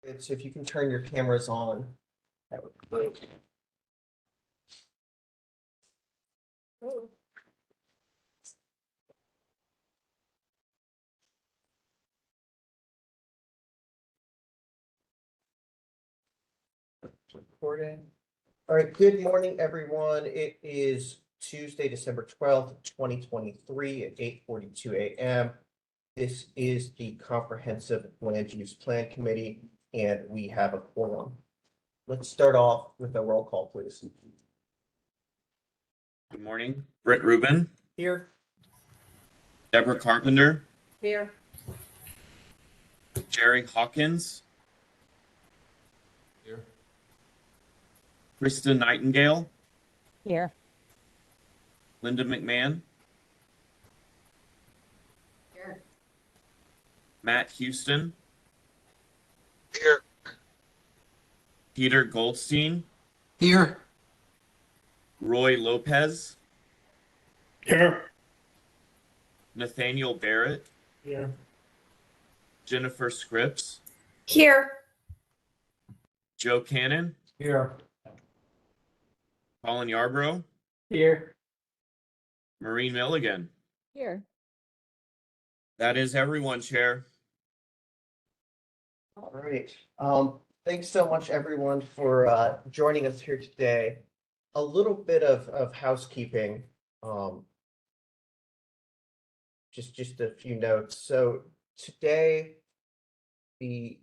So if you can turn your cameras on, that would be great. Recording. All right, good morning, everyone. It is Tuesday, December 12th, 2023 at 8:42 a.m. This is the Comprehensive Land Use Plan Committee, and we have a quorum. Let's start off with a roll call, please. Good morning. Britt Rubin, Here. Deborah Carpenter, Here. Jerry Hawkins, Here. Krista Nightingale, Here. Linda McMahon, Here. Matt Houston, Here. Peter Goldstein, Here. Roy Lopez, Here. Nathaniel Barrett, Here. Jennifer Scripps, Here. Joe Cannon, Here. Colin Yarbrough, Here. Maureen Milligan. Here. That is everyone, Chair. All right. Thanks so much, everyone, for joining us here today. A little bit of housekeeping. Just a few notes. So today, the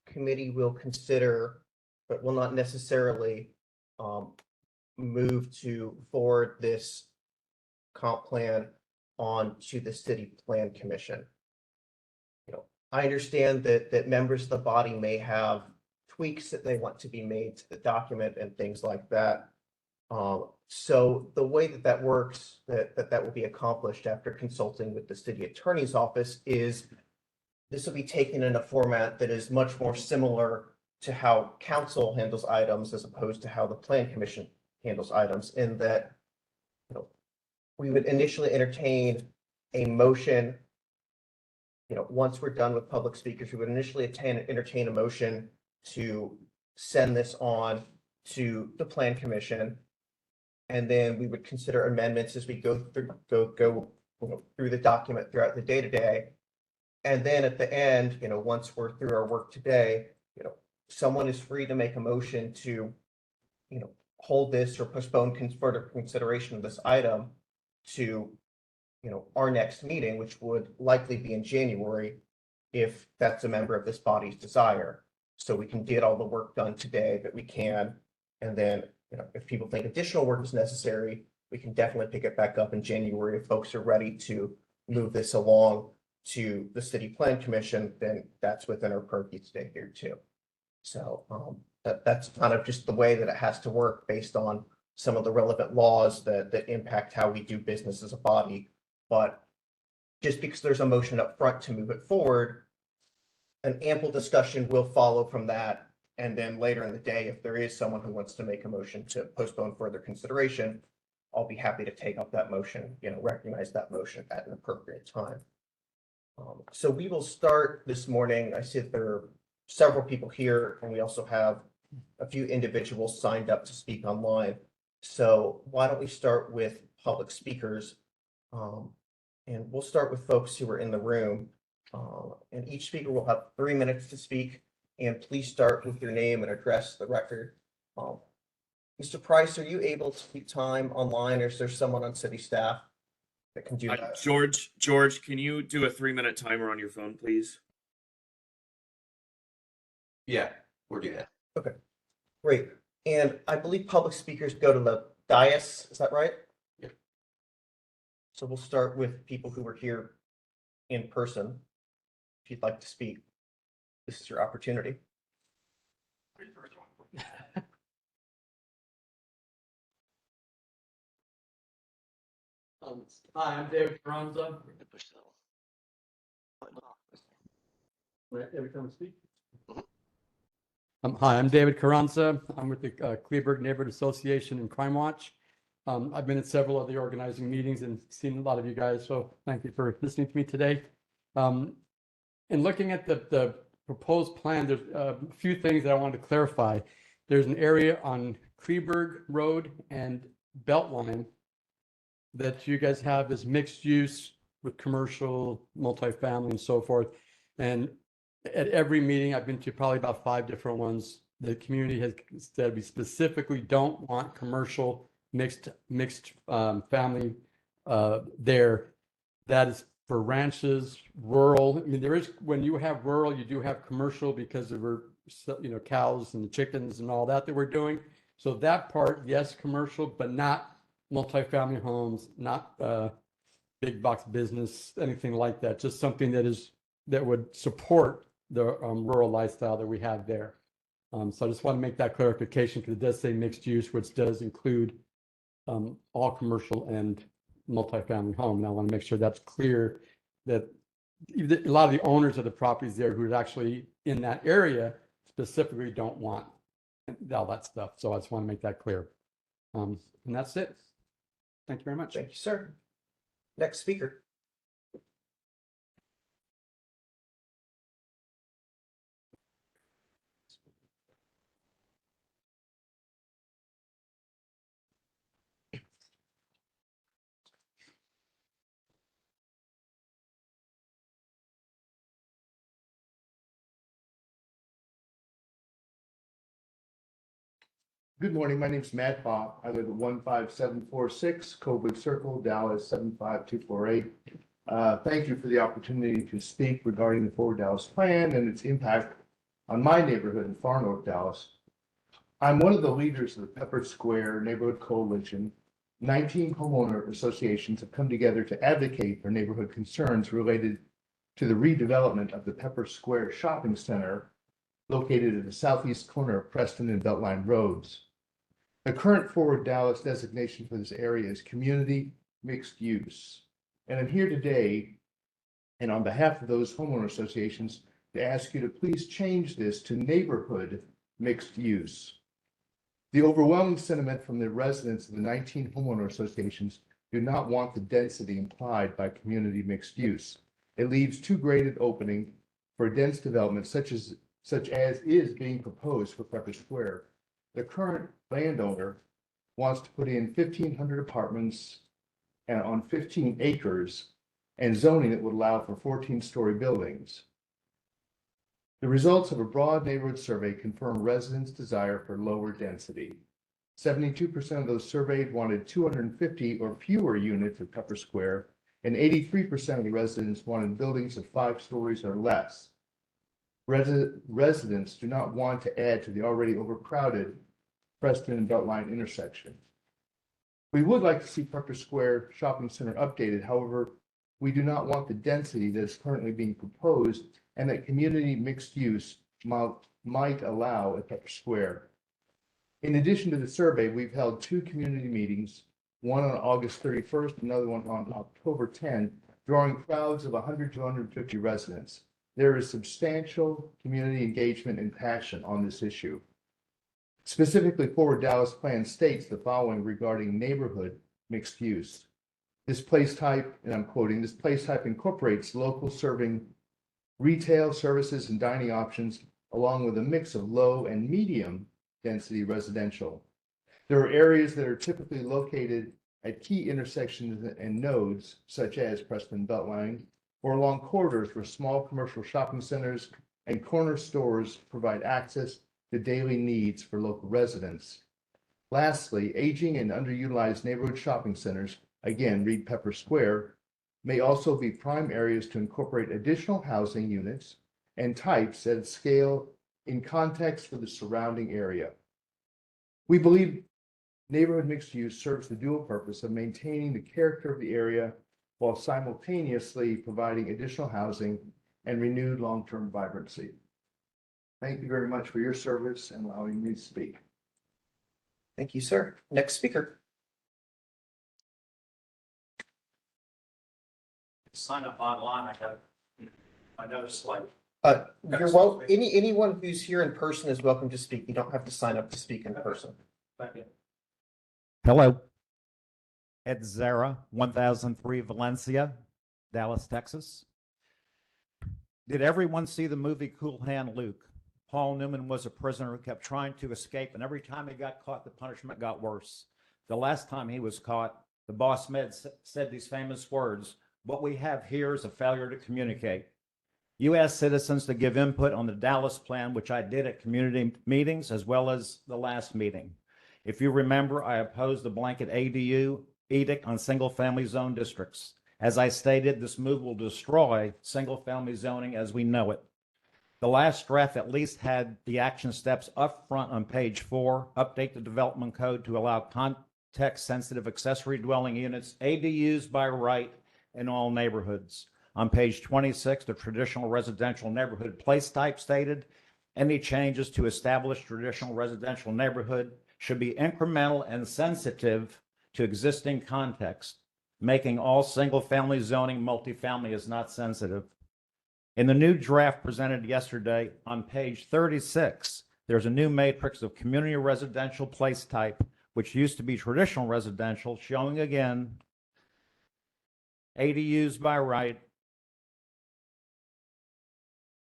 committee will consider, but will not necessarily move to forward this comp plan on to the City Plan Commission. I understand that members of the body may have tweaks that they want to be made to the document and things like that. So the way that works, that will be accomplished after consulting with the city attorney's office, is this will be taken in a format that is much more similar to how council handles items as opposed to how the plan commission handles items, in that we would initially entertain a motion. Once we're done with public speakers, we would initially entertain a motion to send this on to the plan commission. And then we would consider amendments as we go through the document throughout the day-to-day. And then at the end, once we're through our work today, someone is free to make a motion to, hold this or postpone further consideration of this item to, our next meeting, which would likely be in January, if that's a member of this body's desire. So we can get all the work done today that we can. And then, if people think additional work is necessary, we can definitely pick it back up in January. If folks are ready to move this along to the City Plan Commission, then that's within our purview today here too. So that's kind of just the way that it has to work based on some of the relevant laws that impact how we do business as a body. But just because there's a motion up front to move it forward, an ample discussion will follow from that. And then later in the day, if there is someone who wants to make a motion to postpone further consideration, I'll be happy to take up that motion, recognize that motion at an appropriate time. So we will start this morning. I see that there are several people here, and we also have a few individuals signed up to speak online. So why don't we start with public speakers? And we'll start with folks who are in the room. And each speaker will have 3 minutes to speak. And please start with your name and address the record. Mr. Price, are you able to keep time online, or is there someone on city staff that can do that? George, can you do a 3-minute timer on your phone, please? Yeah, we'll do that. Okay, great. And I believe public speakers go to the dais, is that right? Yep. So we'll start with people who are here in person. If you'd like to speak, this is your opportunity. Hi, I'm David Carranza. Every time I speak. Hi, I'm David Carranza. I'm with the Kleberg Neighborhood Association and Crime Watch. I've been at several of the organizing meetings and seen a lot of you guys, so thank you for listening to me today. In looking at the proposed plan, there's a few things that I wanted to clarify. There's an area on Kleberg Road and Beltline that you guys have as mixed use with commercial, multifamily and so forth. And at every meeting, I've been to probably about 5 different ones, the community has said we specifically don't want commercial mixed family there. That is for ranches, rural. I mean, there is, when you have rural, you do have commercial because of our, cows and chickens and all that we're doing. So that part, yes, commercial, but not multifamily homes, not big box business, anything like that. Just something that would support the rural lifestyle that we have there. So I just want to make that clarification because it does say mixed use, which does include all commercial and multifamily home. And I want to make sure that's clear that a lot of the owners of the properties there who are actually in that area specifically don't want all that stuff. So I just want to make that clear. And that's it. Thank you very much. Thank you, sir. Next speaker. Good morning. My name is Matt Bob. I live at 15746 Coburg Circle, Dallas 75248. Thank you for the opportunity to speak regarding the Forward Dallas Plan and its impact on my neighborhood in far north Dallas. I'm one of the leaders of the Pepper Square Neighborhood Coalition. 19 homeowner associations have come together to advocate for neighborhood concerns related to the redevelopment of the Pepper Square Shopping Center located at the southeast corner of Preston and Beltline Roads. The current Forward Dallas designation for this area is community mixed use. And I'm here today, and on behalf of those homeowner associations, to ask you to please change this to neighborhood mixed use. The overwhelming sentiment from the residents of the 19 homeowner associations do not want the density implied by community mixed use. It leaves too great an opening for dense development such as is being proposed for Pepper Square. The current landowner wants to put in 1,500 apartments and on 15 acres and zoning that would allow for 14-story buildings. The results of a broad neighborhood survey confirm residents' desire for lower density. 72% of those surveyed wanted 250 or fewer units at Pepper Square, and 83% of the residents wanted buildings of 5 stories or less. Residents do not want to add to the already overcrowded Preston and Beltline intersection. We would like to see Pepper Square Shopping Center updated. However, we do not want the density that is currently being proposed and that community mixed use might allow at Pepper Square. In addition to the survey, we've held 2 community meetings, one on August 31st, another one on October 10th, drawing crowds of 100 to 150 residents. There is substantial community engagement and passion on this issue. Specifically, Forward Dallas Plan states the following regarding neighborhood mixed use. This place type, and I'm quoting, this place type incorporates local serving retail services and dining options, along with a mix of low and medium density residential. There are areas that are typically located at key intersections and nodes, such as Preston Beltline, or along corridors where small commercial shopping centers and corner stores provide access to daily needs for local residents. Lastly, aging and underutilized neighborhood shopping centers, again, read Pepper Square, may also be prime areas to incorporate additional housing units and types at scale in context for the surrounding area. We believe neighborhood mixed use serves the dual purpose of maintaining the character of the area while simultaneously providing additional housing and renewed long-term vibrancy. Thank you very much for your service and allowing me to speak. Thank you, sir. Next speaker. Sign up online. I noticed like. You're well, anyone who's here in person is welcome to speak. You don't have to sign up to speak in person. Thank you. Hello. Ed Zara, 1003 Valencia, Dallas, Texas. Did everyone see the movie Cool Hand Luke? Paul Newman was a prisoner who kept trying to escape, and every time he got caught, the punishment got worse. The last time he was caught, the boss man said these famous words, "What we have here is a failure to communicate." You asked citizens to give input on the Dallas plan, which I did at community meetings as well as the last meeting. If you remember, I opposed the blanket ADU edict on single-family zone districts. As I stated, this move will destroy single-family zoning as we know it. The last draft at least had the action steps up front on page 4, update the development code to allow context-sensitive accessory dwelling units, ADUs by right in all neighborhoods. On page 26, the traditional residential neighborhood place type stated, any changes to established traditional residential neighborhood should be incremental and sensitive to existing context, making all single-family zoning multifamily is not sensitive. In the new draft presented yesterday, on page 36, there's a new matrix of community residential place type, which used to be traditional residential, showing again ADUs by right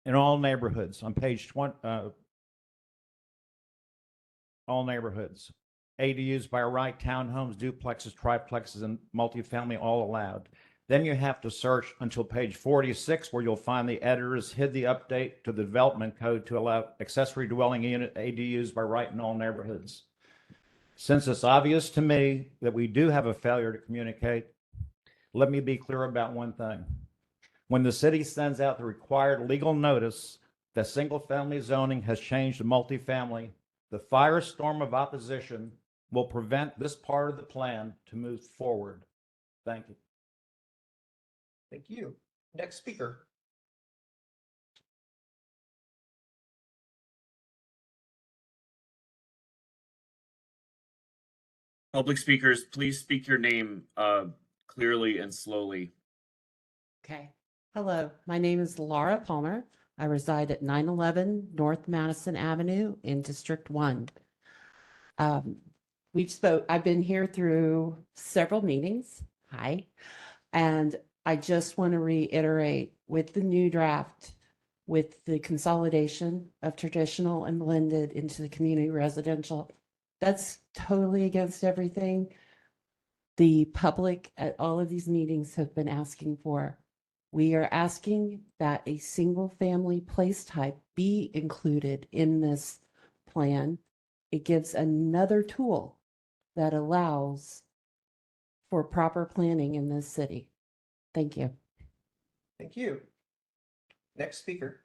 in all neighborhoods on page 20, all neighborhoods. ADUs by right, townhomes, duplexes, triplexes, and multifamily all allowed. Then you have to search until page 46, where you'll find the editors hid the update to the development code to allow accessory dwelling unit ADUs by right in all neighborhoods. Since it's obvious to me that we do have a failure to communicate, let me be clear about one thing. When the city sends out the required legal notice that single-family zoning has changed to multifamily, the firestorm of opposition will prevent this part of the plan to move forward. Thank you. Thank you. Next speaker. Public speakers, please speak your name clearly and slowly. Okay. Hello, my name is Laura Palmer. I reside at 911 North Madison Avenue in District 1. I've been here through several meetings. Hi. And I just want to reiterate with the new draft, with the consolidation of traditional and blended into the community residential, that's totally against everything the public at all of these meetings have been asking for. We are asking that a single family place type be included in this plan. It gives another tool that allows for proper planning in this city. Thank you. Thank you. Next speaker.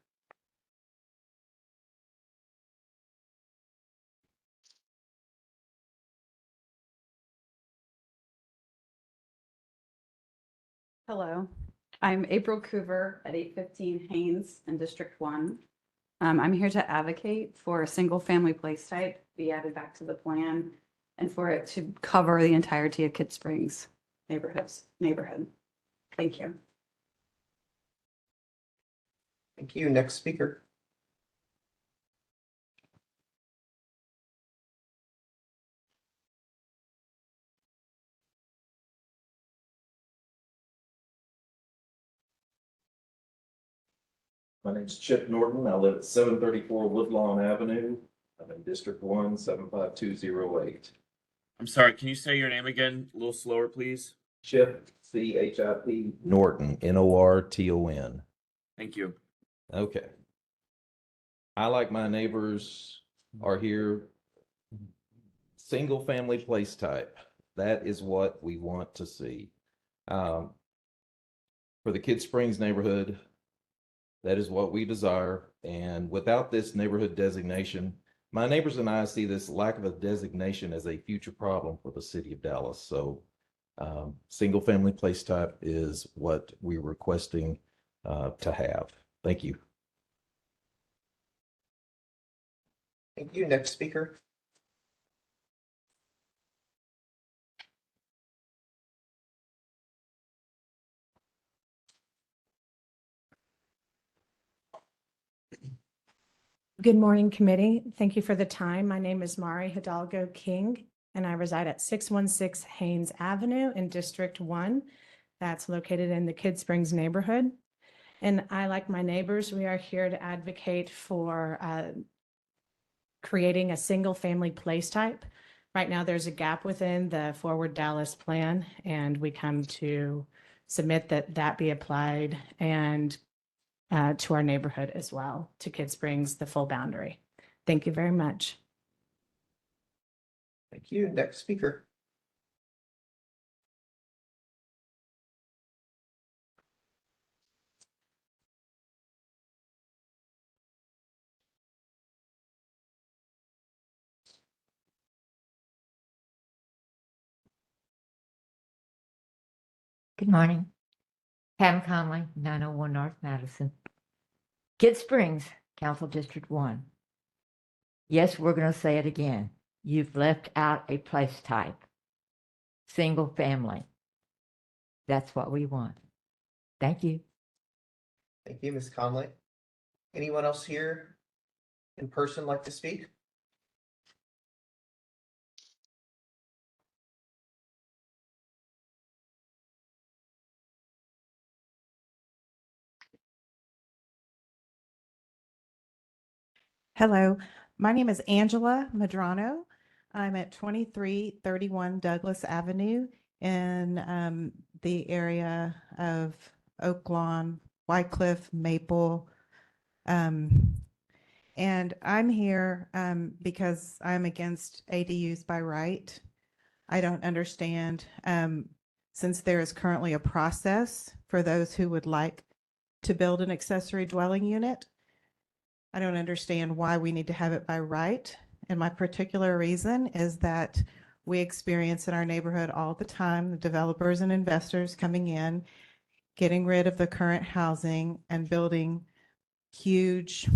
Hello, I'm April Coover at 815 Haynes in District 1. I'm here to advocate for a single family place type be added back to the plan and for it to cover the entirety of Kid Springs neighborhood. Thank you. Thank you. Next speaker. My name's Chip Norton. I live at 734 Woodlawn Avenue. I'm in District 1, 75208. I'm sorry, can you say your name again a little slower, please? Chip, C-H-I-P, Norton, Norton. Thank you. Okay. I, like my neighbors, are here. Single family place type. That is what we want to see. For the Kid Springs neighborhood, that is what we desire. And without this neighborhood designation, my neighbors and I see this lack of a designation as a future problem for the city of Dallas. So single family place type is what we're requesting to have. Thank you. Thank you. Next speaker. Good morning, committee. Thank you for the time. My name is Mari Hidalgo King, and I reside at 616 Haynes Avenue in District 1. That's located in the Kid Springs neighborhood. And I, like my neighbors, we are here to advocate for creating a single-family place type. Right now, there's a gap within the Forward Dallas plan, and we come to submit that that be applied and to our neighborhood as well, to Kid Springs, the full boundary. Thank you very much. Thank you. Next speaker. Good morning. Pam Conley, 901 North Madison. Kid Springs, Council District 1. Yes, we're going to say it again. You've left out a place type. Single family. That's what we want. Thank you. Thank you, Ms. Conley. Anyone else here in person like to speak? Hello, my name is Angela Madrano. I'm at 2331 Douglas Avenue in the area of Oak Lawn, Wycliffe, Maple. And I'm here because I'm against ADUs by right. I don't understand, since there is currently a process for those who would like to build an accessory dwelling unit. I don't understand why we need to have it by right. And my particular reason is that we experience in our neighborhood all the time, the developers and investors coming in, getting rid of the current housing and building huge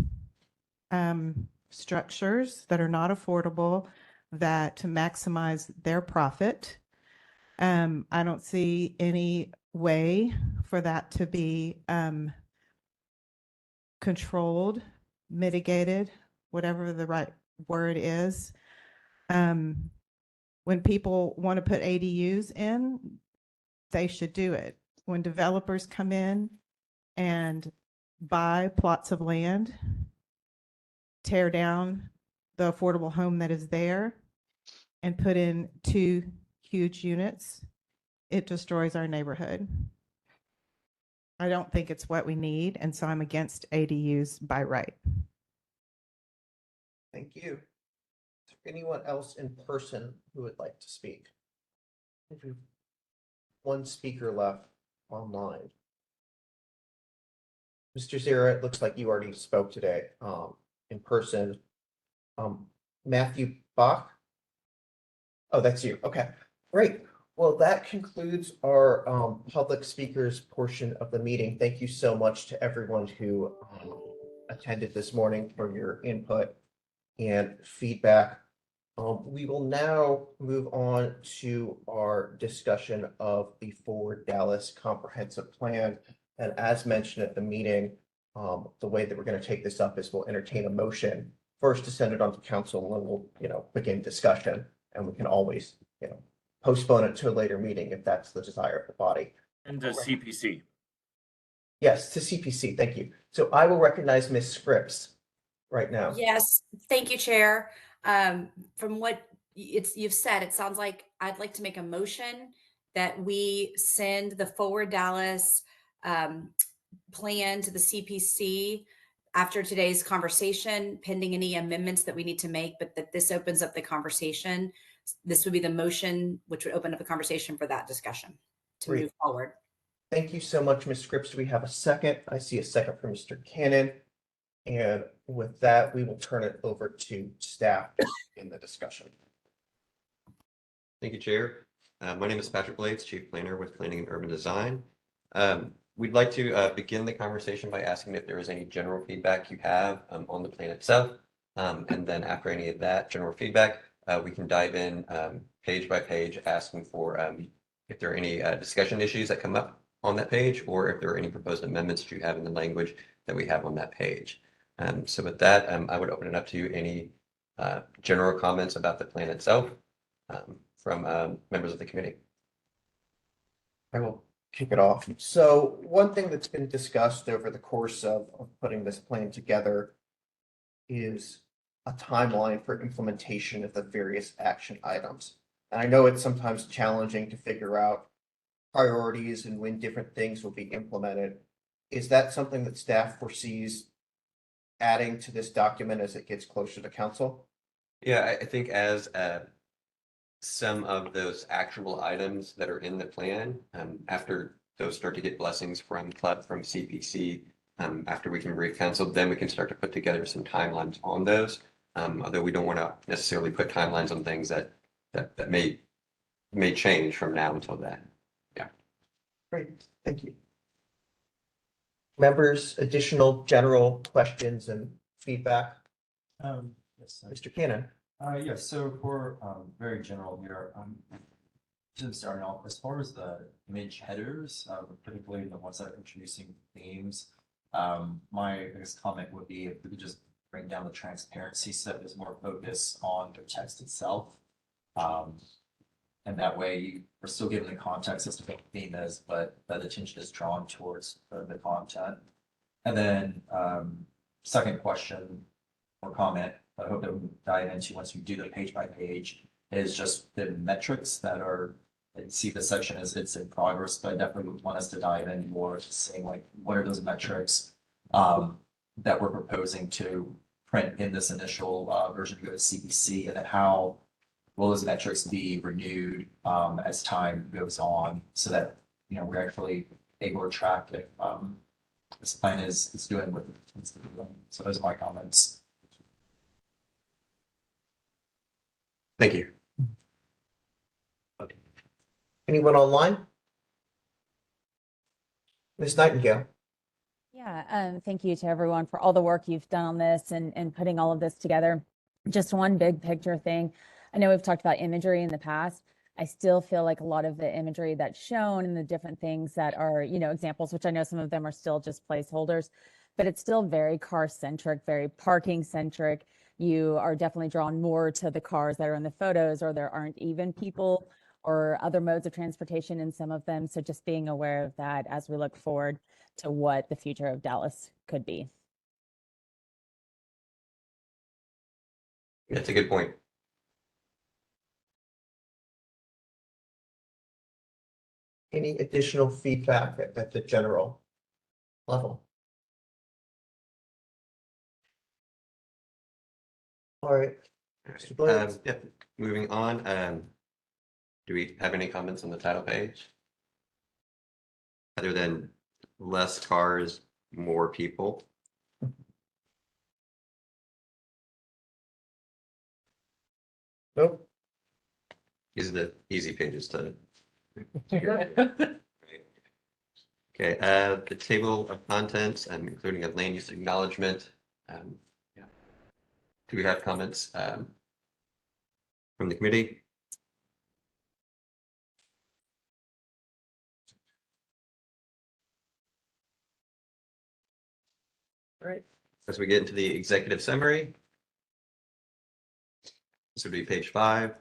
structures that are not affordable, that to maximize their profit. I don't see any way for that to be controlled, mitigated, whatever the right word is. When people want to put ADUs in, they should do it. When developers come in and buy plots of land, tear down the affordable home that is there and put in 2 huge units, it destroys our neighborhood. I don't think it's what we need, and so I'm against ADUs by right. Thank you. Is there anyone else in person who would like to speak? I think we have one speaker left online. Mr. Zera, it looks like you already spoke today in person. Matthew Bach? Oh, that's you. Okay, great. Well, that concludes our public speakers portion of the meeting. Thank you so much to everyone who attended this morning for your input and feedback. We will now move on to our discussion of the Forward Dallas Comprehensive Plan. And as mentioned at the meeting, the way that we're going to take this up is we'll entertain a motion first to send it on to council, and then we'll, begin discussion, and we can always, postpone it to a later meeting if that's the desire of the body. And the CPC. Yes, to CPC. Thank you. So I will recognize Ms. Scripps right now. Yes, thank you, Chair. From what you've said, it sounds like I'd like to make a motion that we send the Forward Dallas plan to the CPC after today's conversation, pending any amendments that we need to make, but that this opens up the conversation. This would be the motion, which would open up the conversation for that discussion to Great. move forward. Thank you so much, Ms. Scripps. Do we have a second? I see a second from Mr. Cannon. And with that, we will turn it over to staff in the discussion. Thank you, Chair. My name is Patrick Blades, Chief Planner with Planning and Urban Design. We'd like to begin the conversation by asking if there is any general feedback you have on the plan itself. And then after any of that general feedback, we can dive in page by page, asking for if there are any discussion issues that come up on that page, or if there are any proposed amendments that you have in the language that we have on that page. So with that, I would open it up to you. Any general comments about the plan itself from members of the committee? I will kick it off. So one thing that's been discussed over the course of putting this plan together is a timeline for implementation of the various action items. And I know it's sometimes challenging to figure out priorities and when different things will be implemented. Is that something that staff foresees adding to this document as it gets closer to council? Yeah, I think as some of those actual items that are in the plan, after those start to get blessings from CLUB, from CPC, after we can brief council, then we can start to put together some timelines on those. Although we don't want to necessarily put timelines on things that may change from now until then. Yeah. Great, thank you. Members, additional general questions and feedback? Yes. Mr. Cannon. Yes, so for very general here, just starting off, as far as the image headers, particularly the ones that are introducing themes, my biggest comment would be if we could just bring down the transparency so there's more focus on the text itself. And that way you are still given the context as to what the theme is, but that attention is drawn towards the content. And then second question or comment, I hope that we dive into once we do the page by page, is just the metrics that are, I see the section as it's in progress, but I definitely would want us to dive in more to saying like, what are those metrics that we're proposing to print in this initial version to go to CPC, and then how will those metrics be renewed as time goes on, so that, you know, we're actually able to track if this plan is doing what it's doing. So those are my comments. Thank you. Anyone online? Ms. Nightingale. Yeah, thank you to everyone for all the work you've done on this and putting all of this together. Just one big picture thing. I know we've talked about imagery in the past. I still feel like a lot of the imagery that's shown and the different things that are, you know, examples, which I know some of them are still just placeholders, but it's still very car centric, very parking centric. You are definitely drawn more to the cars that are in the photos, or there aren't even people or other modes of transportation in some of them. So just being aware of that as we look forward to what the future of Dallas could be. That's a good point. Any additional feedback at the general level? All right. Mr. Blades. Yeah, moving on. Do we have any comments on the title page? Other than less cars, more people? Nope. These are the easy pages to. Okay, the table of contents, including a land use acknowledgement. Yeah. Do we have comments from the committee? All right, as we get into the executive summary, this would be page 5.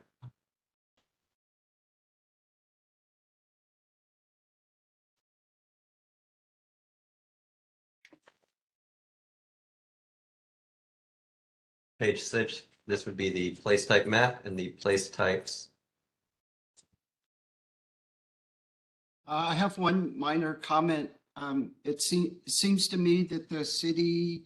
Page 6, this would be the place type map and the place types. I have one minor comment. It seems to me that the city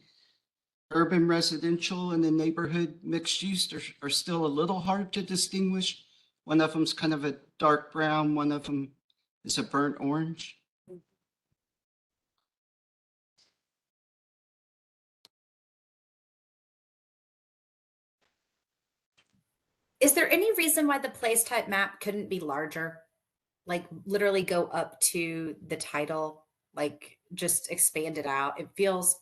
urban residential and the neighborhood mixed use are still a little hard to distinguish. One of them's kind of a dark brown, one of them is a burnt orange. Is there any reason why the place type map couldn't be larger? Like literally go up to the title, like just expand it out. It feels,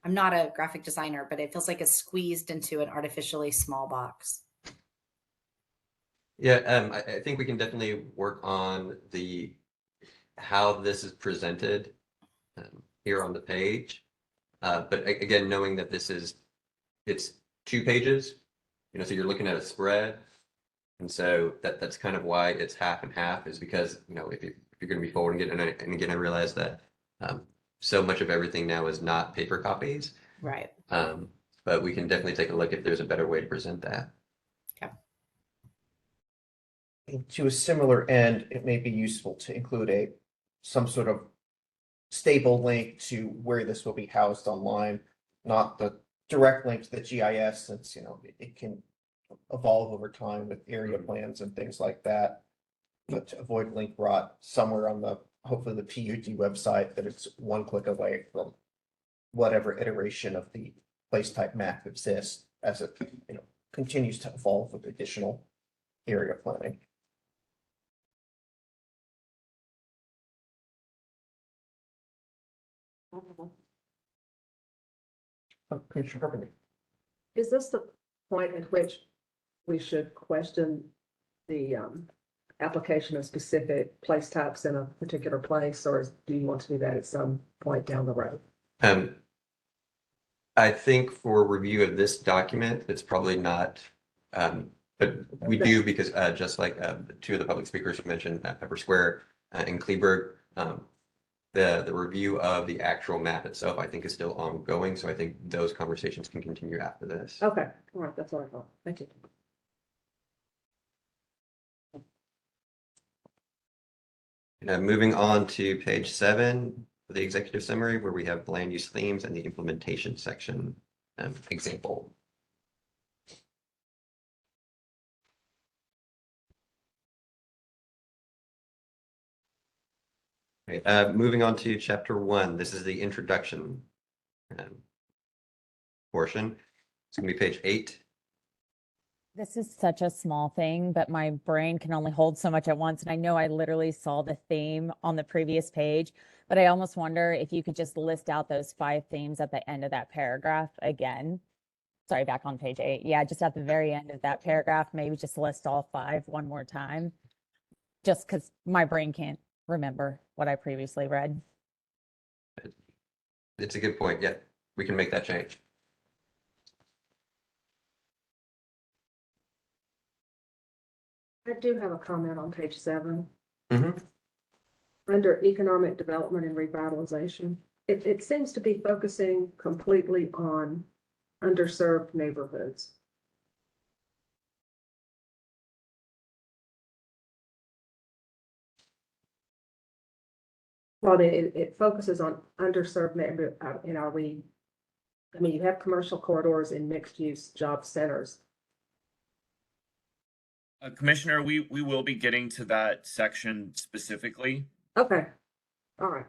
I'm not a graphic designer, but it feels like it's squeezed into an artificially small box. Yeah, I think we can definitely work on how this is presented here on the page. But again, knowing that it's 2 pages, you know, so you're looking at a spread. And so that's kind of why it's half and half, is because, you know, if you're going to be forwarding it. And again, I realize that so much of everything now is not paper copies. Right. But we can definitely take a look if there's a better way to present that. To a similar end, it may be useful to include some sort of stable link to where this will be housed online, not the direct link to the GIS, since, it can evolve over time with area plans and things like that. But to avoid link rot, somewhere on hopefully the PUD website, that it's one click away from whatever iteration of the place type map exists as it, continues to evolve with additional area planning. Commissioner Carpenter. Is this the point at which we should question the application of specific place types in a particular place, or do you want to do that at some point down the road? I think for review of this document, it's probably not, but we do, because just like two of the public speakers who mentioned Pepper Square and Kleberg, the review of the actual map itself, I think, is still ongoing. So I think those conversations can continue after this. Okay, all right, that's what I thought. Thank you. Moving on to page 7, the executive summary, where we have land use themes and the implementation section example. Moving on to chapter 1. This is the introduction portion. It's going to be page 8. This is such a small thing, but my brain can only hold so much at once. And I know I literally saw the theme on the previous page, but I almost wonder if you could just list out those 5 themes at the end of that paragraph again. Sorry, back on page 8. Yeah, just at the very end of that paragraph, maybe just list all 5 one more time, just because my brain can't remember what I previously read. It's a good point. Yeah, we can make that change. I do have a comment on page 7. Mm-hmm. Under economic development and revitalization, it seems to be focusing completely on underserved neighborhoods. Well, it focuses on underserved neighborhood, you have commercial corridors and mixed-use job centers. Commissioner, we will be getting to that section specifically. Okay, all right.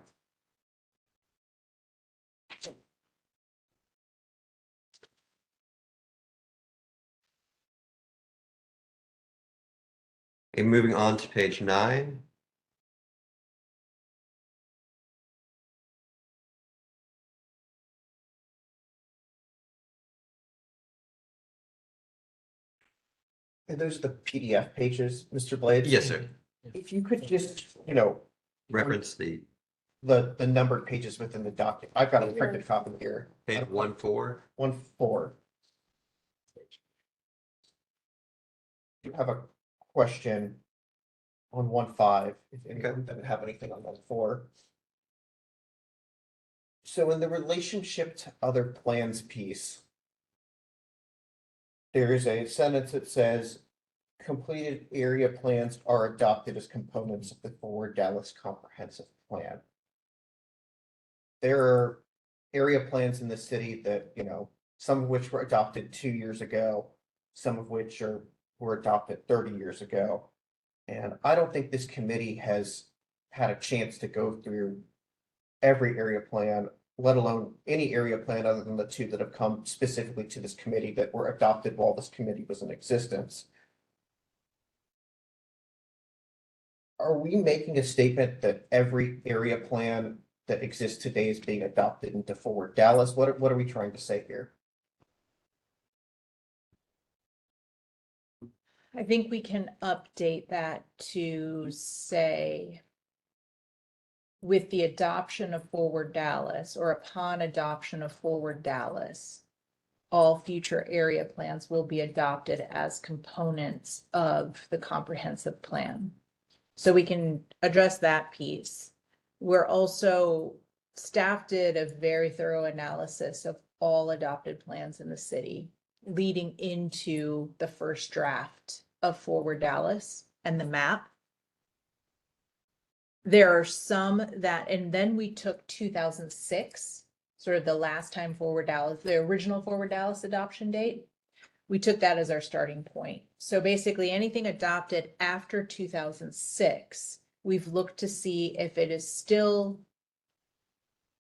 Okay, moving on to page 9. And those are the PDF pages, Mr. Blades? Yes, sir. If you could just, Reference the the numbered pages within the document. I've got a printed copy here. page 1-4. 1-4. You have a question on 1-5, if anyone doesn't have anything on 1-4. So in the relationship to other plans piece, there is a sentence that says, completed area plans are adopted as components of the Forward Dallas Comprehensive Plan. There are area plans in the city that, some of which were adopted 2 years ago, some of which were adopted 30 years ago. And I don't think this committee has had a chance to go through every area plan, let alone any area plan other than the 2 that have come specifically to this committee that were adopted while this committee was in existence. Are we making a statement that every area plan that exists today is being adopted into Forward Dallas? What are we trying to say here? I think we can update that to say, with the adoption of Forward Dallas, or upon adoption of Forward Dallas, all future area plans will be adopted as components of the comprehensive plan. So we can address that piece. We're also, staff did a very thorough analysis of all adopted plans in the city leading into the first draft of Forward Dallas and the map. There are some that, and then we took 2006, sort of the last time Forward Dallas, the original Forward Dallas adoption date. We took that as our starting point. So basically anything adopted after 2006, we've looked to see if it is still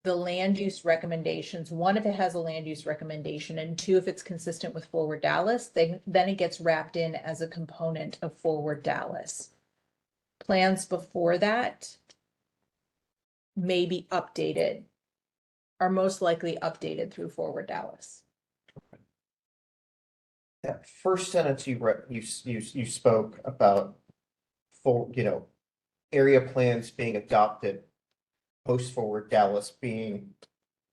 the land use recommendations. One, if it has a land use recommendation, and two, if it's consistent with Forward Dallas, then it gets wrapped in as a component of Forward Dallas. Plans before that may be updated, are most likely updated through Forward Dallas. That first sentence you spoke about area plans being adopted post Forward Dallas being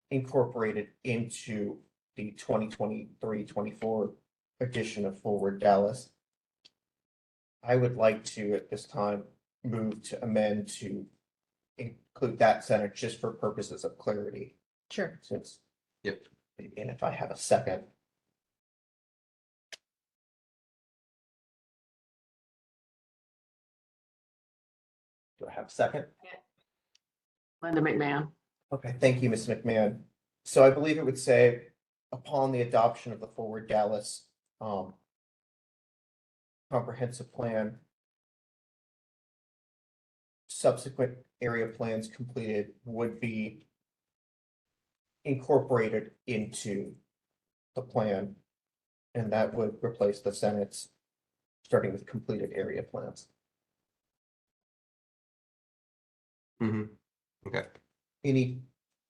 incorporated into the 2023-24 edition of Forward Dallas. I would like to, at this time, move to amend to include that sentence just for purposes of clarity. Sure. Since, and if I have a second. Do I have a second? Linda McMahon. Okay, thank you, Ms. McMahon. So I believe it would say, upon the adoption of the Forward Dallas comprehensive plan, subsequent area plans completed would be incorporated into the plan, and that would replace the sentence starting with completed area plans. Okay. Any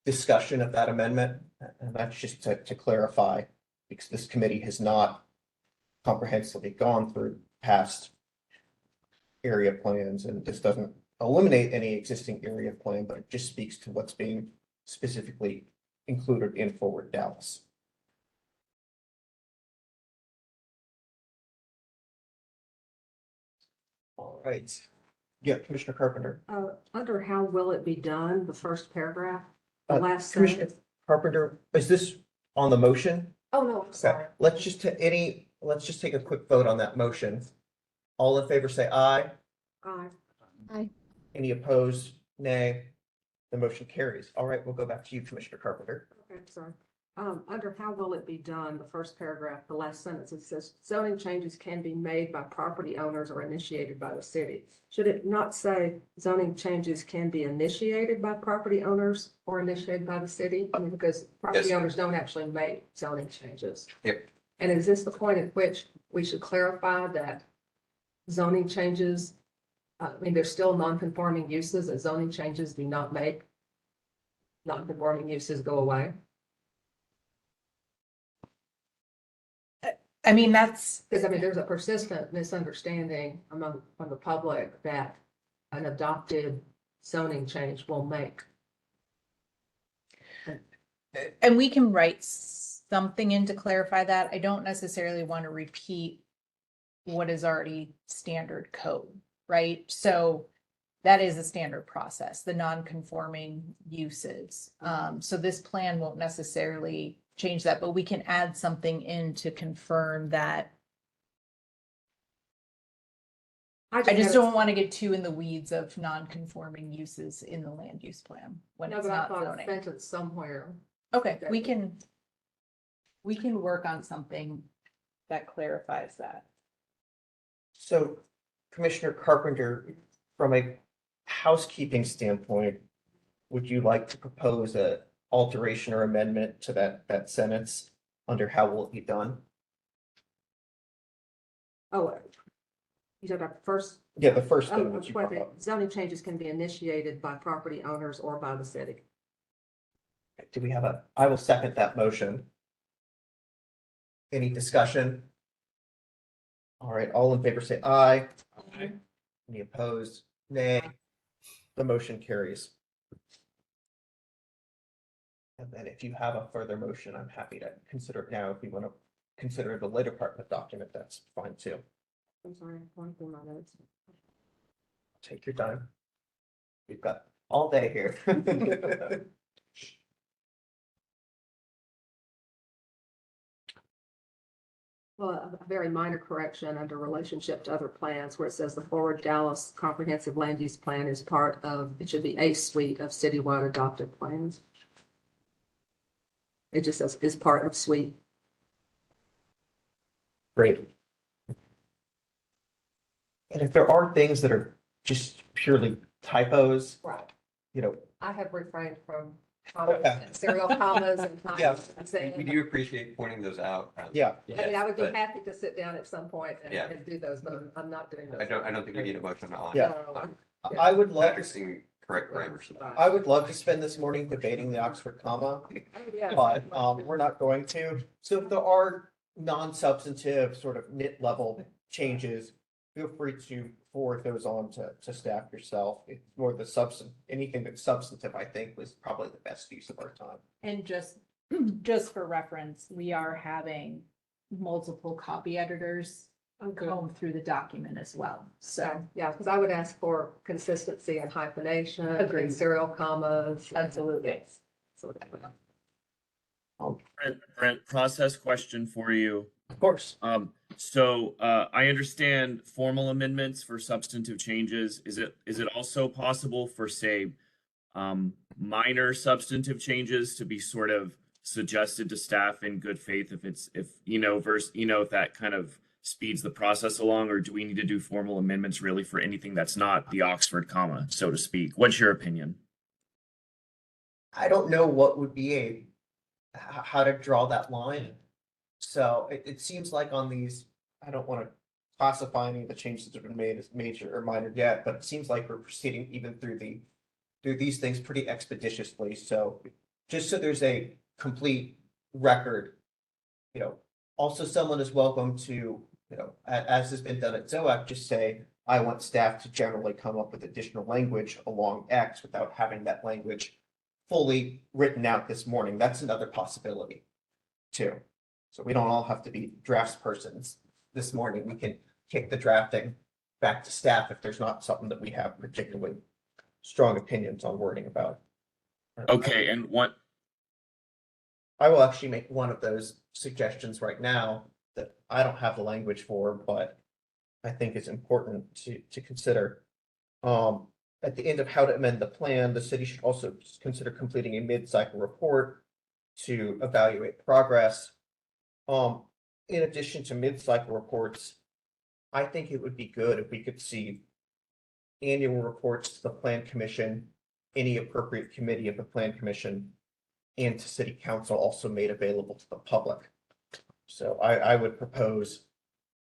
discussion of that amendment? And that's just to clarify, because this committee has not comprehensively gone through past area plans, and this doesn't eliminate any existing area plan, but it just speaks to what's being specifically included in Forward Dallas. All right. Yeah, Commissioner Carpenter. Under how will it be done, the first paragraph, the last Commissioner sentence. Carpenter, is this on the motion? Oh, no, I'm sorry. Okay, let's just take a quick vote on that motion. All in favor say aye. Aye. Aye. Any opposed? Nay. The motion carries. All right, we'll go back to you, Commissioner Carpenter. Okay, sorry. Under how will it be done, the first paragraph, the last sentence, it says zoning changes can be made by property owners or initiated by the city. Should it not say zoning changes can be initiated by property owners or initiated by the city? I mean, because property owners don't actually make zoning changes. Yep. And is this the point at which we should clarify that zoning changes, I mean, there's still non-conforming uses that zoning changes do not make? Non-conforming uses go away? I mean, that's Because I mean, there's a persistent misunderstanding from the public that an adopted zoning change will make. and we can write something in to clarify that. I don't necessarily want to repeat what is already standard code, right? So that is a standard process, the non-conforming uses. So this plan won't necessarily change that, but we can add something in to confirm that. I just don't want to get too in the weeds of non-conforming uses in the land use plan when No, it's but I not thought a zoning. sentence somewhere. Okay, we can work on something that clarifies that. So, Commissioner Carpenter, from a housekeeping standpoint, would you like to propose a alteration or amendment to that sentence under how will it be done? Oh, you talking about the first? Yeah, the first Oh, thing that you what brought up. zoning changes can be initiated by property owners or by the city. Do we have I will second that motion. Any discussion? All right, all in favor say aye. Aye. Any opposed? Nay. The motion carries. And then if you have a further motion, I'm happy to consider it now. If you want to consider the later part of the document, that's fine too. I'm sorry, one thing my notes. Take your time. We've got all day here. Well, a very minor correction under relationship to other plans where it says the Forward Dallas Comprehensive Land Use Plan is part of, it should be a suite of citywide adopted plans. It just says is part of suite. Great. And if there are things that are just purely typos, Right. you know, I have refrained from commas Okay. and serial commas and Yeah. typos and saying. We do appreciate pointing those out. Yeah. I mean, I would be but happy to sit down at some point Yeah. and do those, but I'm not doing those. I don't think we need a motion on. Yeah. on I would love to addressing correct grammar. I would love to spend this morning debating the Oxford comma, Yeah. but we're not going to. So if there are non-substantive sort of nit level changes, feel free to forward those on to staff yourself. It's more the substance, anything that's substantive, I think was probably the best use of our time. And just for reference, we are having multiple copy editors comb through the document as well. So Yeah, because I would ask for consistency and hyphenation Agreed. and serial commas. Absolutely. So Brent, process question for you. Of course. So I understand formal amendments for substantive changes. Is it also possible for, say, minor substantive changes to be sort of suggested to staff in good faith if that kind of speeds the process along, or do we need to do formal amendments really for anything that's not the Oxford comma, so to speak? What's your opinion? I don't know what would be how to draw that line. So it seems like on these, I don't want to classify any of the changes that have been made as major or minor yet, but it seems like we're proceeding even through these things pretty expeditiously. So just so there's a complete record, also someone is welcome to, as has been done at ZOAC, just say, I want staff to generally come up with additional language along X without having that language fully written out this morning. That's another possibility too. So we don't all have to be draftspersons this morning. We can kick the drafting back to staff if there's not something that we have particularly strong opinions on wording about. Okay, and what? I will actually make one of those suggestions right now that I don't have the language for, but I think is important to consider. At the end of how to amend the plan, the city should also consider completing a mid-cycle report to evaluate progress. In addition to mid-cycle reports, I think it would be good if we could see annual reports to the Plan Commission, any appropriate committee of the Plan Commission, and to City Council also made available to the public. So I would propose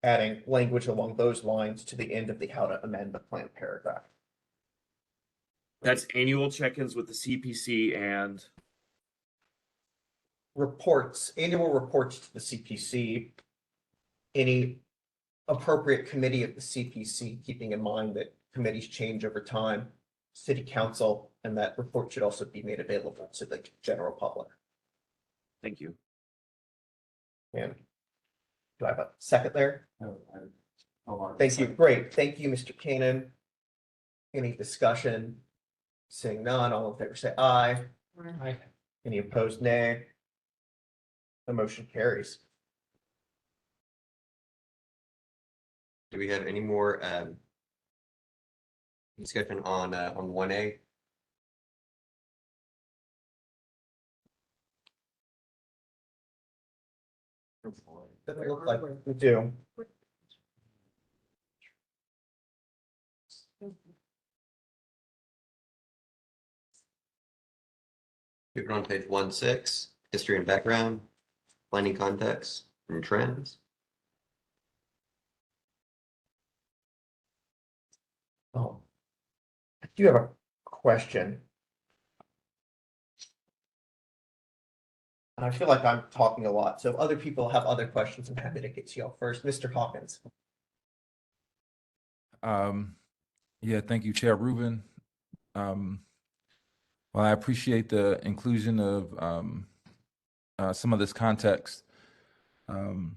adding language along those lines to the end of the how to amend the plan paragraph. That's annual check-ins with the CPC and Annual reports to the CPC, any appropriate committee of the CPC, keeping in mind that committees change over time, City Council, and that report should also be made available to the general public. Thank you. And do I have a second there? Thank you. Great. Thank you, Mr. Cannon. Any discussion? Seeing none, all in favor say aye. Aye. Any opposed, nay? The motion carries. Do we have any more discussion on 1A? Doesn't look like we do. Moving on to page 1.6, history and background, planning context and trends. Oh, I do have a question. And I feel like I'm talking a lot, so if other people have other questions, I'm happy to get to y'all first. Mr. Hawkins. Yeah, thank you, Chair Rubin. Well, I appreciate the inclusion of some of this context. The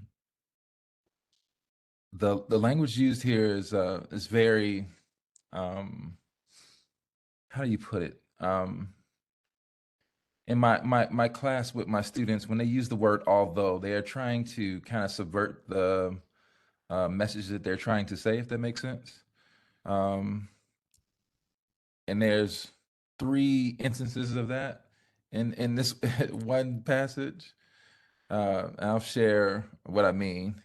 language used here is very how do you put it? In my class with my students, when they use the word although, they are trying to kind of subvert the message that they're trying to say, if that makes sense. And there's 3 instances of that in this one passage. I'll share what I mean.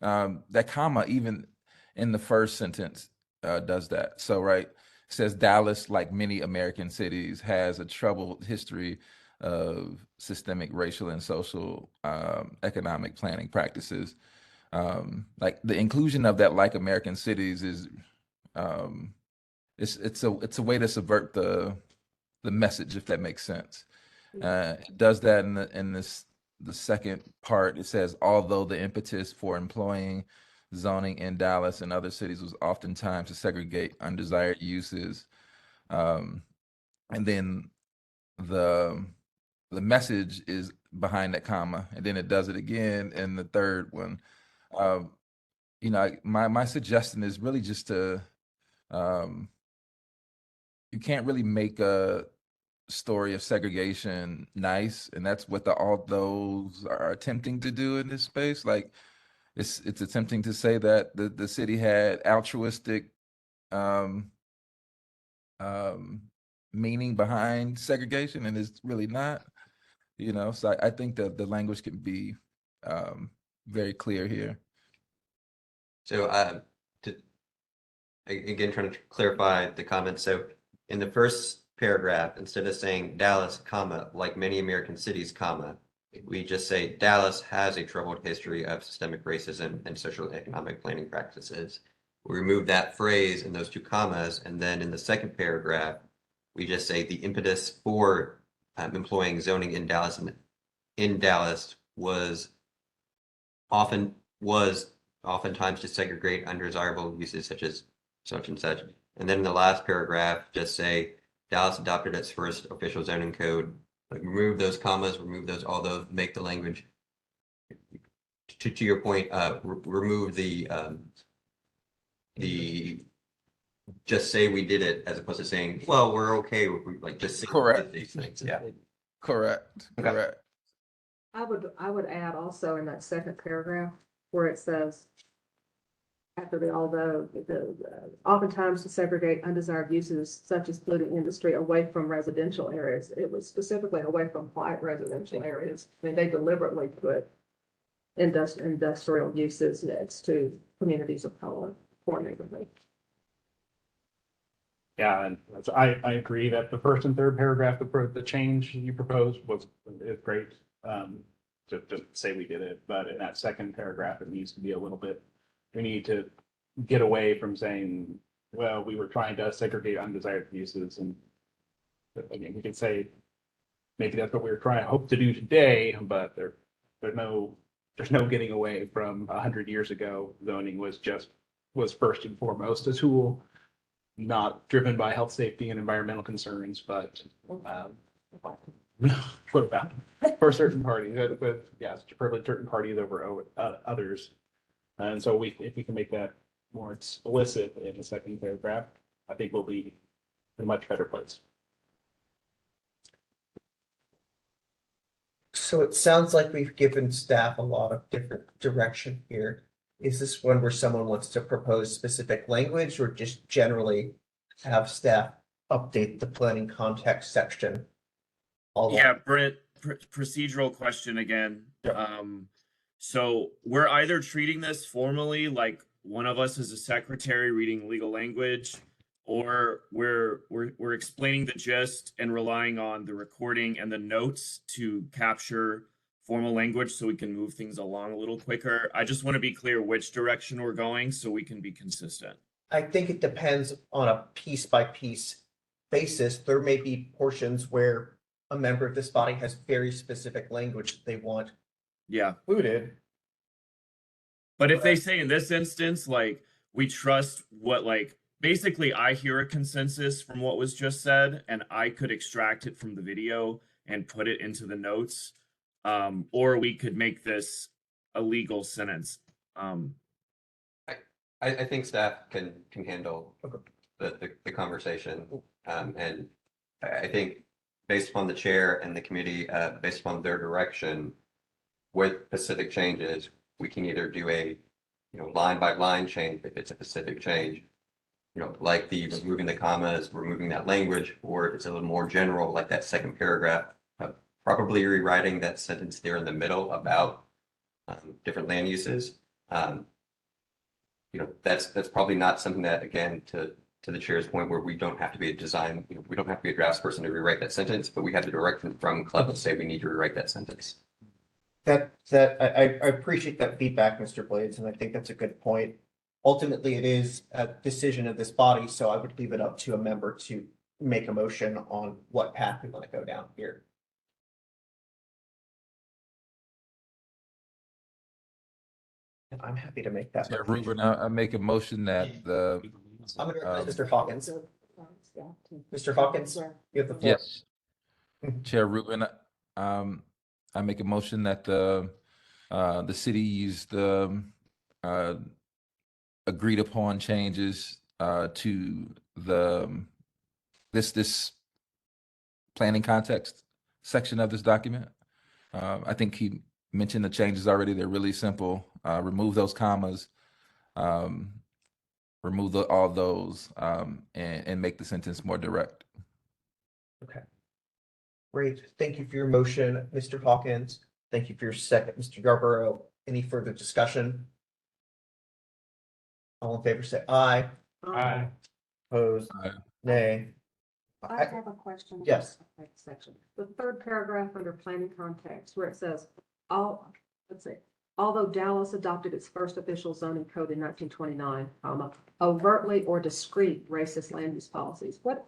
That comma, even in the first sentence, does that. So, right, it says Dallas, like many American cities, has a troubled history of systemic racial and social economic planning practices. Like the inclusion of that, like American cities, is it's a way to subvert the message, if that makes sense. It does that in the second part. It says, although the impetus for employing zoning in Dallas and other cities was oftentimes to segregate undesired uses, and then the message is behind that comma, and then it does it again in the third one. You know, my suggestion is really just to you can't really make a story of segregation nice, and that's what all those are attempting to do in this space. Like it's attempting to say that the city had altruistic meaning behind segregation, and it's really not, you know. So I think that the language can be very clear here. So again, trying to clarify the comment. So in the first paragraph, instead of saying Dallas, comma, like many American cities, comma, we just say Dallas has a troubled history of systemic racism and social and economic planning practices. We remove that phrase and those 2 commas, and then in the second paragraph, we just say the impetus for employing zoning in Dallas was oftentimes to segregate undesirable uses such as such and such. And then in the last paragraph, just say Dallas adopted its first official zoning code. Like remove those commas, remove those, although, make the language, to your point, remove the just say we did it, as opposed to saying, well, we're okay with, like, just say we did these things. Yeah. Correct. I would add also in that second paragraph where it says, after the although, oftentimes to segregate undesired uses such as polluting industry away from residential areas. It was specifically away from white residential areas. I mean, they deliberately put industrial uses next to communities of color for neighborhood. Yeah, and I agree that the first and third paragraph, the change you proposed is great. To say we did it, but in that second paragraph, it needs to be a little bit, we need to get away from saying, well, we were trying to segregate undesired uses. And again, we can say, maybe that's what we were trying, hope to do today, but there's no getting away from 100 years ago. Zoning was first and foremost a tool, not driven by health, safety, and environmental concerns, but what about for certain parties? But yeah, it's to privilege certain parties over others. And so if we can make that more explicit in the second paragraph, I think we'll be in a much better place. So it sounds like we've given staff a lot of different direction here. Is this one where someone wants to propose specific language, or just generally have staff update the planning context section? Yeah, Brent, procedural question again. So we're either treating this formally, like one of us is a secretary reading legal language, or we're explaining the gist and relying on the recording and the notes to capture formal language so we can move things along a little quicker. I just want to be clear which direction we're going so we can be consistent. I think it depends on a piece by piece basis. There may be portions where a member of this body has very specific language that they want included. But if they say in this instance, like, we trust what, like, basically I hear a consensus from what was just said, and I could extract it from the video and put it into the notes, or we could make this a legal sentence. I think staff can handle the conversation. And I think based upon the chair and the committee, based upon their direction, with specific changes, we can either do a, line by line change if it's a specific change, like the removing the commas, removing that language, or if it's a little more general, like that second paragraph, probably rewriting that sentence there in the middle about different land uses. That's probably not something that, again, to the chair's point, where we don't have to be a design, we don't have to be a drafts person to rewrite that sentence, but we have the direction from club to say we need to rewrite that sentence. I appreciate that feedback, Mr. Blades, and I think that's a good point. Ultimately, it is a decision of this body, so I would leave it up to a member to make a motion on what path we want to go down here. And I'm happy to make that. Chair Ruben, I make a motion that the. I'm gonna request Mr. Hawkins. Mr. Hawkins, you have the floor. Yes. Chair Ruben, I make a motion that the city use the agreed upon changes to this planning context section of this document. I think he mentioned the changes already. They're really simple. Remove those commas, remove all those, and make the sentence more direct. Okay. Great. Thank you for your motion, Mr. Hawkins. Thank you for your second, Mr. Yarborough. Any further discussion? All in favor, say aye. Aye. Opposed? Aye. Nay. I have a question. about Yes. that Section, the third paragraph under planning context, where it says, let's see, although Dallas adopted its first official zoning code in 1929, overtly or discrete racist land use policies. What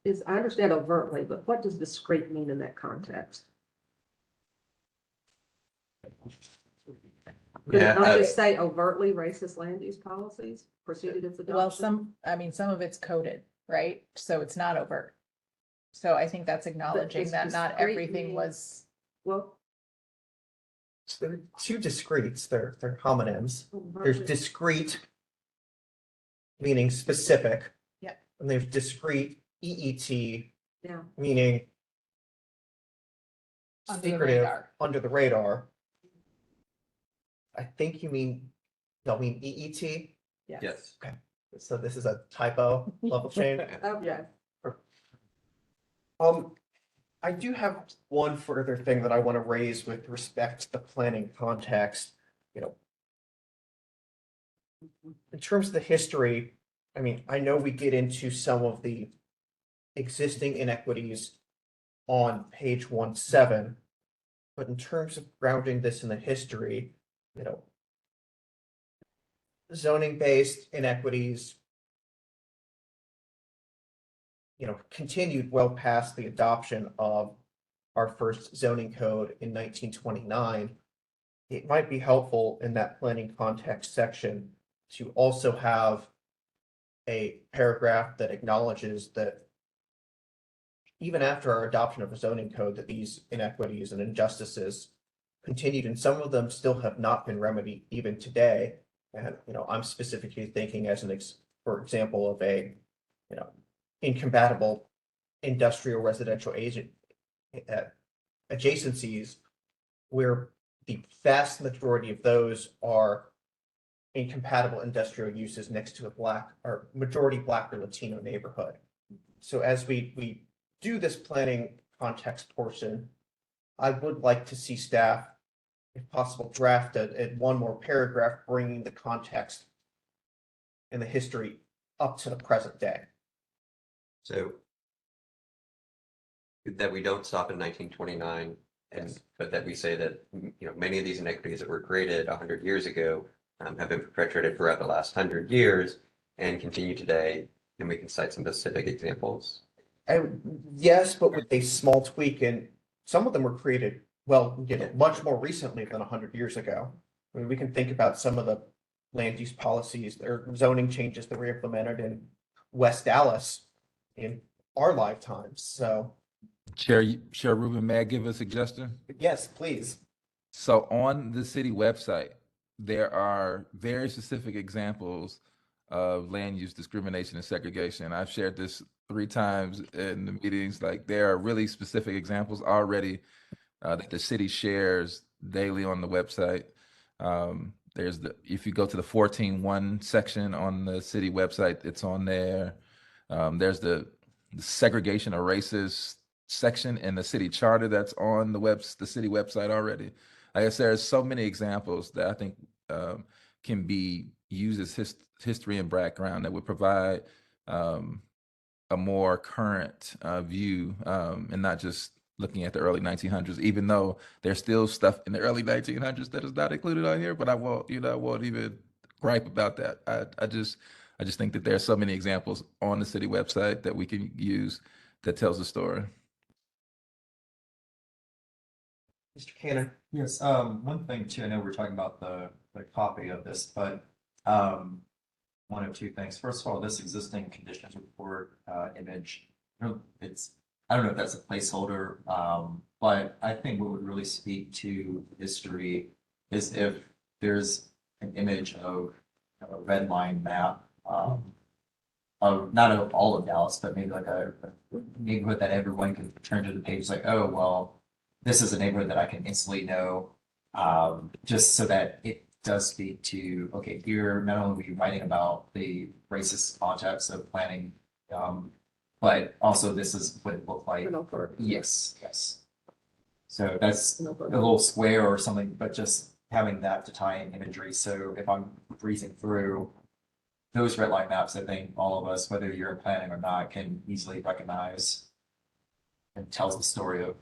is, I understand overtly, but what does discrete mean in that context? Could it not just say overtly racist land use policies preceded its adoption? Well, some of it's coded, right? So it's not overt. So I think that's acknowledging does that not discrete everything mean- was. Well, There are two discretes. They're homonyms. There's discrete, meaning specific. Yep. And there's discrete, EET, yeah. meaning Under the secretive, radar. under the radar. I think you mean, they'll mean EET. Yes. Okay, so this is a typo level change. Okay. I do have one further thing that I want to raise with respect to the planning context, in terms of the history. I mean, I know we get into some of the existing inequities on page 17, but in terms of grounding this in the history, zoning-based inequities, continued well past the adoption of our first zoning code in 1929. It might be helpful in that planning context section to also have a paragraph that acknowledges that even after our adoption of a zoning code, that these inequities and injustices continued, and some of them still have not been remedied even today. And, I'm specifically thinking as for example, of a, incompatible industrial residential adjacencies, where the vast majority of those are incompatible industrial uses next to a Black or majority Black or Latino neighborhood. So as we do this planning context portion, I would like to see staff, if possible, draft one more paragraph bringing the context and the history up to the present day. So that we don't stop in 1929, but that we say that many of these inequities that were created 100 years ago have been perpetuated throughout the last 100 years and continue today, and we can cite some specific examples. Yes, but with a small tweak, and some of them were created much more recently than 100 years ago. I mean, we can think about some of the land use policies or zoning changes that were implemented in West Dallas in our lifetimes. So, Chair Ruben, may I give a suggestion? yes, please. So on the city website, there are very specific examples of land use discrimination and segregation. I've shared this 3 times in the meetings. Like, there are really specific examples already that the city shares daily on the website. If you go to the 14.1 section on the city website, it's on there. There's the segregation of races section in the city charter that's on the city website already. I guess there's so many examples that I think can be used as history and background that would provide a more current view, and not just looking at the early 1900s, even though there's still stuff in the early 1900s that is not included on here, but I won't even gripe about that. I just think that there are so many examples on the city website that we can use that tells the story. Mr. Cannon. Yes, one thing too, I know we're talking about the copy of this, but one of 2 things. First of all, this existing conditions report image, I don't know if that's a placeholder, but I think what would really speak to history is if there's an image of a red line map of not of all of Dallas, but maybe like a neighborhood that everyone can turn to the page like, oh, well, this is a neighborhood that I can instantly know, just so that it does speak to, okay, here not only are we writing about the racist context of planning, but also this is what it looked like. Yes, yes. So that's a little square or something, but just having that to tie in imagery. So if I'm breezing through those red line maps, I think all of us, whether you're in planning or not, can easily recognize and tells the story of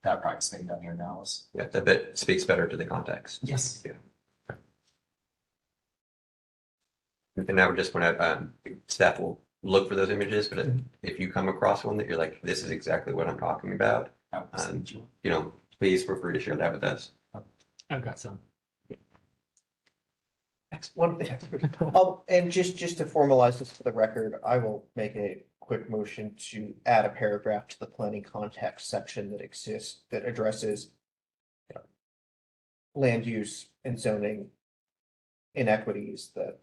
that practice being done here in Dallas. Yeah, that bit speaks better to the context. Yes. Yeah. And now we're just going to, staff will look for those images, but if you come across one that you're like, this is exactly what I'm talking about, please feel free to share that with us. I've got some. Excellent. And just to formalize this for the record, I will make a quick motion to add a paragraph to the planning context section that exists that addresses land use and zoning inequities that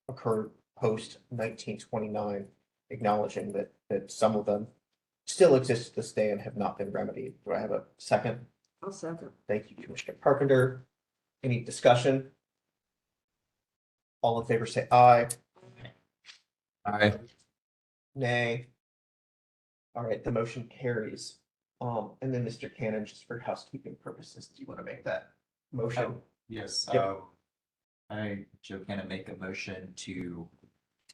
occurred post 1929, acknowledging that some of them still exist to this day and have not been remedied. Do I have a second? I'll second. Thank you, Commissioner Carpenter. Any discussion? All in favor say aye. Aye. Nay. All right, the motion carries. And then Mr. Cannon, just for housekeeping purposes, do you want to make that motion? Yes. Yep. I, Joe Cannon, make a motion to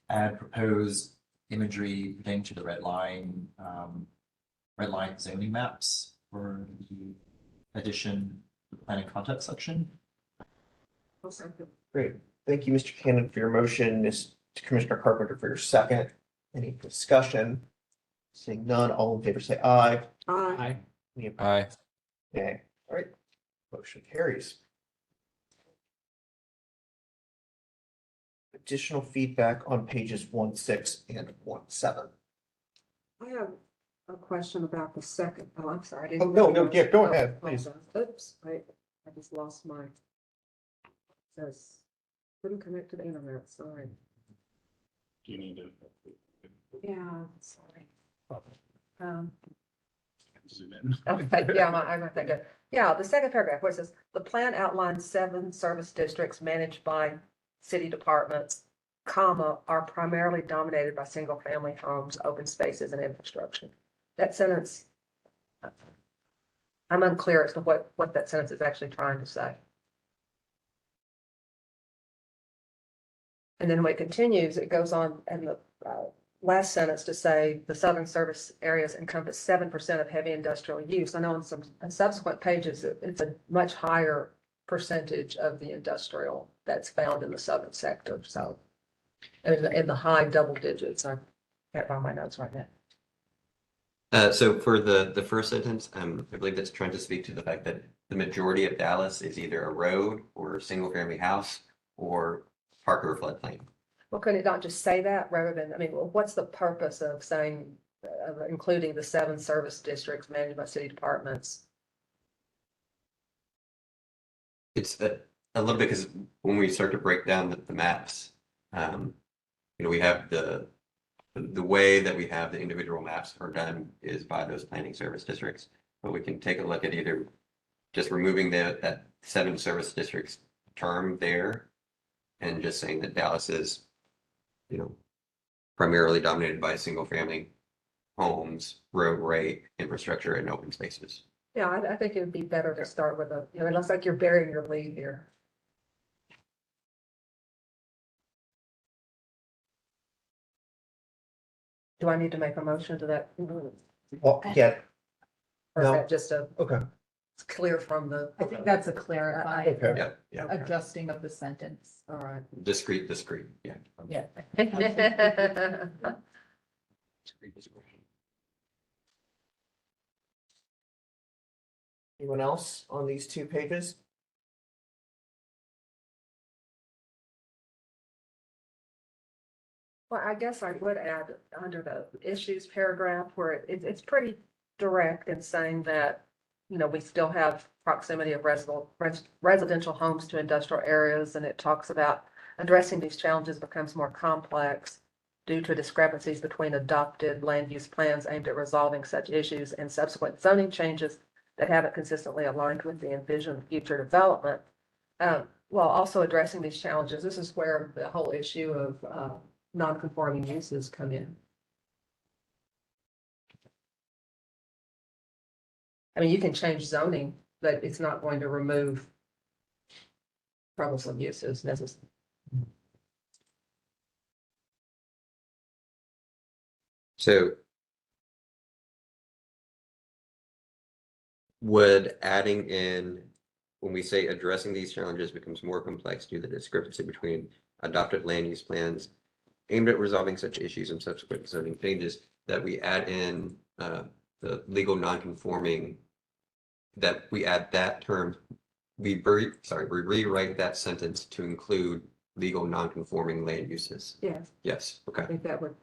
add proposed imagery pertaining to the red line zoning maps for the addition to the planning context section. I'll second. Great. Thank you, Mr. Cannon, for your motion. Ms. Commissioner Carpenter for your second. Any discussion? Seeing none, all in favor say aye. Aye. Any opposed? Aye. Nay. All right, motion carries. Additional feedback on pages 1.6 and 1.7. I have a question about the second. Oh, I'm sorry. I Oh, didn't no, recognize- yeah, go ahead, please. Oops, I just lost my, says, couldn't connect to the internet, sorry. Do you need to Yeah, sorry. zoom in? Okay, yeah, I'm not that good. Yeah, the second paragraph, where it says, the plan outlines 7 service districts managed by city departments, comma, are primarily dominated by single-family homes, open spaces, and infrastructure. That sentence, I'm unclear as to what that sentence is actually trying to say. And then when it continues, it goes on in the last sentence to say the southern service areas encompass 7% of heavy industrial use. I know on some subsequent pages, it's a much higher percentage of the industrial that's found in the southern sector. So in the high double digits, I can't find my notes right now. So for the first sentence, I believe that's trying to speak to the fact that the majority of Dallas is either a road or a single family house or park or floodplain. Well, could it not just say that rather than, I mean, well, what's the purpose of saying, including the 7 service districts managed by city departments? It's a little bit because when we start to break down the maps, we have the way that we have the individual maps are done is by those planning service districts. But we can take a look at either just removing that 7 service districts term there and just saying that Dallas is, primarily dominated by single family homes, roadway, infrastructure, and open spaces. Yeah, I think it would be better to start with it looks like you're burying your lead here. Do I need to make a motion to that? Well, yeah, Or is no. that just Okay. it's clear from the? I think that's a clarifying Okay. Yeah. adjusting of the sentence. All right. Discrete, yeah. Yeah. Anyone else on these 2 pages? Well, I guess I would add under the issues paragraph where it's pretty direct in saying that, we still have proximity of residential homes to industrial areas, and it talks about addressing these challenges becomes more complex due to discrepancies between adopted land use plans aimed at resolving such issues and subsequent zoning changes that haven't consistently aligned with the envisioned future development. While also addressing these challenges, this is where the whole issue of non-conforming uses come in. I mean, you can change zoning, but it's not going to remove troublesome uses necessarily. So would adding in, when we say addressing these challenges becomes more complex due to the discrepancy between adopted land use plans aimed at resolving such issues and subsequent zoning changes, that we add in the legal non-conforming, that we add that term, we rewrite that sentence to include legal non-conforming land uses. Yes, Yes, I okay. think that would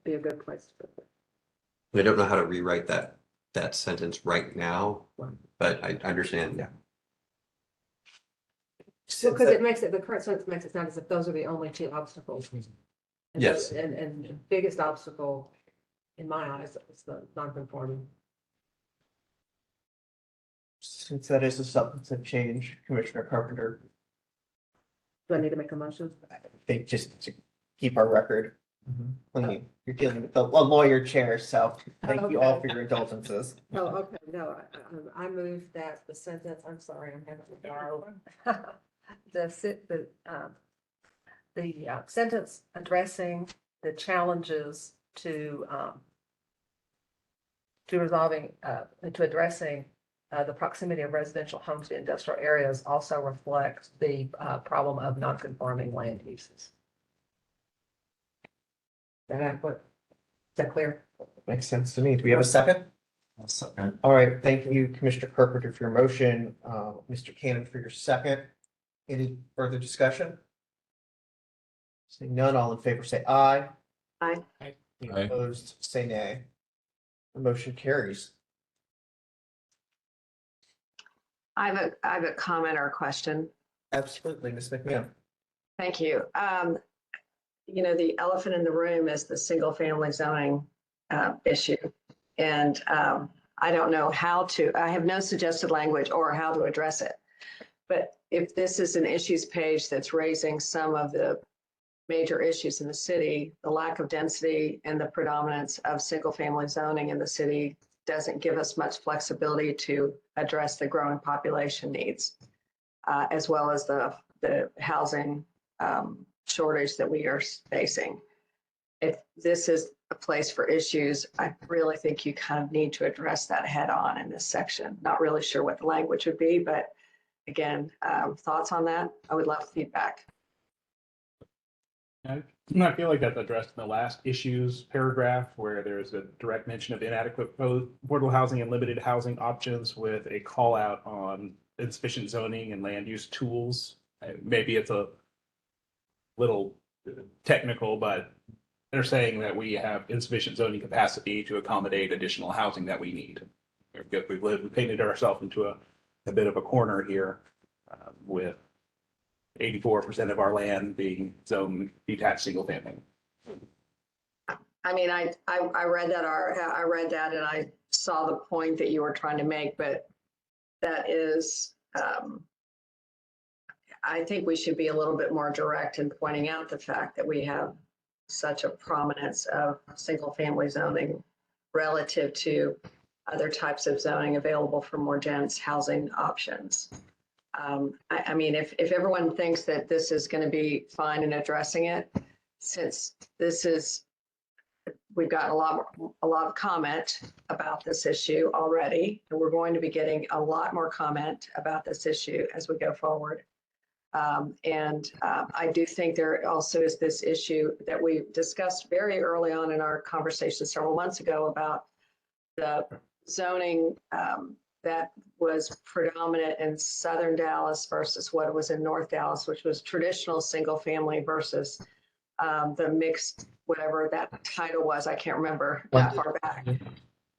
be a good place to put it. I don't know how to rewrite that sentence right now, but I understand. Yeah. Because it makes it, the current sentence makes it sound as if those are the only 2 obstacles. And Yes. And the biggest obstacle in my eyes is the non-conforming. Since that is a substantive change, Commissioner Carpenter, Do I need to make a motion? I think just to keep our record. When you're dealing with a lawyer chair, so thank you all for your indulgences. Oh, okay, no, I move that the sentence, I'm sorry, I'm having to borrow. The sentence addressing the challenges to resolving, to addressing the proximity of residential homes to industrial areas also reflects the problem of non-conforming land uses. Is that adequate? Is that clear? Makes sense to me. Do we have a second? All right, thank you, Commissioner Carpenter, for your motion, Mr. Cannon for your second. Any further discussion? Seeing none, all in favor say aye. Aye. Any Aye. opposed, say nay. The motion carries. I have a comment or a question. Absolutely, Ms. McMahon. Thank you. The elephant in the room is the single family zoning issue. And I don't know I have no suggested language or how to address it. But if this is an issues page that's raising some of the major issues in the city, the lack of density and the predominance of single family zoning in the city doesn't give us much flexibility to address the growing population needs, as well as the housing shortage that we are facing. If this is a place for issues, I really think you kind of need to address that head on in this section. Not really sure what the language would be, but again, thoughts on that? I would love feedback. I feel like that's addressed in the last issues paragraph where there's a direct mention of inadequate affordable housing and limited housing options with a call out on insufficient zoning and land use tools. Maybe it's a little technical, but they're saying that we have insufficient zoning capacity to accommodate additional housing that we need. We've painted ourselves into a bit of a corner here with 84% of our land being zoned detached single family. I mean, I read that, I read that and I saw the point that you were trying to make, but that is, I think we should be a little bit more direct in pointing out the fact that we have such a prominence of single family zoning relative to other types of zoning available for more dense housing options. I mean, if everyone thinks that this is going to be fine in addressing it, since this is, we've gotten a lot of comment about this issue already, and we're going to be getting a lot more comment about this issue as we go forward. I do think there also is this issue that we discussed very early on in our conversation several months ago about the zoning that was predominant in southern Dallas versus what was in North Dallas, which was traditional single family versus the mixed, whatever that title was. I can't remember that far back.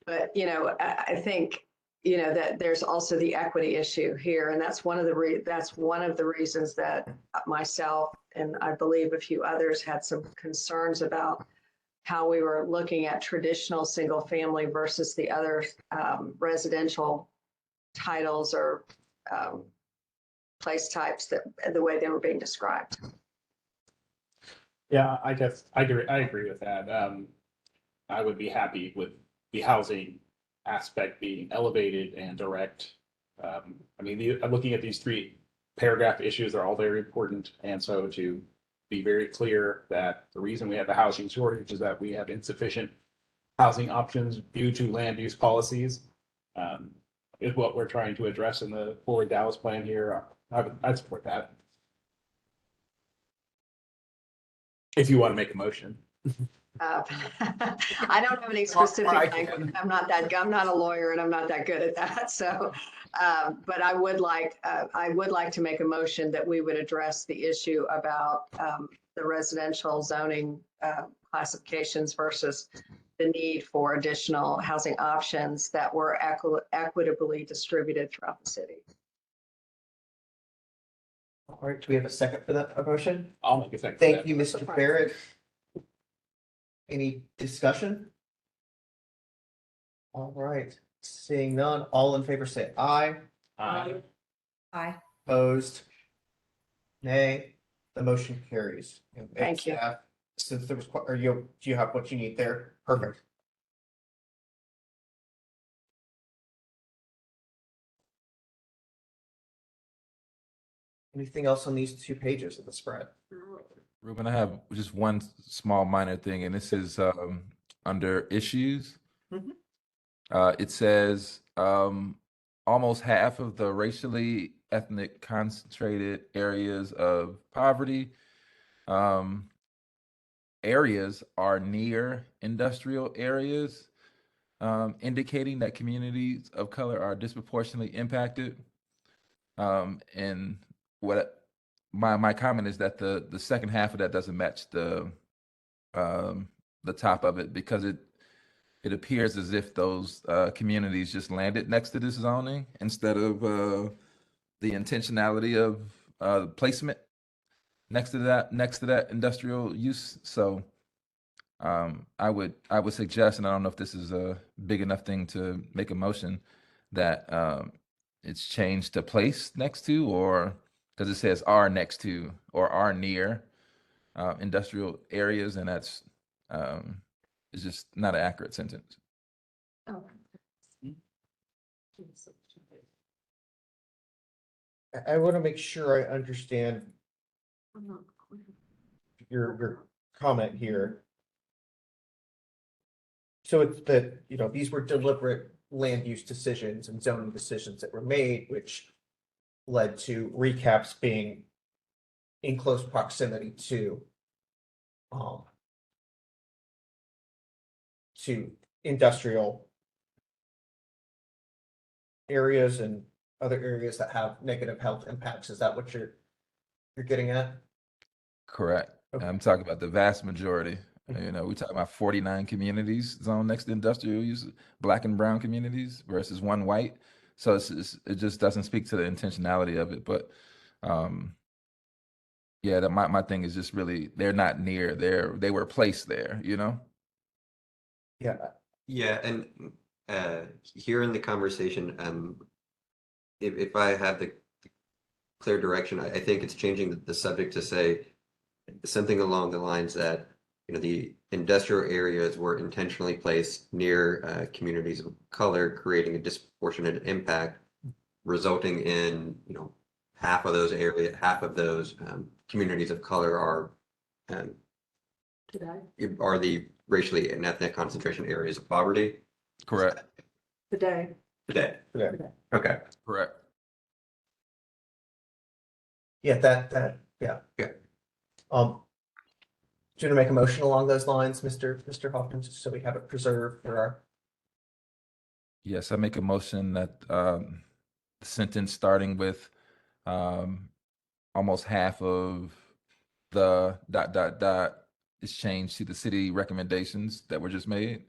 But, you know, I think, you know, that there's also the equity issue here. And that's one of the reasons that myself and I believe a few others had some concerns about how we were looking at traditional single family versus the other residential titles or place types that the way they were being described. Yeah, I guess I agree with that. I would be happy with the housing aspect being elevated and direct. I mean, I'm looking at these 3 paragraph issues, they're all very important. And so to be very clear that the reason we have a housing shortage is that we have insufficient housing options due to land use policies, is what we're trying to address in the Forward Dallas plan here. I'd support that. If you want to make a motion. I don't have any specific language. I'm not a lawyer and I'm not that good at that. So, but I would like to make a motion that we would address the issue about the residential zoning classifications versus the need for additional housing options that were equitably distributed throughout the city. All right, do we have a second for that motion? I'll make a second. Thank you, Mr. Barrett. Any discussion? All right, seeing none, all in favor say aye. Aye. Aye. Opposed? Nay. The motion carries. And Thank you. staff, since there was, do you have what you need there? Perfect. Anything else on these 2 pages of the spread? Ruben, I have just one small minor thing, and this is under issues. It says almost half of the racially ethnic concentrated areas of poverty areas are near industrial areas, indicating that communities of color are disproportionately impacted. And what my comment is that the second half of that doesn't match the top of it, because it appears as if those communities just landed next to this zoning instead of the intentionality of placement next to that industrial use. So I would suggest, and I don't know if this is a big enough thing to make a motion, that it's changed to place next to, or because it says are next to or are near industrial areas, and that's it's just not an accurate sentence. I want to make sure I understand your comment here. So it's that, you know, these were deliberate land use decisions and zoning decisions that were made, which led to recaps being in close proximity to industrial areas and other areas that have negative health impacts. Is that what you're getting at? Correct. Okay. I'm talking about the vast majority. You know, we're talking about 49 communities zoned next to industrial use, Black and brown communities versus 1 white. So it just doesn't speak to the intentionality of it. But Yeah, that my thing is just really they're not near, they were placed there, you know? Yeah, Yeah, and here in the conversation, if I have the clear direction, I think it's changing the subject to say something along the lines that, the industrial areas were intentionally placed near communities of color, creating a disproportionate impact, resulting in, half of those communities of color um, are the racially and ethnic concentration areas of poverty. Correct. Today. Today. yeah, Okay. Correct. yeah, yeah. Yeah. Do you want to make a motion along those lines, Mr. Hawkins, so we have it preserved for our? Yes, I make a motion that the sentence starting with almost half of the ... is changed to the city recommendations that were just made.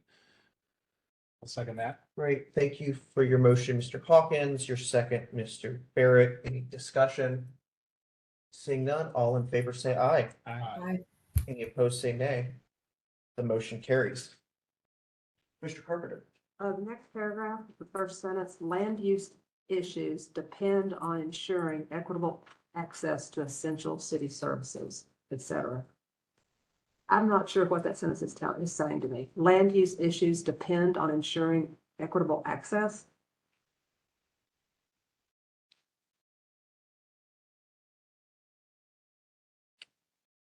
I'll second that. Great, thank you for your motion, Mr. Hawkins. Your second, Mr. Barrett. Any discussion? Seeing none, all in favor say aye. Aye. Any opposed say nay. The motion carries. Mr. Carpenter. The next paragraph, the first sentence, land use issues depend on ensuring equitable access to essential city services, etc. I'm not sure what that sentence is saying to me. Land use issues depend on ensuring equitable access.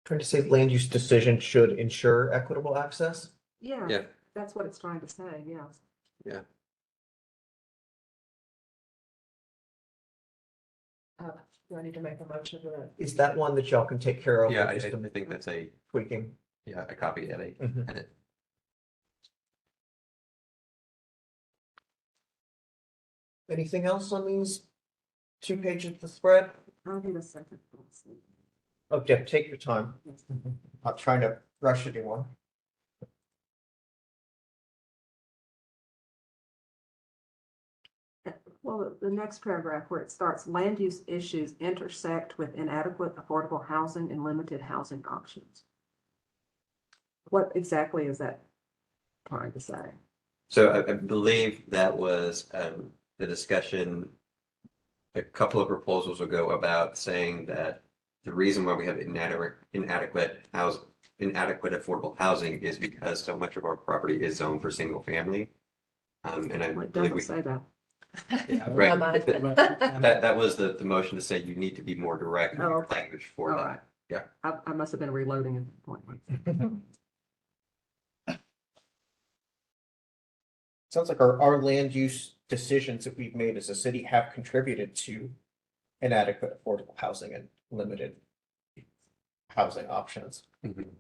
Trying to say land use decision should ensure equitable access? Yeah, Yeah. that's what it's trying to say, yes. Yeah. Do I need to make a motion to that? Is that one that y'all can take care of? Yeah, with I just a think that's a tweaking. copy of it. Mhm. And it Anything else on these 2 pages of the spread? I'll need a second. Oh, Deb, take your time. Not trying to rush anyone. Well, the next paragraph where it starts, land use issues intersect with inadequate affordable housing and limited housing options. What exactly is that trying to say? So I believe that was the discussion a couple of proposals ago about saying that the reason why we have inadequate affordable housing is because so much of our property is zoned for single family. And I Well, it believe doesn't say that. right. Mine. That was the motion to say you need to be more direct in Oh, your okay. language for All that. right. Yeah. I must have been reloading at the point. Sounds like our land use decisions that we've made as a city have contributed to inadequate affordable housing and limited housing options. I'm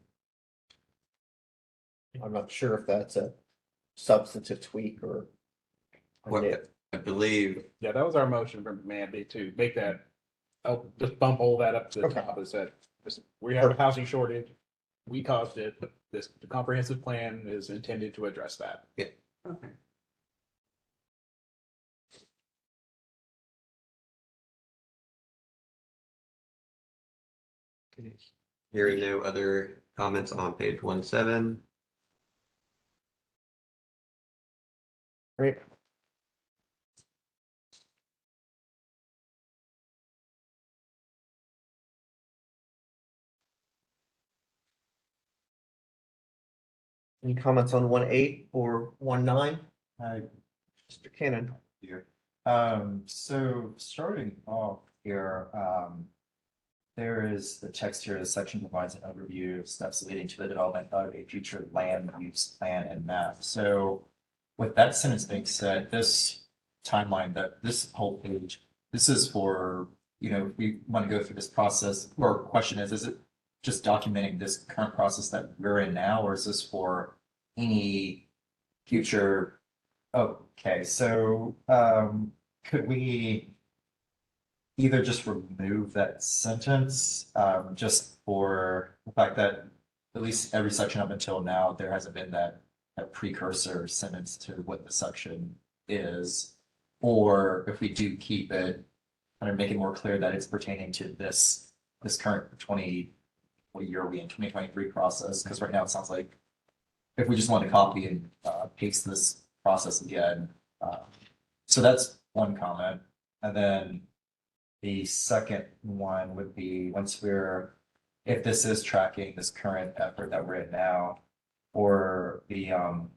not sure if that's a substantive tweak or. I believe. Yeah, that was our motion from Mandy to make that, just bump all that up to the Okay. top. It said, we have a housing shortage. We caused it, but the comprehensive plan is intended to address that. Yeah. Okay. Hearing no other comments on page 17. Great. Any comments on 1.8 or 1.9? Mr. Cannon. Here. So starting off here, there is the text here, the section provides an overview of steps leading to the development of a future land use plan and map. So with that sentence being said, this timeline, that this whole page, this is for, if we want to go through this process, or question is it just documenting this current process that we're in now, or is this for any future? Okay, so could we either just remove that sentence, just for the fact that at least every section up until now, there hasn't been that precursor sentence to what the section is, or if we do keep it, kind of make it more clear that it's pertaining to this this current what year are we in, 2023 process? Because right now it sounds like if we just want to copy and paste this process again. So that's one comment. And then the second one would be if this is tracking this current effort that we're in now, or on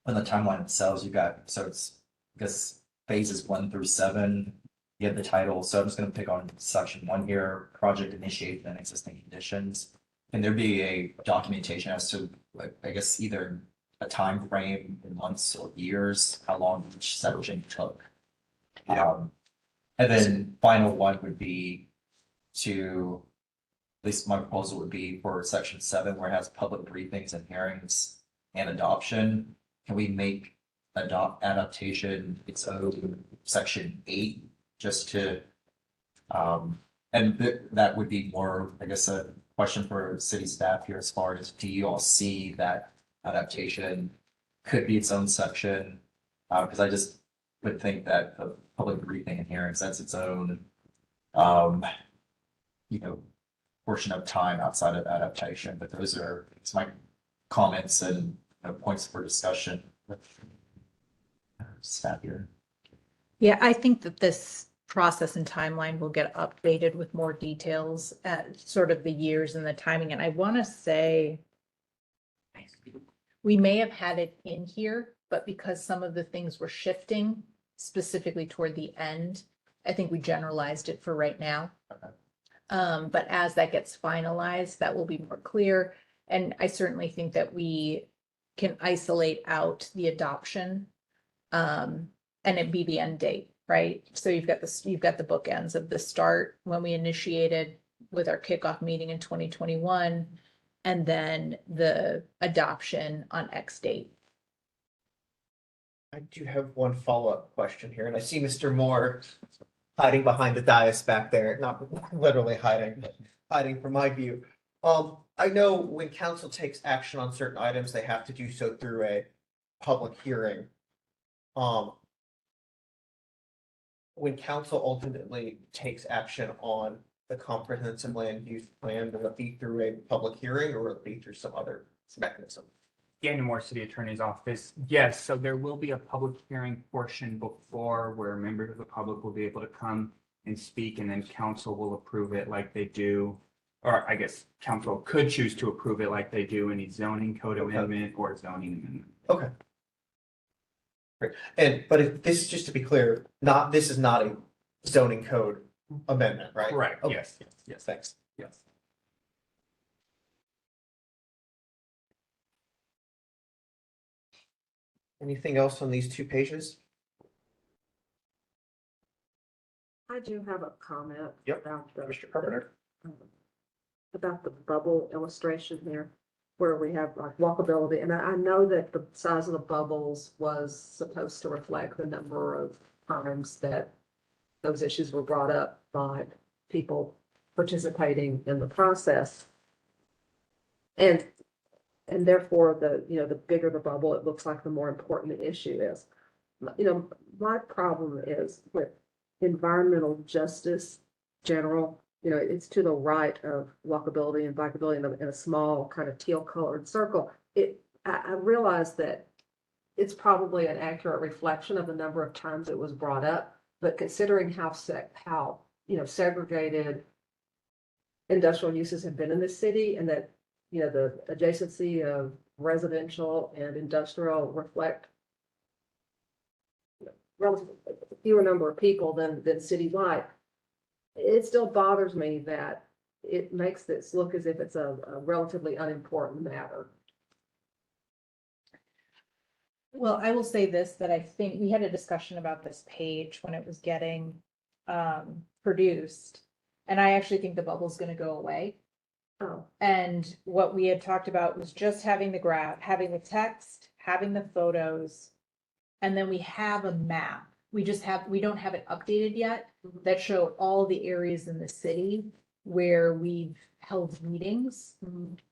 the timeline themselves, it's, I guess, phases 1 through 7, you have the title. So I'm just going to pick on section 1 here, project initiation and existing conditions. Can there be a documentation as to, like, I guess, either a time frame in months or years, how long each section took? And then final one would be at least my proposal would be for section 7, where it has public briefings and hearings and adoption. Can we make adaptation its own section 8, just to, and that would be more, I guess, a question for city staff here, as far as, do you all see that adaptation could be its own section? Because I just would think that the public briefing and hearings, that's its own, portion of time outside of adaptation. But those are my comments and points for discussion with staff here. Yeah, I think that this process and timeline will get updated with more details at sort of the years and the timing. And I want to say we may have had it in here, but because some of the things were shifting specifically toward the end, I think we generalized it for right now. But as that gets finalized, that will be more clear. And I certainly think that we can isolate out the adoption and it be the end date, right? So you've got the bookends of the start when we initiated with our kickoff meeting in 2021, and then the adoption on X date. I do have one follow-up question here, and I see Mr. Moore hiding behind the dais back there, not literally hiding, but hiding from my view. I know when council takes action on certain items, they have to do so through a public hearing. When council ultimately takes action on the comprehensive land use plan, will it be through a public hearing or will it be through some other mechanism? Daniel Moore, City Attorney's Office. Yes, so there will be a public hearing portion before where members of the public will be able to come and speak, and then council will approve it like they do, or I guess council could choose to approve it like they do any zoning code amendment or zoning amendment. Okay. Great. But this is just to be clear, this is not a zoning code amendment, right? Correct. Okay. Yes. Thanks. Yes. Anything else on these 2 pages? I do have a comment about the Mr. Carpenter. About the bubble illustration here, where we have like walkability, and I know that the size of the bubbles was supposed to reflect the number of times that those issues were brought up by people participating in the process. And therefore the bigger the bubble, it looks like the more important the issue is. My problem is with environmental justice general, it's to the right of walkability and bikeability in a small kind of teal colored circle. I realize that it's probably an accurate reflection of the number of times it was brought up, but considering how segregated industrial uses have been in this city, and that the adjacency of residential and industrial reflect relatively fewer number of people than citywide, it still bothers me that it makes this look as if it's a relatively unimportant matter. Well, I will say this, that I think we had a discussion about this page when it was getting produced. And I actually think the bubble's going to go away. Oh. And what we had talked about was just having the graph, having the text, having the photos, and then we have a map. We don't have it updated yet, that show all the areas in the city where we've held meetings.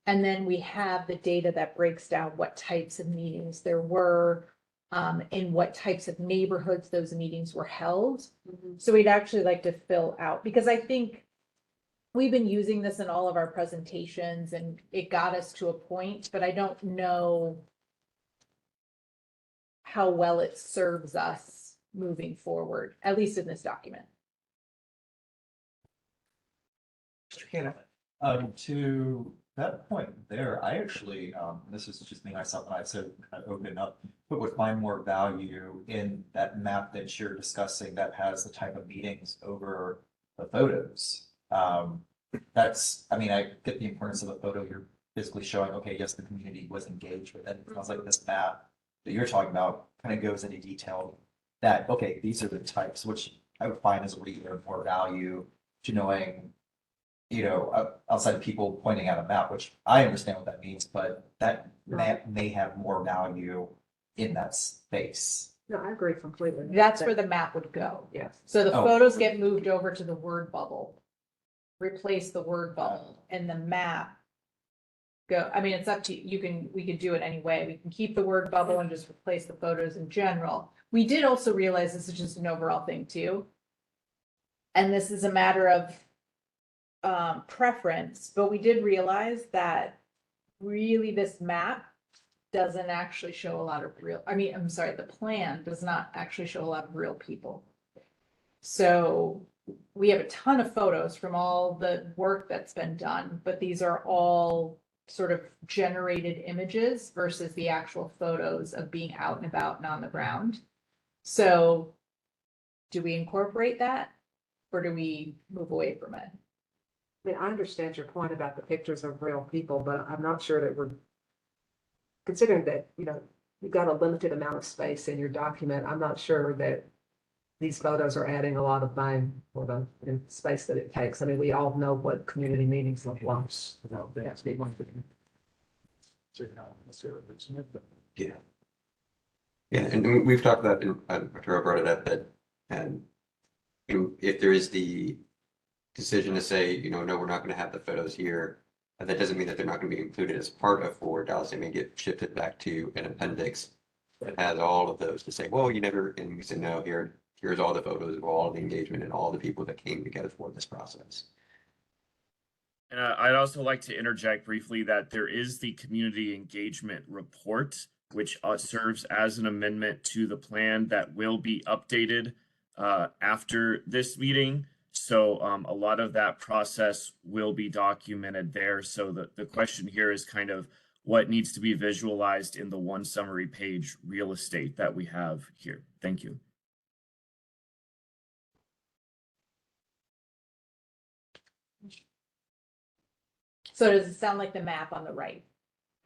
And then we have the data that breaks down what types of meetings there were, in what types of neighborhoods those meetings were held. So we'd actually like to fill out, because I think we've been using this in all of our presentations and it got us to a point, but I don't know how well it serves us moving forward, at least in this document. Mr. Cannon. To that point there, I actually, this is just me myself, and I said, kind of open up, but would find more value in that map that you're discussing that has the type of meetings over the photos. That's, I mean, I get the importance of the photo. You're physically showing, okay, yes, the community was engaged with it. It sounds like this map that you're talking about kind of goes into detail that, okay, these are the types, which I would find as a reader more value to knowing, you know, outside of people pointing out a map, which I understand what that means, but that map may have more value in that space. No, I agree completely. That's where the map would go. Yes. So the Oh. photos get moved over to the word bubble. Replace the word bubble and the map go, I mean, it's up to you. We could do it any way. We can keep the word bubble and just replace the photos in general. We did also realize this is just an overall thing too. And this is a matter of preference, but we did realize that really this map doesn't actually show a lot of real, the plan does not actually show a lot of real people. So we have a ton of photos from all the work that's been done, but these are all sort of generated images versus the actual photos of being out and about and on the ground. So do we incorporate that or do we move away from it? I mean, I understand your point about the pictures of real people, but I'm not sure that we're considering that, you know, you've got a limited amount of space in your document. I'm not sure that these photos are adding a lot of bang for the space that it takes. I mean, we all know what community meetings look like. Yeah. Yeah, and we've talked about, and Arturo brought it up, that if there is the decision to say, you know, no, we're not going to have the photos here, that doesn't mean that they're not going to be included as part of Forward Dallas. They may get shifted back to an appendix that has all of those to say, well, you never, and we say, no, here's all the photos of all the engagement and all the people that came together for this process. And I'd also like to interject briefly that there is the community engagement report, which serves as an amendment to the plan that will be updated after this meeting. So a lot of that process will be documented there. So the question here is kind of what needs to be visualized in the one summary page real estate that we have here. Thank you. So does it sound like the map on the right?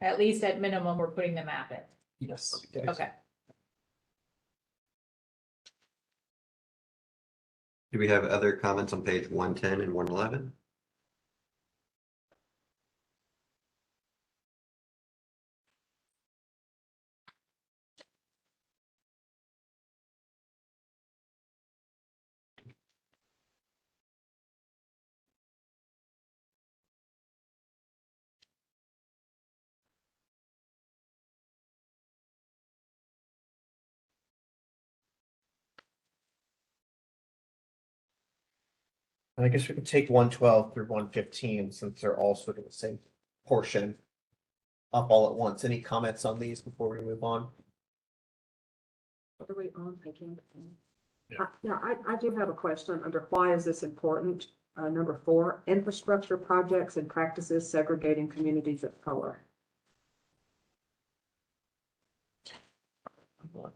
At least at minimum, we're putting the map in. Yes. Okay. Do we have other comments on page 110 and 111? I guess we could take 112 through 115 since they're all sort of the same portion up all at once. Any comments on these before we move on? What are we on again? Yeah, I do have a question under why is this important? Number 4, infrastructure projects and practices segregating communities of color.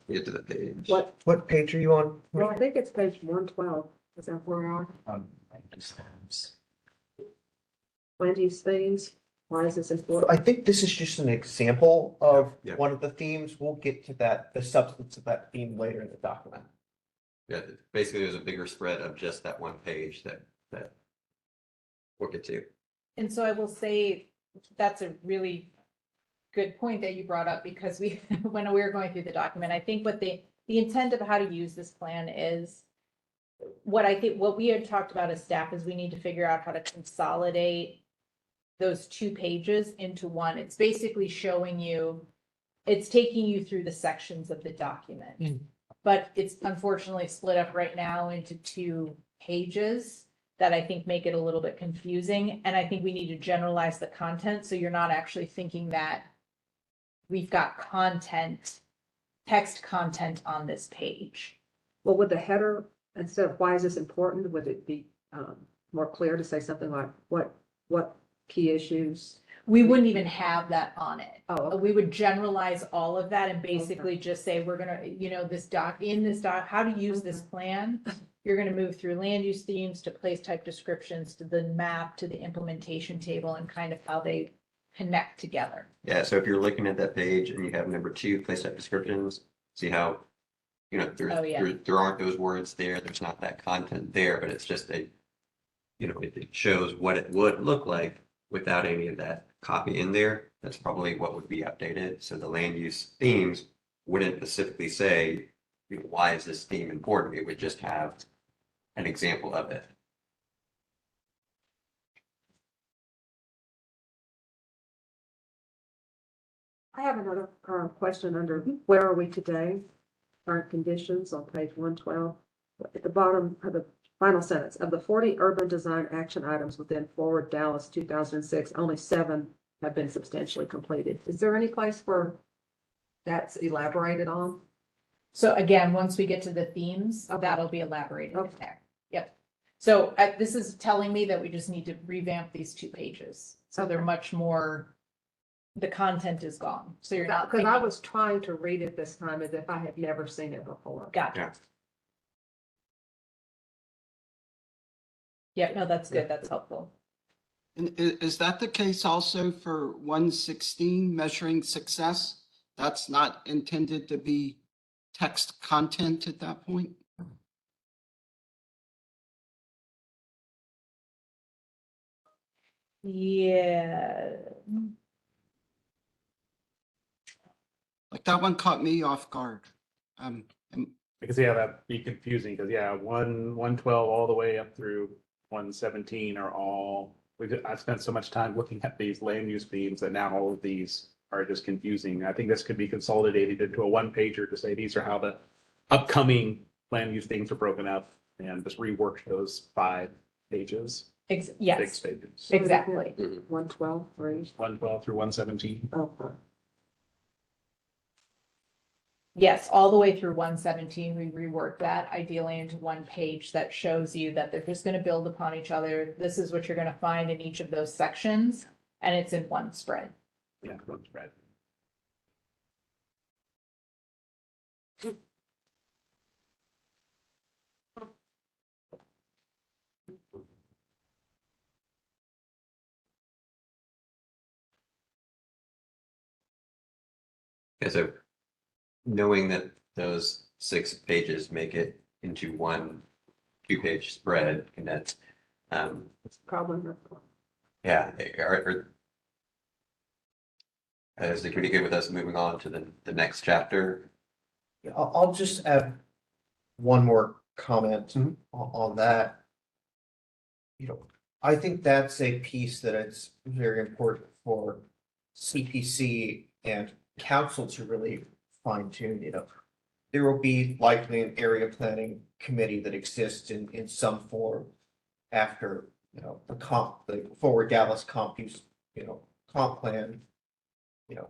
Get to the page. What page are you on? Well, I think it's page 112. Is that where we are? Land use themes. Why is this important? I think this is just an example of Yeah. one of the themes. We'll get to that, the substance of that theme later in the document. Yeah, basically there's a bigger spread of just that one page that we'll get to. And so I will say that's a really good point that you brought up because we, when we were going through the document, I think what the intent of how to use this plan is what we had talked about as staff is we need to figure out how to consolidate those 2 pages into one. It's basically showing you, it's taking you through the sections of the document. But it's unfortunately split up right now into 2 pages. that I think make it a little bit confusing. And I think we need to generalize the content, so you're not actually thinking that we've got content, text content on this page. Well, with the header, instead of why is this important, would it be more clear to say something like what key issues? We wouldn't even have that on it. Oh, okay. We would generalize all of that and basically just say, we're gonna, how to use this plan. You're gonna move through land use themes to place type descriptions, to the map, to the implementation table, and kind of how they connect together. Yeah, so if you're looking at that page and you have number 2, place type descriptions, see how, Oh, yeah. there aren't those words there, there's not that content there, but it's just it shows what it would look like without any of that copy in there. That's probably what would be updated. So the land use themes wouldn't specifically say, why is this theme important? It would just have an example of it. I have another question under where are we today? Current conditions on page 112. At the bottom of the final sentence, of the 40 urban design action items within Forward Dallas 2006, only 7 have been substantially completed. Is there any place where that's elaborated on? So again, once we get to the themes, that'll be elaborated in there. Yep. So this is telling me that we just need to revamp these 2 pages. So they're much more, the content is gone. So you're not. Because I was trying to read it this time as if I had never seen it before. Gotcha. Yeah, no, that's good. That's helpful. And is that the case also for 116, measuring success? That's not intended to be text content at that point? Yeah. Like that one caught me off guard. Because that'd be confusing, because 112 all the way up through 117 are all, I've spent so much time looking at these land use themes that now all of these are just confusing. I think this could be consolidated into a 1-pager to say these are how the upcoming land use themes are broken up, and just rework those 5 pages. Yes, 6 pages. exactly. 112, right? 112 through 117. Okay. Yes, all the way through 117, we reworked that ideally into 1 page that shows you that they're just going to build upon each other. This is what you're going to find in each of those sections, and it's in 1 spread. Yeah, 1 spread. Okay, so knowing that those 6 pages make it into 1 2-page spread, and that's Problem. yeah, is the committee good with us moving on to the next chapter? Yeah, I'll just add one more comment on that. I think that's a piece that it's very important for CPC and council to really fine tune. There will be likely an area planning committee that exists in some form after, the Forward Dallas comp use, comp plan,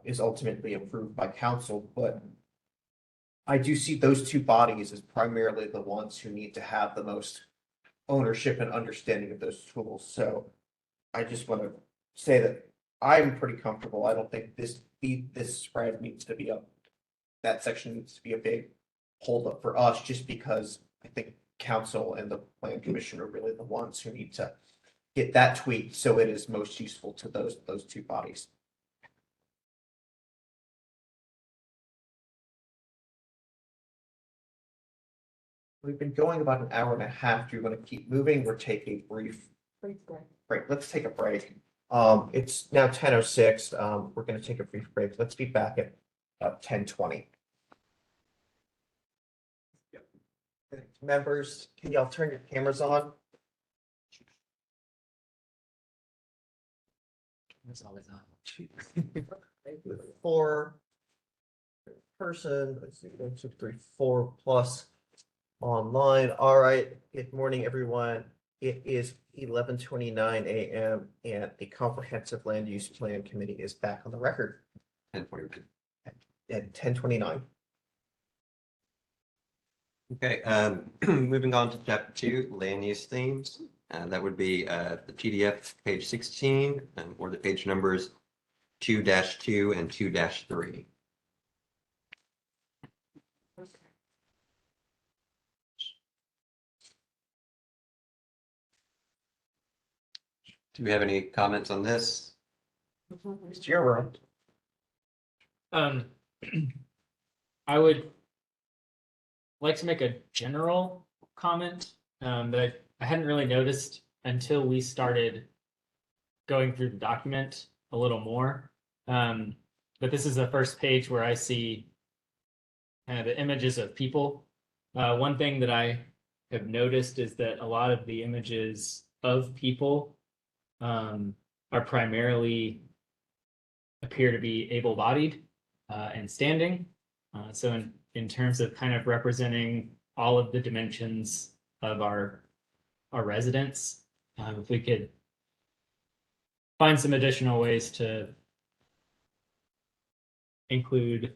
is ultimately approved by council, but I do see those 2 bodies as primarily the ones who need to have the most ownership and understanding of those tools. So I just want to say that I'm pretty comfortable. I don't think this spread needs to be that section needs to be a big holdup for us, just because I think council and the plan commission are really the ones who need to get that tweaked so it is most useful to those 2 bodies. We've been going about an hour and a half. Do you want to keep moving or take a brief break? Let's take a break. It's now 10:06. We're going to take a brief break. Let's be back at 10:20. Members, can y'all turn your cameras on? It's always on. 4 person, let's see, 1, 2, 3, 4 plus online. All right. Good morning, everyone. It is 11:29 a.m. and the Comprehensive Land Use Plan Committee is back on the record 10:42. at 10:29. Okay, moving on to chapter 2, land use themes. That would be the PDF, page 16, or the page numbers 2-2 and 2-3. Do we have any comments on this? It's your room. I would like to make a general comment that I hadn't really noticed until we started going through the document a little more. But this is the first page where I see kind of the images of people. One thing that I have noticed is that a lot of the images of people are primarily appear to be able-bodied and standing. So in terms of kind of representing all of the dimensions of our residents, if we could find some additional ways to include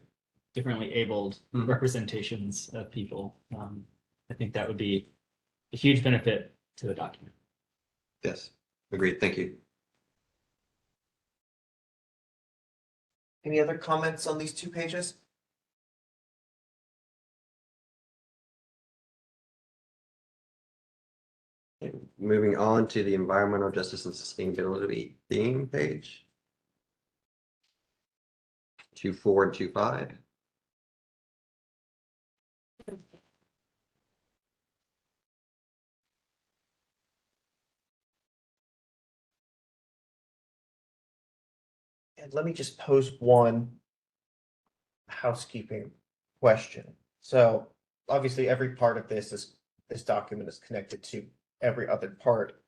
differently abled representations of people, I think that would be a huge benefit to the document. Yes, agreed. Thank you. Any other comments on these two pages? Okay, moving on to the environmental justice and sustainability theme page. 2-4 and 2-5. And let me just pose one housekeeping question. So obviously every part of this document is connected to every other part,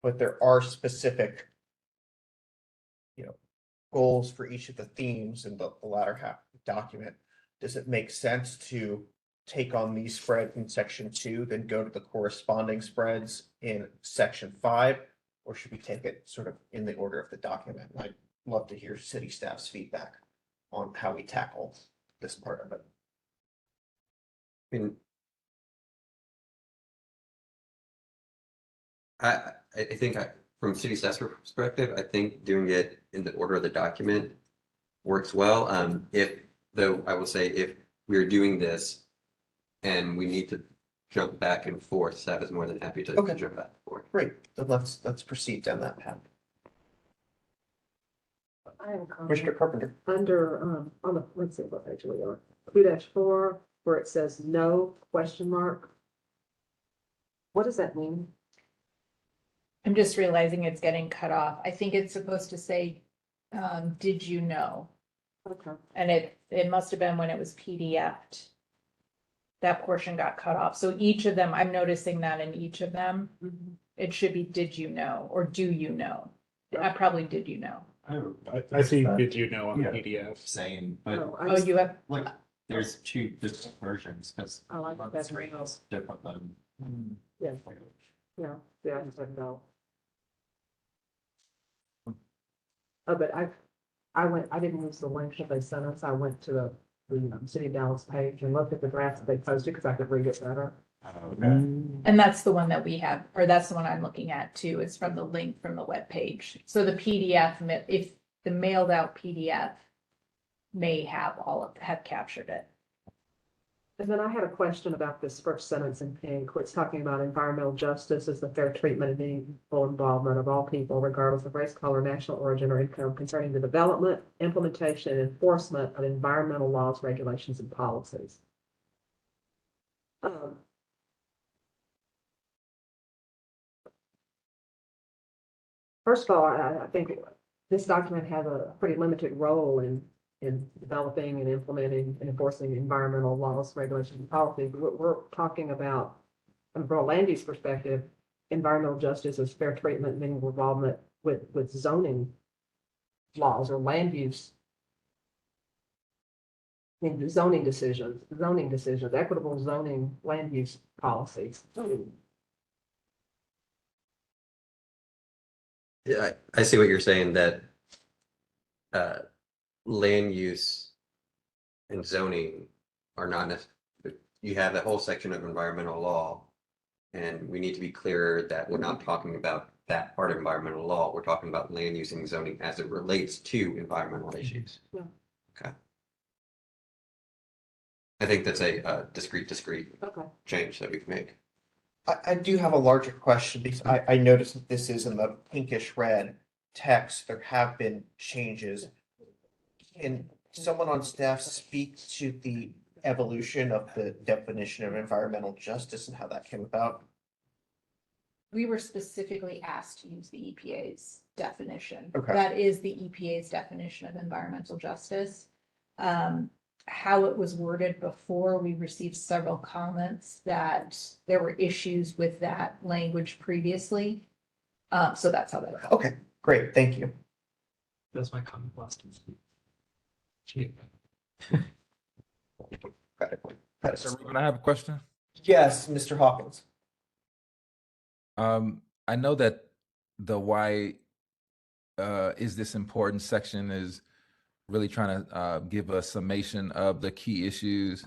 but there are specific, goals for each of the themes in the latter half of the document. Does it make sense to take on these spreads in section 2, then go to the corresponding spreads in section 5, or should we take it sort of in the order of the document? I'd love to hear city staff's feedback on how we tackle this part of it. I think from city staff's perspective, I think doing it in the order of the document works well. Though I will say if we're doing this and we need to jump back and forth, staff is more than happy to Okay. jump back and forth. Great, then let's proceed down that path. I have a comment. Commissioner Carpenter. Under, on the, let's see what page we are, 2-4, where it says no question mark. What does that mean? I'm just realizing it's getting cut off. I think it's supposed to say, did you know? Okay. And it must have been when it was PDF'd. That portion got cut off. So each of them, I'm noticing that in each of them, it should be, did you know, or do you know? I probably did you know. I see, did you know on the PDF? Same, but Oh, you have, like, there's two different versions, because I like that. it's different than. Yeah, yeah, I said no. Oh, but I didn't use the link that they sent us. I went to the City of Dallas page and looked at the drafts that they posted because I could read it better. and that's the one that we have, or that's the one I'm looking at too. It's from the link from the webpage. So the PDF, if the mailed out PDF may have have captured it. And then I had a question about this first sentence in pink, where it's talking about environmental justice as the fair treatment and meaningful involvement of all people, regardless of race, color, national origin, or income, concerning the development, implementation, and enforcement of environmental laws, regulations, and policies. First of all, I think this document has a pretty limited role in developing and implementing and enforcing environmental laws, regulations, and policies. We're talking about, from a land use perspective, environmental justice is fair treatment, meaningful involvement with zoning laws or land use. Zoning decisions, equitable zoning, land use policies. Yeah, I see what you're saying, that land use and zoning are not you have a whole section of environmental law, and we need to be clear that we're not talking about that part of environmental law. We're talking about land use and zoning as it relates to environmental issues. Yeah. Okay. I think that's a discrete Okay. change that we can make. I do have a larger question because I noticed that this is in the pinkish red text. There have been changes. Can someone on staff speak to the evolution of the definition of environmental justice and how that came about? We were specifically asked to use the EPA's definition. Okay. That is the EPA's definition of environmental justice. How it was worded before, we received several comments that there were issues with that language previously. So that's how that. Okay, great, thank you. That's my comment last time. Sir Ruben, I have a question. Yes, Mr. Hawkins. I know that the why is this important section is really trying to give a summation of the key issues.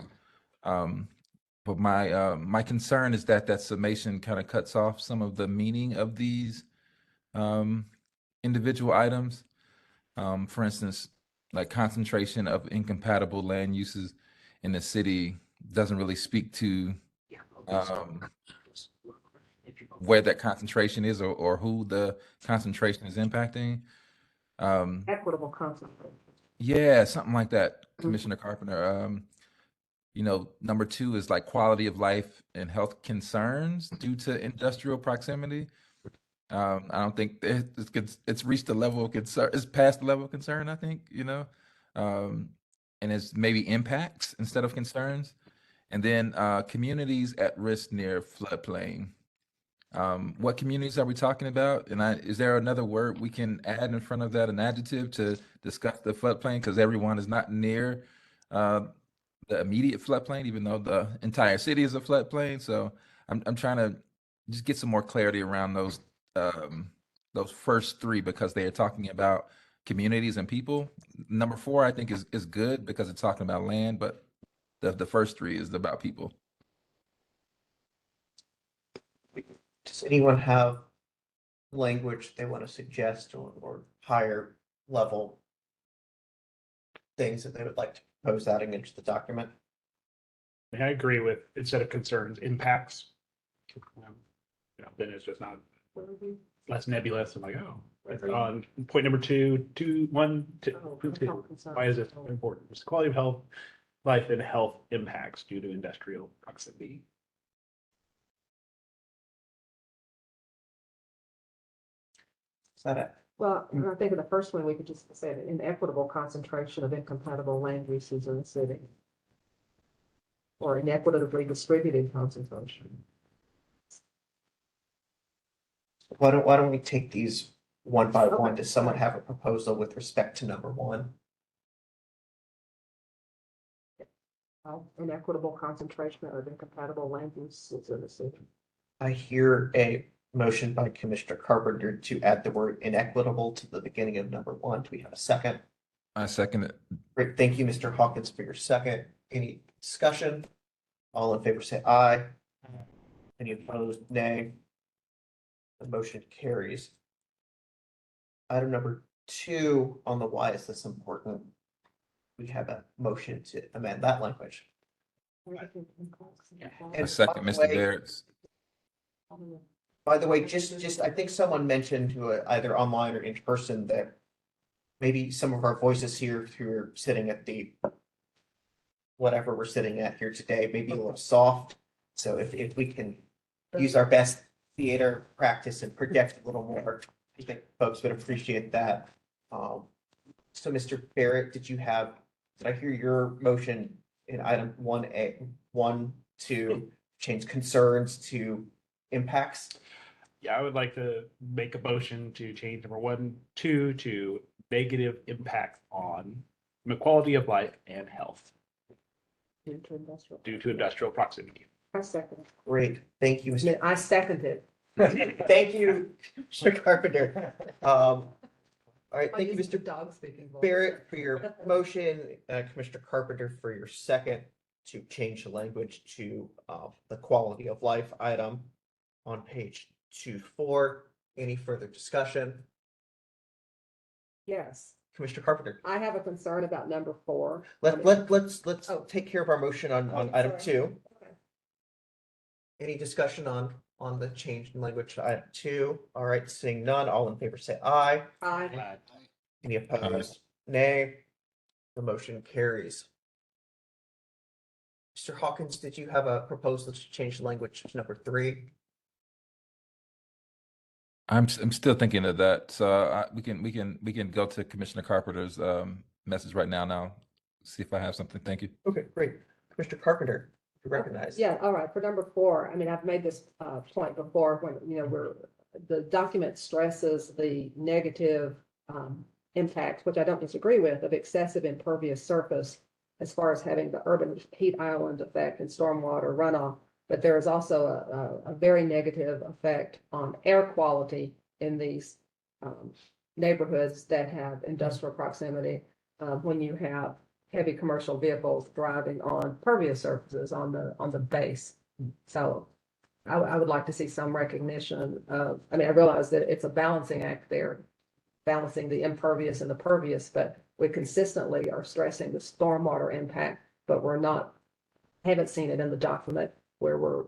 But my concern is that that summation kind of cuts off some of the meaning of these individual items. For instance, like concentration of incompatible land uses in the city doesn't really speak to where that concentration is or who the concentration is impacting. Equitable concentration. Yeah, something like that, Commissioner Carpenter. You know, number 2 is like quality of life and health concerns due to industrial proximity. I don't think it's reached the level of concern. It's past the level of concern, I think, you know, and it's maybe impacts instead of concerns. And then communities at risk near floodplain. What communities are we talking about? And is there another word we can add in front of that, an adjective to discuss the floodplain? Because everyone is not near the immediate floodplain, even though the entire city is a floodplain. So I'm trying to just get some more clarity around those first 3 because they are talking about communities and people. Number 4, I think is good because it's talking about land, but the first 3 is about people. Does anyone have language they want to suggest or higher level things that they would like to propose adding into the document? I agree with, instead of concerns, impacts. Then it's just not less nebulous. I'm like, oh, on point number 2, 1, 2. Why is this important? It's the quality of health, life and health impacts due to industrial proximity. Is that it? Well, I think in the first one, we could just say an inequitable concentration of incompatible land uses in the city. Or inequitably distributed concentration. Why don't we take these one by one? Does someone have a proposal with respect to number 1? Inequitable concentration of incompatible land uses in the city. I hear a motion by Commissioner Carpenter to add the word inequitable to the beginning of number 1. Do we have a second? I second it. Great, thank you, Mr. Hawkins, for your second. Any discussion? All in favor say aye. Any opposed, nay. The motion carries. Item number 2 on the why is this important? We have a motion to amend that language. I second Mr. Barrett's. By the way, just I think someone mentioned to either online or in person that maybe some of our voices here who are sitting at the whatever we're sitting at here today may be a little soft. So if we can use our best theater practice and project a little more, I think folks would appreciate that. So Mr. Barrett, did I hear your motion in item 1 to change concerns to impacts? Yeah, I would like to make a motion to change number 1, 2 to negative impact on the quality of life and health due to industrial proximity. I second. Great, thank you, Mr. I seconded. Thank you, Mr. Carpenter. All right, thank you, Mr. Dog speaking. voice. Barrett, for your motion, Commissioner Carpenter for your second to change the language to the quality of life item on page 2-4. Any further discussion? Yes, Commissioner Carpenter, I have a concern about number 4. let's Oh. take care of our motion on item sorry. 2. Okay. Any discussion on the change in language to item 2? All right, seeing none, all in favor say aye. Aye. Any opposed? Nay. The motion carries. Mr. Hawkins, did you have a proposal to change the language to number 3? I'm still thinking of that. So we can go to Commissioner Carpenter's message right now. See if I have something. Thank you. Okay, great. Commissioner Carpenter, you recognize. Yeah, all right, for number 4, I mean, I've made this point before when, the document stresses the negative impact, which I don't disagree with, of excessive impervious surface as far as having the urban heat island effect and stormwater runoff. But there is also a very negative effect on air quality in these neighborhoods that have industrial proximity when you have heavy commercial vehicles driving on pervious surfaces on the base. So I would like to see some recognition of, I mean, I realize that it's a balancing act there, balancing the impervious and the pervious, but we consistently are stressing the stormwater impact, but haven't seen it in the document where we're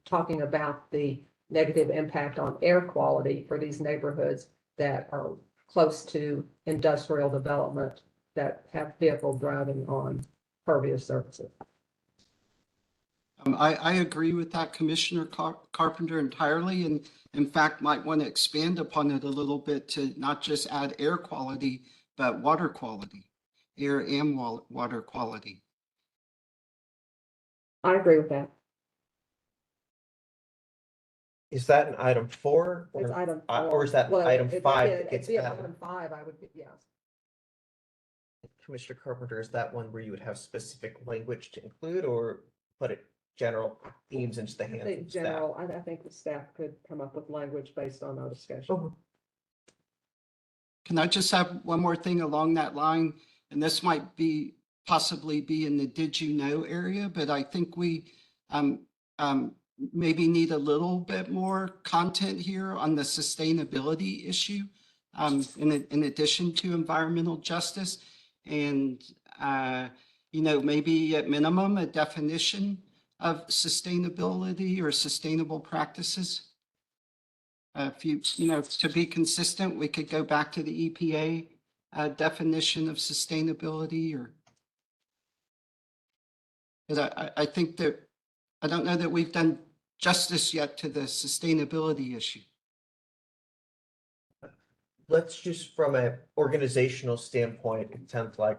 talking about the negative impact on air quality for these neighborhoods that are close to industrial development that have vehicles driving on pervious surfaces. I agree with that, Commissioner Carpenter, entirely, and in fact might want to expand upon it a little bit to not just add air quality, but water quality, air and water quality. I agree with that. Is that an item 4? It's item Or 4. is that Well, item if 5? it- that gets It'd be added? item 5, I would, yes. Commissioner Carpenter, is that one where you would have specific language to include or put it general themes into the I hands think of staff? general, I think the staff could come up with language based on our discussion. Can I just have one more thing along that line? And this might possibly be in the did you know area, but I think we maybe need a little bit more content here on the sustainability issue in addition to environmental justice. And, maybe at minimum, a definition of sustainability or sustainable practices. If to be consistent, we could go back to the EPA definition of sustainability because I think that, I don't know that we've done justice yet to the sustainability issue. Let's just from an organizational standpoint, it sounds like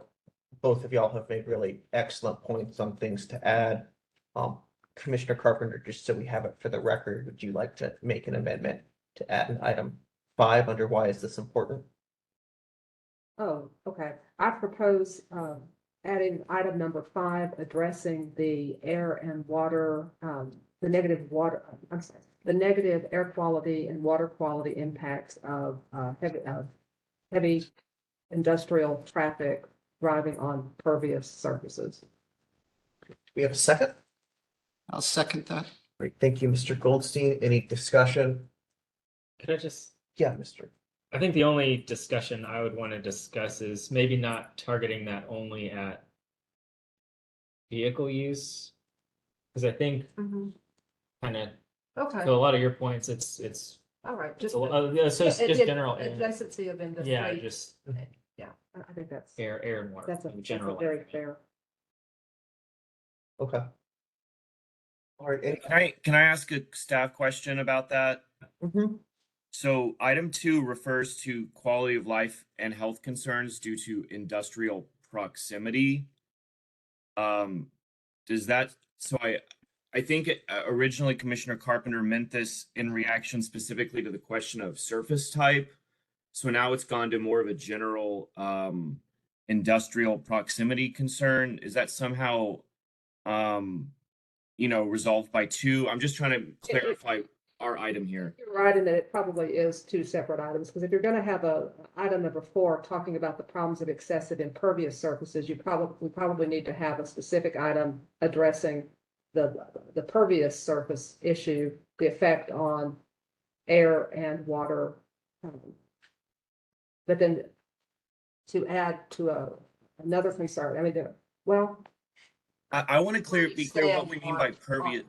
both of y'all have made really excellent points on things to add. Commissioner Carpenter, just so we have it for the record, would you like to make an amendment to add an item 5 under why is this important? Oh, okay. I propose adding item number 5, addressing the air and water, the negative air quality and water quality impacts of heavy industrial traffic driving on pervious surfaces. We have a second? I'll second that. Great, thank you, Mr. Goldstein. Any discussion? Could I just? Yeah, Mr. I think the only discussion I would want to discuss is maybe not targeting that only at vehicle use. Because I think kind of Okay. to a lot of your points, it's All right. so it's just general air. Adjacency of industry. Yeah, just Yeah, I think that's air and water. that's a general. very fair. Okay. All right. Can I ask a staff question about that? So item 2 refers to quality of life and health concerns due to industrial proximity. Does that, so I think originally Commissioner Carpenter meant this in reaction specifically to the question of surface type. So now it's gone to more of a general industrial proximity concern. Is that somehow resolved by 2? I'm just trying to clarify our item here. You're right in that it probably is two separate items, because if you're gonna have a item number 4 talking about the problems of excessive impervious surfaces, we probably need to have a specific item addressing the pervious surface issue, the effect on air and water. But then to add to another concern, I mean, well, I want to be clear what stand we mean by on- pervious.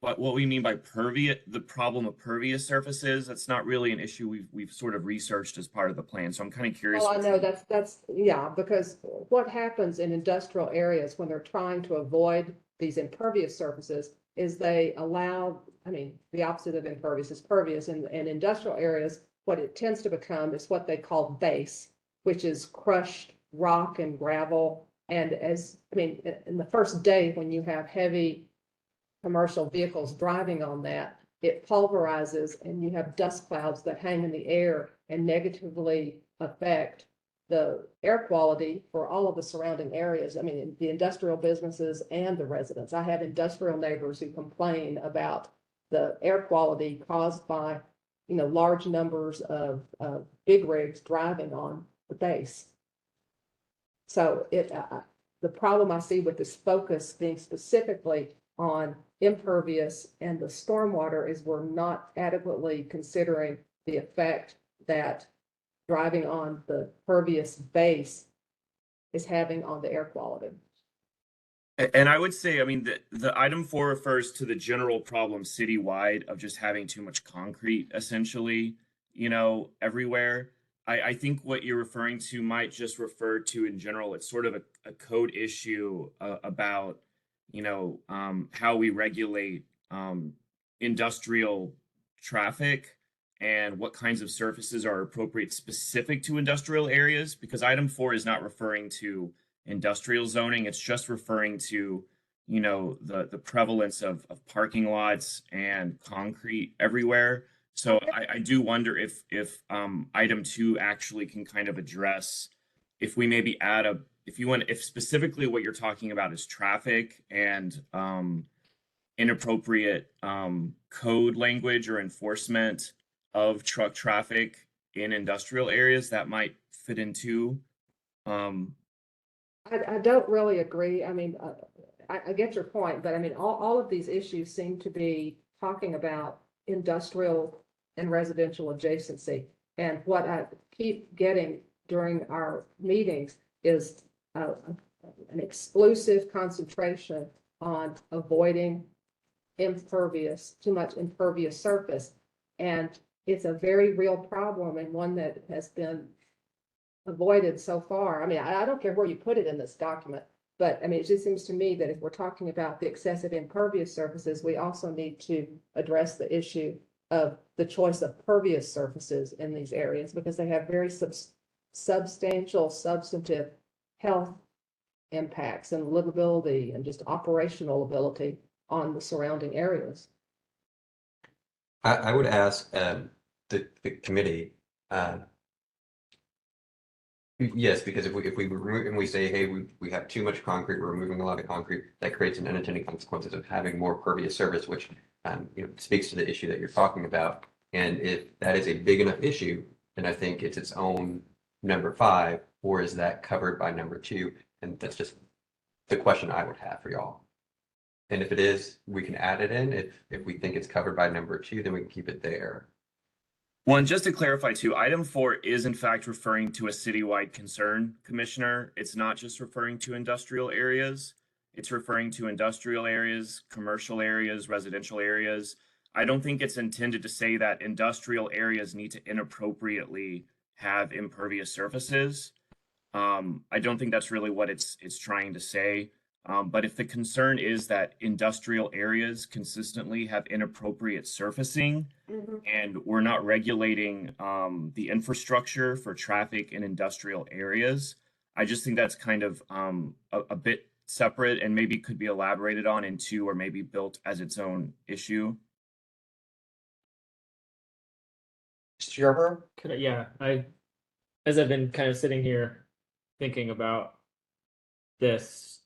What we mean by pervious, the problem of pervious surfaces, that's not really an issue we've sort of researched as part of the plan. So I'm kind of curious. well, I know yeah, because what happens in industrial areas when they're trying to avoid these impervious surfaces is they allow, I mean, the opposite of impervious is pervious. In industrial areas, what it tends to become is what they call base, which is crushed rock and gravel. And in the first day when you have heavy commercial vehicles driving on that, it pulverizes and you have dust clouds that hang in the air and negatively affect the air quality for all of the surrounding areas. I mean, the industrial businesses and the residents. I have industrial neighbors who complain about the air quality caused by, large numbers of big rigs driving on the base. So the problem I see with this focus being specifically on impervious and the stormwater is we're not adequately considering the effect that driving on the pervious base is having on the air quality. And I would say, I mean, the item 4 refers to the general problem citywide of just having too much concrete, essentially, everywhere. I think what you're referring to might just refer to in general, it's sort of a code issue about, how we regulate industrial traffic and what kinds of surfaces are appropriate specific to industrial areas, because item 4 is not referring to industrial zoning. It's just referring to, the prevalence of parking lots and concrete everywhere. So I do wonder if item 2 actually can kind of address, if we maybe add if specifically what you're talking about is traffic and inappropriate code language or enforcement of truck traffic in industrial areas, that might fit into. I don't really agree. I mean, I get your point, but I mean, all of these issues seem to be talking about industrial and residential adjacency. And what I keep getting during our meetings is an exclusive concentration on avoiding too much impervious surface. And it's a very real problem and one that has been avoided so far. I mean, I don't care where you put it in this document, but I mean, it just seems to me that if we're talking about the excessive impervious surfaces, we also need to address the issue of the choice of pervious surfaces in these areas, because they have very substantial substantive health impacts and livability and just operational ability on the surrounding areas. I would ask the committee, yes, because if we remove and we say, hey, we have too much concrete, we're removing a lot of concrete, that creates an unintended consequences of having more pervious surface, which speaks to the issue that you're talking about. And if that is a big enough issue, then I think it's its own number 5, or is that covered by number 2? And that's just the question I would have for y'all. And if it is, we can add it in. If we think it's covered by number 2, then we can keep it there. Well, and just to clarify too, item 4 is in fact referring to a citywide concern, Commissioner. It's not just referring to industrial areas. It's referring to industrial areas, commercial areas, residential areas. I don't think it's intended to say that industrial areas need to inappropriately have impervious surfaces. I don't think that's really what it's trying to say. But if the concern is that industrial areas consistently have inappropriate surfacing, and we're not regulating the infrastructure for traffic in industrial areas, I just think that's kind of a bit separate and maybe could be elaborated on in 2, or maybe built as its own issue. Mr. Yarborough? As I've been kind of sitting here thinking about this,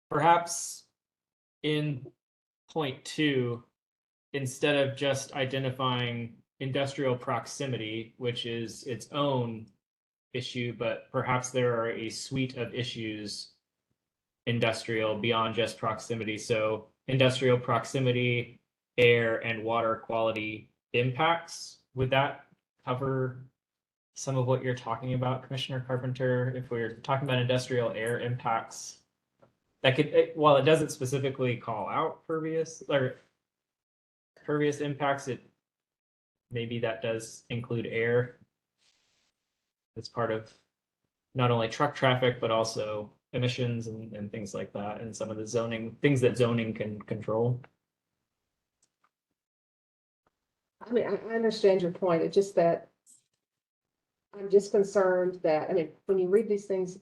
perhaps in point 2, instead of just identifying industrial proximity, which is its own issue, but perhaps there are a suite of issues industrial beyond just proximity. So industrial proximity, air and water quality impacts. Would that cover some of what you're talking about, Commissioner Carpenter? If we're talking about industrial air impacts, that could, while it doesn't specifically call out pervious impacts, it maybe that does include air. It's part of not only truck traffic, but also emissions and things like that, and some of the zoning, things that zoning can control. I mean, I understand your point. It's just that I'm just concerned that, I mean, when you read these things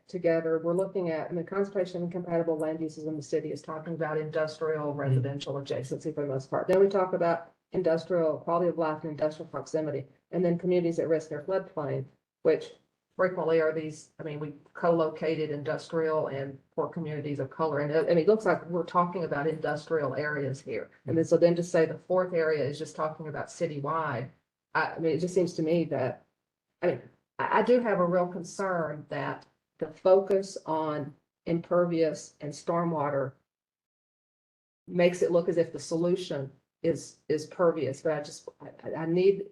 together, we're looking at, I mean, concentration of incompatible land uses in the city is talking about industrial, residential adjacency for the most part. Then we talk about industrial quality of life and industrial proximity, and then communities at risk near floodplain, which frequently are these, I mean, we co-located industrial and poor communities of color. And I mean, it looks like we're talking about industrial areas here. And then, so then to say the fourth area is just talking about citywide, I mean, it just seems to me that, I mean, I do have a real concern that the focus on impervious and stormwater makes it look as if the solution is pervious, but I need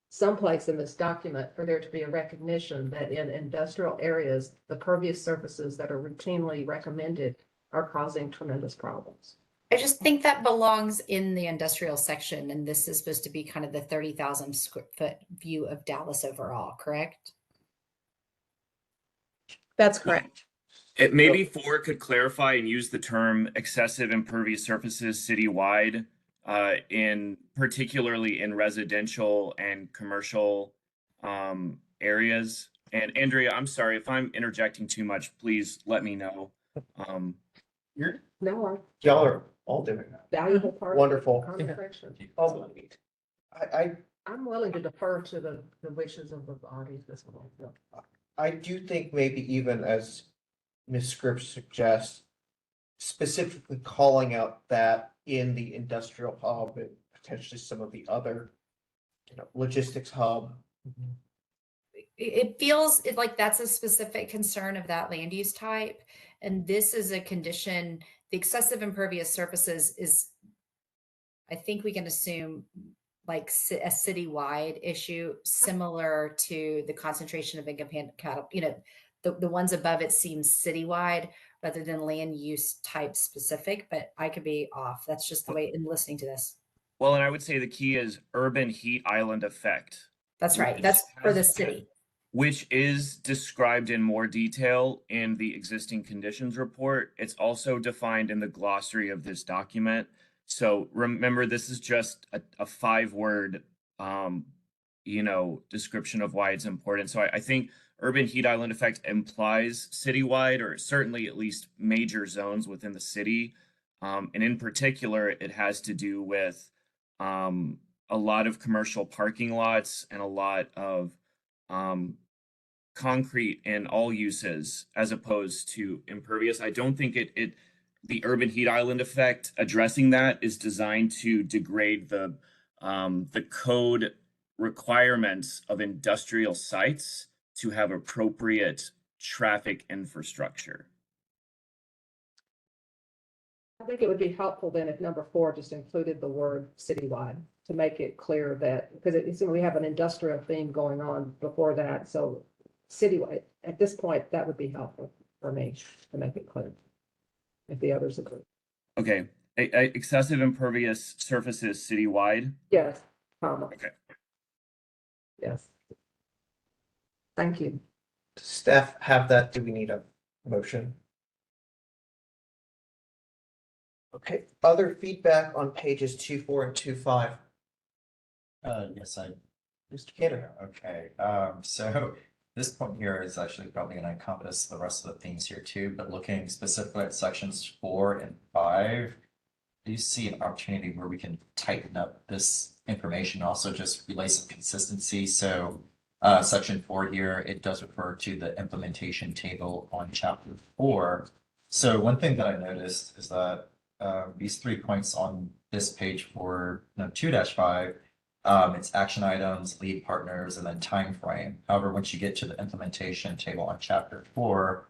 someplace in this document for there to be a recognition that in industrial areas, the pervious surfaces that are routinely recommended are causing tremendous problems. I just think that belongs in the industrial section, and this is supposed to be kind of the 30,000 square foot view of Dallas overall, correct? That's correct. It maybe 4 could clarify and use the term excessive impervious surfaces citywide, in particularly in residential and commercial areas. And Andrea, I'm sorry if I'm interjecting too much, please let me know. No, Y'all are all doing that. valuable part. Wonderful. Of the conversation. I'm willing to defer to the wishes of the body this one. I do think maybe even as Ms. Scripps suggests, specifically calling out that in the industrial hub and potentially some of the other, logistics hub. It feels like that's a specific concern of that land use type. And this is a condition, the excessive impervious surfaces is, I think we can assume, like a citywide issue, similar to the concentration of incompatible, the ones above it seem citywide rather than land use type specific, but I could be off. That's just the way in listening to this. Well, and I would say the key is urban heat island effect. That's right. That's for the city. Which is described in more detail in the existing conditions report. It's also defined in the glossary of this document. So remember, this is just a 5-word, description of why it's important. So I think urban heat island effect implies citywide, or certainly at least major zones within the city. And in particular, it has to do with a lot of commercial parking lots and a lot of concrete in all uses as opposed to impervious. I don't think the urban heat island effect addressing that is designed to degrade the code requirements of industrial sites to have appropriate traffic infrastructure. I think it would be helpful then if number 4 just included the word citywide to make it clear that, because we have an industrial theme going on before that. So citywide, at this point, that would be helpful for me to make it clear. If the others agree. Okay. Excessive impervious surfaces citywide? Yes, comma. Okay. Yes. Thank you. Does staff have that? Do we need a motion? Okay, other feedback on pages 2.4 and 2.5. Yes, Mr. Cantor. Okay, so this point here is actually probably going to encompass the rest of the themes here too, but looking specifically at sections 4 and 5, do you see an opportunity where we can tighten up this information, also just relay some consistency? So section 4 here, it does refer to the implementation table on chapter 4. So one thing that I noticed is that these 3 points on this page for 2-5, it's action items, lead partners, and then time frame. However, once you get to the implementation table on chapter 4,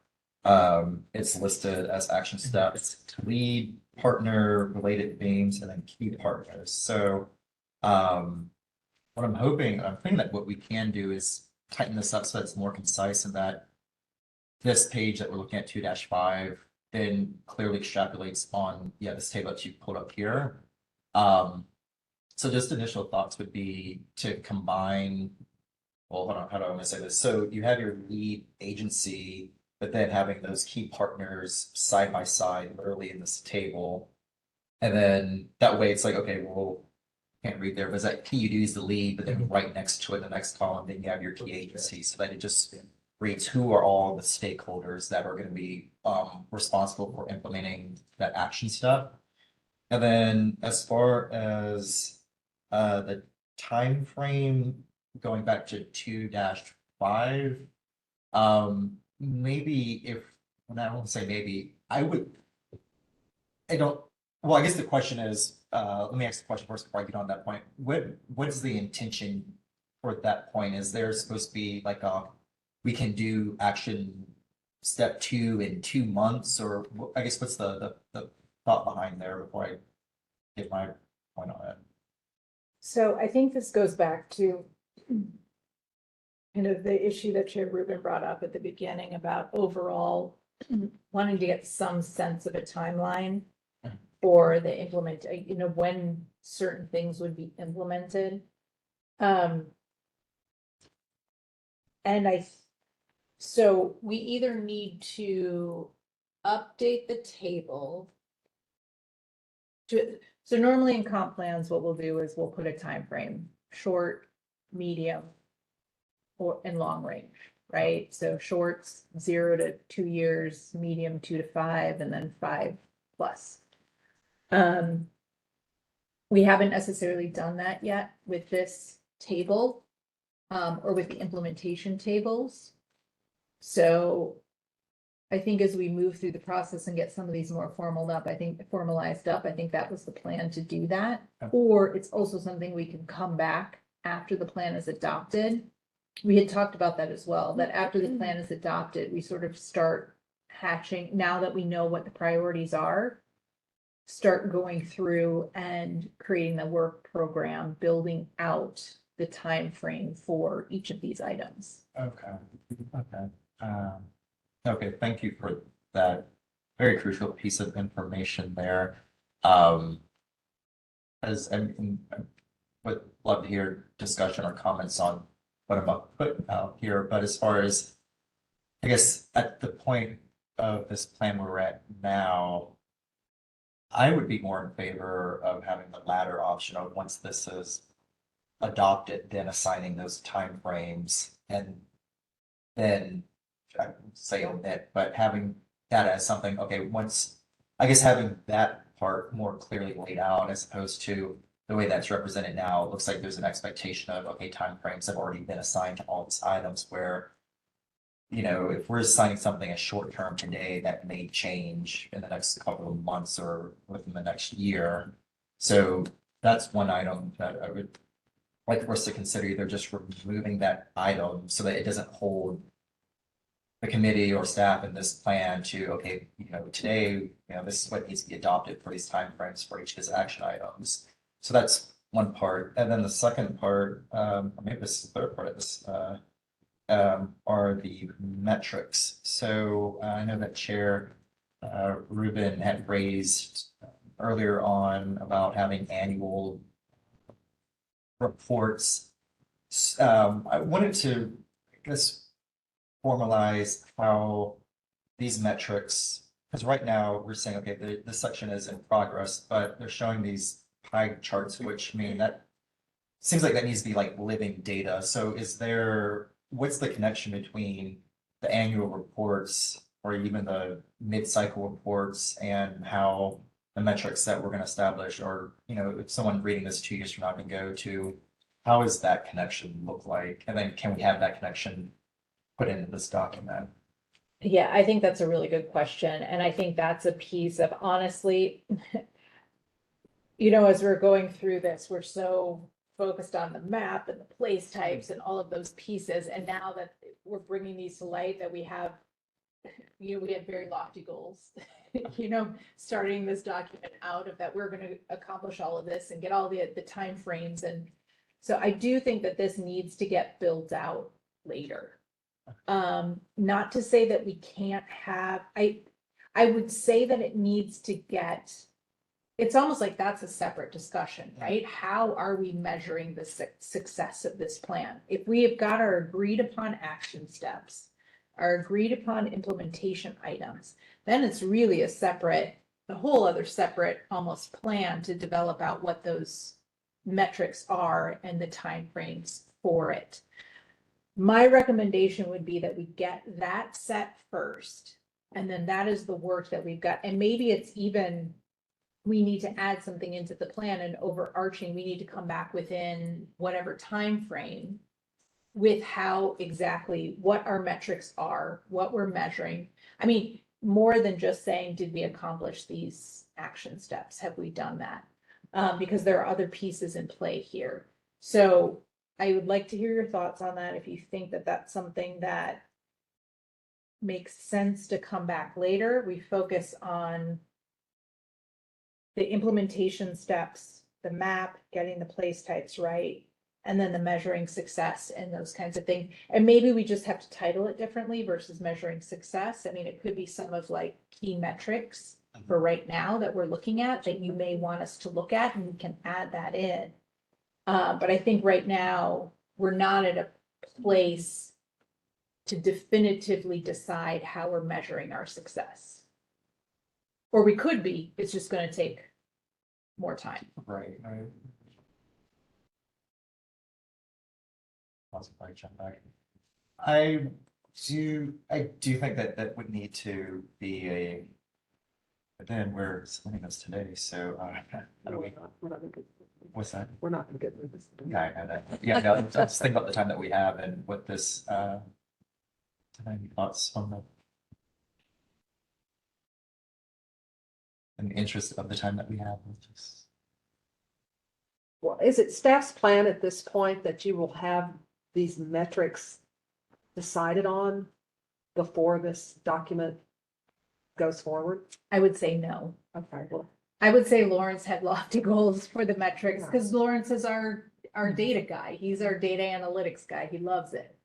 it's listed as action steps, lead, partner, related themes, and then key partners. So what I'm hoping, I'm thinking that what we can do is tighten this up so it's more concise, and that this page that we're looking at 2-5 then clearly extrapolates on, this table that you pulled up here. So just initial thoughts would be to combine, well, hold on, how do I want to say this? So you have your lead agency, but then having those key partners side by side literally in this table. And then that way it's like, okay, well, can't read there, but it's like PUD is the lead, but then right next to it, the next column, then you have your key agency, so that it just reads who are all the stakeholders that are going to be responsible for implementing that action step. And then as far as the time frame, going back to 2-5, maybe if, and I won't say maybe, I guess the question is, let me ask the question first before I get on that point. What is the intention for that point? Is there supposed to be like we can do action step 2 in 2 months, or I guess what's the thought behind there before I get my point on it? So I think this goes back to kind of the issue that Chair Rubin brought up at the beginning about overall wanting to get some sense of a timeline for the when certain things would be implemented. So we either need to update the table so normally in comp plans, what we'll do is we'll put a time frame: short, medium, and long range, right? So shorts 0 to 2 years, medium 2 to 5, and then 5+. We haven't necessarily done that yet with this table, or with the implementation tables. So I think as we move through the process and get some of these more formalized up, I think that was the plan to do that. Or it's also something we can come back after the plan is adopted. We had talked about that as well, that after the plan is adopted, we sort of start hatching, now that we know what the priorities are, start going through and creating the work program, building out the time frame for each of these items. Okay, thank you for that very crucial piece of information there. As I would love to hear discussion or comments on what I'm about to put out here, but as far as, I guess, at the point of this plan we're at now, I would be more in favor of having the latter option of, once this is adopted, then assigning those timeframes, and then I would say omit, but having that as something, okay, having that part more clearly laid out, as opposed to the way that's represented now. It looks like there's an expectation of, okay, timeframes have already been assigned to all these items, where, if we're assigning something as short term today, that may change in the next couple of months or within the next year. So that's one item that I would like for us to consider, either just removing that item so that it doesn't hold the committee or staff in this plan to, okay, today, this is what needs to be adopted for these timeframes for each of these action items. So that's one part. And then the second part, maybe this is the third part of this, are the metrics. So I know that Chair Rubin had raised earlier on about having annual reports. I wanted to, I guess, formalize how these metrics, because right now we're saying, okay, this section is in progress, but they're showing these pie charts, which mean that seems like that needs to be like living data. So what's the connection between the annual reports or even the mid-cycle reports and how the metrics that we're going to establish, or, if someone reading this 2 years from now can go to, how does that connection look like? And then can we have that connection put into this document? Yeah, I think that's a really good question. And I think that's a piece of honestly, as we're going through this, we're so focused on the map and the place types and all of those pieces. And now that we're bringing these to light, that we have very lofty goals, starting this document out of that, we're going to accomplish all of this and get all the timeframes. And so I do think that this needs to get built out later. Not to say that we can't have, I would say that it needs to get, it's almost like that's a separate discussion, right? How are we measuring the success of this plan? If we have got our agreed upon action steps, our agreed upon implementation items, then it's really a whole other separate almost plan to develop out what those metrics are and the timeframes for it. My recommendation would be that we get that set first, and then that is the work that we've got. And maybe it's even, we need to add something into the plan and overarching, we need to come back within whatever time frame with how exactly what our metrics are, what we're measuring. I mean, more than just saying, did we accomplish these action steps? Have we done that? Because there are other pieces in play here. So I would like to hear your thoughts on that. If you think that that's something that makes sense to come back later, we focus on the implementation steps, the map, getting the place types right, and then the measuring success and those kinds of things. And maybe we just have to title it differently versus measuring success. I mean, it could be some of like key metrics for right now that we're looking at that you may want us to look at, and we can add that in. But I think right now we're not at a place to definitively decide how we're measuring our success. Or we could be, it's just going to take more time. Right. Jump back. I do think that that would need to be a, but then we're submitting this today, so how do we? What's that? We're not gonna get through this. Yeah, I know that. Yeah, no, I'm just thinking about the time that we have and what this, any thoughts on the in the interest of the time that we have with this? Well, is it staff's plan at this point that you will have these metrics decided on before this document goes forward? I would say no. Okay, well, I would say Lawrence had lofty goals for the metrics because Lawrence is our data guy. He's our data analytics guy. He loves it.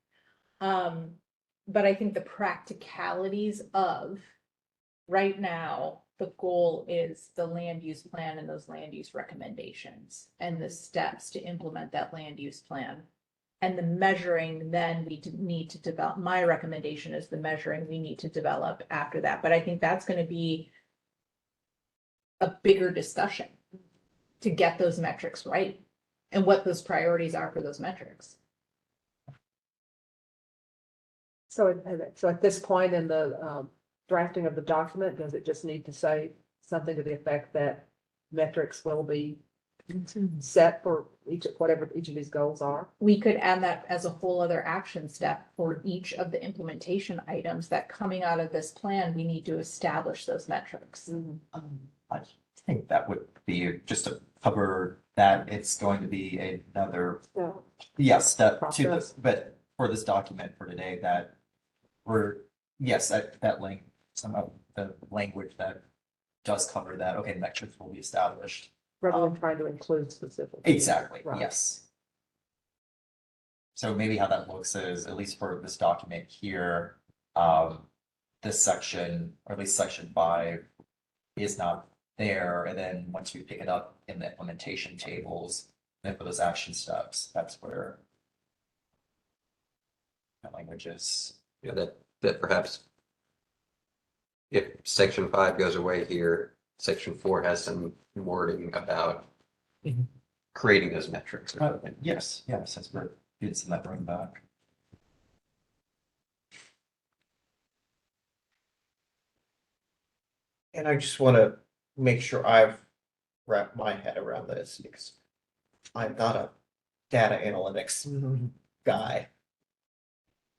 But I think the practicalities of right now, the goal is the land use plan and those land use recommendations and the steps to implement that land use plan. And the measuring, then we need to develop. My recommendation is the measuring we need to develop after that. But I think that's going to be a bigger discussion to get those metrics right and what those priorities are for those metrics. so at this point in the drafting of the document, does it just need to say something to the effect that metrics will be set for whatever each of these goals are? We could add that as a whole other action step for each of the implementation items that coming out of this plan, we need to establish those metrics. I think that would be just to cover that it's going to be another, yes, step to this, but for this document for today that we're, yes, that link, some of the language that does cover that, okay, metrics will be established. Rather than trying to include specific. Exactly, Right. yes. So maybe how that looks is, at least for this document here, this section, or at least section 5, is not there, and then once we pick it up in the implementation tables, then for those action steps, that's where that language is. Yeah, that perhaps if section 5 goes away here, section 4 has some wording about creating those metrics. Yes, that's where it's in that bring back. And I just want to make sure I've wrapped my head around this because I'm not a data analytics guy.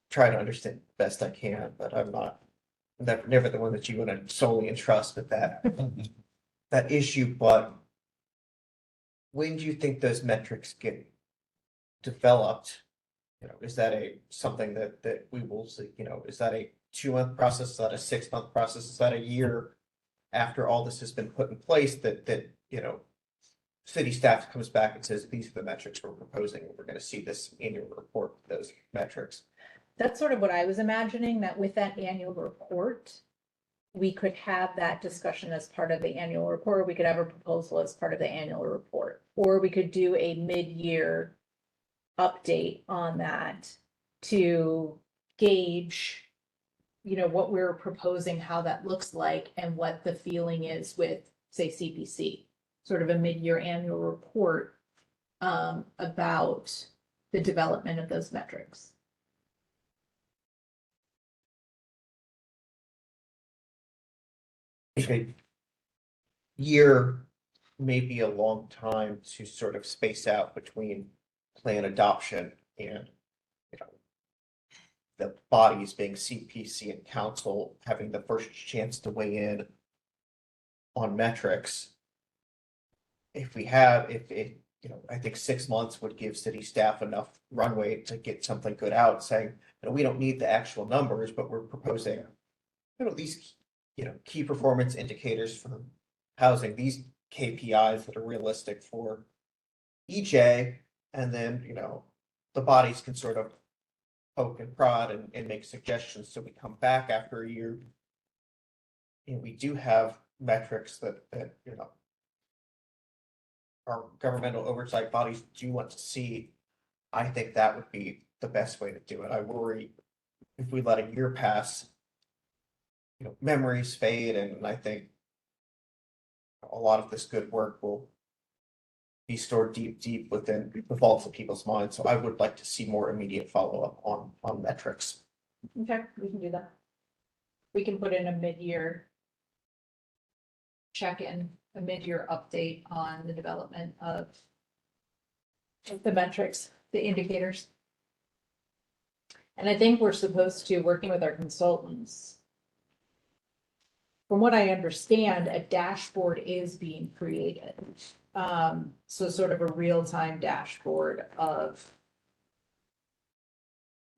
Try to understand best I can, but I'm not never the one that you want to solely entrust with that, that issue, but when do you think those metrics get developed? You know, is that something that we will see, you know, is that a 2-month process? Is that a 6-month process? Is that a year after all this has been put in place that, you know, city staff comes back and says, these are the metrics we're proposing. We're going to see this annual report, those metrics. That's sort of what I was imagining, that with that annual report, we could have that discussion as part of the annual report. We could have a proposal as part of the annual report, or we could do a mid-year update on that to gauge, you know, what we're proposing, how that looks like, and what the feeling is with, say, CPC, sort of a mid-year annual report about the development of those metrics. A year may be a long time to sort of space out between plan adoption and, you know, the bodies being CPC and council having the first chance to weigh in on metrics. If it, you know, I think 6 months would give city staff enough runway to get something good out, saying, you know, we don't need the actual numbers, but we're proposing, you know, these, you know, key performance indicators for housing, these KPIs that are realistic for EJ, and then, you know, the bodies can sort of poke and prod and make suggestions. So we come back after a year and we do have metrics that, you know, our governmental oversight bodies do want to see. I think that would be the best way to do it. I worry if we let a year pass, you know, memories fade, and I think a lot of this good work will be stored deep within the vaults of people's minds. So I would like to see more immediate follow-up on metrics. Okay, we can do that. We can put in a mid-year check-in, a mid-year update on the development of the metrics, the indicators. And I think we're supposed to, working with our consultants, from what I understand, a dashboard is being created. So sort of a real-time dashboard of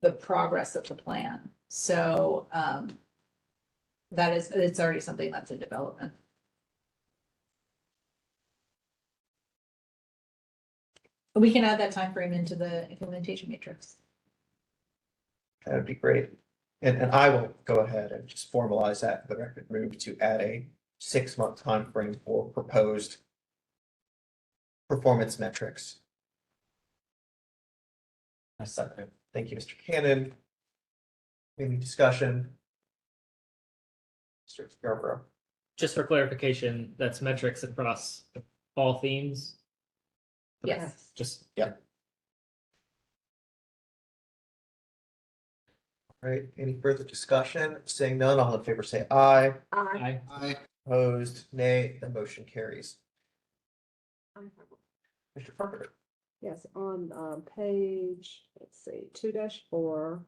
the progress of the plan. So it's already something that's in development. We can add that time frame into the implementation matrix. That would be great. And I will go ahead and just formalize that for the record, move to add a 6-month time frame for proposed performance metrics. I second. Thank you, Mr. Cannon. Any discussion? Mr. Scarborough. Just for clarification, that's metrics across all themes. Yes. Just, yeah. All right, any further discussion? Seeing none, all in favor say aye. Aye. Aye. Opposed, nay. The motion carries. Mr. Parker. Yes, on page, let's see, 2-4,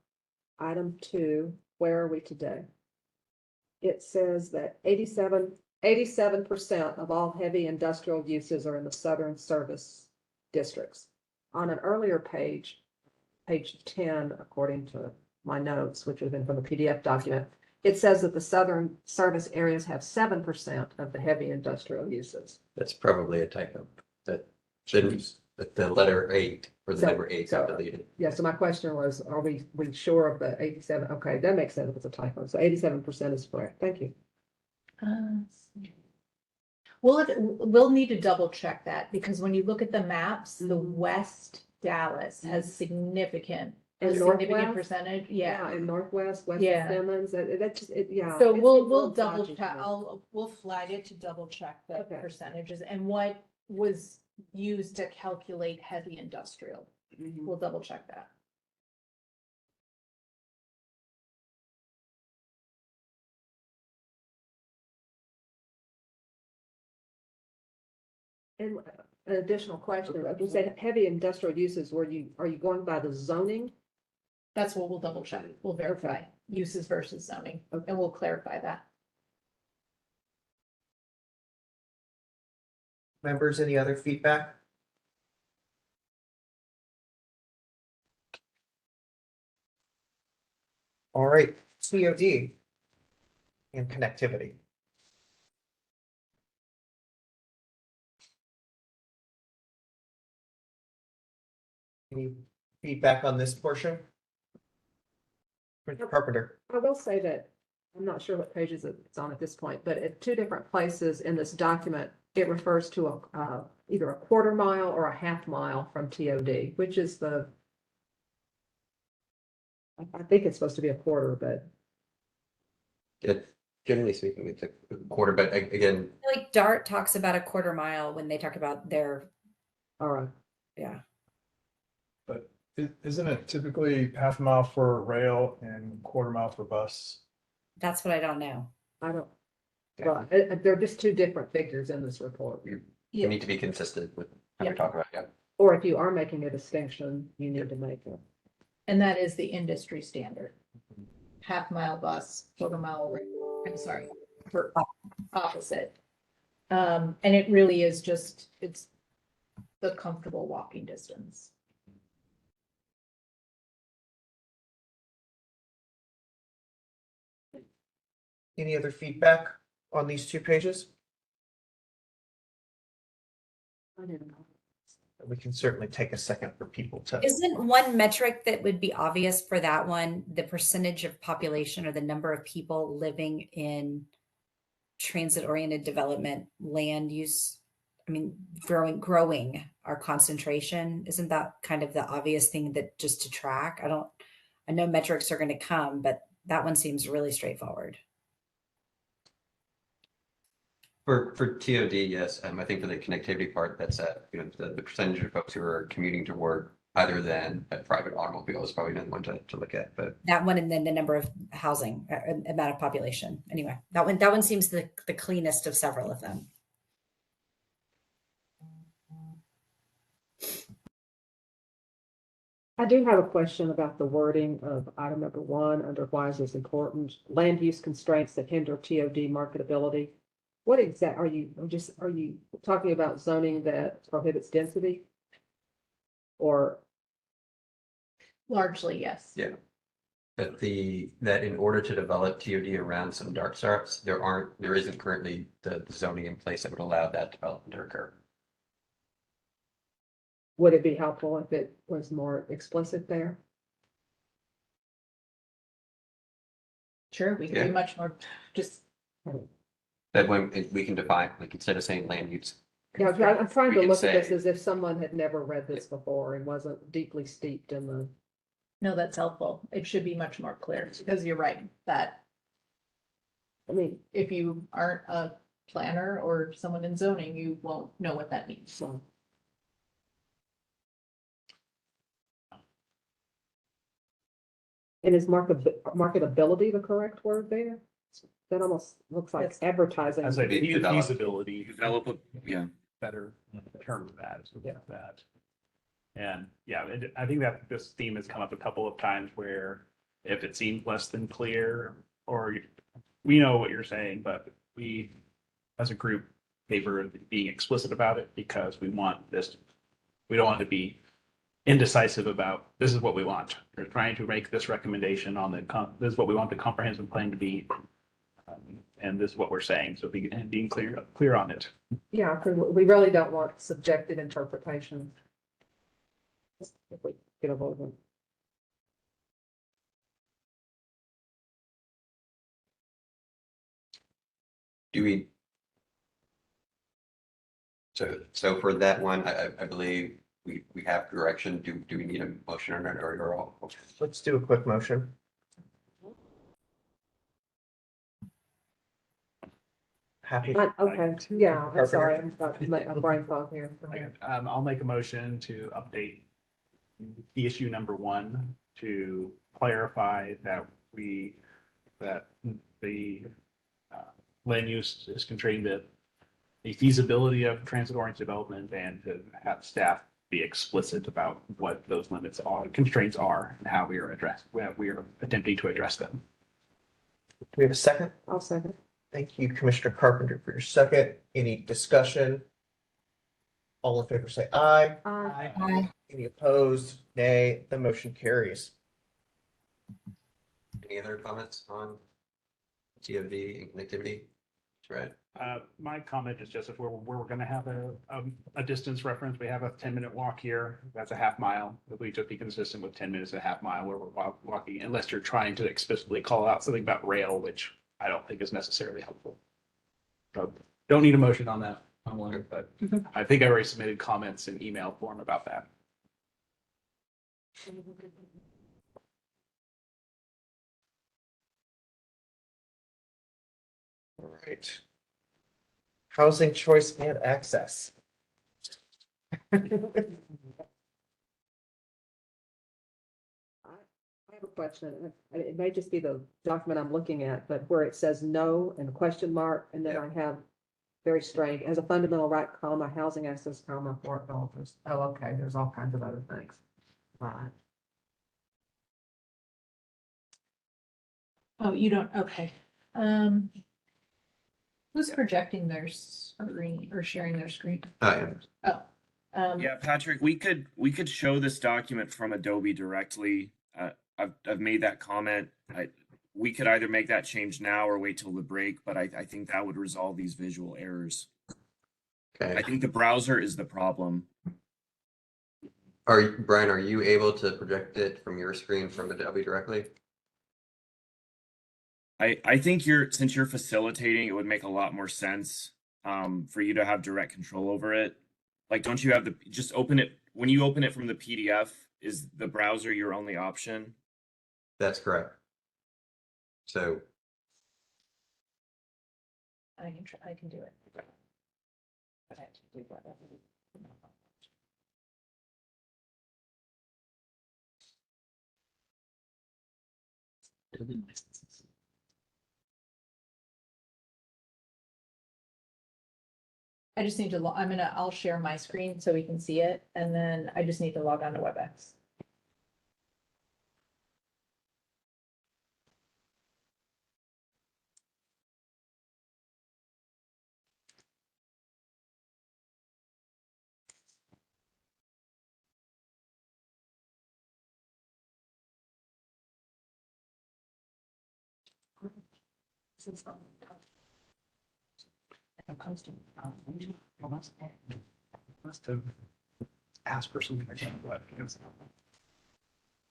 item 2, where are we today? It says that 87% of all heavy industrial uses are in the southern service districts. On an earlier page, page 10, according to my notes, which have been from the PDF document, it says that the southern service areas have 7% of the heavy industrial uses. That's probably a typo. That the letter 8 or the number 8 got deleted. Yeah, so my question was, are we sure of the 87? Okay, that makes sense if it's a typo. So 87% is correct. Thank you. We'll need to double check that, because when you look at the maps, the West Dallas has significant percentage. Yeah. And Northwest, West Yeah. Simmons, yeah. So it's we'll dodgy double to check, me. we'll flag it to double check the Okay. percentages and what was used to calculate heavy industrial. Mhm. We'll double check that. And an additional question, like you said, heavy industrial uses, are you going by the zoning That's what we'll double check. We'll verify uses versus zoning, and we'll clarify that. Members, any other feedback? All right, COD and connectivity. Any feedback on this portion? Mr. Carpenter. I will say that, I'm not sure what pages it's on at this point, but at two different places in this document, it refers to either a quarter mile or a half mile from TOD, which is I think it's supposed to be a quarter, but. Generally speaking, it's a quarter, but again. I feel like DART talks about a quarter mile when they talk about their. All right. Yeah. But isn't it typically half a mile for rail and quarter mile for bus? That's what I don't know. I don't. Well, they're just two different figures in this report. You need to be consistent with how we talk about, yeah. Or if you are making a distinction, you need to make it. And that is the industry standard. Half mile bus, quarter mile, I'm sorry, for opposite. And it really is just, it's the comfortable walking distance. Any other feedback on these two pages? I didn't know. We can certainly take a second for people to. Isn't one metric that would be obvious for that one, the percentage of population or the number of people living in transit-oriented development land use? I mean, growing our concentration. Isn't that kind of the obvious thing that just to track? I know metrics are going to come, but that one seems really straightforward. For TOD, yes. I think for the connectivity part, that's the percentage of folks who are commuting to work other than a private automobile is probably another one to look at. But that one, and then the number of housing, amount of population. Anyway, that one seems the cleanest of several of them. I do have a question about the wording of item number 1 under why is this important? Land use constraints that hinder TOD marketability. What exact are you talking about zoning that prohibits density? Or largely, yes. yeah. That in order to develop TOD around some dark spots, there isn't currently the zoning in place that would allow that development to occur. Would it be helpful if it was more explicit there? Sure, we can be much more just. That when we can define, like instead of saying land use. Yeah, I'm trying to can look at this say- as if someone had never read this before and wasn't deeply steeped in the. No, that's helpful. It should be much more clear because you're right that. I mean, if you aren't a planner or someone in zoning, you won't know what that means. So. And is marketability the correct word there? That almost looks like advertising. As a feasibility. Develop, yeah. Better term of that, that. And yeah, I think that this theme has come up a couple of times where if it seems less than clear, or we know what you're saying, but we, as a group, favor being explicit about it because we want this, we don't want to be indecisive about this is what we want. We're trying to make this recommendation on this is what we want the comprehensive plan to be. And this is what we're saying. So being clear on it. Yeah, because we really don't want subjective interpretation. If we get a vote on. Do we? So for that one, I believe we have direction. Do we need a motion on it or all? Let's do a quick motion. Happy. Okay, yeah, I'm sorry, I'm a brain fog here. I'll make a motion to update the issue number 1 to clarify that the land use is constrained to the feasibility of transit-oriented development and to have staff be explicit about what those limits are, constraints are, and how we are attempting to address them. Do we have a second? I'll second. Thank you, Commissioner Carpenter, for your second. Any discussion? All in favor say aye. Aye. Any opposed? Nay. The motion carries. Any other comments on TOD and connectivity? Right. My comment is just if we're going to have a distance reference, we have a 10-minute walk here. That's a half mile. If we just be consistent with 10 minutes, a half mile where we're walking, unless you're trying to explicitly call out something about rail, which I don't think is necessarily helpful. So don't need a motion on that one, but I think I already submitted comments in email form about that. All right. Housing choice and access. I have a question. It may just be the document I'm looking at, but where it says no and question mark, and then I have very strange, as a fundamental right, comma, housing access, comma, for developers. Oh, okay, there's all kinds of other things. Right. Oh, you don't, okay. Who's projecting their screen or sharing their screen? Yeah. Oh. Yeah, Patrick, we could show this document from Adobe directly. I've made that comment. We could either make that change now or wait till the break, but I think that would resolve these visual errors. Okay. I think the browser is the problem. Brian, are you able to project it from your screen from Adobe directly? I think since you're facilitating, it would make a lot more sense for you to have direct control over it. Like, don't you have just open it when you open it from the PDF? Is the browser your only option? That's correct. So I can do it. But I have to do that. I just need to, I'll share my screen so we can see it, and then I just need to log on to WebEx. Must have asked for something I can't what.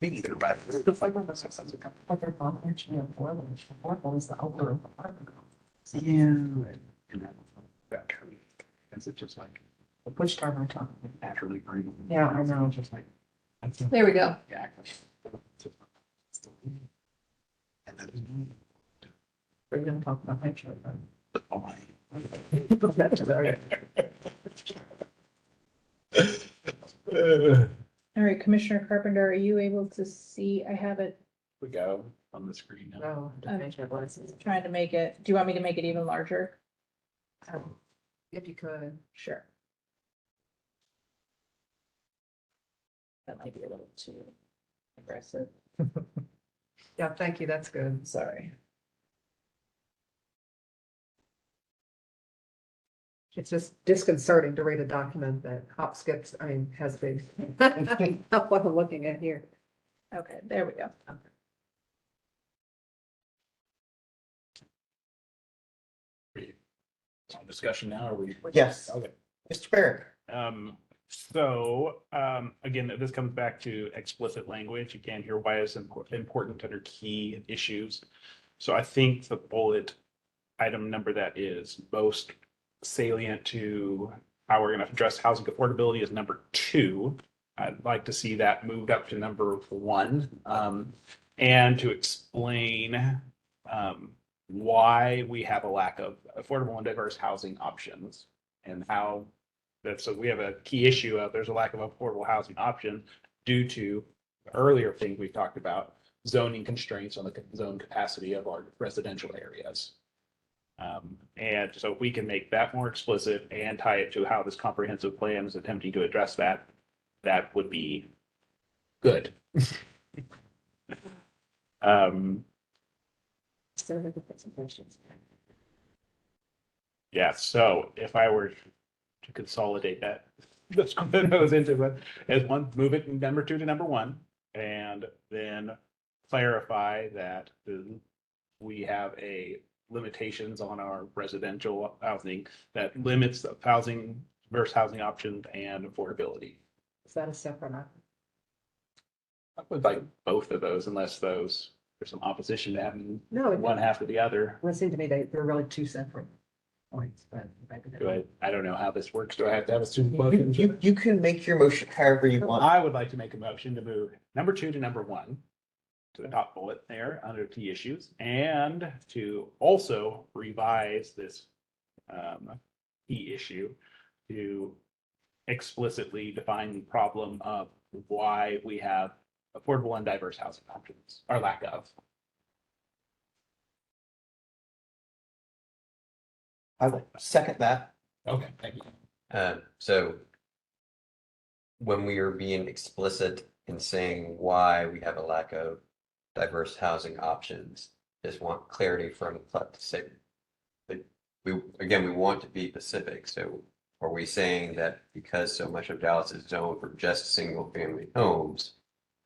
Me neither, but it's like one of those things that come. Like they're not actually affordable. Affordable is the over. Yeah. And that term. Is it just like which term are we talking about? Naturally green. Yeah, I know. Just like There we go. yeah. And then We're gonna talk about nature. oh my. All right, Commissioner Carpenter, are you able to see? I have it. We go on the screen now. Oh, I'm trying to make it. Do you want me to make it even larger? if you could. Sure. That might be a little too aggressive. Yeah, thank you. That's good. Sorry. It's just disconcerting to read a document that hop skips, has been, what I'm looking at here. Okay, there we go. On discussion now, are we? Yes. Okay. Mr. Barrett. Again, this comes back to explicit language. Again, here, why is important under key issues. So I think the bullet item number that is most salient to how we're going to address housing affordability is number 2. I'd like to see that moved up to number 1, and to explain why we have a lack of affordable and diverse housing options, and how that, so we have a key issue of there's a lack of affordable housing option due to the earlier thing we talked about, zoning constraints on the zone capacity of our residential areas. And so if we can make that more explicit and tie it to how this comprehensive plan is attempting to address that, that would be good. Yeah, so if I were to consolidate that, let's put those into it as one, move it from number 2 to number 1, and then clarify that we have a limitations on our residential housing that limits the housing, diverse housing options and affordability. Is that a separate item? I would like both of those unless there's some opposition to having No, one half or the other. Well, it seemed to me they're really two separate points, but maybe they're. I don't know how this works. Do I have to have a super You, motion? you can make your motion however you want. I would like to make a motion to move number 2 to number 1 to the top bullet there under key issues, and to also revise this key issue to explicitly define the problem of why we have affordable and diverse housing options, or lack of. I will second that. Okay, thank you. So when we are being explicit in saying why we have a lack of diverse housing options, just want clarity from CLUP to say that we want to be specific. So are we saying that because so much of Dallas is zoned for just single family homes,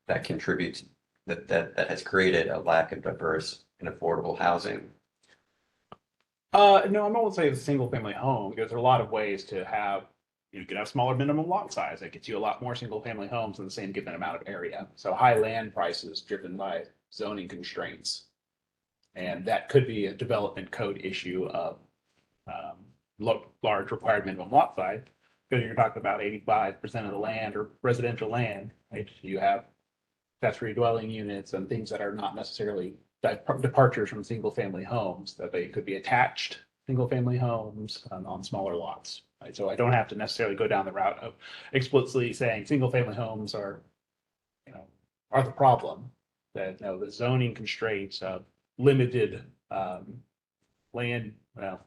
that contributes that has created a lack of diverse and affordable housing? No, I'm not going to say it's a single family home, because there are a lot of ways to have, you can have smaller minimum lot size. That gets you a lot more single family homes in the same given amount of area. So high land prices driven by zoning constraints. And that could be a development code issue of large required minimum lot size, because you're talking about 85% of the land or residential land, right? You have accessory dwelling units and things that are not necessarily departures from single family homes, that they could be attached single family homes on smaller lots. Right? So I don't have to necessarily go down the route of explicitly saying single family homes are the problem. That no, the zoning constraints of limited land. Well,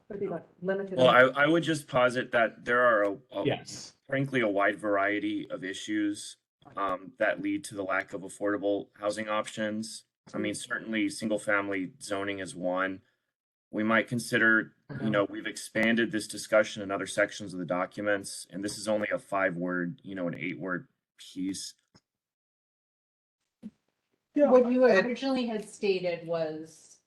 I would just posit that there are yes, frankly, a wide variety of issues that lead to the lack of affordable housing options. I mean, certainly single family zoning is one. We might consider, we've expanded this discussion in other sections of the documents, and this is only a 5-word, an 8-word piece. What you originally had stated was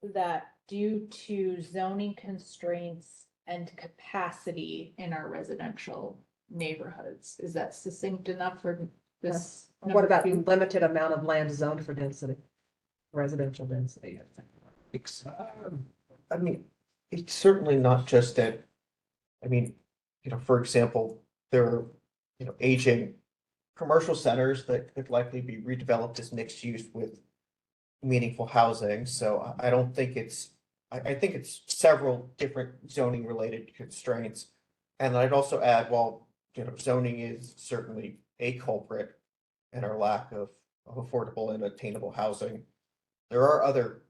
that due to zoning constraints and capacity in our residential neighborhoods. Is that succinct enough for this? What about limited amount of land zoned for density, residential density? I mean, it's certainly not just that. I mean, for example, there are, aging commercial centers that could likely be redeveloped as mixed use with meaningful housing. So I don't think it's, I think it's several different zoning related constraints. And I'd also add, while, zoning is certainly a culprit in our lack of affordable and attainable housing, there are other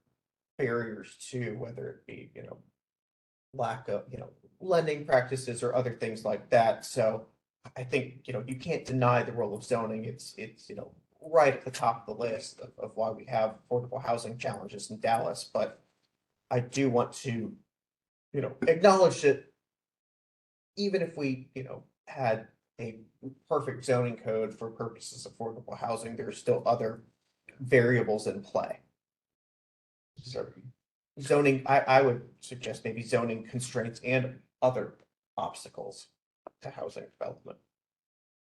barriers too, whether it be, lack of, lending practices or other things like that. So I think, you can't deny the role of zoning. It's, right at the top of the list of why we have affordable housing challenges in Dallas. But I do want to, acknowledge that even if we, had a perfect zoning code for purposes of affordable housing, there are still other variables in play. So zoning, I would suggest maybe zoning constraints and other obstacles to housing development.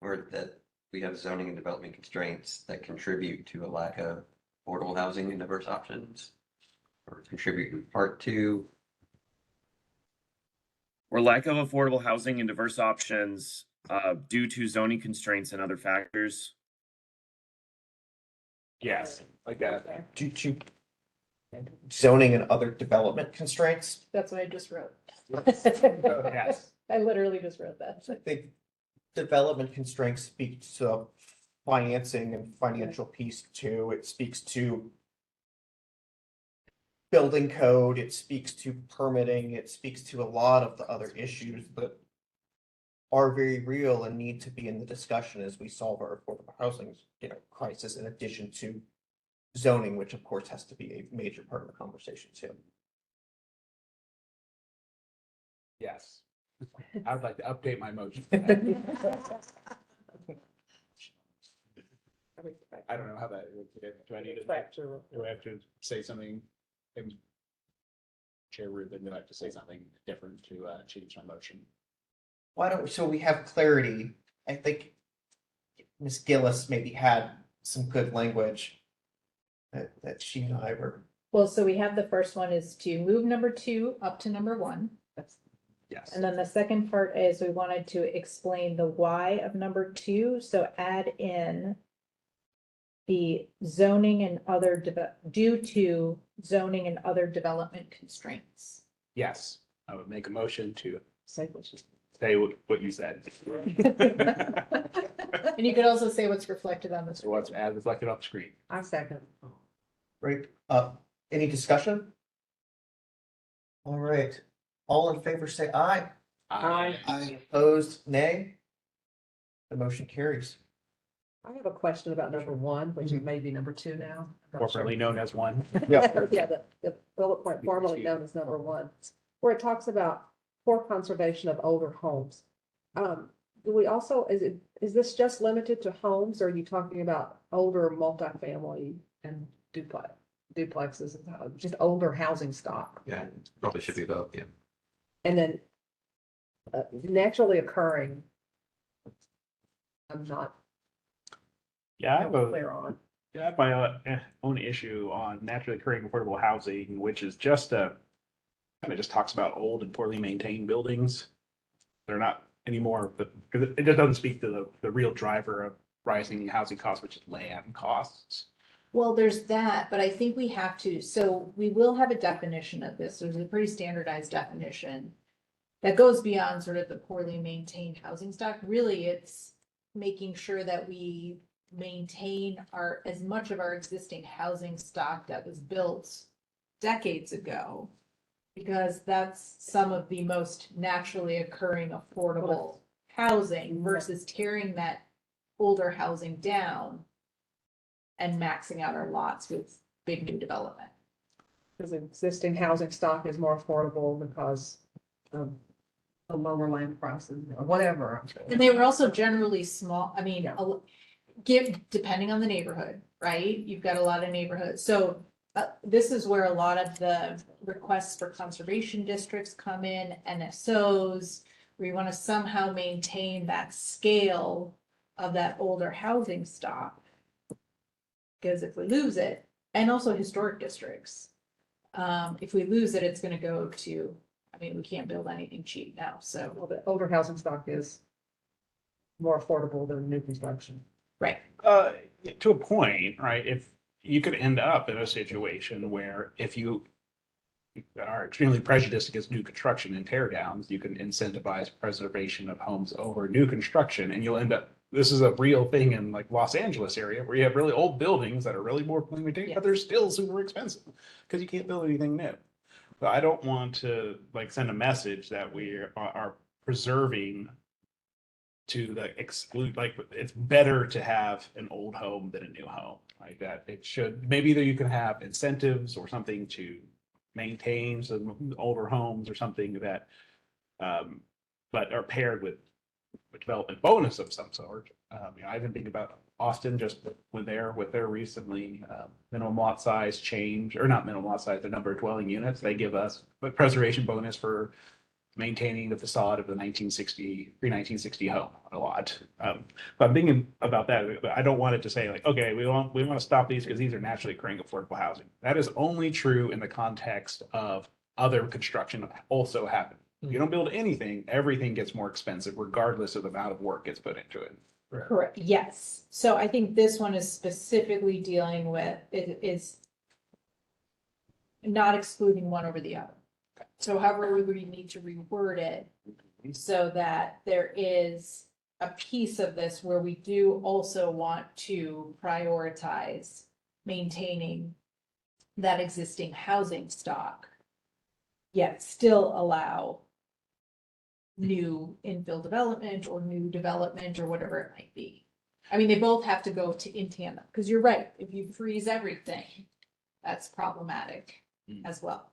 Or that we have zoning and development constraints that contribute to a lack of affordable housing and diverse options, or contribute in part to. Or lack of affordable housing and diverse options due to zoning constraints and other factors. Yes, like that. Due to zoning and other development constraints. That's what I just wrote. Yes. I literally just wrote that. I think development constraints speak to financing and financial piece too. It speaks to building code, it speaks to permitting, it speaks to a lot of the other issues that are very real and need to be in the discussion as we solve our affordable housing, crisis, in addition to zoning, which of course has to be a major part of the conversation too. Yes. I would like to update my motion. I don't know how that, do I need to, do I have to say something? Chair Rubin, do I have to say something different to change my motion? Why don't, so we have clarity, I think Ms. Gillis maybe had some good language that she and I were. Well, so we have the first one is to move number 2 up to number 1. Yes. And then the second part is we wanted to explain the why of number 2. So add in the zoning and other due to zoning and other development constraints. Yes, I would make a motion to Say what you said. And you could also say what's reflected on the So screen. what's as reflected off screen. I second. Great. Any discussion? All right. All in favor, say aye. Aye. Opposed, nay. The motion carries. I have a question about number 1, which is maybe number 2 now. I'm not sure. Corporately known as one. Yeah, the bullet point formerly known as number 1, where it talks about for conservation of older homes. Do we also, is this just limited to homes, or are you talking about older multifamily and duplexes, just older housing stock? Yeah, probably should be both, yeah. And then naturally occurring, I'm not Yeah, I have a, clear on. yeah, I have my own issue on naturally occurring affordable housing, which is just kind of just talks about old and poorly maintained buildings. They're not anymore, but because it just doesn't speak to the real driver of rising housing costs, which is land costs. Well, there's that, but I think we have to, so we will have a definition of this. There's a pretty standardized definition that goes beyond sort of the poorly maintained housing stock. Really, it's making sure that we maintain as much of our existing housing stock that was built decades ago, because that's some of the most naturally occurring affordable housing versus tearing that older housing down and maxing out our lots with big new development. Because existing housing stock is more affordable because of the lower land prices or whatever. And they were also generally small, I mean, depending on the neighborhood, right? You've got a lot of neighborhoods. So this is where a lot of the requests for conservation districts come in, NSOs, where you want to somehow maintain that scale of that older housing stock. Because if we lose it, and also historic districts, if we lose it, it's going to go to, I mean, we can't build anything cheap now, so. Well, the older housing stock is more affordable than new construction. Right. To a point, right? If you could end up in a situation where if you are extremely prejudiced against new construction and tear downs, you can incentivize preservation of homes over new construction, and you'll end up, this is a real thing in like Los Angeles area where you have really old buildings that are really more poorly maintained, but they're still super expensive because you can't build anything new. So I don't want to like send a message that we are preserving to the exclude, like it's better to have an old home than a new home, like that. It should, maybe either you can have incentives or something to maintain some older homes or something that, but are paired with development bonus of some sort. I've been thinking about Austin just with their recently minimum lot size change, or not minimum lot size, the number of dwelling units. They give us a preservation bonus for maintaining the facade of the pre-1960 home a lot. But I'm thinking about that. I don't want it to say like, okay, we want to stop these because these are naturally occurring affordable housing. That is only true in the context of other construction also happening. If you don't build anything, everything gets more expensive regardless of the amount of work gets put into it. Correct, yes. So I think this one is specifically dealing with, it is not excluding one over the other. So however we need to reword it so that there is a piece of this where we do also want to prioritize maintaining that existing housing stock, yet still allow new infill development or new development or whatever it might be. I mean, they both have to go in tandem, because you're right, if you freeze everything, that's problematic as well.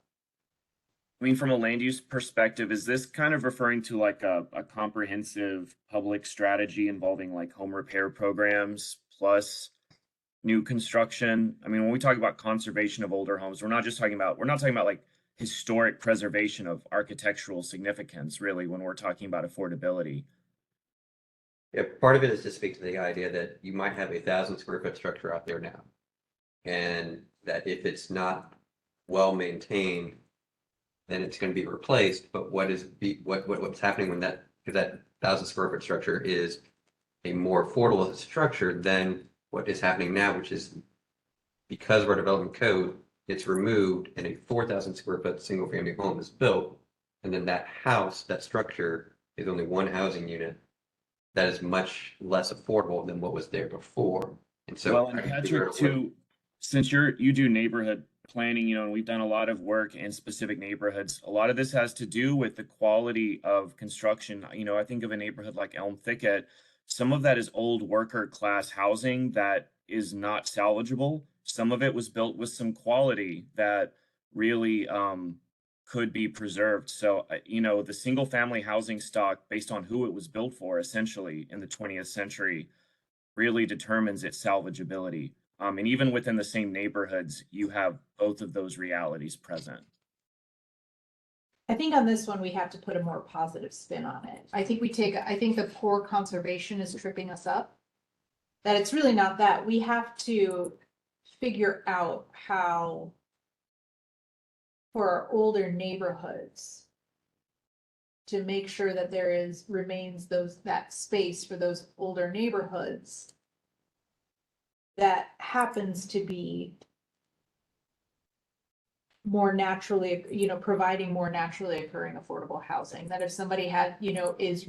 I mean, from a land use perspective, is this kind of referring to like a comprehensive public strategy involving like home repair programs plus new construction? I mean, when we talk about conservation of older homes, we're not talking about like historic preservation of architectural significance, really, when we're talking about affordability. Yeah, part of it is to speak to the idea that you might have 1,000 square foot structure out there now. And that if it's not well maintained, then it's going to be replaced. But what's happening when because that 1,000 square foot structure is a more affordable structure than what is happening now, which is because of our development code, it's removed and a 4,000 square foot single family home is built. And then that house, that structure is only one housing unit. That is much less affordable than what was there before. And so, well, and Patrick, too, since you do neighborhood planning, and we've done a lot of work in specific neighborhoods, a lot of this has to do with the quality of construction. I think of a neighborhood like Elm Thicket. Some of that is old worker class housing that is not salvageable. Some of it was built with some quality that really could be preserved. So, the single family housing stock, based on who it was built for, essentially in the 20th century, really determines its salvageability. And even within the same neighborhoods, you have both of those realities present. I think on this one, we have to put a more positive spin on it. I think the poor conservation is tripping us up. That it's really not that. We have to figure out how, for our older neighborhoods, to make sure that remains that space for those older neighborhoods that happens to be more naturally, providing more naturally occurring affordable housing. That if somebody is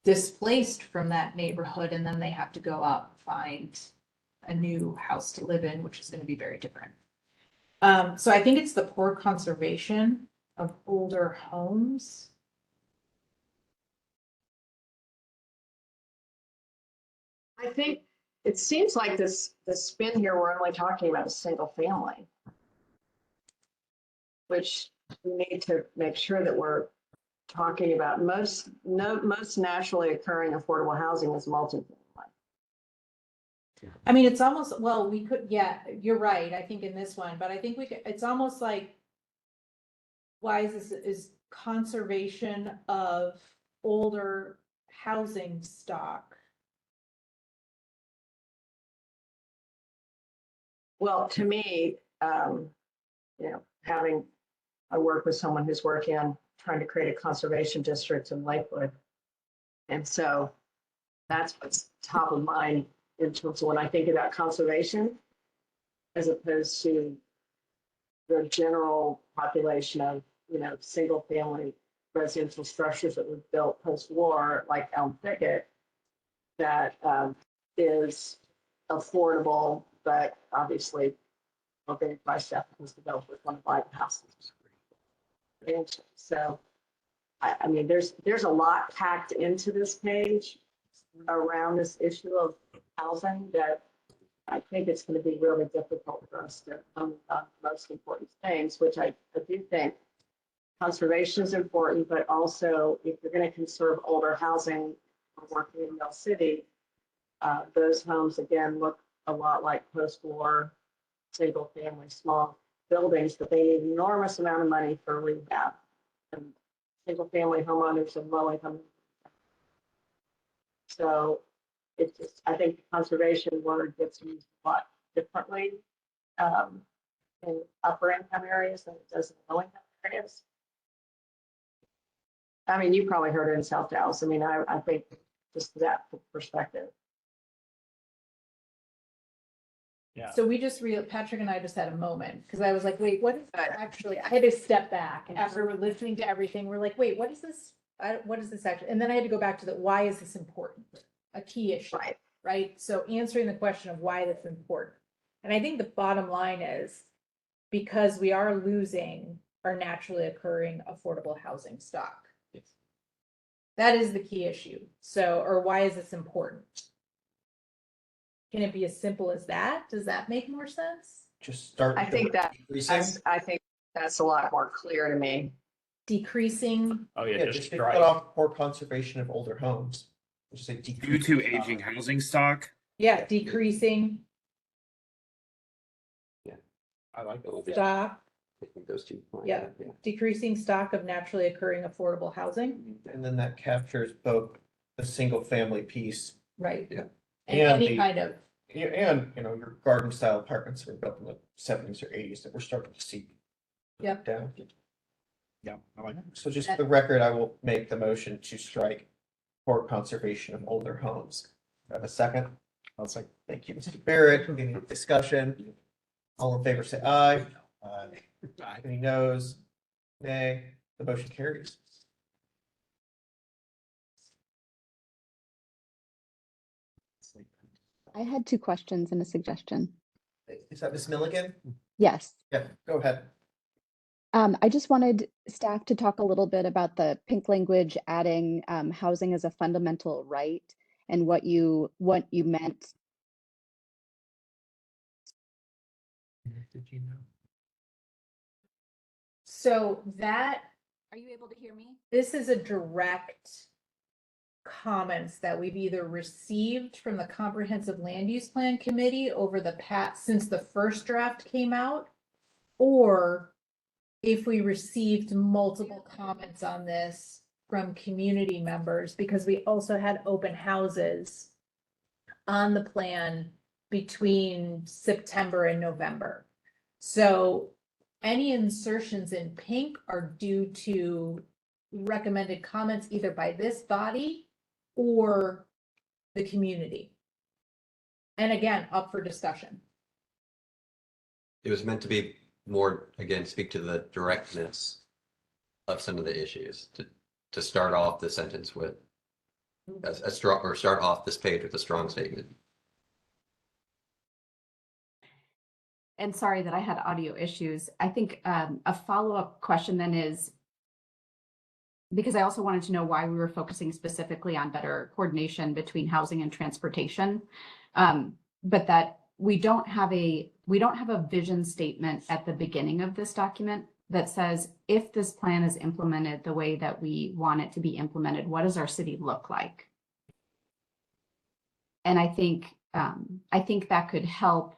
displaced from that neighborhood and then they have to go out and find a new house to live in, which is going to be very different. So I think it's the poor conservation of older homes. I think it seems like the spin here, we're only talking about a single family, which we need to make sure that we're talking about. Most naturally occurring affordable housing is multifamily. I mean, it's almost, you're right, I think in this one, but I think it's almost like, why is conservation of older housing stock? Well, to me, I work with someone who's trying to create a conservation district in Lakewood. And so that's what's top of mind in terms of when I think about conservation, as opposed to the general population of, single family residential structures that were built post-war, like Elm Thicket, that is affordable, but obviously very priced out because developers want to buy the houses. So, I mean, there's a lot packed into this page around this issue of housing that I think it's going to be really difficult for us to come on the most important things, which I do think conservation is important, but also if you're going to conserve older housing, working in Mill City, those homes again look a lot like post-war single family small buildings, but they need an enormous amount of money for rehab. And single family homeowners and low income. So I think the conservation word gets used a lot differently in upper income areas than it does in low income areas. I mean, you probably heard it in South Dallas. I mean, I think just that perspective. Yeah. So Patrick and I just had a moment because I was like, wait, what is that actually? I had to step back after we're listening to everything. We're like, wait, what is this? What is this actually? And then I had to go back to why is this important? A key issue, right? So answering the question of why that's important. And I think the bottom line is because we are losing our naturally occurring affordable housing stock. Yes. That is the key issue. So, or why is this important? Can it be as simple as that? Does that make more sense? Just start. I think that, decreasing. I think that's a lot more clear to me. Decreasing. Oh, yeah, Yeah, just just strike. cut off poor conservation of older homes. Just say Due decrease. to aging housing stock. Yeah, decreasing I like it. stock. I think those two. Yeah, decreasing stock of naturally occurring affordable housing. And then that captures both the single family piece. Right. Yeah. And And any the- kind of, And, you know, your garden style apartments that were built in the 70s or 80s that we're starting to see. Yep. Down. Yeah, I like it. So just for the record, I will make the motion to strike poor conservation of older homes. Do I have a second? I'll say. Thank you, Mr. Barrett. Any discussion? All in favor, say aye. Any noes? Nay? The motion carries. I had two questions and a suggestion. Is that Ms. Milligan? Yes. Yeah, go ahead. I just wanted staff to talk a little bit about the pink language, adding housing as a fundamental right and what you meant. Did you know? so that, Are you able to hear me? this is a direct comments that we've either received from the Comprehensive Land Use Plan Committee over the past, since the first draft came out, or if we received multiple comments on this from community members, because we also had open houses on the plan between September and November. So any insertions in pink are due to recommended comments either by this body or the community. And again, up for discussion. It was meant to be more, again, speak to the directness of some of the issues, to start off the sentence with a strong, or start off this page with a strong statement. And sorry that I had audio issues. I think a follow-up question then is, because I also wanted to know why we were focusing specifically on better coordination between housing and transportation, but that we don't have a vision statement at the beginning of this document that says, if this plan is implemented the way that we want it to be implemented, what does our city look like? And I think that could help,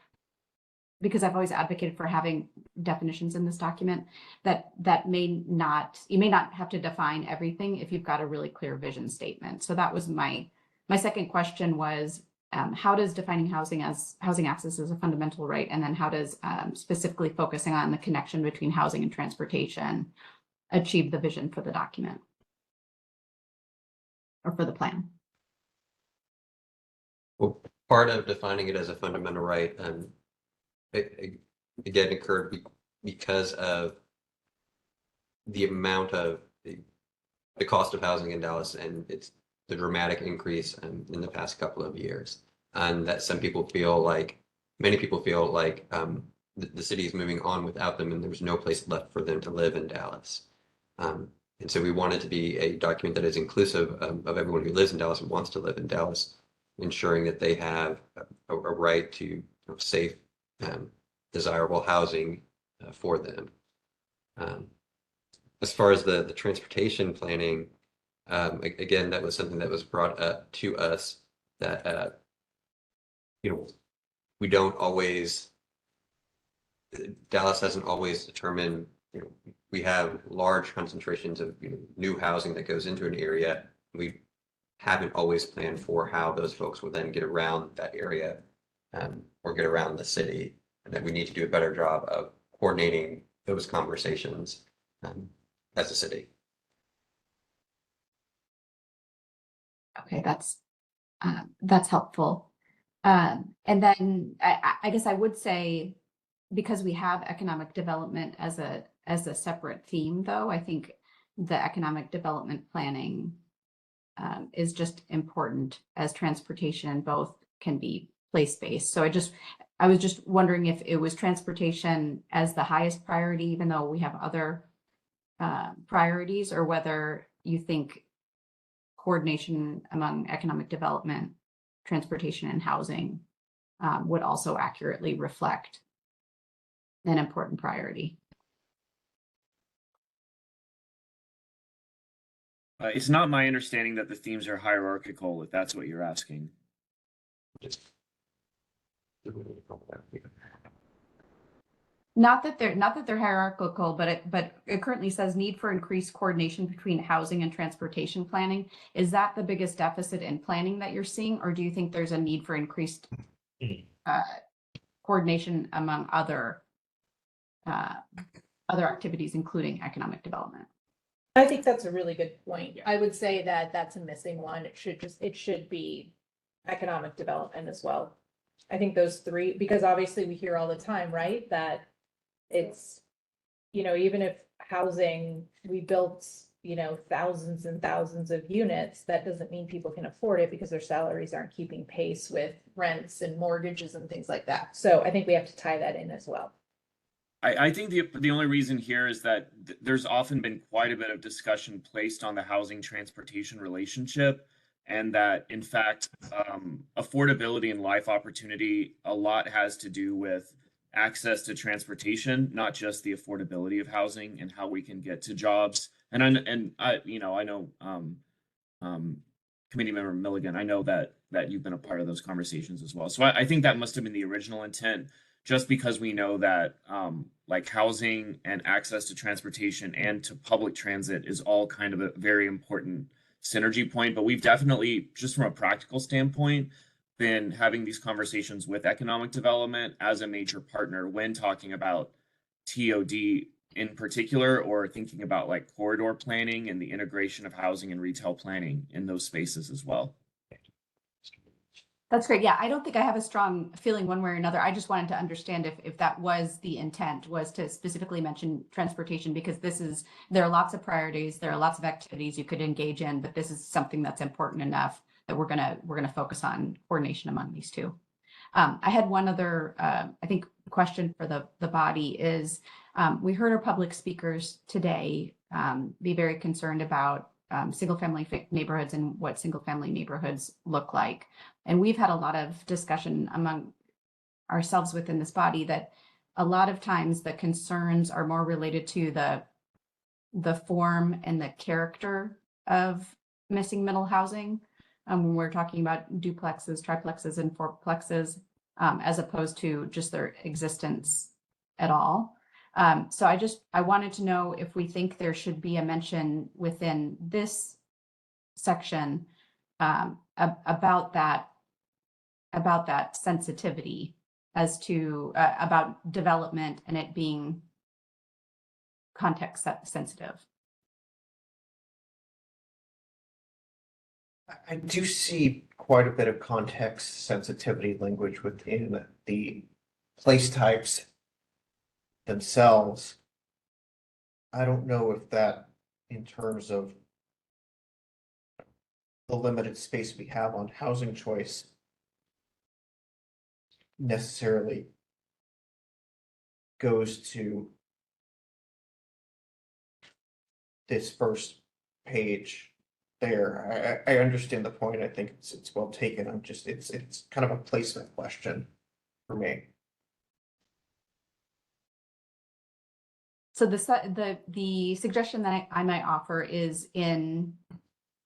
because I've always advocated for having definitions in this document that may not, you may not have to define everything if you've got a really clear vision statement. So that was my second question was, how does defining housing access as a fundamental right, and then how does specifically focusing on the connection between housing and transportation achieve the vision for the document or for the plan? Well, part of defining it as a fundamental right, it again occurred because of the amount of the cost of housing in Dallas, and it's the dramatic increase in the past couple of years, and that some people feel like, many people feel like the city is moving on without them, and there's no place left for them to live in Dallas. And so we want it to be a document that is inclusive of everyone who lives in Dallas and wants to live in Dallas, ensuring that they have a right to safe, desirable housing for them. As far as the transportation planning, again, that was something that was brought up to us that, we don't always, Dallas hasn't always determined, we have large concentrations of new housing that goes into an area. We haven't always planned for how those folks will then get around that area or get around the city, and that we need to do a better job of coordinating those conversations as a city. Okay, that's helpful. And then I guess I would say, because we have economic development as a separate theme, though, I think the economic development planning is just important as transportation both can be place-based. So I was just wondering if it was transportation as the highest priority, even though we have other priorities, or whether you think coordination among economic development, transportation, and housing would also accurately reflect an important priority. It's not my understanding that the themes are hierarchical, if that's what you're asking. Not that they're hierarchical, but it currently says need for increased coordination between housing and transportation planning. Is that the biggest deficit in planning that you're seeing, or do you think there's a need for increased coordination among other activities, including economic development? I think that's a really good point. I would say that that's a missing one. It should be economic development as well. I think those three, because obviously we hear all the time, right, that it's, even if housing, we built, thousands and thousands of units, that doesn't mean people can afford it because their salaries aren't keeping pace with rents and mortgages and things like that. So I think we have to tie that in as well. I think the only reason here is that there's often been quite a bit of discussion placed on the housing transportation relationship, and that in fact, affordability and life opportunity, a lot has to do with access to transportation, not just the affordability of housing and how we can get to jobs. And I know Committee Member Milligan, I know that you've been a part of those conversations as well. So I think that must have been the original intent, just because we know that like housing and access to transportation and to public transit is all kind of a very important synergy point. But we've definitely, just from a practical standpoint, been having these conversations with economic development as a major partner when talking about TOD in particular, or thinking about like corridor planning and the integration of housing and retail planning in those spaces as well. That's great. Yeah, I don't think I have a strong feeling one way or another. I just wanted to understand if that was the intent, was to specifically mention transportation, because there are lots of priorities, there are lots of activities you could engage in, but this is something that's important enough that we're gonna focus on coordination among these two. I had one other, I think, question for the body is, we heard our public speakers today be very concerned about single-family neighborhoods and what single-family neighborhoods look like. And we've had a lot of discussion among ourselves within this body that a lot of times the concerns are more related to the form and the character of missing middle housing. When we're talking about duplexes, triplexes, and fourplexes, as opposed to just their existence at all. So I wanted to know if we think there should be a mention within this section about that sensitivity as to about development and it being context sensitive. I do see quite a bit of context sensitivity language within the place types themselves. I don't know if that, in terms of the limited space we have on housing choice, necessarily goes to this first page there. I understand the point. I think it's well taken. It's kind of a placement question for me. So the suggestion that I might offer is in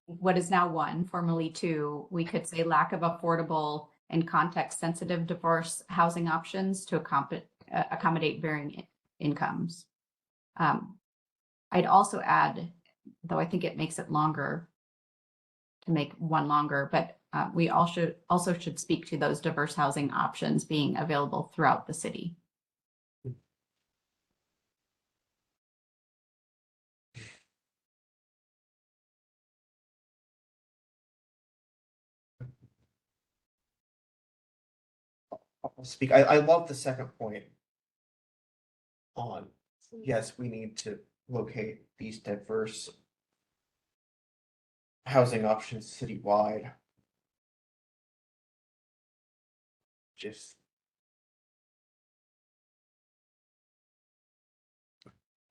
what is now 1, formerly 2, we could say lack of affordable and context sensitive diverse housing options to accommodate varying incomes. I'd also add, though I think it makes it longer to make 1 longer, but we also should speak to those diverse housing options being available throughout the city. I'll speak. I love the second point on, yes, we need to locate these diverse housing options citywide. Just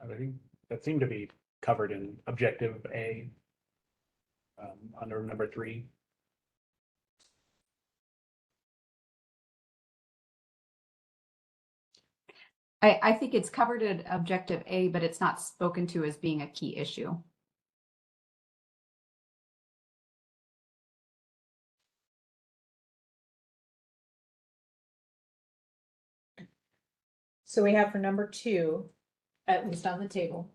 I think that seemed to be covered in objective A. under number 3. I think it's covered at objective A, but it's not spoken to as being a key issue. So we have for number 2, at least on the table,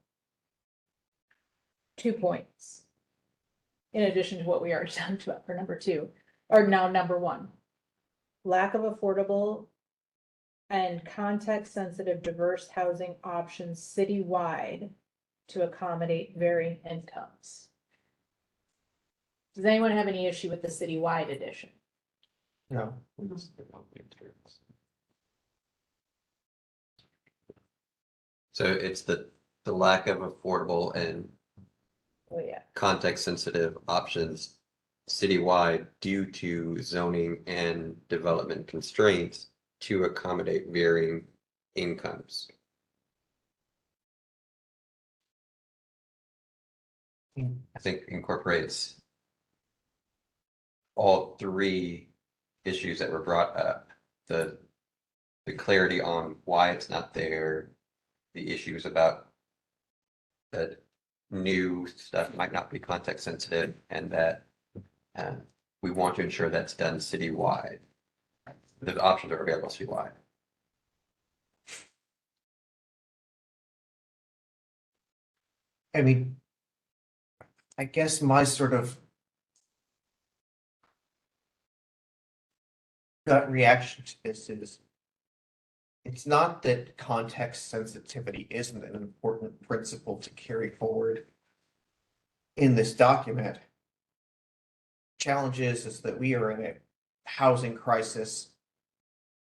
2 points. In addition to what we already talked about for number 2, or now number 1. Lack of affordable and context-sensitive diverse housing options citywide to accommodate varying incomes. Does anyone have any issue with the citywide edition? No. So it's the lack of affordable and Oh, yeah. context-sensitive options citywide due to zoning and development constraints to accommodate varying incomes. I think incorporates all 3 issues that were brought up. The clarity on why it's not there, the issues about that new stuff might not be context sensitive, and that we want to ensure that's done citywide. The options are available citywide. I mean, I guess my sort of gut reaction to this is it's not that context sensitivity isn't an important principle to carry forward in this document. Challenge is that we are in a housing crisis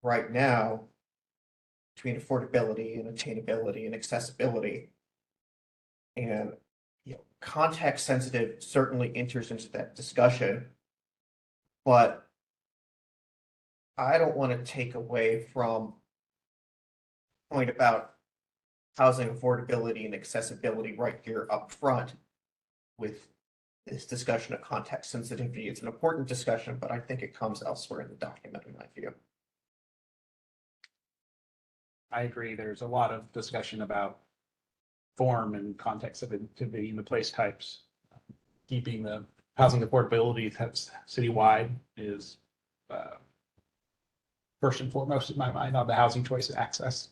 right now between affordability and attainability and accessibility. And context sensitive certainly enters into that discussion, but I don't want to take away from the point about housing affordability and accessibility right here up front with this discussion of context sensitivity. It's an important discussion, but I think it comes elsewhere in the document, in my view. I agree. There's a lot of discussion about form and context sensitivity in the place types. Keeping the housing affordability citywide is first and foremost in my mind on the housing choice and access.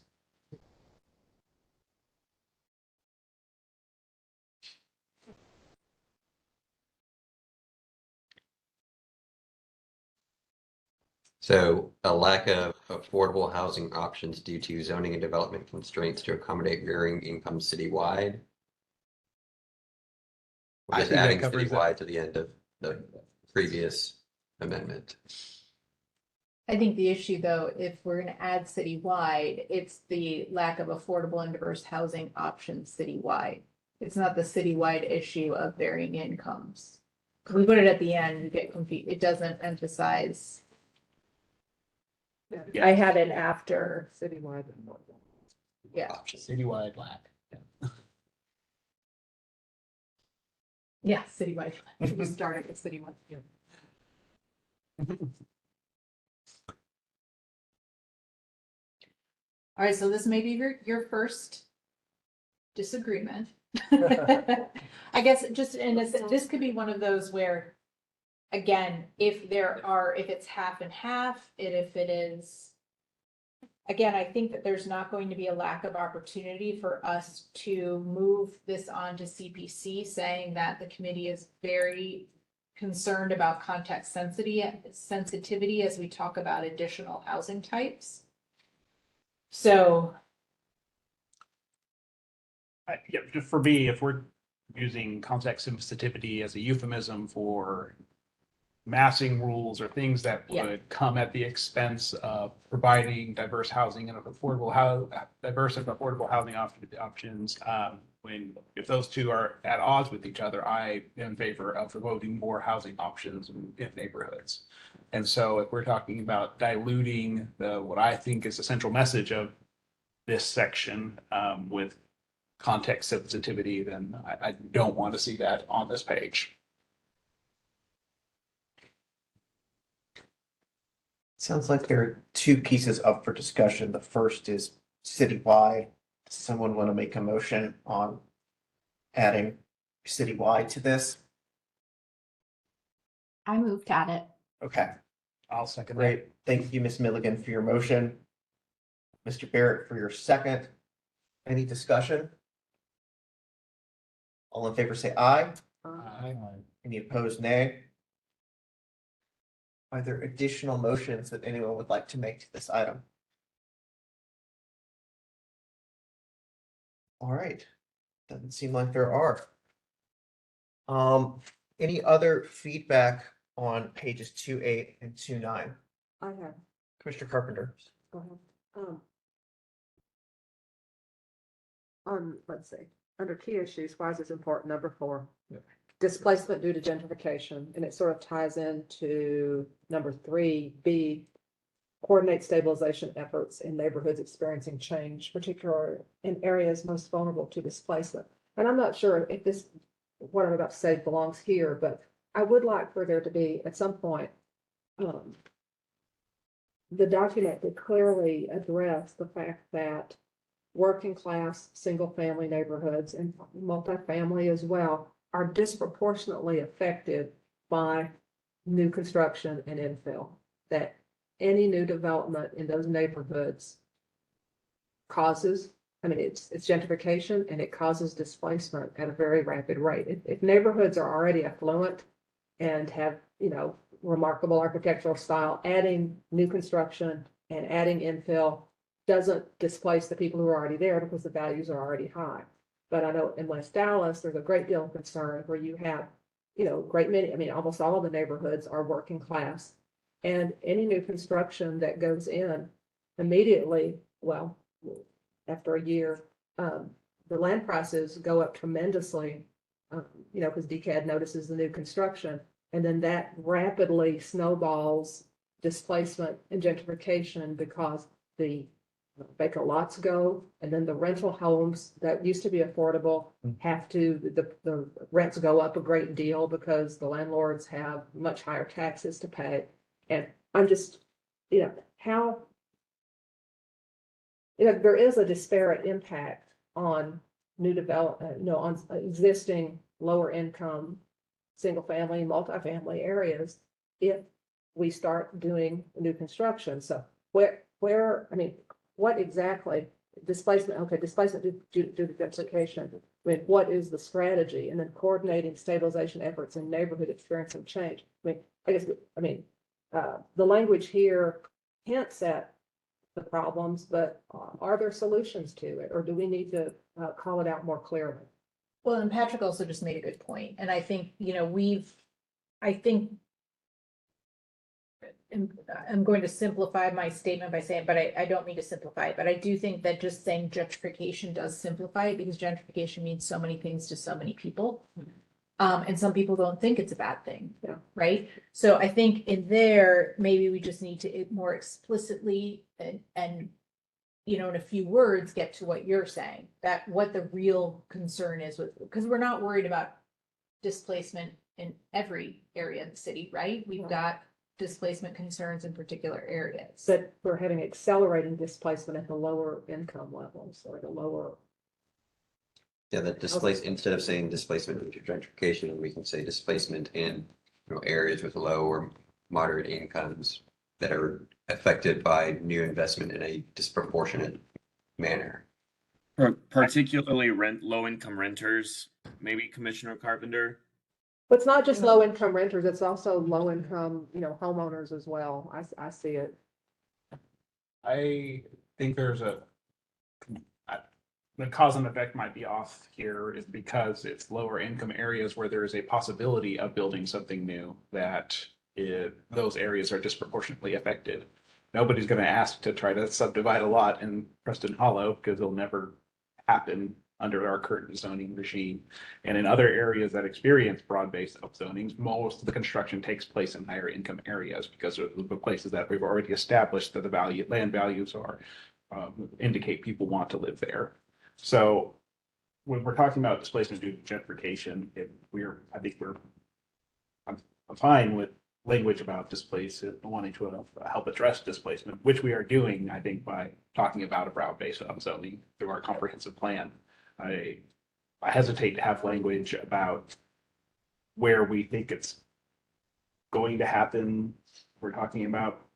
So a lack of affordable housing options due to zoning and development constraints to accommodate varying incomes citywide. We're I just think that adding covers citywide to the end of the previous amendment. I think the issue, though, if we're going to add citywide, it's the lack of affordable and diverse housing options citywide. It's not the citywide issue of varying incomes. We put it at the end, you get confused. It doesn't emphasize. Yeah. I had it after. Citywide. Yeah. Citywide lack. Yeah, citywide. We started with citywide. Yeah. All right, so this may be your first disagreement. I guess just in this could be one of those where, again, if it's half and half, if it is, again, I think that there's not going to be a lack of opportunity for us to move this on to CPC, saying that the committee is very concerned about context sensitivity as we talk about additional housing types. So. Yeah, just for me, if we're using context sensitivity as a euphemism for massing rules or things that would come at the expense of providing diverse housing and affordable housing options, if those two are at odds with each other, I am in favor of promoting more housing options in neighborhoods. And so if we're talking about diluting what I think is the central message of this section with context sensitivity, then I don't want to see that on this page. Sounds like there are two pieces up for discussion. The first is citywide. Does someone want to make a motion on adding citywide to this? I moved to add it. Okay, I'll second that. great. Thank you, Ms. Milligan, for your motion. Mr. Barrett for your second. Any discussion? All in favor say aye. Aye. Any opposed, nay? Are there additional motions that anyone would like to make to this item? All right, doesn't seem like there are. Any other feedback on pages 2.8 and 2.9? I have, Commissioner Carpenter. go ahead. Let's see, under key issues, why is this important? Number 4. Displacement due to gentrification, and it sort of ties into number 3B, coordinate stabilization efforts in neighborhoods experiencing change, particularly in areas most vulnerable to displacement. And I'm not sure if this, what I'm about to say belongs here, but I would like for there to be at some point, the document to clearly address the fact that working class, single family neighborhoods and multifamily as well are disproportionately affected by new construction and infill. That any new development in those neighborhoods causes, I mean, it's gentrification and it causes displacement at a very rapid rate. If neighborhoods are already affluent and have, you know, remarkable architectural style, adding new construction and adding infill doesn't displace the people who are already there because the values are already high. But I know in West Dallas, there's a great deal of concern where you have, you know, great many, I mean, almost all of the neighborhoods are working class. And any new construction that goes in immediately, well, after a year, the land prices go up tremendously, you know, because DCAD notices the new construction. And then that rapidly snowballs displacement and gentrification because the vacant lots go, and then the rental homes that used to be affordable have to, the rents go up a great deal because the landlords have much higher taxes to pay. And I'm just, you know, how, you know, there is a disparate impact on new development, you know, on existing lower income, single family, multifamily areas if we start doing new construction. So where, I mean, what exactly displacement? Okay, displacement due to gentrification. I mean, what is the strategy? And then coordinating stabilization efforts in neighborhood experiencing change. I mean, I guess, I mean, the language here hints at the problems, but are there solutions to it, or do we need to call it out more clearly? Well, and Patrick also just made a good point, and I think, you know, I'm going to simplify my statement by saying, but I don't mean to simplify it, but I do think that just saying gentrification does simplify it because gentrification means so many things to so many people. And some people don't think it's a bad thing, right? So I think in there, maybe we just need to more explicitly and you know, in a few words, get to what you're saying, that what the real concern is with, because we're not worried about displacement in every area of the city, right? We've got displacement concerns in particular areas. But we're having accelerating displacement at the lower income levels or the lower. Yeah, that displace, instead of saying displacement due to gentrification, we can say displacement in, you know, areas with low or moderate incomes that are affected by new investment in a disproportionate manner. Particularly low income renters, maybe Commissioner Carpenter. But it's not just low income renters, it's also low income, you know, homeowners as well. I see it. I think there's the cause and effect might be off here is because it's lower income areas where there is a possibility of building something new that those areas are disproportionately affected. Nobody's going to ask to try to subdivide a lot in Preston Hollow because it'll never happen under our current zoning regime. And in other areas that experience broad-based upzonings, most of the construction takes place in higher income areas because of the places that we've already established that the land values are indicate people want to live there. So when we're talking about displacement due to gentrification, I'm fine with language about displacement, wanting to help address displacement, which we are doing, I think, by talking about a route-based upzoning through our comprehensive plan. I hesitate to have language about where we think it's going to happen. We're talking about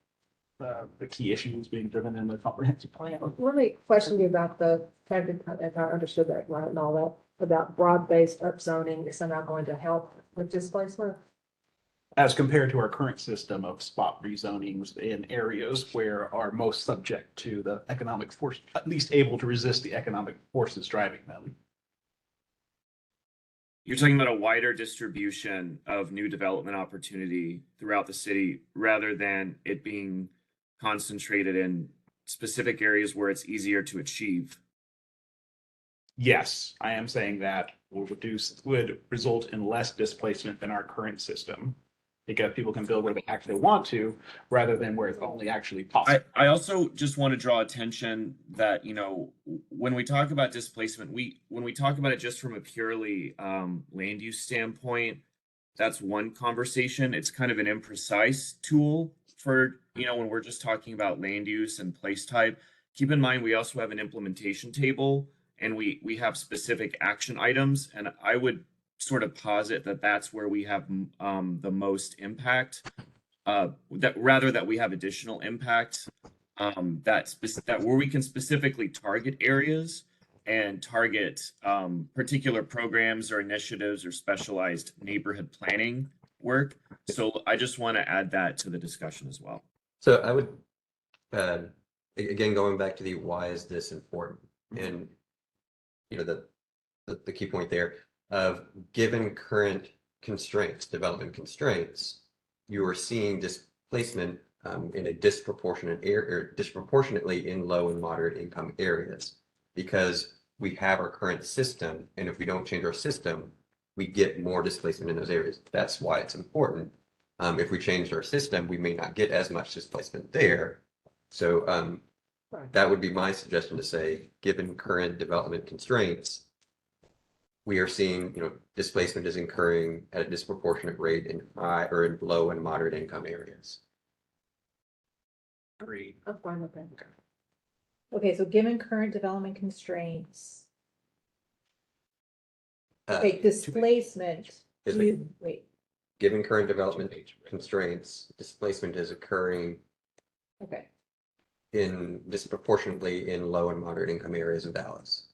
the key issues being driven in the comprehensive plan. Let me question you about if I understood that right and all that, about broad-based upzoning is somehow going to help with displacement? As compared to our current system of spot rezonings in areas where are most subject to the economic force, at least able to resist the economic forces driving them. You're talking about a wider distribution of new development opportunity throughout the city rather than it being concentrated in specific areas where it's easier to achieve. Yes, I am saying that would result in less displacement than our current system, because people can build where they actually want to, rather than where it's only actually possible. I also just want to draw attention that, you know, when we talk about displacement, when we talk about it just from a purely land use standpoint, that's one conversation. It's kind of an imprecise tool for, you know, when we're just talking about land use and place type. Keep in mind, we also have an implementation table and we have specific action items. And I would sort of posit that that's where we have the most impact, that we have additional impact, that where we can specifically target areas and target particular programs or initiatives or specialized neighborhood planning work. So I just want to add that to the discussion as well. So I would, again, going back to the why is this important? And, you know, the key point there of given current constraints, development constraints, you are seeing displacement in a disproportionate area, disproportionately in low and moderate income areas, because we have our current system, and if we don't change our system, we get more displacement in those areas. That's why it's important. If we changed our system, we may not get as much displacement there. So that would be my suggestion, to say, given current development constraints, we are seeing, you know, displacement is occurring at a disproportionate rate in high or in low and moderate income areas. Agreed. I'm fine with that. Okay, so given current development constraints, okay, displacement, wait, Given current development constraints, displacement is occurring okay. disproportionately in low and moderate income areas of Dallas.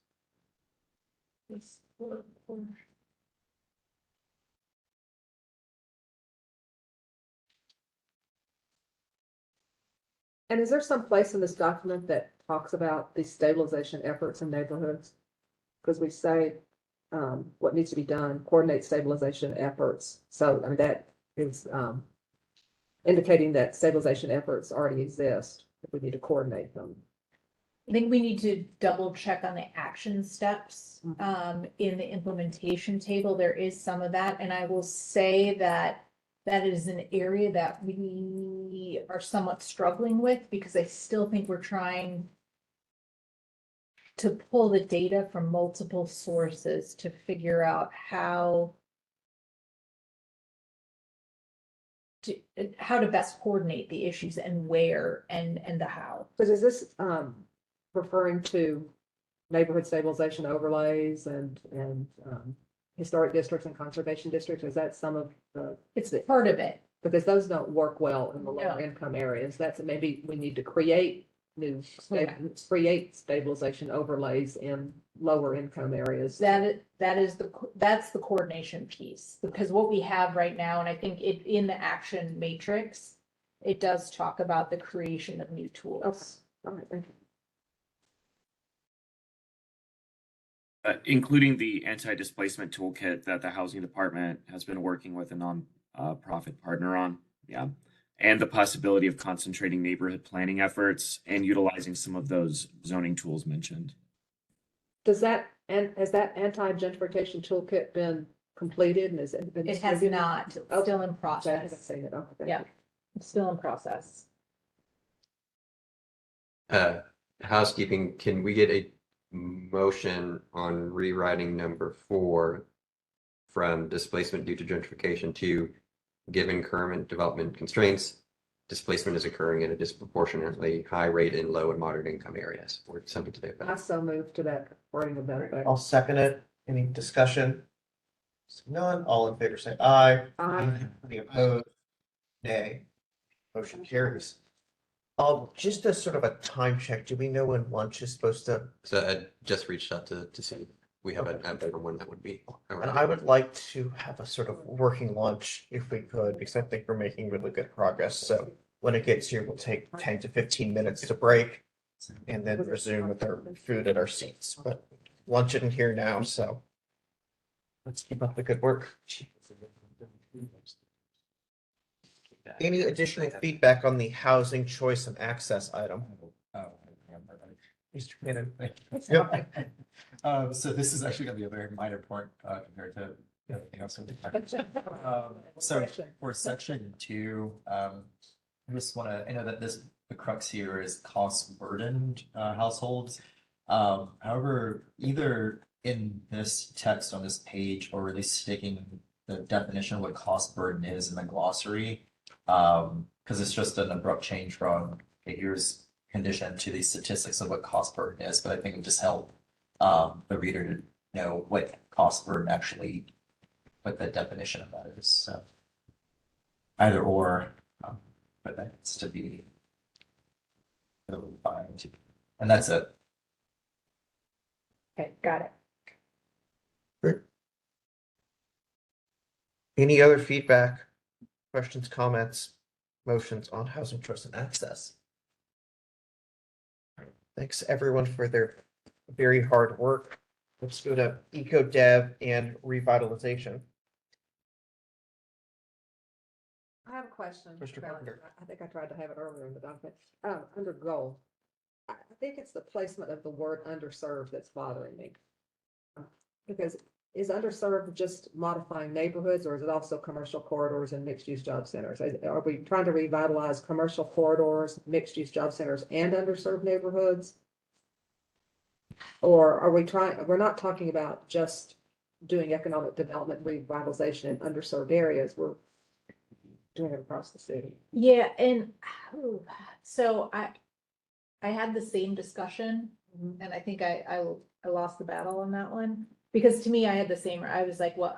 And is there some place in this document that talks about the stabilization efforts in neighborhoods? Because we say what needs to be done, coordinate stabilization efforts. So I mean, that is indicating that stabilization efforts already exist. If we need to coordinate them. I think we need to double check on the action steps in the implementation table. There is some of that, and I will say that that is an area that we are somewhat struggling with, because I still think we're trying to pull the data from multiple sources to figure out how to best coordinate the issues and where and the how. Because is this referring to neighborhood stabilization overlays and historic districts and conservation districts? Is that some of the? It's part of it. Because those don't work well in the lower income areas. That's maybe we need to create create stabilization overlays in lower income areas. That's the coordination piece, because what we have right now, and I think it in the action matrix, it does talk about the creation of new tools. All right, thank you. Including the anti-displacement toolkit that the housing department has been working with a non-profit partner on. Yeah. And the possibility of concentrating neighborhood planning efforts and utilizing some of those zoning tools mentioned. Has that anti-gentrification toolkit been completed, and is it been? It has not. It's still in process. Yeah, it's still in process. Housekeeping, can we get a motion on rewriting number 4 from displacement due to gentrification to Given current development constraints, displacement is occurring at a disproportionately high rate in low and moderate income areas, or something to that I effect. so moved to that wording of that. effect. I'll second it. Any discussion? Seeing none, all in favor say aye. Aye. Any opposed? Nay. Motion carries. Just as sort of a time check, do we know when lunch is supposed to? So I just reached out to see if we have an update on when that would be. And I would like to have a sort of working lunch if we could, because I think we're making really good progress. So when it gets here, we'll take 10 to 15 minutes to break and then resume with our food at our seats. But lunch isn't here now, so let's keep up the good work. Any additional feedback on the housing choice and access item? Mr. Cannon. Yep. So this is actually gonna be a very minor point, compared to everything else. So for section 2, I just wanna, I know that the crux here is cost burdened, households. However, either in this text on this page or really sticking the definition of what cost burden is in the glossary, because it's just an abrupt change from, okay, here's condition to the statistics of what cost burden is, but I think it would just help the reader to know what cost burden actually, what the definition of that is. So either or, but that's to be fine. And that's it. Okay, got it. Any other feedback, questions, comments, motions on housing choice and access? Thanks everyone for their very hard work. Let's go to eco dev and revitalization. I have a question. Mr. about- Carpenter. I think I tried to have it earlier in the document. Under goal, I think it's the placement of the word underserved that's bothering me. Because is underserved just modifying neighborhoods, or is it also commercial corridors and mixed-use job centers? Are we trying to revitalize commercial corridors, mixed-use job centers, and underserved neighborhoods? Or are we we're not talking about just doing economic development revitalization in underserved areas, we're doing it across the city. Yeah, and so I had the same discussion, and I think I lost the battle on that one. Because to me, I had the same, I was like, well,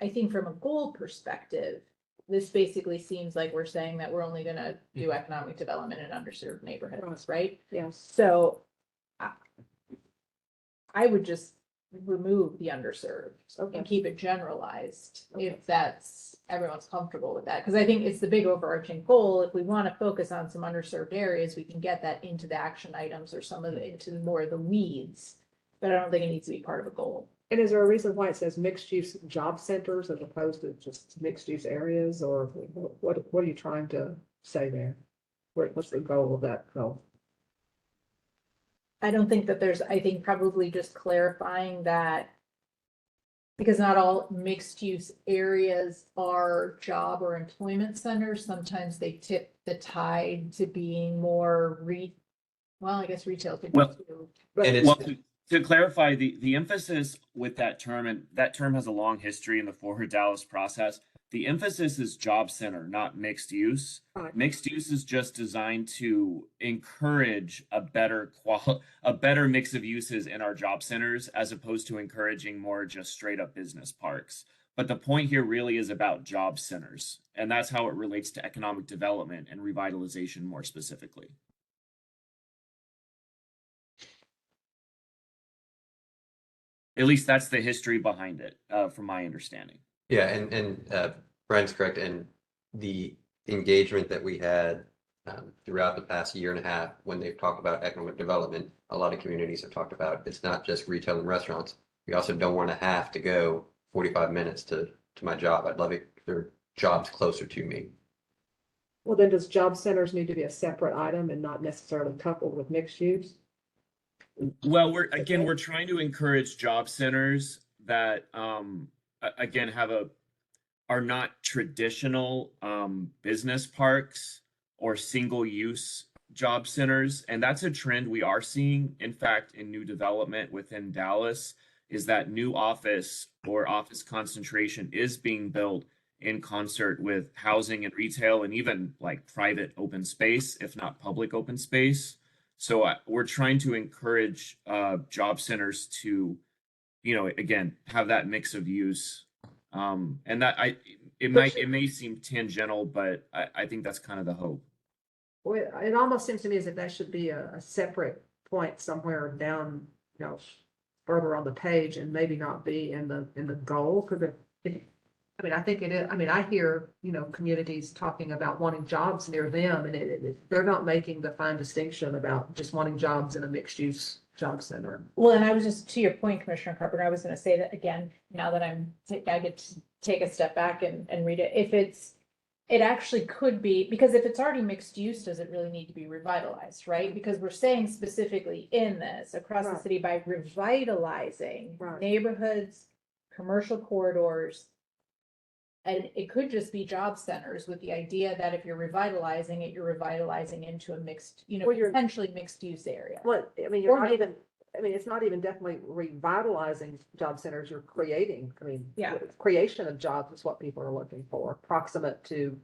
I think from a goal perspective, this basically seems like we're saying that we're only gonna do economic development in underserved neighborhoods, right? Yes. So I would just remove the underserved and keep it generalized, if that's, everyone's comfortable with that. Because I think it's the big overarching goal. If we want to focus on some underserved areas, we can get that into the action items or some of it into more of the weeds. But I don't think it needs to be part of a goal. And is there a reason why it says mixed-use job centers as opposed to just mixed-use areas, or what are you trying to say there? What's the goal of that goal? I don't think that there's, I think probably just clarifying that because not all mixed use areas are job or employment centers. Sometimes they tip the tide to being more well, I guess retail could be Well, too. And it's, Well, to clarify, the emphasis with that term, and that term has a long history in the Forward Dallas process. The emphasis is job center, not mixed use. Right. Mixed use is just designed to encourage a better mix of uses in our job centers, as opposed to encouraging more just straight up business parks. But the point here really is about job centers, and that's how it relates to economic development and revitalization more specifically. At least that's the history behind it, from my understanding. yeah, and Brian's correct, and the engagement that we had throughout the past year and a half, when they've talked about economic development, a lot of communities have talked about it's not just retail and restaurants. We also don't want to have to go 45 minutes to my job. I'd love it if there are jobs closer to me. Well, then does job centers need to be a separate item and not necessarily coupled with mixed use? Well, we're trying to encourage job centers that again are not traditional business parks or single use job centers, and that's a trend we are seeing. In fact, in new development within Dallas, is that new office or office concentration is being built in concert with housing and retail and even like private open space, if not public open space. So we're trying to encourage job centers to, you know, again, have that mix of use. And that it may seem tangential, but I think that's kind of the hope. Well, it almost seems to me as if that should be a separate point somewhere down, you know, further on the page and maybe not be in the goal. Because I mean, I think it is, I mean, I hear, you know, communities talking about wanting jobs near them and they're not making the fine distinction about just wanting jobs in a mixed use job center. Well, and I was just, to your point, Commissioner Carpenter, I was gonna say that again, now that I get to take a step back and read it. If it actually could be, because if it's already mixed use, does it really need to be revitalized, right? Because we're saying specifically in this, across the city, by revitalizing neighborhoods, commercial corridors, and it could just be job centers with the idea that if you're revitalizing it, you're revitalizing into a mixed, you know, potentially mixed use area. Well, I mean, you're not even, I mean, it's not even definitely revitalizing job centers, you're creating, I mean, creation of jobs is what people are looking for, proximate to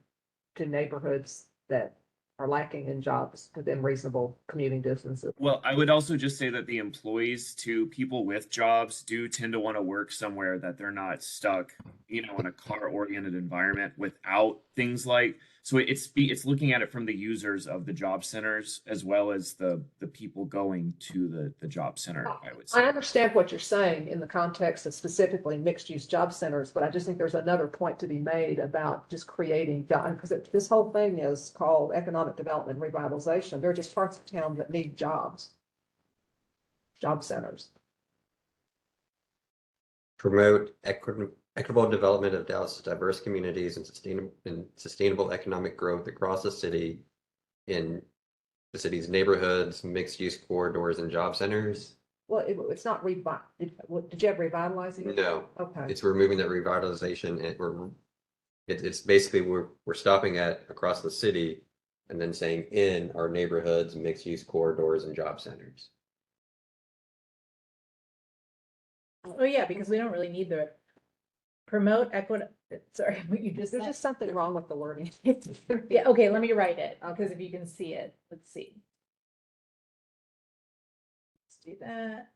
neighborhoods that are lacking in jobs within reasonable commuting distances. Well, I would also just say that the employees to people with jobs do tend to want to work somewhere that they're not stuck, you know, in a car-oriented environment without things like, so it's looking at it from the users of the job centers as well as the people going to the job center, I would say. I understand what you're saying in the context of specifically mixed-use job centers, but I just think there's another point to be made about just creating, because this whole thing is called economic development and revitalization. There are just parts of town that need jobs, job centers. Promote equitable development of Dallas' diverse communities and sustainable economic growth across the city in the city's neighborhoods, mixed-use corridors, and job centers. Well, it's not did you have revitalizing? No. Okay. It's removing that revitalization, and it's basically we're stopping at across the city and then saying in our neighborhoods, mixed-use corridors, and job centers. Oh, yeah, because we don't really need the promote equity. Sorry, what you just There's said. just something wrong with the wording. Yeah, okay, let me write it, because if you can see it, let's see. Let's do that.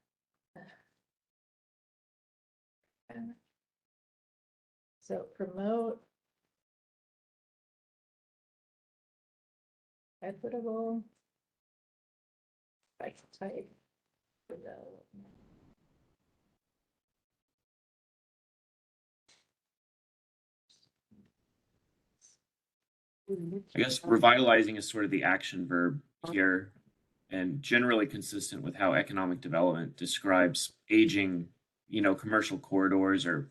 So promote equitable type development. I guess revitalizing is sort of the action verb here and generally consistent with how economic development describes aging, you know, commercial corridors or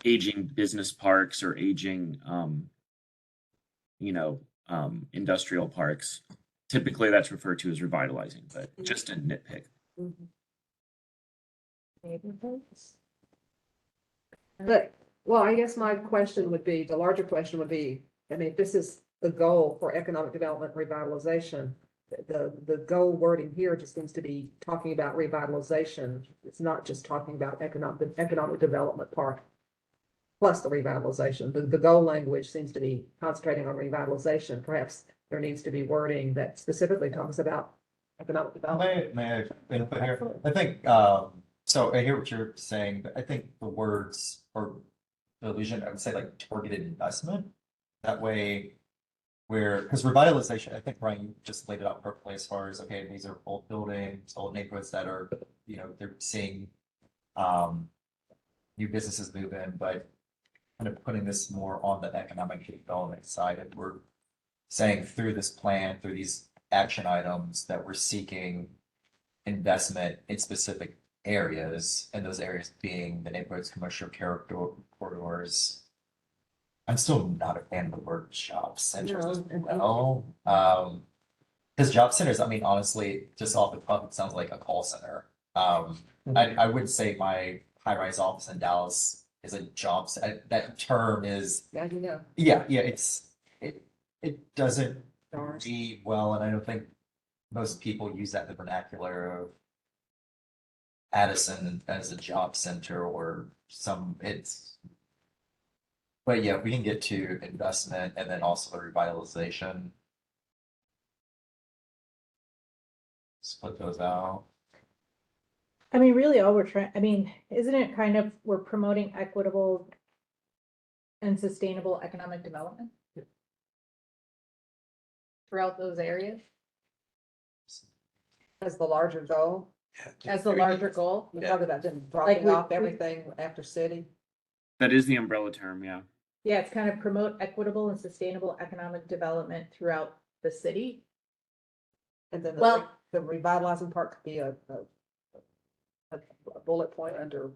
aging business parks or aging, industrial parks. Typically that's referred to as revitalizing, but just a nitpick. But, well, I guess my question would be, the larger question would be, I mean, this is the goal for economic development and revitalization. The goal wording here just seems to be talking about revitalization. It's not just talking about the economic development part plus the revitalization. The goal language seems to be concentrating on revitalization. Perhaps there needs to be wording that specifically talks about economic development. May I input here? I think, so I hear what you're saying, but I think the words or the illusion, I would say like targeted investment. That way, because revitalization, I think Brian, you just laid it out perfectly as far as, okay, these are old buildings, old neighborhoods that are, you know, they're seeing new businesses move in, but kind of putting this more on the economic development side. And we're saying through this plan, through these action items, that we're seeking investment in specific areas, and those areas being the neighborhoods, commercial corridors. I'm still not a fan of the word job centers as well. Because job centers, I mean, honestly, just off the cuff, it sounds like a call center. I would say my high-rise office in Dallas is a job center. That term is it doesn't read well, and I don't think most people use that in the vernacular of Addison as a job center or But yeah, we can get to investment and then also the revitalization. Split those out. I mean, really all we're trying, I mean, isn't it kind of, we're promoting equitable and sustainable economic development throughout those areas As the larger goal. as the larger goal? We Yeah. talked about just Like dropping we- off we- everything after city. That is the umbrella term, yeah. Yeah, it's kind of promote equitable and sustainable economic development throughout the city. And then Well- the revitalizing part could be a bullet point under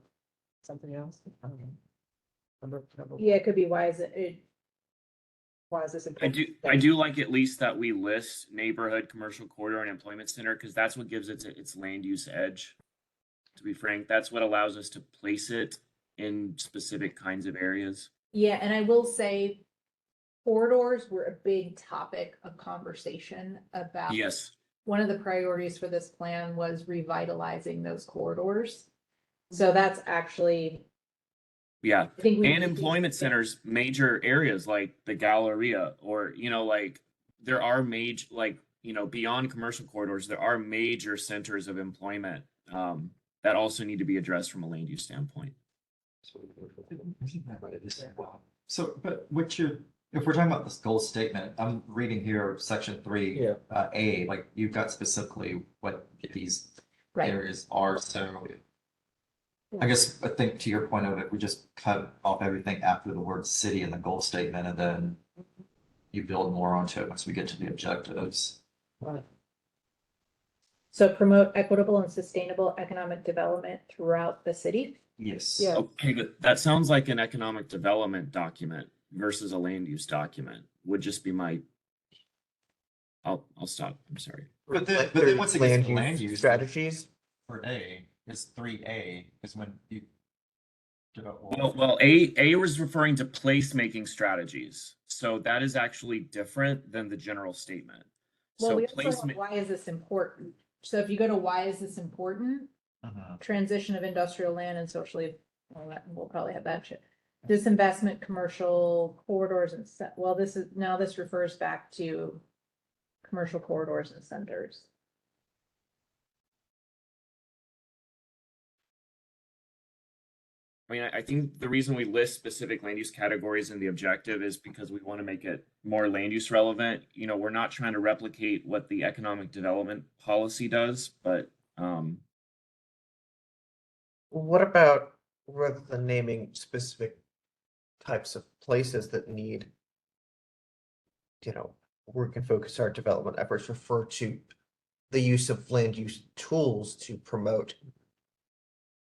something else. I don't know. Number- Yeah, it could be why is it Why is this I important? do like at least that we list neighborhood, commercial corridor, and employment center, because that's what gives it its land use edge. To be frank, that's what allows us to place it in specific kinds of areas. Yeah, and I will say corridors were a big topic of conversation about. Yes. One of the priorities for this plan was revitalizing those corridors. So that's actually, Yeah, I think we. and employment centers, major areas like the Galleria, or, like, there are major, like, beyond commercial corridors, there are major centers of employment that also need to be addressed from a land use standpoint. So, but if we're talking about this goal statement, I'm reading here, section 3, A, like you've got specifically what these Right. areas are, so. I guess, I think to your point of it, we just cut off everything after the word city in the goal statement, and then you build more onto it once we get to the objectives. So promote equitable and sustainable economic development throughout the city. Yes. Yeah. Okay, but that sounds like an economic development document versus a land use document, would just be my. I'll stop, I'm sorry. But then once it gets to land use strategies. for A, is 3A, is when you. Well, A was referring to placemaking strategies, so that is actually different than the general statement. Well, So we also have placement, why is this important? So if you go to why is this important? Transition of industrial land and socially, well, we'll probably have that shit. Disinvestment, commercial corridors and well, this refers back to commercial corridors and centers. I mean, I think the reason we list specific land use categories in the objective is because we want to make it more land use relevant. We're not trying to replicate what the economic development policy does, but What about rather than naming specific types of places that need, we can focus our development efforts, refer to the use of land use tools to promote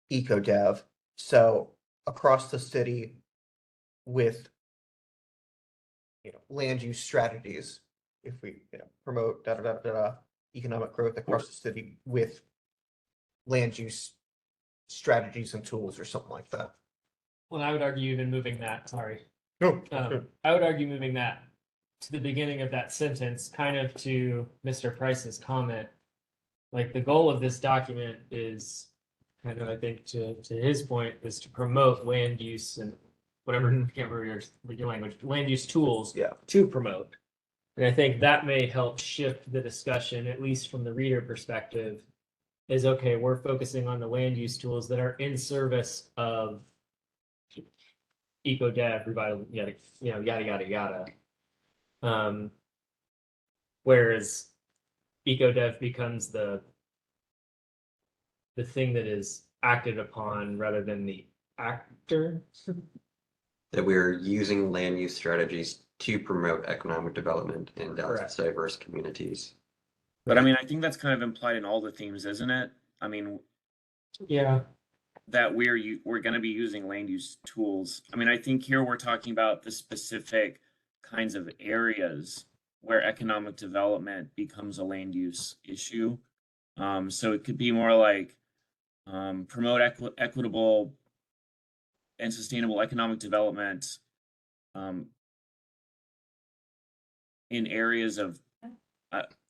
eco dev. So across the city with, land use strategies, if we, promote economic growth across the city with land use strategies and tools or something like that. Well, I would argue even moving that, sorry. No, I would argue moving that to the beginning of that sentence, kind of to Mr. Price's comment. Like the goal of this document is kind of, I think to his point, is to promote land use and whatever, I can't remember your language, land use tools to promote. And I think that may help shift the discussion, at least from the reader perspective, is okay, we're focusing on the land use tools that are in service of eco dev, revival, yada yada. Whereas eco dev becomes the thing that is acted upon rather than the actor. That we're using land use strategies to promote economic development in Dallas' diverse communities. But I mean, I think that's kind of implied in all the themes, isn't it? I mean, yeah, that we're going to be using land use tools. I mean, I think here we're talking about the specific kinds of areas where economic development becomes a land use issue. So it could be more like promote equitable and sustainable economic development in areas of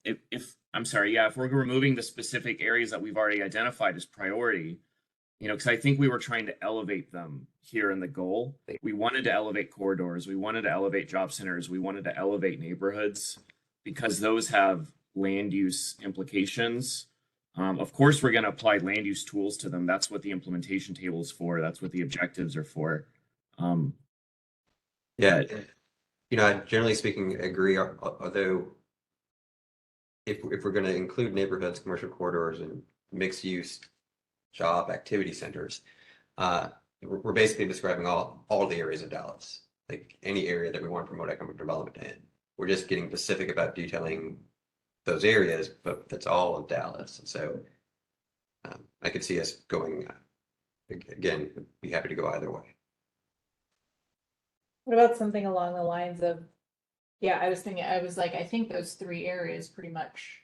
if I'm sorry, if we're removing the specific areas that we've already identified as priority, You know, because I think we were trying to elevate them here in the goal. We wanted to elevate corridors. We wanted to elevate job centers. We wanted to elevate neighborhoods because those have land use implications. Of course, we're going to apply land use tools to them. That's what the implementation table is for. That's what the objectives are for. Yeah, you know, I generally speaking agree, although if we're going to include neighborhoods, commercial corridors, and mixed use job activity centers, we're basically describing all the areas of Dallas, like any area that we want to promote economic development in. We're just getting specific about detailing those areas, but that's all of Dallas. And so I could see us going, again, be happy to go either way. What about something along the lines of, yeah, I was like, I think those 3 areas pretty much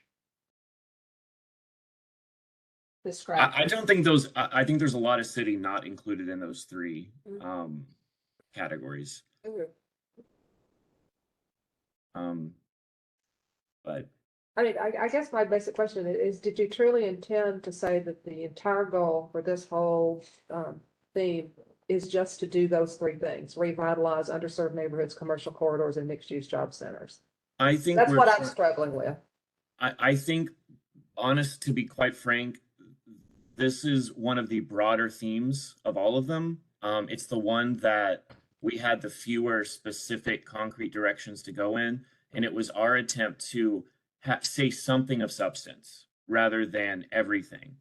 describe. I don't think those, I think there's a lot of city not included in those 3 categories. But I mean, I guess my basic question is, did you truly intend to say that the entire goal for this whole theme is just to do those 3 things: revitalize underserved neighborhoods, commercial corridors, and mixed-use job centers? I think That's what I'm struggling with. I think, to be quite frank, this is one of the broader themes of all of them. It's the one that we had the fewer specific concrete directions to go in, and it was our attempt to say something of substance rather than everything.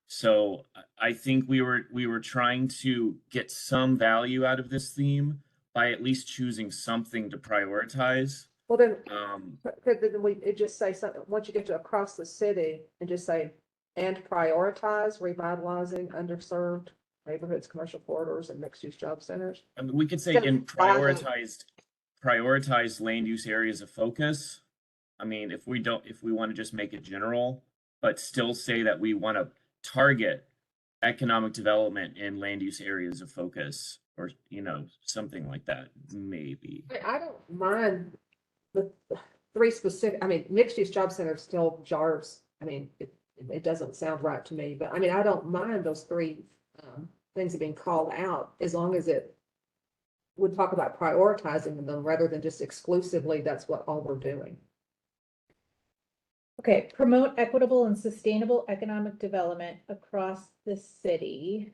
So I think we were trying to get some value out of this theme by at least choosing something to prioritize. Well, then, then we just say something, once you get to across the city, and just say, and prioritize revitalizing underserved neighborhoods, commercial corridors, and mixed-use job centers. I mean, we could say in prioritized land use areas of focus. I mean, if we want to just make it general, but still say that we want to target economic development in land use areas of focus, or, you know, something like that, maybe. I don't mind the 3 specific, I mean, mixed-use job center still jars. I mean, it doesn't sound right to me, but I mean, I don't mind those 3 things being called out, as long as it would talk about prioritizing them rather than just exclusively that's what all we're doing. Okay, promote equitable and sustainable economic development across the city.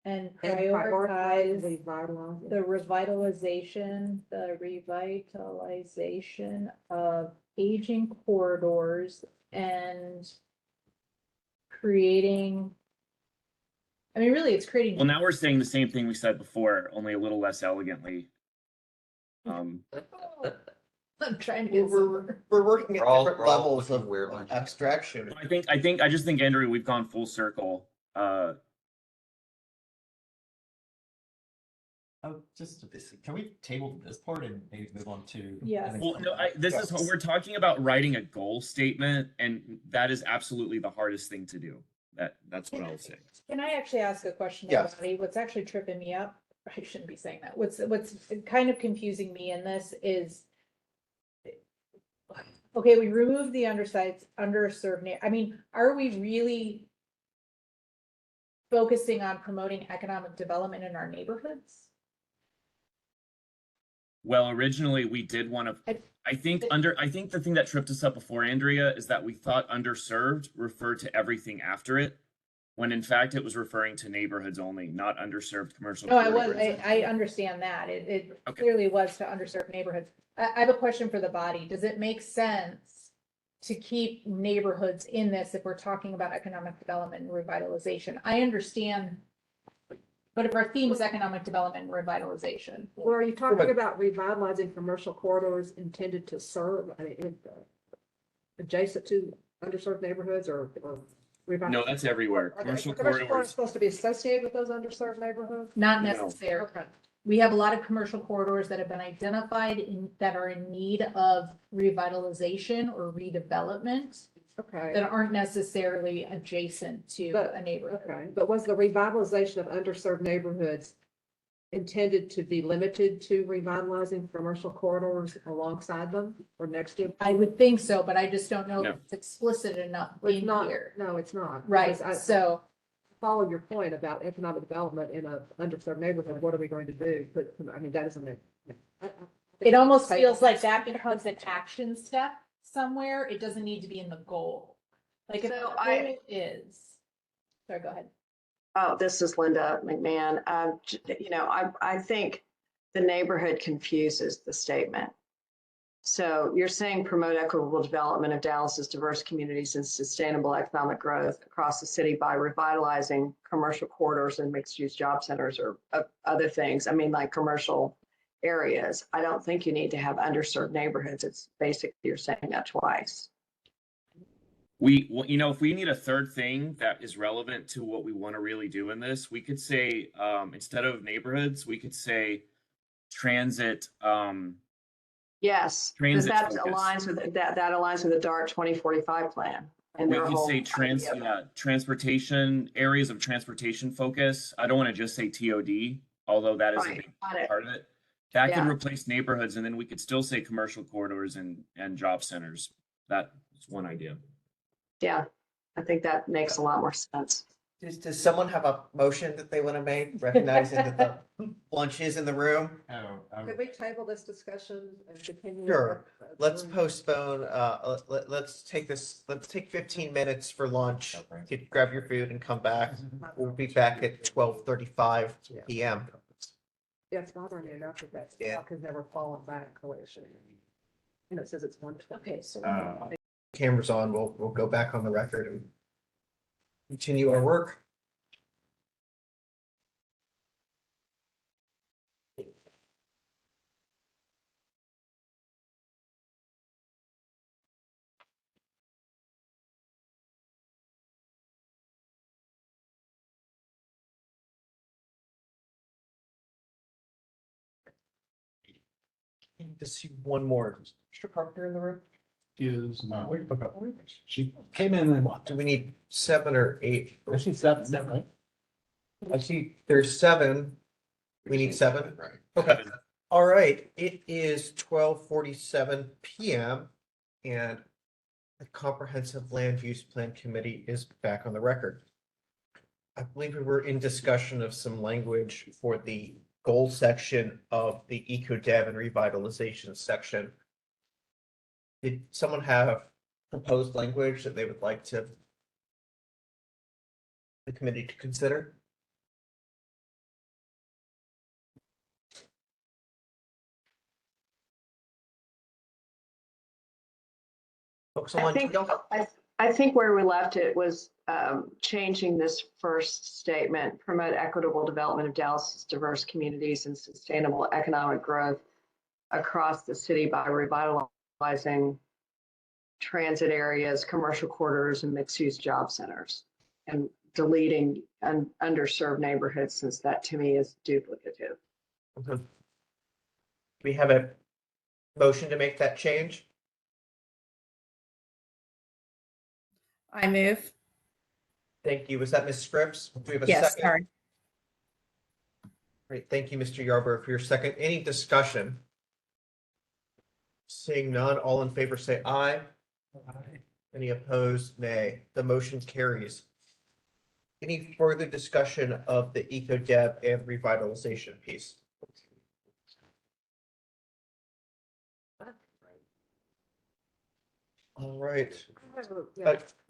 And prioritize the revitalization of aging corridors and creating, I mean, really, it's creating. Well, now we're saying the same thing we said before, only a little less elegantly. I'm trying to get we're working at different levels of abstraction. I just think, Andrew, we've gone full circle. Can we table this part and maybe move on to? Yeah. Well, no, we're talking about writing a goal statement, and that is absolutely the hardest thing to do. That's what I'll say. Can I actually ask a question? Yes. About what's actually tripping me up? I shouldn't be saying that. What's kind of confusing me in this is, okay, we remove the underserved. I mean, are we really focusing on promoting economic development in our neighborhoods? Well, originally we did want to. I think the thing that tripped us up before, Andrea, is that we thought underserved referred to everything after it, when in fact it was referring to neighborhoods only, not underserved commercial. No, I understand that. It Okay. Clearly was to underserved neighborhoods. I have a question for the body. Does it make sense to keep neighborhoods in this if we're talking about economic development and revitalization? I understand, but if our theme is economic development and revitalization. Well, are you talking about revitalizing commercial corridors intended to serve, I mean, adjacent to underserved neighborhoods, or No, that's everywhere. Commercial corridors supposed to be associated with those underserved neighborhoods? Not No. necessarily. We have a lot of commercial corridors that have been identified that are in need of revitalization or redevelopment. Okay. That aren't necessarily adjacent to a neighborhood. Okay, but was the revitalization of underserved neighborhoods intended to be limited to revitalizing commercial corridors alongside them or next to? I would think so, but I just don't know No. if it's explicit enough It's in not, here. no, it's not. Right, Because so follow your point about economic development in a underserved neighborhood. What are we going to do? But I mean, that isn't it. It almost feels like that becomes an action step somewhere. It doesn't need to be in the goal. Like if the So goal is, sorry, go ahead. Oh, this is Linda McMahon. I think the neighborhood confuses the statement. So you're saying promote equitable development of Dallas's diverse communities and sustainable economic growth across the city by revitalizing commercial corridors and mixed-use job centers or other things. I mean, like commercial areas. I don't think you need to have underserved neighborhoods. It's basically you're saying that twice. If we need a third thing that is relevant to what we want to really do in this, we could say, instead of neighborhoods, we could say transit, Yes, transit that focus. aligns with that aligns with the DART 2045 plan. And We their could whole say idea. transportation, areas of transportation focus. I don't want to just say TOD, although that is a Right, big got it. part of it. That could Yeah. replace neighborhoods, and then we could still say commercial corridors and job centers. That's one idea. Yeah, I think that makes a lot more sense. Does someone have a motion that they want to make, recognizing that the lunch is in the room? Could we table this discussion and continue? Sure. Let's postpone, let's take 15 minutes for lunch. Grab your food and come back. We'll be back at 12:35 PM. Yeah, it's bothering me enough that that stock has never fallen back the way it should. And it says it's 120. Okay, so Camera's on, we'll go back on the record and continue our work. Just see one more. Mr. Carpenter in the room? She came in and what? Do we need 7 or 8? I see seven, right? I see there's 7. We need 7? Right. Okay. All right. It is 12:47 PM and the Comprehensive Land Use Plan Committee is back on the record. I believe we were in discussion of some language for the goal section of the eco dev and revitalization section. Did someone have proposed language that they would like the committee to consider? Folks, I think where we left it was changing this first statement, promote equitable development of Dallas's diverse communities and sustainable economic growth across the city by revitalizing transit areas, commercial corridors, and mixed-use job centers, and deleting underserved neighborhoods, since that to me is duplicative. We have a motion to make that change. I move. Thank you. Was that Ms. Scripps? Do we have a Yes, second? sorry. Great. Thank you, Mr. Yarborough, for your second. Any discussion? Seeing none, all in favor say aye. Aye. Any opposed, nay. The motion carries. Any further discussion of the eco dev and revitalization piece? All right. I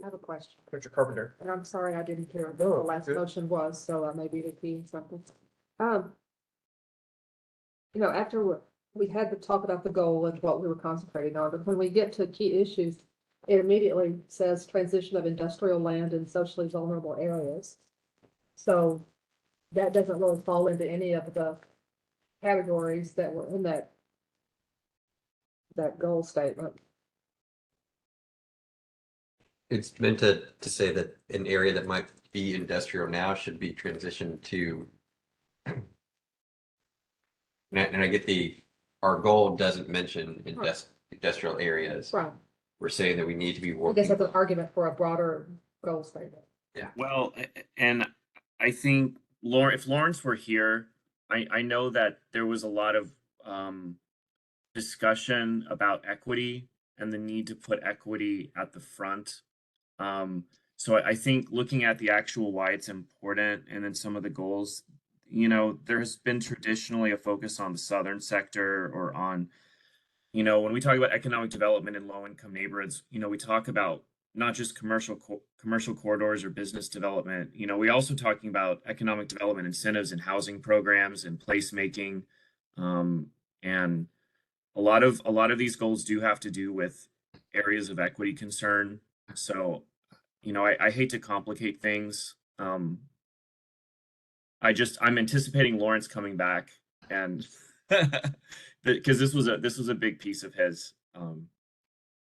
have a question. Mr. Carpenter. And I'm sorry, I didn't hear what the last motion was, so maybe repeating something. After we had to talk about the goal and what we were concentrating on, but when we get to key issues, it immediately says transition of industrial land in socially vulnerable areas. So that doesn't really fall into any of the categories that were in that goal statement. It's meant to say that an area that might be industrial now should be transitioned to. And I get our goal doesn't mention industrial areas. Right. We're saying that we need to be I working. guess that's an argument for a broader goal statement. Yeah. Well, and I think if Lawrence were here, I know that there was a lot of discussion about equity and the need to put equity at the front. So So I think looking at the actual why it's important and then some of the goals, you know, there has been traditionally a focus on the southern sector or on, you know, when we talk about economic development in low income neighborhoods, you know, we talk about not just commercial corridors or business development. You know, we also talking about economic development incentives and housing programs and placemaking. And a lot of these goals do have to do with areas of equity concern. So, you know, I hate to complicate things. I'm anticipating Lawrence coming back and because this was a big piece of his.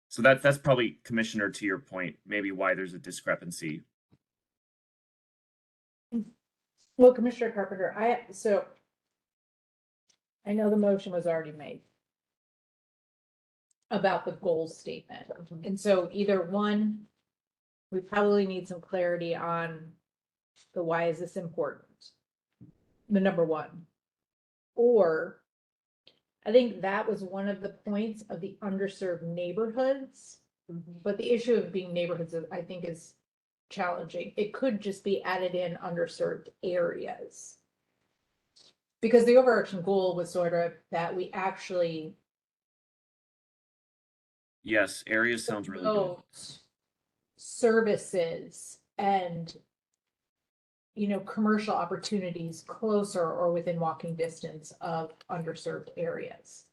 So that's probably, Commissioner, to your point, maybe why there's a discrepancy. Well, Commissioner Carpenter, I know the motion was already made about the goal statement. And so either one, we probably need some clarity on the why is this important? The number one. Or I think that was one of the points of the underserved neighborhoods. But the issue of being neighborhoods, I think, is challenging. It could just be added in underserved areas. Because the overarching goal was sort of that we actually Yes, areas sounds really good. promote services and, you know, commercial opportunities closer or within walking distance of underserved areas.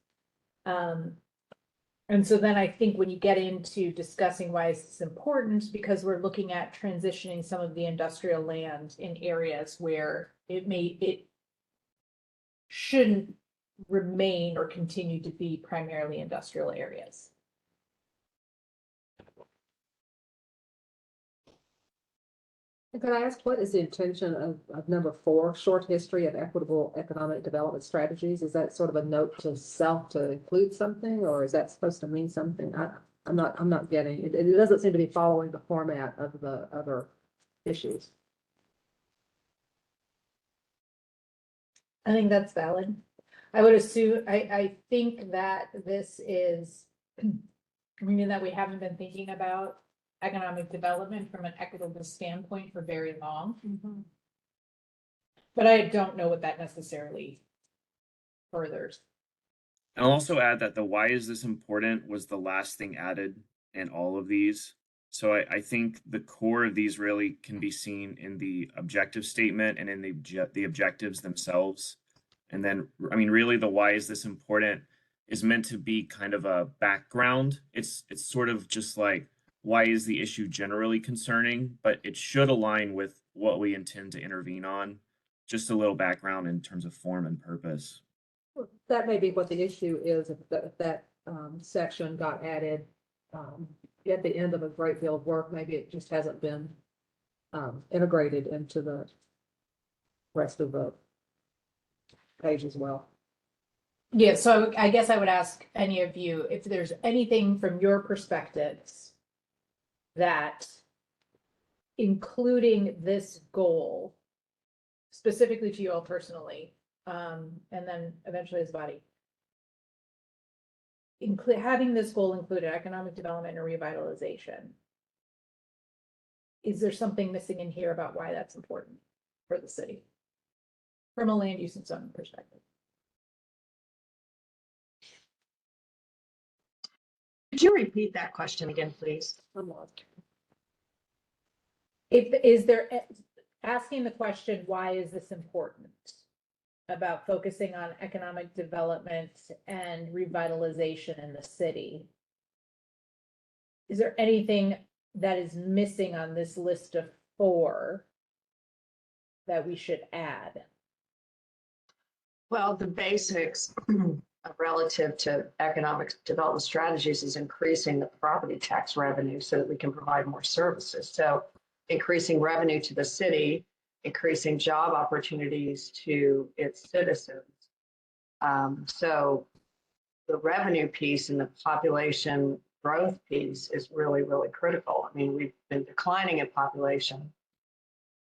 And so then I think when you get into discussing why is this important, because we're looking at transitioning some of the industrial land in areas where it shouldn't remain or continue to be primarily industrial areas. Could I ask, what is the intention of number 4, short history of equitable economic development strategies? Is that sort of a note to self to include something, or is that supposed to mean something? I'm not getting it. It doesn't seem to be following the format of the other issues. I think that's valid. I would assume, I think that this is, meaning that we haven't been thinking about economic development from an equitable standpoint for very long. But I don't know what that necessarily furthers. I'll also add that the why is this important was the last thing added in all of these. So I think the core of these really can be seen in the objective statement and in the objectives themselves. And then, I mean, really the why is this important is meant to be kind of a background. It's sort of just like, why is the issue generally concerning, but it should align with what we intend to intervene on. Just a little background in terms of form and purpose. That may be what the issue is if that section got added at the end of a great deal of work. Maybe it just hasn't been integrated into the rest of the page as well. Yeah, so I guess I would ask any of you if there's anything from your perspectives that including this goal specifically to you all personally, and then eventually as a body, having this goal included economic development and revitalization. Is there something missing in here about why that's important for the city from a land use and zoning perspective? Could you repeat that question again, please? Is there asking the question, why is this important about focusing on economic development and revitalization in the city? Is there anything that is missing on this list of 4 that we should add? Well, the basics relative to economic development strategies is increasing the property tax revenue so that we can provide more services. So increasing revenue to the city, increasing job opportunities to its citizens. So the revenue piece and the population growth piece is really, really critical. I mean, we've been declining in population,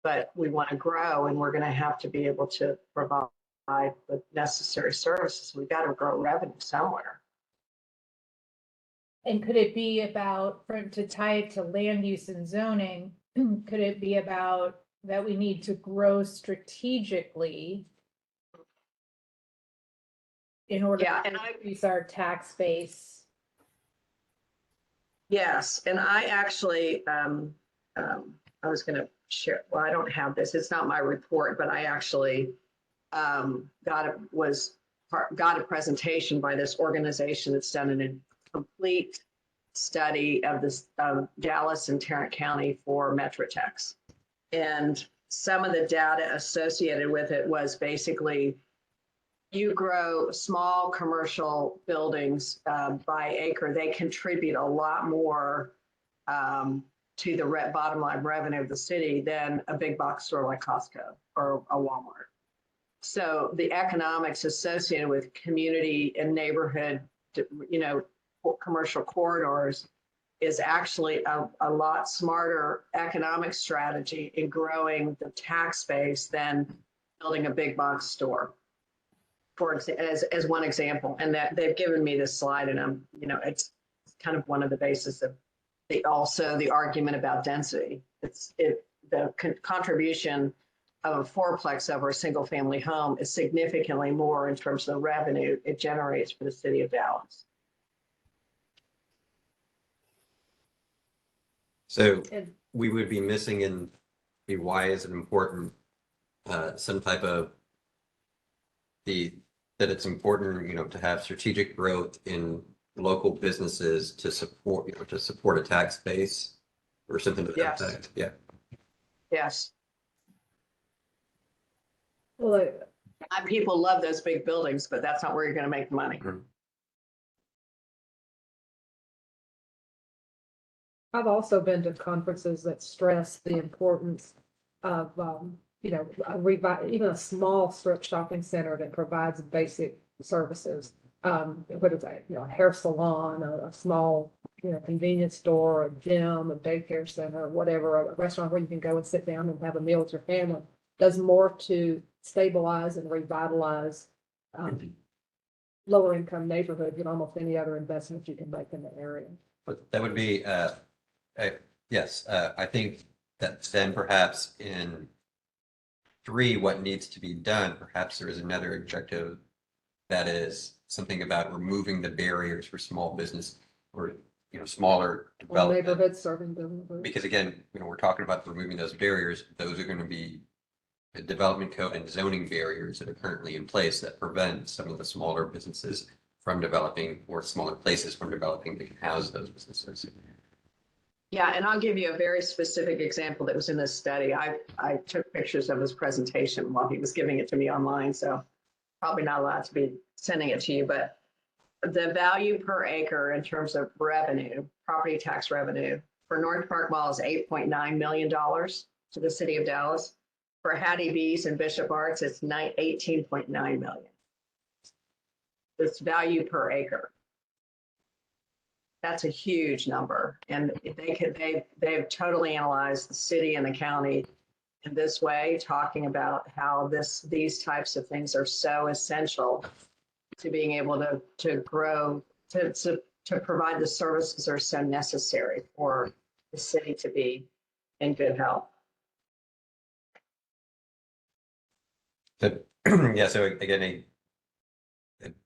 but we want to grow, and we're going to have to be able to provide the necessary services. We've got to grow revenue somewhere. And could it be about, to tie it to land use and zoning, could it be about that we need to grow strategically in order Yeah, to and increase our tax base? Yes, and I actually, I was gonna share, well, I don't have this, it's not my report, but I actually got a presentation by this organization that's done a complete study of this Dallas and Tarrant County for Metrotex. And some of the data associated with it was basically you grow small commercial buildings by acre, they contribute a lot more to the bottom line revenue of the city than a big box store like Costco or a Walmart. So the economics associated with community and neighborhood, commercial corridors is actually a lot smarter economic strategy in growing the tax base than building a big box store. As one example, and that they've given me this slide, and it's kind of one of the basis of the argument about density. The contribution of a fourplex over a single family home is significantly more in terms of the revenue it generates for the city of Dallas. So we would be missing in the why is it important, some type of that it's important, to have strategic growth in local businesses to support a tax base or something to that effect. Yeah. Yes. Well, people love those big buildings, but that's not where you're going to make the money. I've also been to conferences that stress the importance of, even a small strip shopping center that provides basic services. What is that? A hair salon, a small, convenience store, a gym, a daycare center, whatever, a restaurant where you can go and sit down and have a meal with your family, does more to stabilize and revitalize lower income neighborhood than almost any other investment you can make in the area. But that would be, yes, I think that then perhaps in 3, what needs to be done, perhaps there is another objective that is something about removing the barriers for small business or, smaller development. Neighborhood serving businesses. Because again, we're talking about removing those barriers. Those are going to be the development code and zoning barriers that are currently in place that prevent some of the smaller businesses from developing or smaller places from developing that can house those businesses. Yeah, and I'll give you a very specific example that was in this study. I took pictures of his presentation while he was giving it to me online, so probably not allowed to be sending it to you, but the value per acre in terms of revenue, property tax revenue for North Park Mall is $8.9 million to the city of Dallas. For Hattie B's and Bishop Arts, it's $18.9 million. This value per acre. That's a huge number. And they've totally analyzed the city and the county in this way, talking about how these types of things are so essential to being able to grow, to provide the services that are so necessary for the city to be in good health. Yeah, so again,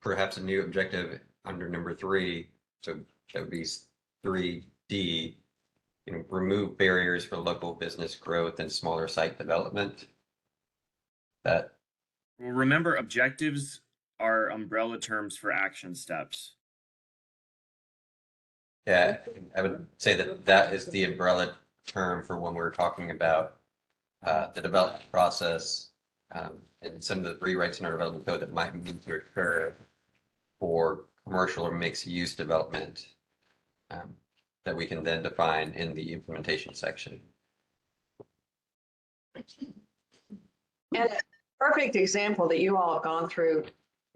perhaps a new objective under number 3, so that would be 3D, remove barriers for local business growth and smaller site development. Well, remember, objectives are umbrella terms for action steps. Yeah, I would say that is the umbrella term for when we're talking about the development process and some of the rewrites in our development code that might need to occur for commercial or mixed use development that we can then define in the implementation section. And a perfect example that you all have gone through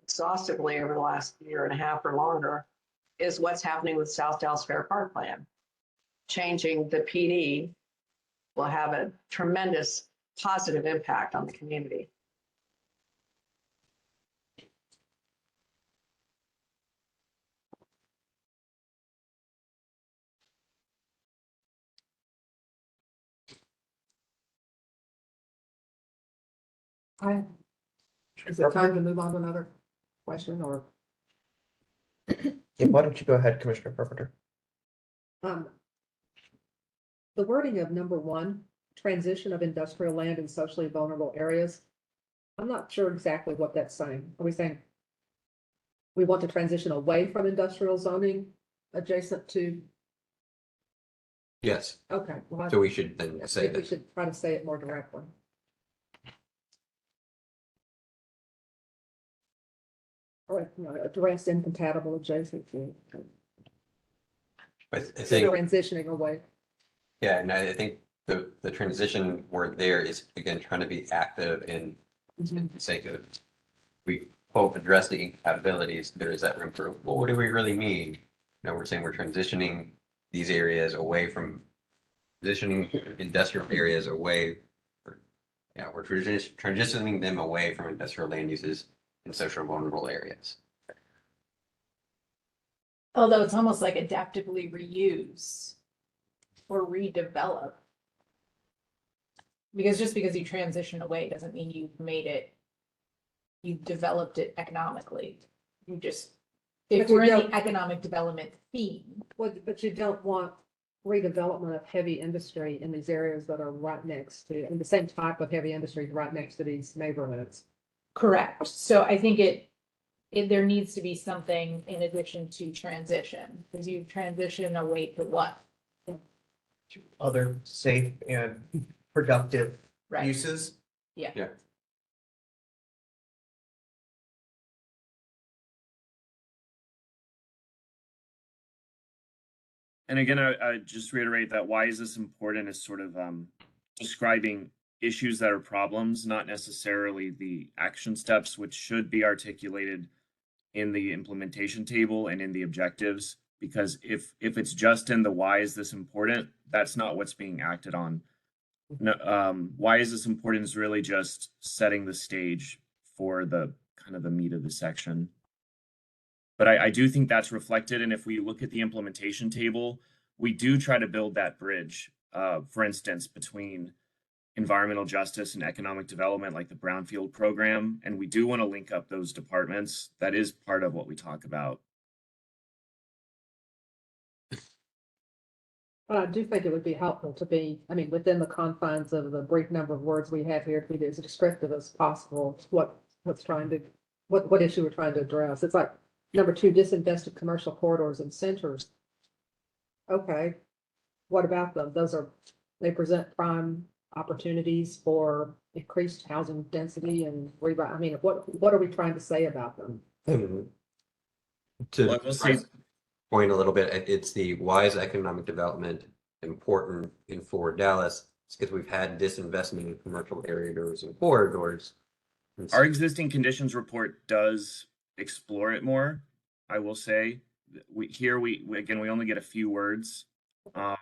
exhaustively over the last year and a half or longer is what's happening with South Dallas Fair Park Plan. Changing the PD will have a tremendous positive impact on the community. Is it time to move on to another question or? Yeah, why don't you go ahead, Commissioner Carpenter? The wording of number 1, transition of industrial land in socially vulnerable areas. I'm not sure exactly what that's saying. Are we saying we want to transition away from industrial zoning adjacent to? Yes. Okay. Well, So we should then I say think we that. should try to say it more directly. Or, address incompatible adjacent to. I think, Transitioning away. yeah, and I think the transition word there is, again, trying to be active in the sake of, we quote, address the incompatibilities. There is that room for, well, what do we really mean? We're saying we're transitioning these areas away from, transitioning industrial areas away. We're transitioning them away from industrial land uses in social vulnerable areas. Although it's almost like adaptively reuse or redevelop. Because just because you transition away doesn't mean you've developed it economically. You just, if But we're you in don't- the economic development theme. But you don't want redevelopment of heavy industry in these areas that are right next to, and the same type of heavy industry right next to these neighborhoods. Correct. So I think there needs to be something in addition to transition, because you transition away to what? Other safe and productive Right. uses. Yeah. Yeah. And again, I just reiterate that why is this important is sort of describing issues that are problems, not necessarily the action steps, which should be articulated in the implementation table and in the objectives. Because if it's just in the why is this important, that's not what's being acted on. No, why is this important is really just setting the stage for the kind of the meat of the section. But I do think that's reflected. And if we look at the implementation table, we do try to build that bridge, for instance, between environmental justice and economic development, like the Brownfield program. And we do want to link up those departments. That is part of what we talk about. But I do think it would be helpful to be, within the confines of the brief number of words we have here, to be as descriptive as possible, what issue we're trying to address. It's like number 2, disinvested commercial corridors and centers. Okay, what about them? They present prime opportunities for increased housing density and what are we trying to say about them? To point a little bit, it's the why is economic development important in Fort Dallas? It's because we've had disinvestment in commercial areas and corridors. Our existing conditions report does explore it more. I will say we only get a few words. But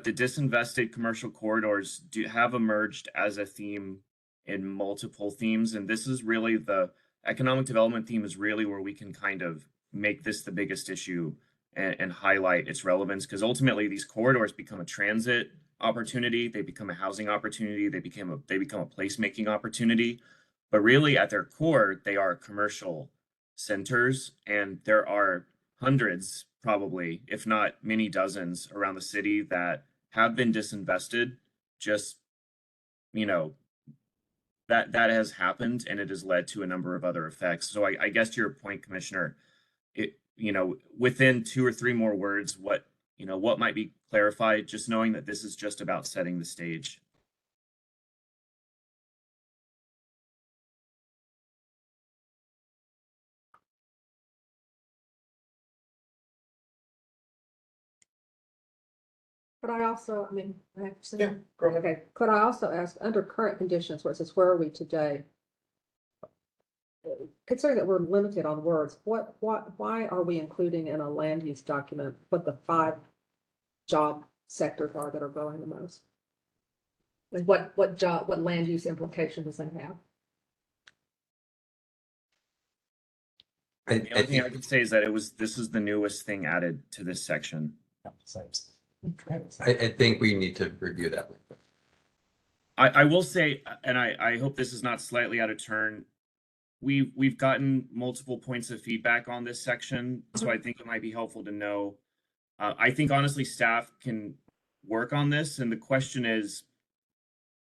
the disinvested commercial corridors have emerged as a theme in multiple themes. And this is really the economic development theme is really where we can kind of make this the biggest issue and highlight its relevance. Because ultimately these corridors become a transit opportunity, they become a housing opportunity, they become a placemaking opportunity. But really at their core, they are commercial centers, and there are hundreds, probably, if not many dozens around the city that have been disinvested. Just, that has happened, and it has led to a number of other effects. So I guess to your point, Commissioner, within 2 or 3 more words, what might be clarified, just knowing that this is just about setting the stage. Could I also, Go ahead. okay, could I also ask, under current conditions, where it says, where are we today? Considering that we're limited on words, why are we including in a land use document what the 5 job sectors are that are growing the most? Like what land use implication does that have? The only thing I can say is that this is the newest thing added to this section. I think we need to review that. I will say, and I hope this is not slightly out of turn. We've gotten multiple points of feedback on this section, so I think it might be helpful to know. I think honestly, staff can work on this, and the question is,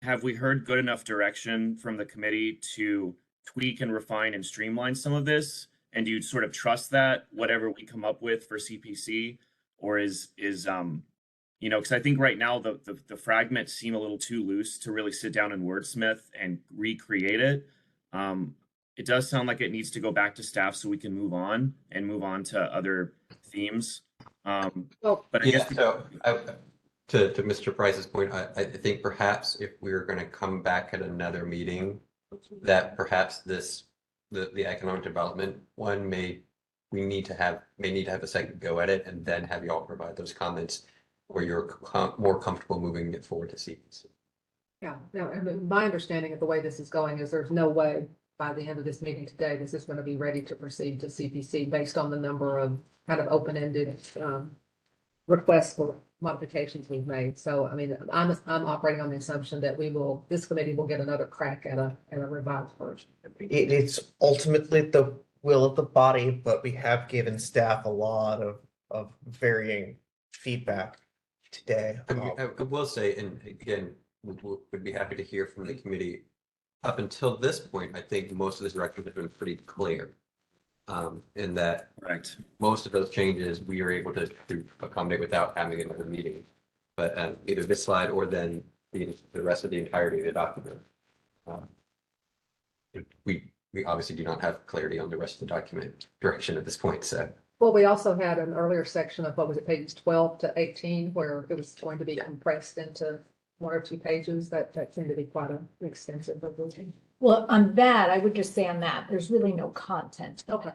have we heard good enough direction from the committee to tweak and refine and streamline some of this? And do you sort of trust that whatever we come up with for CPC, or is you know, because I think right now the fragments seem a little too loose to really sit down and wordsmith and recreate it. It does sound like it needs to go back to staff so we can move on to other themes. But I Yeah, guess so to Mr. Price's point, I think perhaps if we're going to come back at another meeting, that perhaps the economic development one may need to have a second go at it, and then have you all provide those comments where you're more comfortable moving it forward to CPC. Yeah, no, I mean, my understanding of the way this is going is there's no way by the end of this meeting today, this is going to be ready to proceed to CPC based on the number of kind of open-ended requests for modifications we've made. So, I mean, I'm operating on the assumption that this committee will get another crack at a revised version. It's ultimately the will of the body, but we have given staff a lot of varying feedback today. I will say, and again, would be happy to hear from the committee. Up until this point, I think most of the direction has been pretty clear. In that most of those changes we are able to accommodate without having another meeting. But either this slide or then the rest of the entirety of the document. We obviously do not have clarity on the rest of the document direction at this point, so. Well, we also had an earlier section of, what was it, pages 12 to 18, where it was going to be compressed into 1 or 2 pages. That seemed to be quite an extensive revision. Well, on that, I would just say on that, there's really no content. Okay.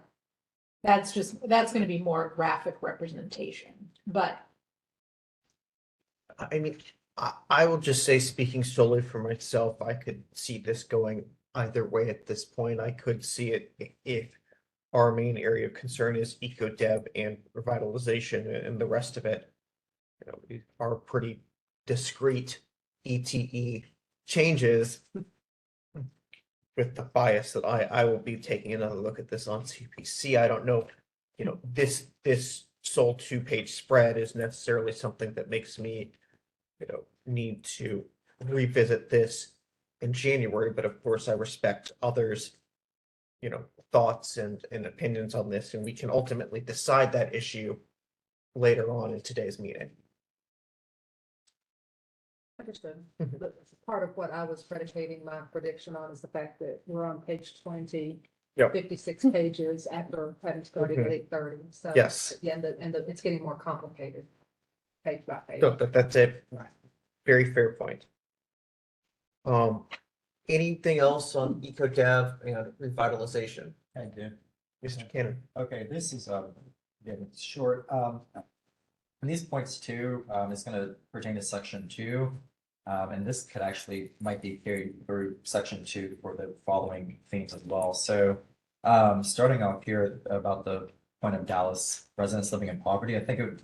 That's going to be more graphic representation, but. I mean, I will just say, speaking solely for myself, I could see this going either way at this point. I could see it if our main area of concern is eco-dev and revitalization, and the rest of it, you know, are pretty discrete ETE changes. With the bias that I will be taking another look at this on CPC. I don't know, you know, this sole 2-page spread is necessarily something that makes me, you know, need to revisit this in January. But of course, I respect others, you know, thoughts and opinions on this, and we can ultimately decide that issue later on in today's meeting. Understood. But part of what I was predicating my prediction on is the fact that we're on page 20, Yep. 56 pages after having started at 8:30. So Yes. yeah, and it's getting more complicated page by page. So that's it. Very fair point. Anything else on eco-dev and revitalization? I do. Mr. Cannon. Okay, this is again, it's short. And these points too, is going to pertain to section 2. And this could actually might be carried through section 2 for the following themes as well. So starting off here about the point of Dallas residents living in poverty, I think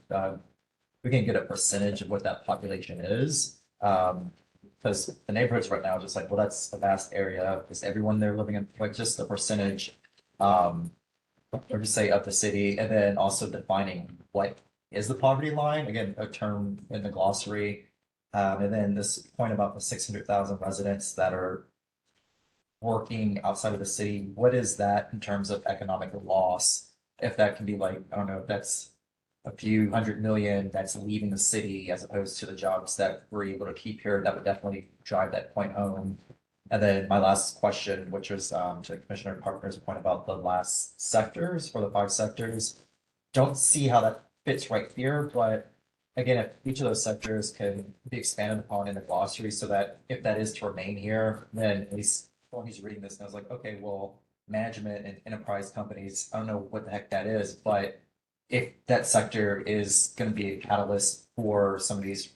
we can get a percentage of what that population is. Because the neighborhoods right now are just like, well, that's a vast area. Is everyone there living in, like, just the percentage, or just say of the city, and then also defining what is the poverty line, again, a term in the glossary. And then this point about the 600,000 residents that are working outside of the city, what is that in terms of economic loss? If that can be like, I don't know, if that's a few hundred million that's leaving the city as opposed to the jobs that we're able to keep here, that would definitely drive that point home. And then my last question, which was to Commissioner Parker's point about the last sectors for the 5 sectors. Don't see how that fits right here, but again, if each of those sectors can be expanded upon in the glossary so that if that is to remain here, then at least someone who's reading this knows like, okay, well, management and enterprise companies, I don't know what the heck that is, but if that sector is going to be a catalyst for some of these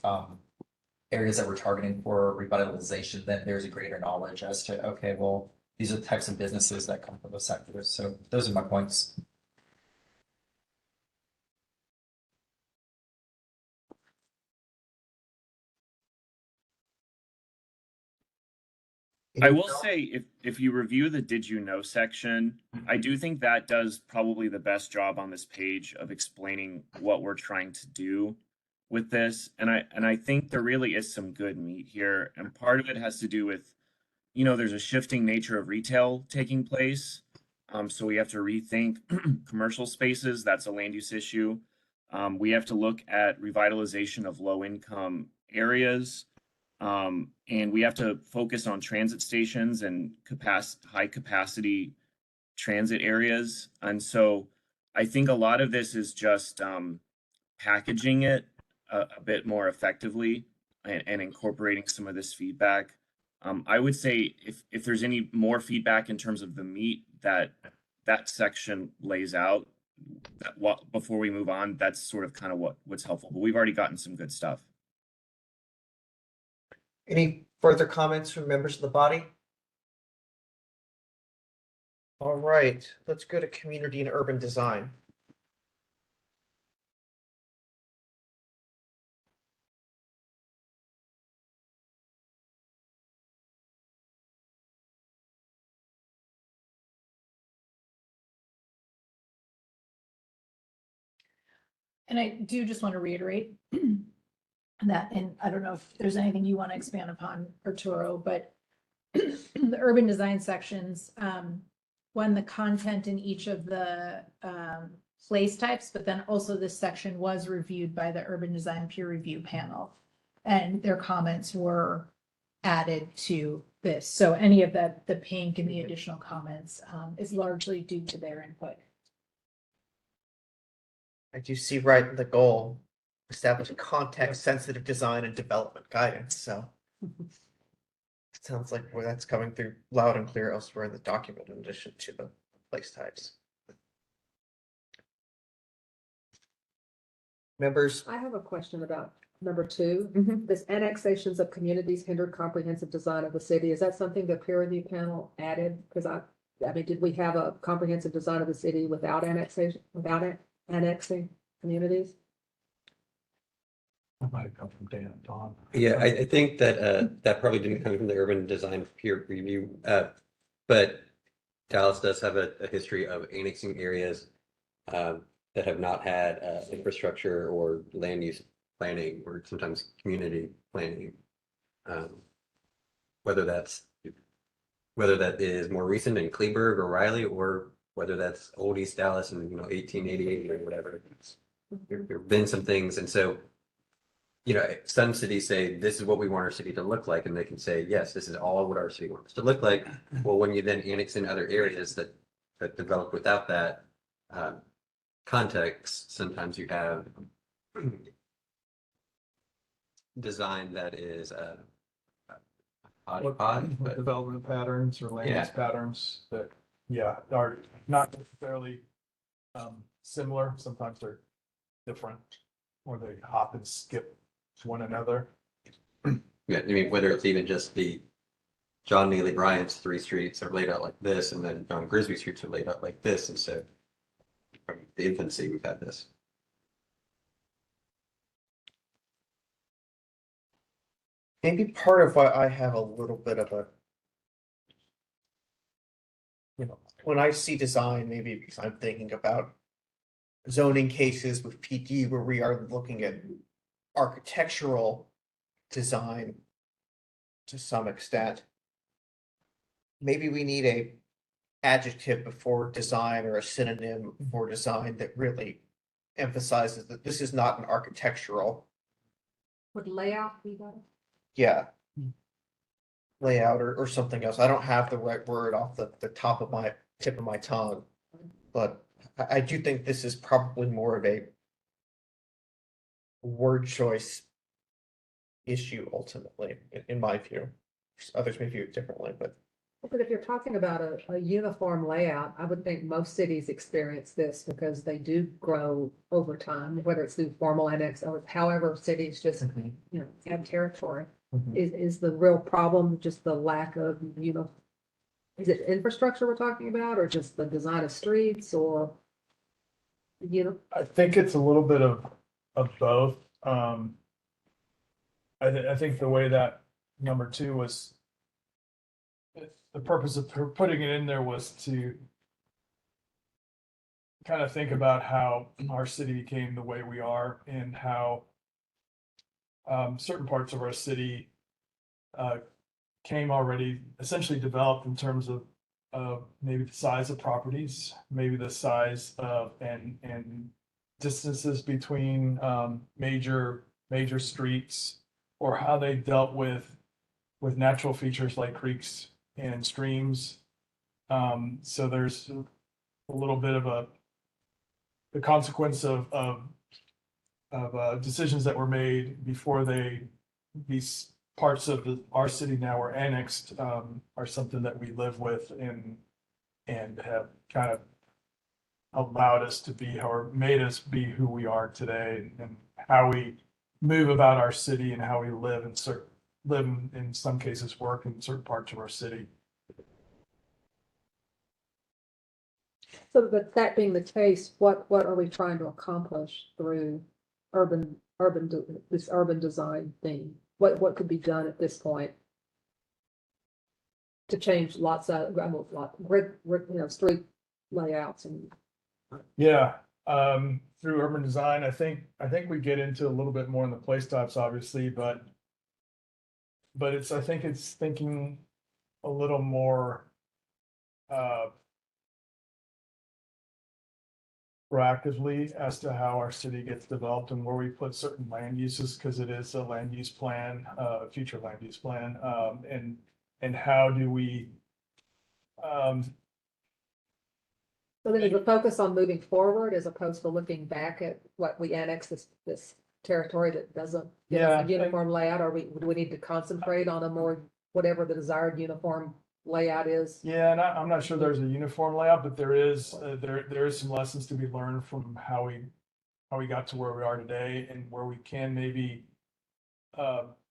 areas that we're targeting for revitalization, then there's a greater knowledge as to, okay, well, these are the types of businesses that come from those sectors. So those are my points. I will say, if you review the did you know section, I do think that does probably the best job on this page of explaining what we're trying to do with this. And I think there really is some good meat here. And part of it has to do with, there's a shifting nature of retail taking place. So we have to rethink commercial spaces. That's a land use issue. We have to look at revitalization of low income areas. And we have to focus on transit stations and high capacity transit areas. And so I think a lot of this is just packaging it a bit more effectively and incorporating some of this feedback. I would say if there's any more feedback in terms of the meat that section lays out, before we move on, that's sort of kind of what's helpful. But we've already gotten some good stuff. Any further comments from members of the body? All right, let's go to community and urban design. And I do just want to reiterate that, and I don't know if there's anything you want to expand upon, Arturo, but the urban design sections, one, the content in each of the place types, but then also this section was reviewed by the urban design peer review panel, and their comments were added to this. So any of that, the pink and the additional comments is largely due to their input. I do see right in the goal, establish context-sensitive design and development guidance, so it sounds like where that's coming through loud and clear elsewhere in the document in addition to the place types. Members? I have a question about number 2. This annexations of communities hindered comprehensive design of the city. Is that something the peer review panel added? Because I mean, did we have a comprehensive design of the city without annexation, annexing communities? That might have come from Dan and Don. Yeah, I think that that probably didn't come from the urban design peer review, but Dallas does have a history of annexing areas that have not had infrastructure or land use planning or sometimes community planning. Whether that is more recent in Kleberg or Riley, or whether that's old East Dallas in 1888 or whatever. There have been some things, and so some cities say this is what we want our city to look like, and they can say yes, this is all what our city wants to look like. Well, when you then annex in other areas that develop without that context, sometimes you have design that is What development patterns or land use patterns that, are not necessarily similar. Sometimes they're different, or they hop and skip one another. Yeah, I mean, whether it's even just the John Neely Bryant's 3 streets are laid out like this, and then John Grisby streets are laid out like this, and so from the infancy we've had this. Maybe part of why I have a little bit of a, when I see design, maybe because I'm thinking about zoning cases with PD where we are looking at architectural design to some extent. Maybe we need a adjective before design or a synonym for design that really emphasizes that this is not an architectural. Would layout be better? Yeah. Layout or something else. I don't have the right word off the tip of my tongue, but I do think this is probably more of a word choice issue ultimately, in my view. Others may view it differently, but if you're talking about a uniform layout, I would think most cities experience this because they do grow over time, whether it's through formal annex or however cities just, have territory. Is the real problem just the lack of, is it infrastructure we're talking about, or just the design of streets, or, I think it's a little bit of both. I think the way that number 2 was the purpose of putting it in there was to kind of think about how our city became the way we are and how certain parts of our city came already essentially developed in terms of maybe the size of properties, maybe the size of and distances between major streets, or how they dealt with natural features like creeks and streams. So there's a little bit of the consequence of decisions that were made before these parts of our city now are annexed, are something that we live with and have kind of allowed us to be, or made us be who we are today, and how we move about our city and how we live and live in some cases work in certain parts of our city. So, but that being the case, what are we trying to accomplish through this urban design thing? What could be done at this point to change lots of street layouts and? Yeah, through urban design, I think we get into a little bit more in the place types, obviously, but I think it's thinking a little more proactively as to how our city gets developed and where we put certain land uses, because it is a land use plan, future land use plan, and how do we So then is the focus on moving forward as opposed to looking back at what we annexed this territory that doesn't give us a uniform layout, or do we need to concentrate on a more, whatever the desired uniform layout is? Yeah, and I'm not sure there's a uniform layout, but there is some lessons to be learned from how we got to where we are today, and where we can maybe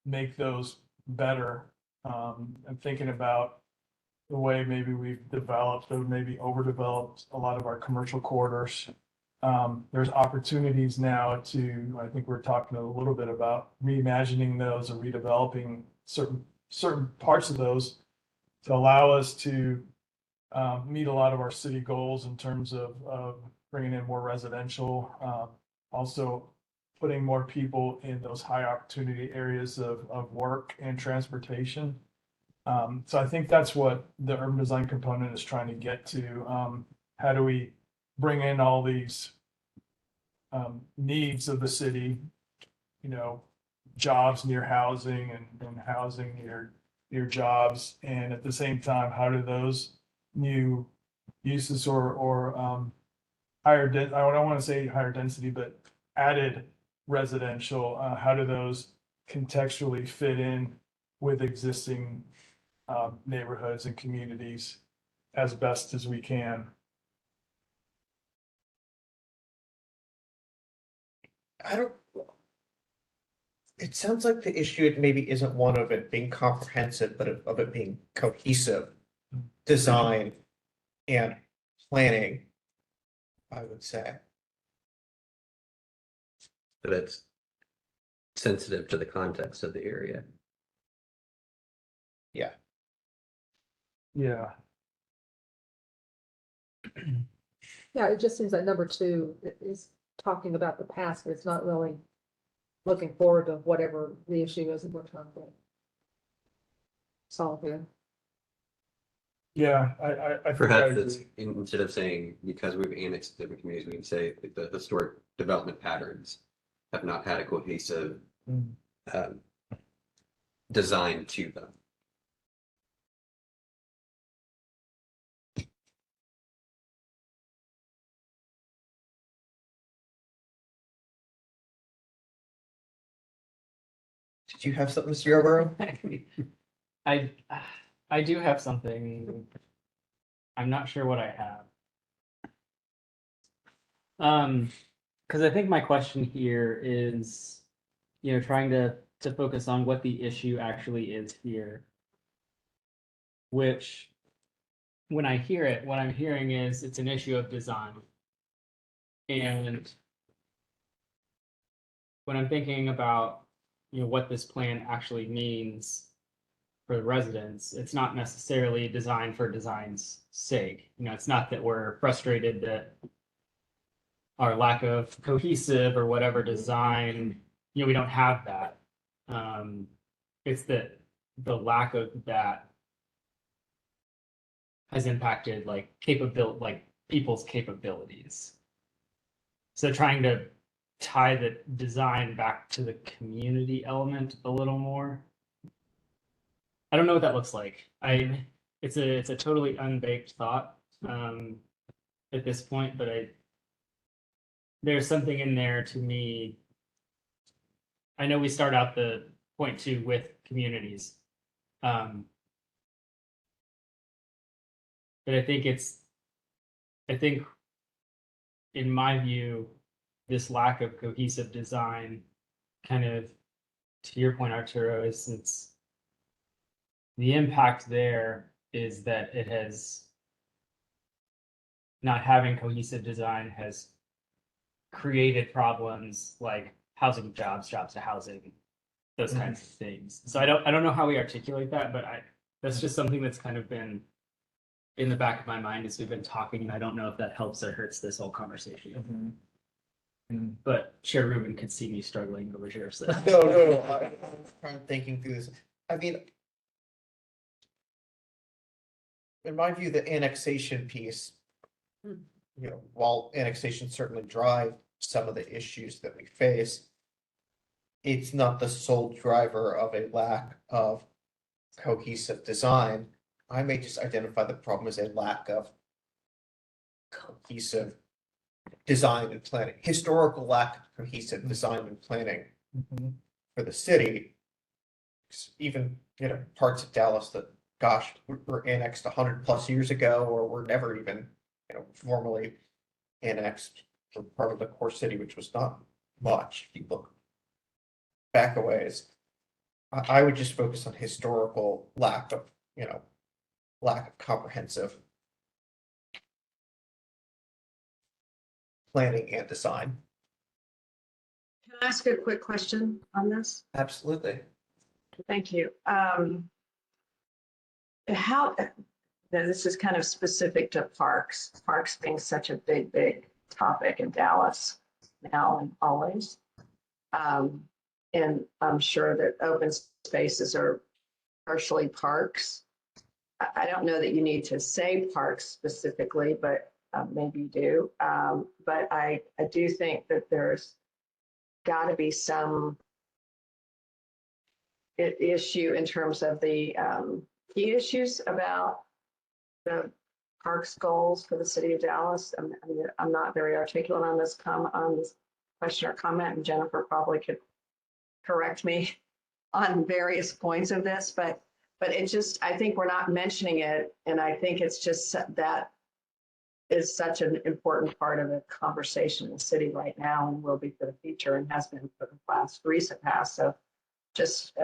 make those better. I'm thinking about the way maybe we've developed or maybe overdeveloped a lot of our commercial corridors. There's opportunities now to, I think we're talking a little bit about reimagining those or redeveloping certain parts of those to allow us to meet a lot of our city goals in terms of bringing in more residential, also putting more people in those high opportunity areas of work and transportation. So I think that's what the urban design component is trying to get to. How do we bring in all these needs of the city, jobs near housing and housing near jobs, and at the same time, how do those new uses or I don't want to say higher density, but added residential, how do those contextually fit in with existing neighborhoods and communities as best as we can? It sounds like the issue maybe isn't one of it being comprehensive, but of it being cohesive design and planning, I would say. But it's sensitive to the context of the area. Yeah. Yeah. Yeah, it just seems like number 2 is talking about the past, but it's not really looking forward to whatever the issue is that we're trying to solve here. Yeah, I think Perhaps it's instead of saying because we've annexed different communities, we can say the historic development patterns have not had a cohesive design to them. Did you have something, Mr. Yarborough? I do have something. I'm not sure what I have. Because I think my question here is, trying to focus on what the issue actually is here. Which, when I hear it, what I'm hearing is it's an issue of design. And when I'm thinking about, what this plan actually means for the residents. It's not necessarily designed for design's sake. You know, it's not that we're frustrated that our lack of cohesive or whatever design, you know, we don't have that. It's that the lack of that has impacted like people's capabilities. So trying to tie the design back to the community element a little more. I don't know what that looks like. It's a totally unbaked thought at this point, but there's something in there to me. I know we start out the point 2 with communities. But I think in my view, this lack of cohesive design, kind of to your point, Arturo, is the impact there is that it has not having cohesive design has created problems like housing jobs to housing, those kinds of things. So I don't know how we articulate that, but that's just something that's kind of been in the back of my mind as we've been talking, and I don't know if that helps or hurts this whole conversation. But Chair Rubin could see me struggling over here. So. No. I'm thinking through this. I mean, in my view, the annexation piece, you know, while annexation certainly drive some of the issues that we face, it's not the sole driver of a lack of cohesive design. I may just identify the problem as a lack of cohesive design and planning, historical lack of cohesive design and planning for the city. Even, you know, parts of Dallas that, gosh, were annexed 100+ years ago, or were never even, you know, formally annexed for part of the core city, which was not much. If you look back a ways, I would just focus on historical lack of comprehensive planning and design. Can I ask a quick question on this? Absolutely. Thank you. This is kind of specific to parks being such a big topic in Dallas now and always. And I'm sure that open spaces are partially parks. I don't know that you need to say parks specifically, but maybe you do. But I do think that there's got to be some issue in terms of the key issues about the parks goals for the city of Dallas. I'm not very articulate on this question or comment, and Jennifer probably could correct me on various points of this, but it just, I think we're not mentioning it, and I think it's just that is such an important part of the conversation in the city right now, and will be for the future, and has been for the recent past. So just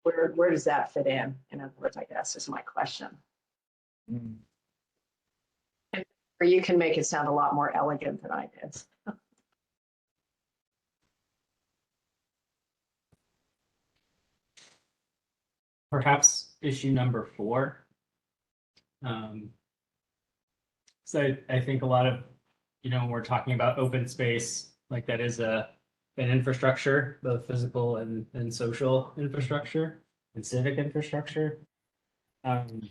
where does that fit in? In other words, I guess is my question. Or you can make it sound a lot more elegant than I did. Perhaps issue number 4. So I think a lot of, when we're talking about open space, like that is an infrastructure, both physical and social infrastructure and civic infrastructure. And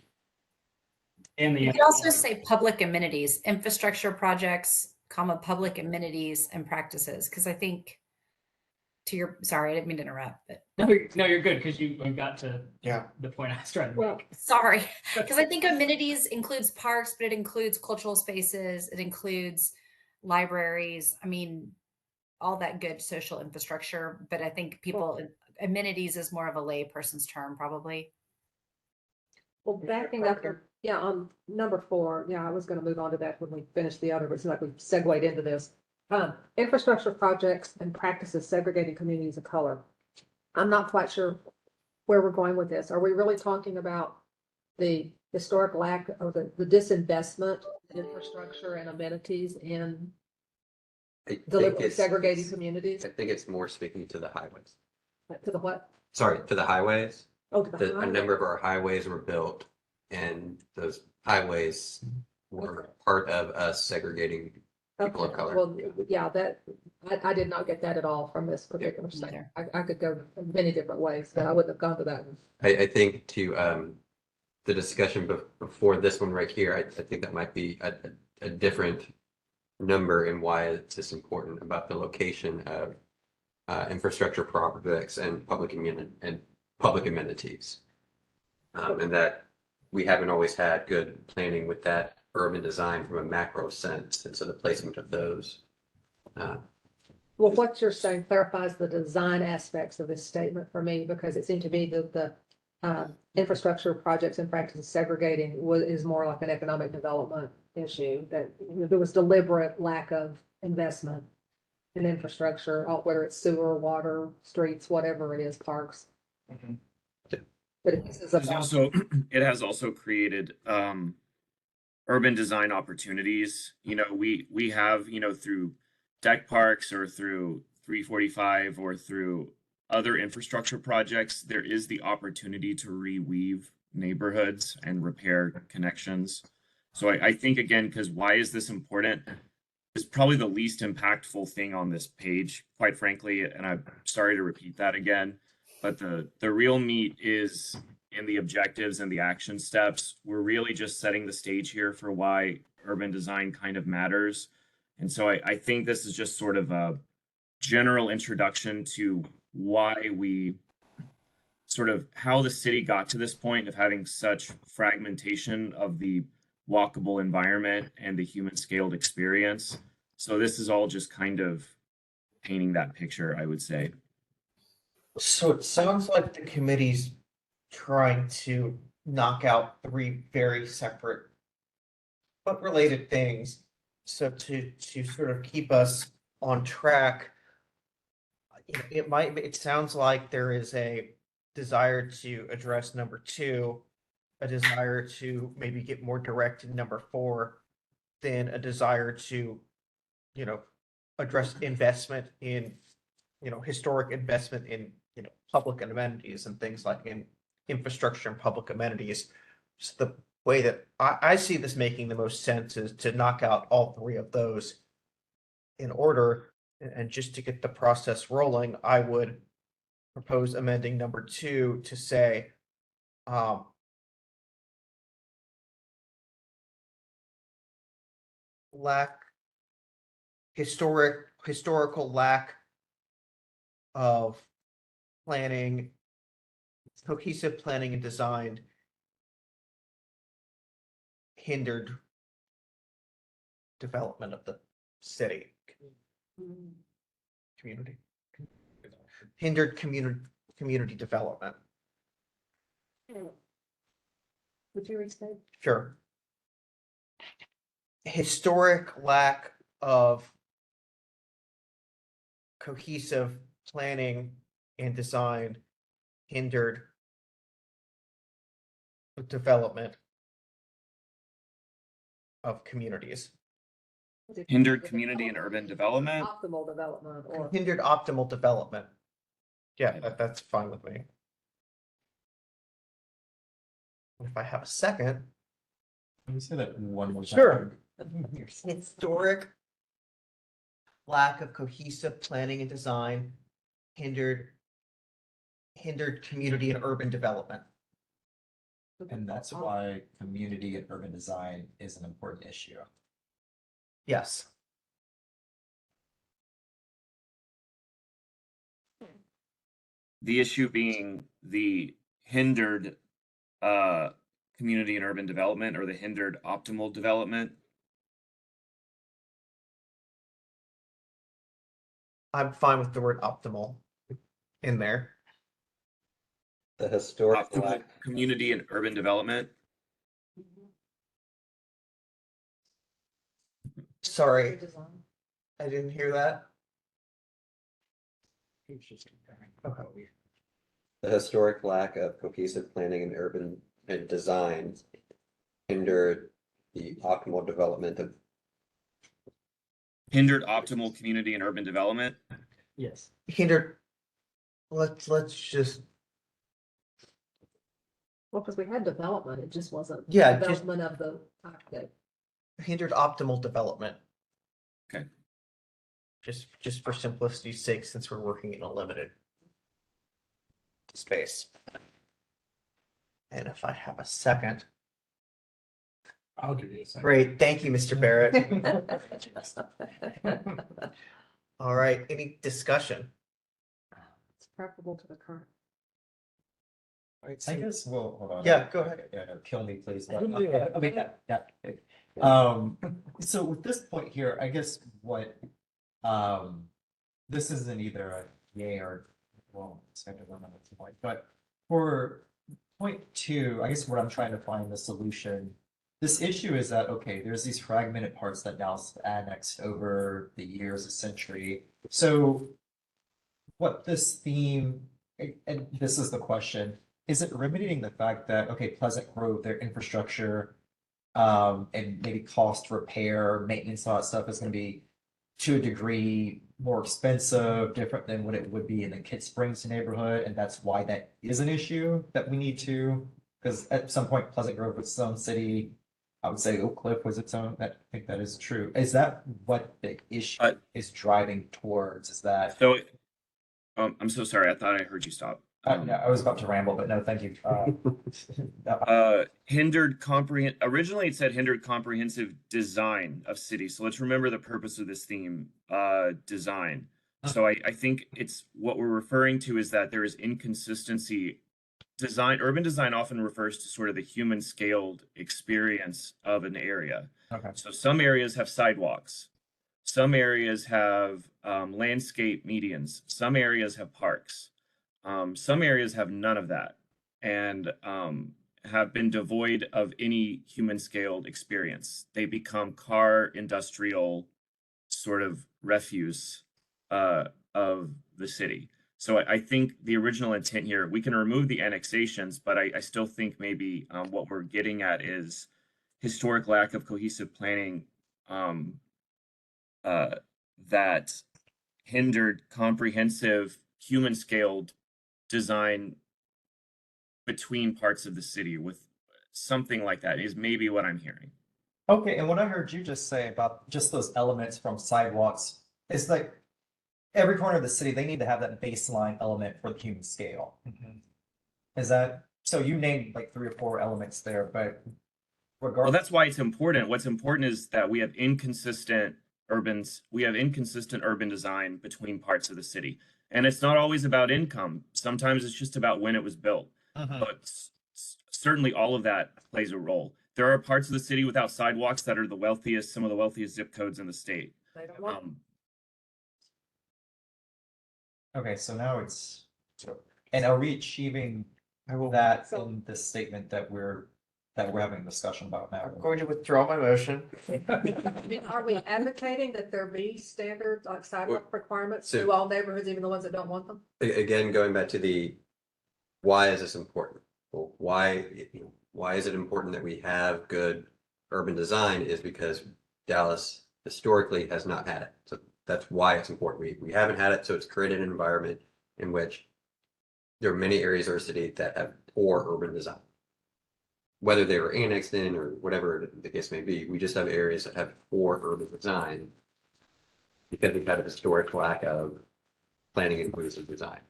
You could also say public amenities, infrastructure projects, public amenities and practices, because I think sorry, I didn't mean to interrupt, but no, you're good, because you got to the point I was trying to make. Sorry, because I think amenities includes parks, but it includes cultural spaces, it includes libraries. I mean, all that good social infrastructure, but I think amenities is more of a lay person's term, probably. Well, backing up, on number 4, I was going to move on to that when we finish the other, but it's like we've segued into this. Infrastructure projects and practices segregating communities of color. I'm not quite sure where we're going with this. Are we really talking about the historic lack or the disinvestment in infrastructure and amenities in deliberately segregating communities? I think it's more speaking to the highways. To the what? Sorry, to the highways. Oh, to the that a highway. number of our highways were built, and those highways were part of us segregating people of Okay, color. well, yeah, that, I did not get that at all from this particular statement. I could go many different ways, but I wouldn't have gone to that one. I think to the discussion before this one right here, I think that might be a different number and why it's just important about the location of infrastructure projects and public amenities. And that we haven't always had good planning with that urban design from a macro sense, and so the placement of those. Well, what you're saying clarifies the design aspects of this statement for me, because it seemed to me that the infrastructure projects and practices segregating is more like an economic development issue, that there was deliberate lack of investment in infrastructure, whether it's sewer, water, streets, whatever it is, parks. But this is There's about, also, it has also created urban design opportunities. You know, we have, you know, through deck parks or through 345 or through other infrastructure projects, there is the opportunity to reweave neighborhoods and repair connections. So I think, again, because why is this important? Is probably the least impactful thing on this page, quite frankly, and I'm sorry to repeat that again, but the real meat is in the objectives and the action steps. We're really just setting the stage here for why urban design kind of matters. And so I think this is just sort of a general introduction to why we sort of how the city got to this point of having such fragmentation of the walkable environment and the human scaled experience. So this is all just kind of painting that picture, I would say. So it sounds like the committee's trying to knock out three very separate but related things. So to sort of keep us on track, it sounds like there is a desire to address number 2, a desire to maybe get more direct in number 4, then a desire to, address investment in, historic investment in, public amenities and things like in infrastructure and public amenities. Just the way that I see this making the most sense is to knock out all 3 of those in order. And just to get the process rolling, I would propose amending number 2 to say, historical lack of planning, cohesive planning and design hindered development of the city. Community. Hindered community development. would you restate? Sure. Historic lack of cohesive planning and design hindered the development of communities. Hindered community and urban development. Optimal development or. Hindered optimal development. Yeah, that's fine with me. If I have a second. Can you say that one more time? Sure. Historic lack of cohesive planning and design hindered community and urban development. And that's why community and urban design is an important issue. Yes. The issue being the hindered community and urban development, or the hindered optimal development. I'm fine with the word optimal in there. The historic Optimal community and urban development. Sorry, I didn't hear that. Okay. The historic lack of cohesive planning and urban and design hindered the optimal development of. Hindered optimal community and urban development. Yes. Hindered. Let's just. Well, because we had development, it just wasn't. Yeah, just- Development of the type that. Hindered optimal development. Okay. Just for simplicity's sake, since we're working in a limited space. And if I have a second. I'll give you a second. Great, thank you, Mr. Barrett. All right, any discussion? It's preferable to the current. I guess, well, hold on. Yeah, go ahead. Yeah, no, kill me, please. but- Yeah. I mean, yeah. So with this point here, I guess what, this isn't either a yay or, well, it's kind of on this point, but for point two, I guess what I'm trying to find the solution. This issue is that, okay, there's these fragmented parts that Dallas annexed over the years, a century. So what this theme, and this is the question, is it remedying the fact that, okay, Pleasant Grove, their infrastructure, and maybe cost repair, maintenance, all that stuff is gonna be to a degree more expensive, different than what it would be in the Kit Springs neighborhood, and that's why that is an issue that we need to, because at some point Pleasant Grove was its own city. I would say Oak Cliff was its own, I think that is true. Is that what the issue is driving towards? Is that? So, I'm so sorry. I thought I heard you stop. No, I was about to ramble, but no, thank you. Originally it said hindered comprehensive design of cities. So let's remember the purpose of this theme, design. So I think it's what we're referring to is that there is inconsistency. Urban design often refers to sort of the human scaled experience of an area. Okay. So some areas have sidewalks. Some areas have landscape medians. Some areas have parks. Some areas have none of that and have been devoid of any human scaled experience. They become car industrial sort of refuse of the city. So I think the original intent here, we can remove the annexations, but I still think maybe what we're getting at is historic lack of cohesive planning that hindered comprehensive human scaled design between parts of the city with something like that is maybe what I'm hearing. Okay, and what I heard you just say about just those elements from sidewalks is like every corner of the city, they need to have that baseline element for the human scale. Is that, so you named like 3 or 4 elements there, but Well, regardless. that's why it's important. What's important is that we have inconsistent urban design between parts of the city. And it's not always about income. Sometimes it's just about when it was built. But certainly all of that plays a role. There are parts of the city without sidewalks that are the wealthiest, some of the wealthiest zip codes in the state. They don't want. Okay, so now it's, and are we achieving that in this statement that we're having a discussion about now? I'm going to withdraw my motion. I mean, are we advocating that there be standards like sidewalk requirements So- to all neighborhoods, even the ones that don't want them? Again, going back to the, why is this important? Well, why is it important that we have good urban design is because Dallas historically has not had it. So that's why it's important. We haven't had it, so it's created an environment in which there are many areas of our city that have poor urban design. Whether they were annexed in or whatever the case may be, we just have areas that have poor urban design because we've had a historic lack of planning inclusive design.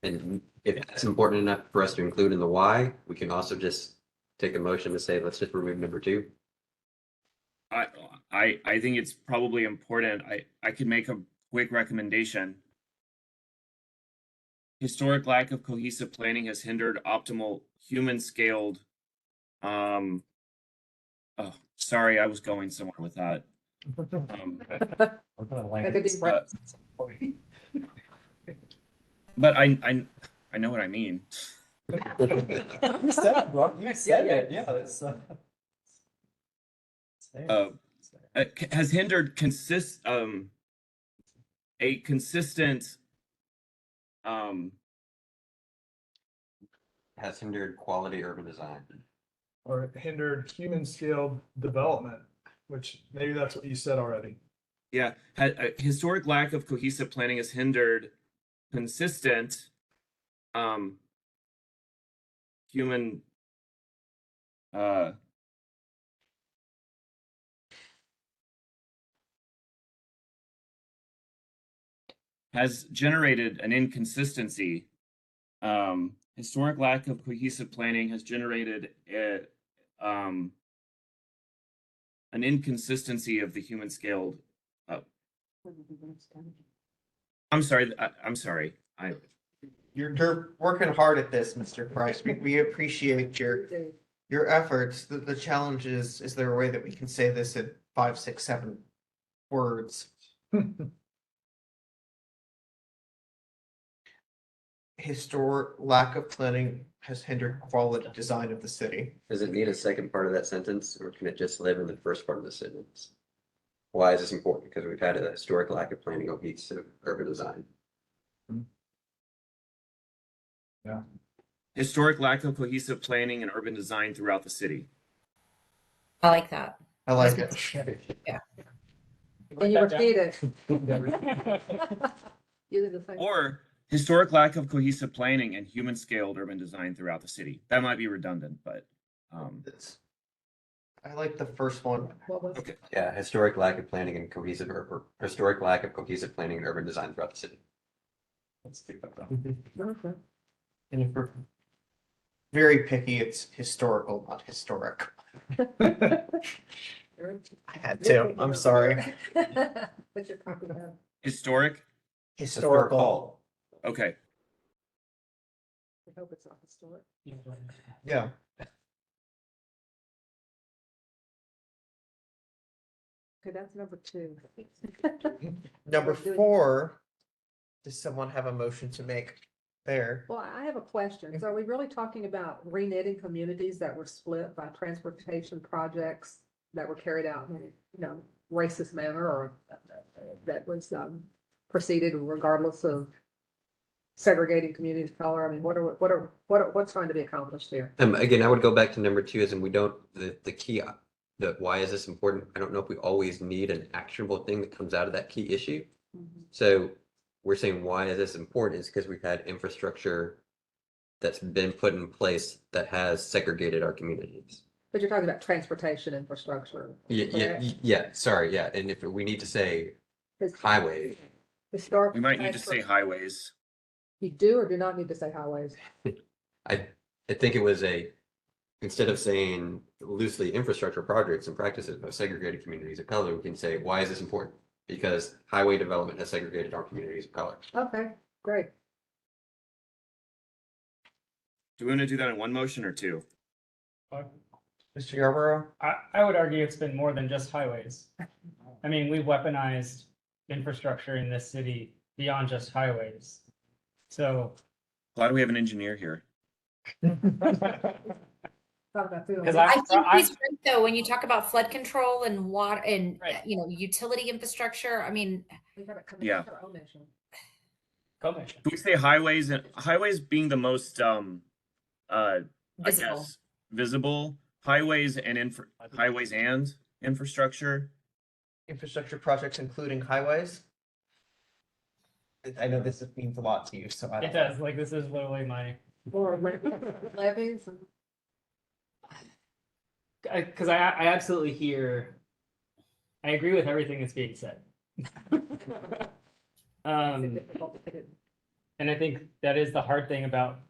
And if that's important enough for us to include in the why, we can also just take a motion to say, let's just remove number 2. I think it's probably important. I could make a quick recommendation. Historic lack of cohesive planning has hindered optimal human scaled. Oh, sorry, I was going somewhere with that. But I know what I mean. You said it, bro. You said it. Yeah, that's. Has hindered a consistent has hindered quality urban design. Or hindered human scale development, which maybe that's what you said already. Yeah, a historic lack of cohesive planning has hindered consistent human has generated an inconsistency. Historic lack of cohesive planning has generated an inconsistency of the human scaled. I'm sorry. I'm sorry. You're working hard at this, Mr. Price. We appreciate your efforts. The challenge is there a way that we can say this in 5, 6, 7 words? Historic lack of planning has hindered quality design of the city. Does it need a second part of that sentence, or can it just live in the first part of the sentence? Why is this important? Because we've had a historic lack of planning on cohesive urban design. Yeah. Historic lack of cohesive planning and urban design throughout the city. I like that. I like it. Yeah. Can you repeat it? Using the same. Or historic lack of cohesive planning and human scaled urban design throughout the city. That might be redundant, but I like the first one. okay. Yeah, historic lack of planning and cohesive or historic lack of cohesive planning and urban design throughout the city. Let's take that down. Okay. And if we're very picky, it's historical, not historic. I had to. I'm sorry. But you're talking about Historic. Historical. Okay. I hope it's not historic. Yeah. Okay, that's number 2. Number We're doing- 4. Does someone have a motion to make there? Well, I have a question. So are we really talking about reknitting communities that were split by transportation projects that were carried out in, racist manner, or that was proceeded regardless of segregating communities of color? I mean, what's trying to be accomplished here? Again, I would go back to number 2 as in we don't, the key, why is this important? I don't know if we always need an actionable thing that comes out of that key issue. So we're saying why is this important is because we've had infrastructure that's been put in place that has segregated our communities. But you're talking about transportation infrastructure. Sorry, yeah. And if we need to say highway, Historic. We might need to say highways. You do or do not need to say highways? I think it was instead of saying loosely infrastructure projects and practices of segregated communities of color, we can say, why is this important? Because highway development has segregated our communities of color. Okay, great. Do we want to do that in one motion or 2? Mr. Yarborough? I would argue it's been more than just highways. I mean, we've weaponized infrastructure in this city beyond just highways. So. Glad we have an engineer here. I think he's right though, when you talk about flood control and water and utility infrastructure, I mean. Yeah. Do we say highways and highways being the most Visible. I guess visible, highways and infrastructure? Infrastructure projects including highways? I know this means a lot to you, so I It does, like this is literally my. Or levies. Because I absolutely hear, I agree with everything that's being said. And I think that is the hard thing about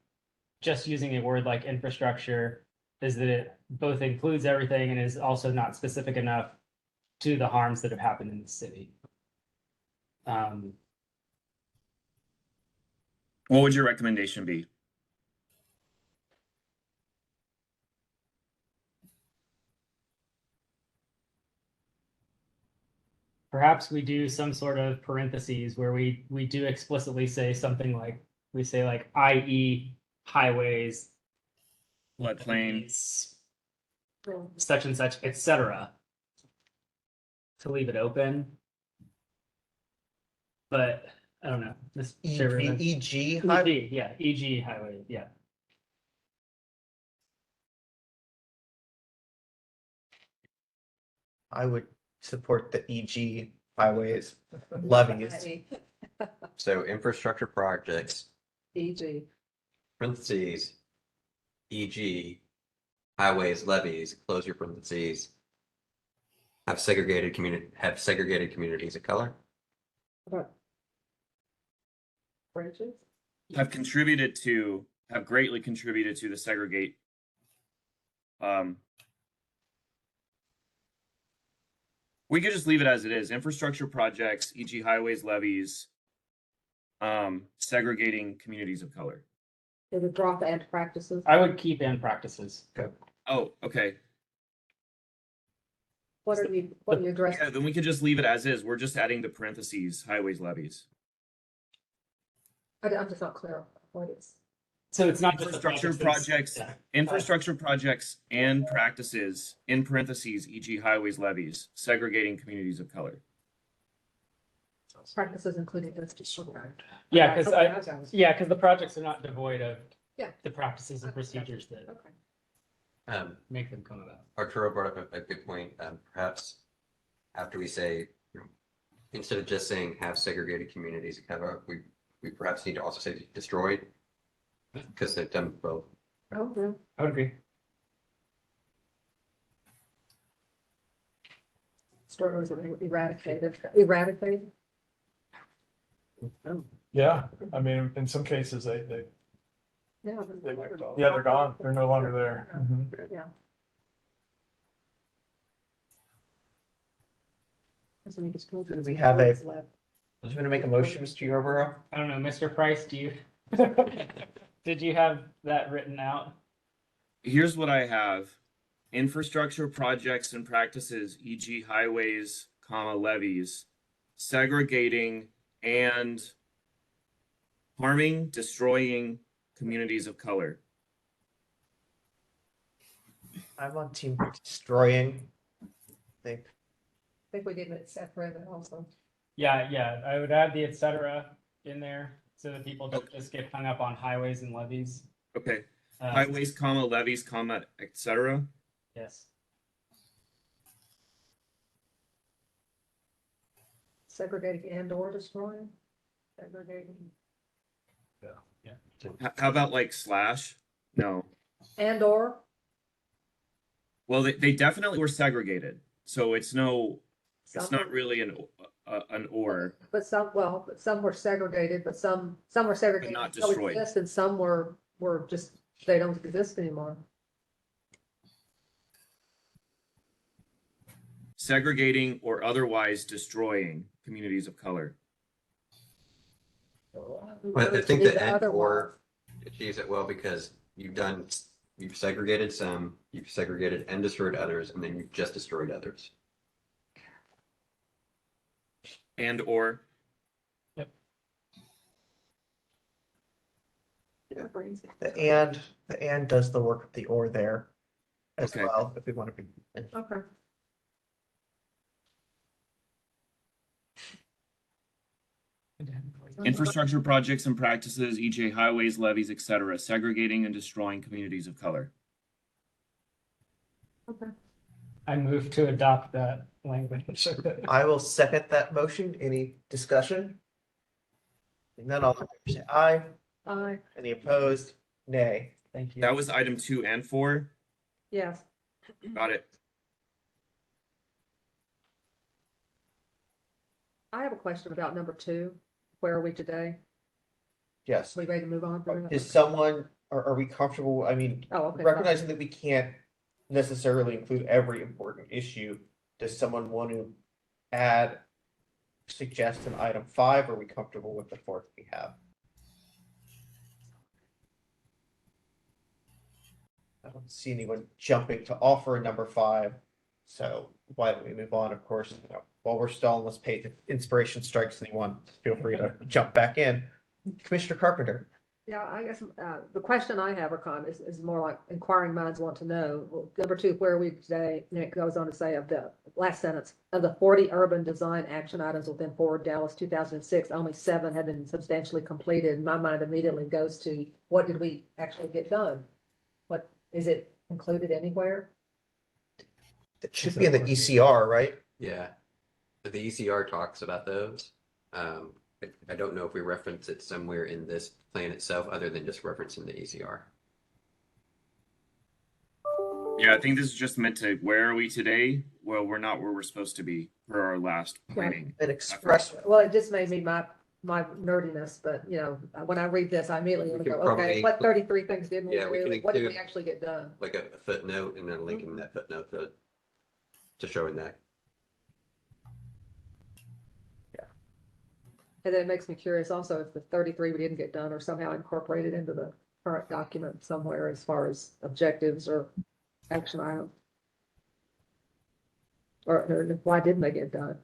just using a word like infrastructure, is that it both includes everything and is also not specific enough to the harms that have happened in the city. What would your recommendation be? Perhaps we do some sort of parentheses where we do explicitly say something like, we say like, i.e. highways, floodplains, such and such, etc. To leave it open. But I don't know. This E.g. highway? Yeah, e.g. highway, yeah. I would support the E.g. highways levies. So infrastructure projects, E.g. parentheses, e.g. highways, levees, close your parentheses, have segregated communities of color. About branches? Have greatly contributed to the segregate. We could just leave it as it is. Infrastructure projects, e.g. highways, levees, segregating communities of color. Is it drop and practices? I would keep in practices. Okay. Oh, okay. What are you addressing? Yeah, then we could just leave it as is. We're just adding the parentheses, highways, levees. I'm just not clear on what it's. So it's not just the Infrastructure projects, infrastructure projects and practices in parentheses, e.g. highways, levees, segregating communities of color. Practices including this disregard. Yeah, because the projects are not devoid of the practices and procedures that make them come about. Arturo brought up a good point. Perhaps after we say, instead of just saying have segregated communities of color, we perhaps need to also say destroyed, because they've done both. Oh, yeah. I would agree. Story was eradicated. Eradicated? Yeah, I mean, in some cases, they Yeah. they're gone. They're no longer there. Mhm. Yeah. Do we have a, do you want to make a motion, Mr. Yarborough? I don't know, Mr. Price, do you? Did you have that written out? Here's what I have. Infrastructure projects and practices, e.g. highways, levees, segregating and harming, destroying communities of color. I'm on team destroying, I think. I think we did it separate also. Yeah, I would add the et cetera in there so that people don't just get hung up on highways and levees. Okay. Highways, levees, etc. Yes. Segregating and or destroying? Segregating. Yeah. How about like slash? No. And or? Well, they definitely were segregated. So it's not really an or. But some were segregated, but some were segregated. But not still destroyed. exist, and some were just, they don't exist anymore. Segregating or otherwise destroying communities of color. But I think the and or achieves it well, because you've segregated some, you've segregated and destroyed others, and then you've just destroyed others. And or. Yep. Yeah. The and does the work of the or there as well, if we want to be. Okay. Infrastructure projects and practices, e.g. highways, levees, etc., segregating and destroying communities of color. Okay. I move to adopt that language. I will second that motion. Any discussion? And then all in favor say aye. Aye. Any opposed? Nay. Thank you. That was item 2 and 4. Yes. Got it. I have a question about number 2. Where are we today? Yes. Are we ready to move on? Is someone, are we comfortable? I mean, Oh, okay. recognizing that we can't necessarily include every important issue, does someone want to suggest an item 5? Or are we comfortable with the 4 that we have? I don't see anyone jumping to offer a number 5. So why don't we move on? Of course, while we're stalling, let's pay the inspiration strikes anyone. Feel free to jump back in. Commissioner Carpenter. Yeah, I guess the question I have, or comment, is more like inquiring minds want to know. Well, number 2, where are we today? And it goes on to say, of the last sentence, of the 40 urban design action items within Forward Dallas 2006, only 7 have been substantially completed. And my mind immediately goes to, what did we actually get done? What is it included anywhere? It should be in the ECR, right? Yeah. But the ECR talks about those. I don't know if we reference it somewhere in this plan itself, other than just referencing the ECR. Yeah, I think this is just meant to, where are we today? Well, we're not where we're supposed to be for our last planning. An express. Well, it just made me my nerdiness, but you know, when I read this, I immediately want to We go, could okay, probably- what 33 things did we Yeah, we do? can What did we include- actually get done? Like a footnote and then a link in that footnote to showing that. And then it makes me curious also if the 33 we didn't get done are somehow incorporated into the current document somewhere as far as objectives or action items. Or why didn't they get done?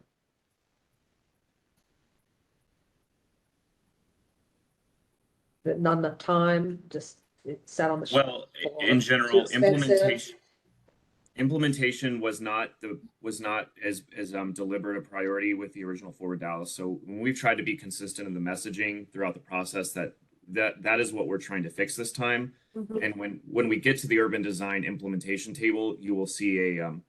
That not enough time, just it sat on the shelf. Well, for in too general, expensive. implementation was not as deliberate a priority with the original Forward Dallas. So when we've tried to be consistent in the messaging throughout the process, that is what we're trying to fix this time. Mhm. And when we get to the urban design implementation table, you will see a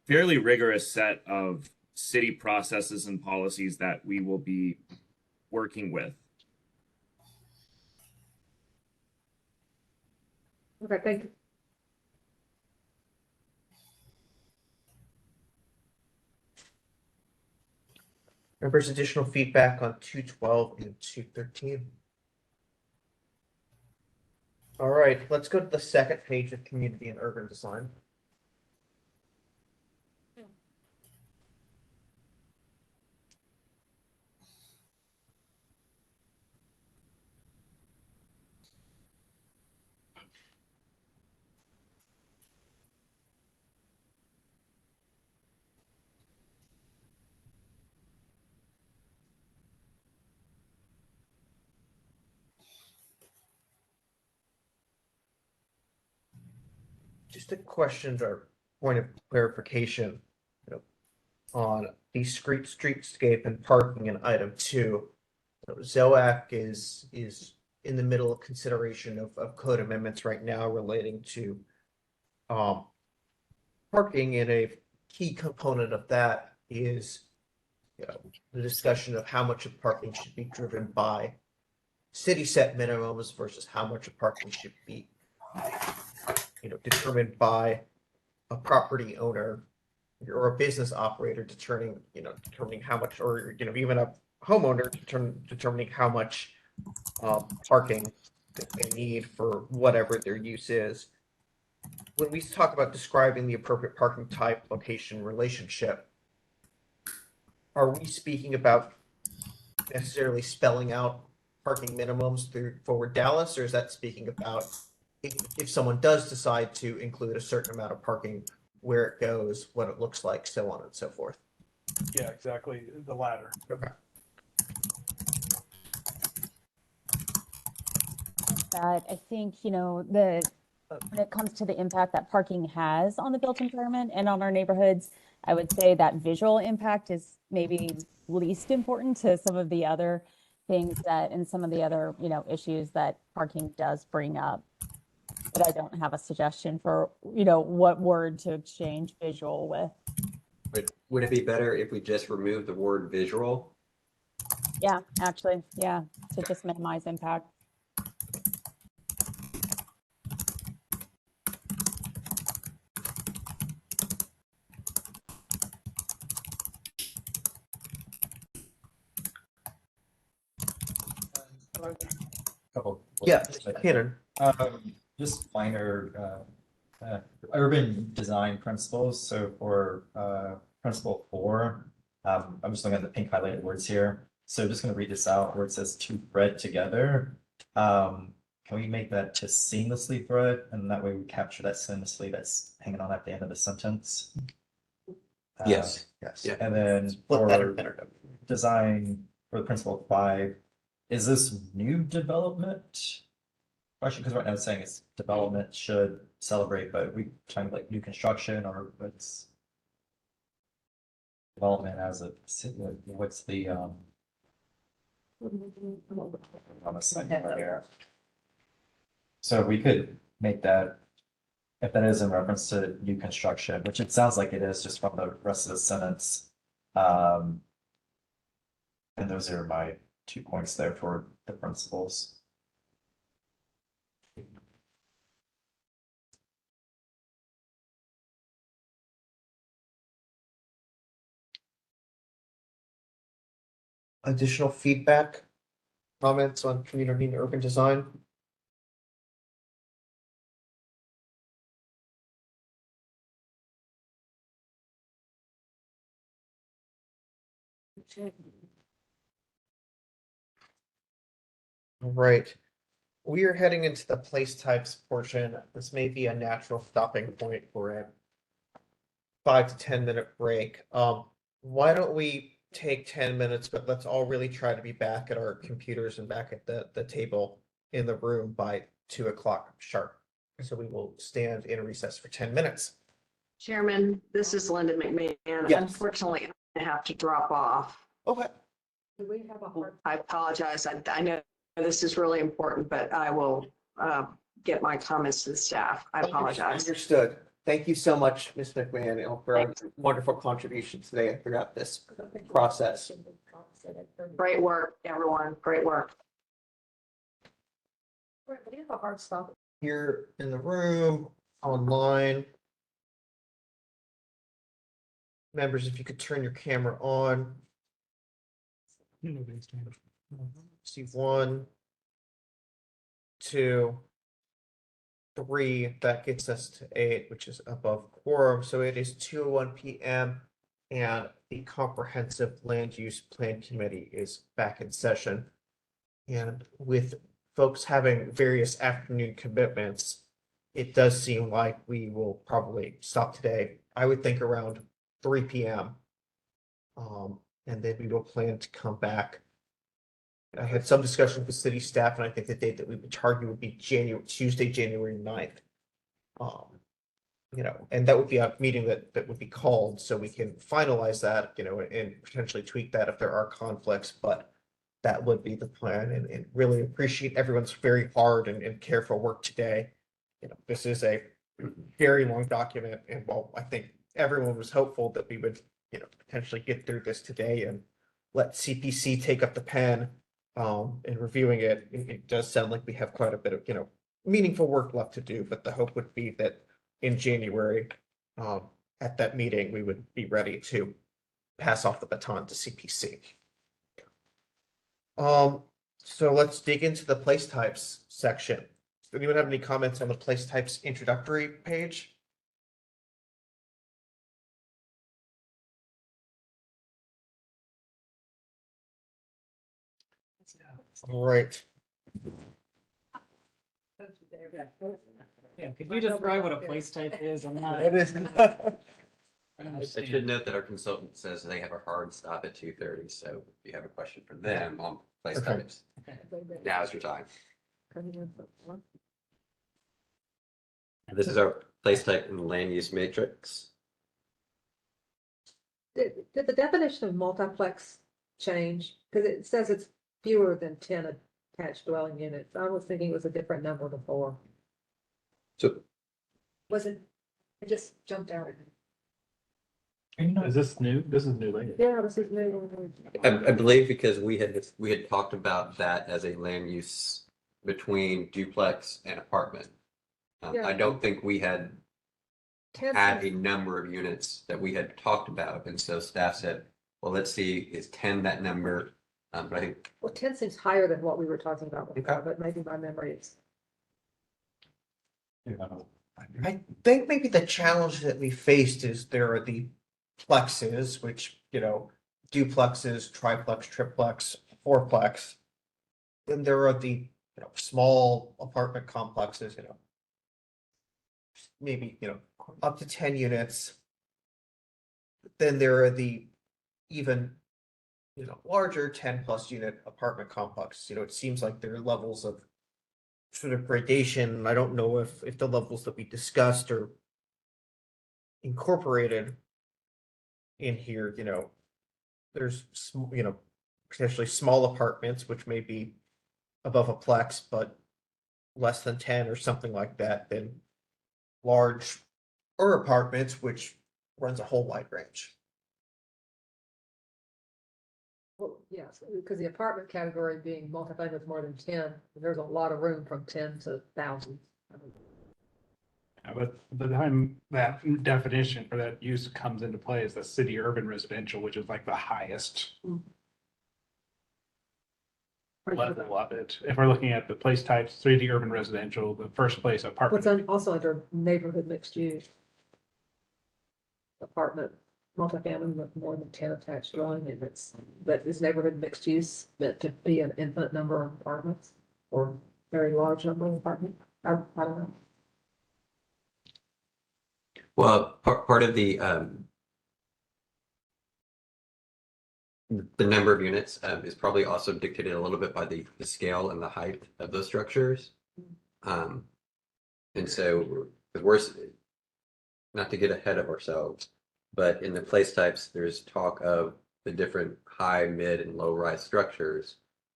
fairly rigorous set of city processes and policies that we will be working with. Okay, thank you. Members, additional feedback on 212 and 213. All right, let's go to the second page of community and urban design. Just a question or point of clarification, on the streetscape and parking in item 2. ZOAC is in the middle of consideration of code amendments right now relating to parking, and a key component of that is the discussion of how much of parking should be driven by city set minimums versus how much of parking should be determined by a property owner or a business operator determining how much, or even a homeowner determining how much parking that they need for whatever their use is. When we talk about describing the appropriate parking type, location, relationship, are we speaking about necessarily spelling out parking minimums through Forward Dallas, or is that speaking about if someone does decide to include a certain amount of parking, where it goes, what it looks like, so on and so forth? Yeah, exactly. The latter. Okay. That I think, when it comes to the impact that parking has on the built environment and on our neighborhoods, I would say that visual impact is maybe least important to some of the other things and some of the other, issues that parking does bring up. But I don't have a suggestion for, what word to exchange visual with. But would it be better if we just remove the word visual? Yeah, actually, yeah, to just minimize impact. Couple. Yeah, Kenan. Just minor urban design principles. So for principle 4, I'm just looking at the pink highlighted words here. So just going to read this out where it says to thread together. Can we make that to seamlessly thread? And that way we capture that seamlessly that's hanging on at the end of the sentence. Yes. Yes. And then for design for the principle 5, is this new development? Question, because right now it's saying it's development should celebrate, but we talking like new construction, or what's development as a what's the on the second part here. So we could make that, if that is in reference to new construction, which it sounds like it is just from the rest of the sentence. And those are my 2 points there for the principles. additional feedback, comments on community and urban design? All right. We are heading into the place types portion. This may be a natural stopping point for a 5 to 10 minute break. Why don't we take 10 minutes, but let's all really try to be back at our computers and back at the table in the room by 2 o'clock sharp. So we will stand in recess for 10 minutes. Chairman, this is Linda McMahon. Yes. Unfortunately, I'm gonna have to drop off. Okay. Do we have a hard? I apologize. I know this is really important, but I will get my comments to the staff. I apologize. Understood. Thank you so much, Ms. McMahon, for a wonderful contribution today and throughout this process. Great work, everyone. Great work. We have a hard stop. Here in the room, online. Members, if you could turn your camera on. See 1, 2, 3, that gets us to 8, which is above quorum. So it is 2:01 p.m. and the Comprehensive Land Use Plan Committee is back in session. And with folks having various afternoon commitments, it does seem like we will probably stop today. I would think around 3 p.m. And then we will plan to come back. I had some discussion with city staff, and I think the date that we would target would be Tuesday, January 9th. And that would be a meeting that would be called, so we can finalize that, and potentially tweak that if there are conflicts, but that would be the plan, and really appreciate everyone's very hard and careful work today. This is a very long document, and while I think everyone was hopeful that we would, potentially get through this today and let CPC take up the pen, in reviewing it, it does sound like we have quite a bit of, meaningful work left to do, but the hope would be that in January, at that meeting, we would be ready to pass off the baton to CPC. So let's dig into the place types section. Does anyone have any comments on the place types introductory page? All right. Yeah, could you describe what a place type is? I'm not. It is. I should note that our consultant says they have a hard stop at 2:30, so if you have a question for them on place Okay. types, now's your time. This is our place type and land use matrix. Did the definition of multiplex change? Because it says it's fewer than 10 attached dwelling units. I was thinking it was a different number before. So Was it? It just jumped out. Is this new? This is new language. Yeah, this is new. I believe because we had talked about that as a land use between duplex and apartment. Yeah. I don't think we had 10 had a seems- number of units that we had talked about, and so staff said, well, let's see, is 10 that number? But I think Well, 10 seems higher than what we were talking about before, Okay. but maybe my memory is. I think maybe the challenge that we faced is there are the plexes, which, duplexes, triplex, triplex, fourplex. Then there are the, small apartment complexes, maybe, up to 10 units. Then there are the even, larger 10+ unit apartment complex. It seems like there are levels of sort of gradation. I don't know if the levels that we discussed are incorporated in here. There's potentially small apartments which may be above a plex but less than 10 or something like that, then large apartments which runs a whole wide range. Well, yes, because the apartment category being multifamily with more than 10, there's a lot of room from 10 to thousands. Yeah, but the time that definition or that use comes into play is the city urban residential, which is like the highest level of it. If we're looking at the place types, 3D urban residential, the first place apartment. What's also under neighborhood mixed use? Apartment, multifamily with more than 10 attached dwelling units. But is neighborhood mixed use meant to be an infinite number of apartments or very large number of apartments? I don't know. Well, part of the number of units is probably also dictated a little bit by the scale and the height of those structures. And so, because we're, not to get ahead of ourselves, but in the place types, there's talk of the different high, mid, and low rise structures.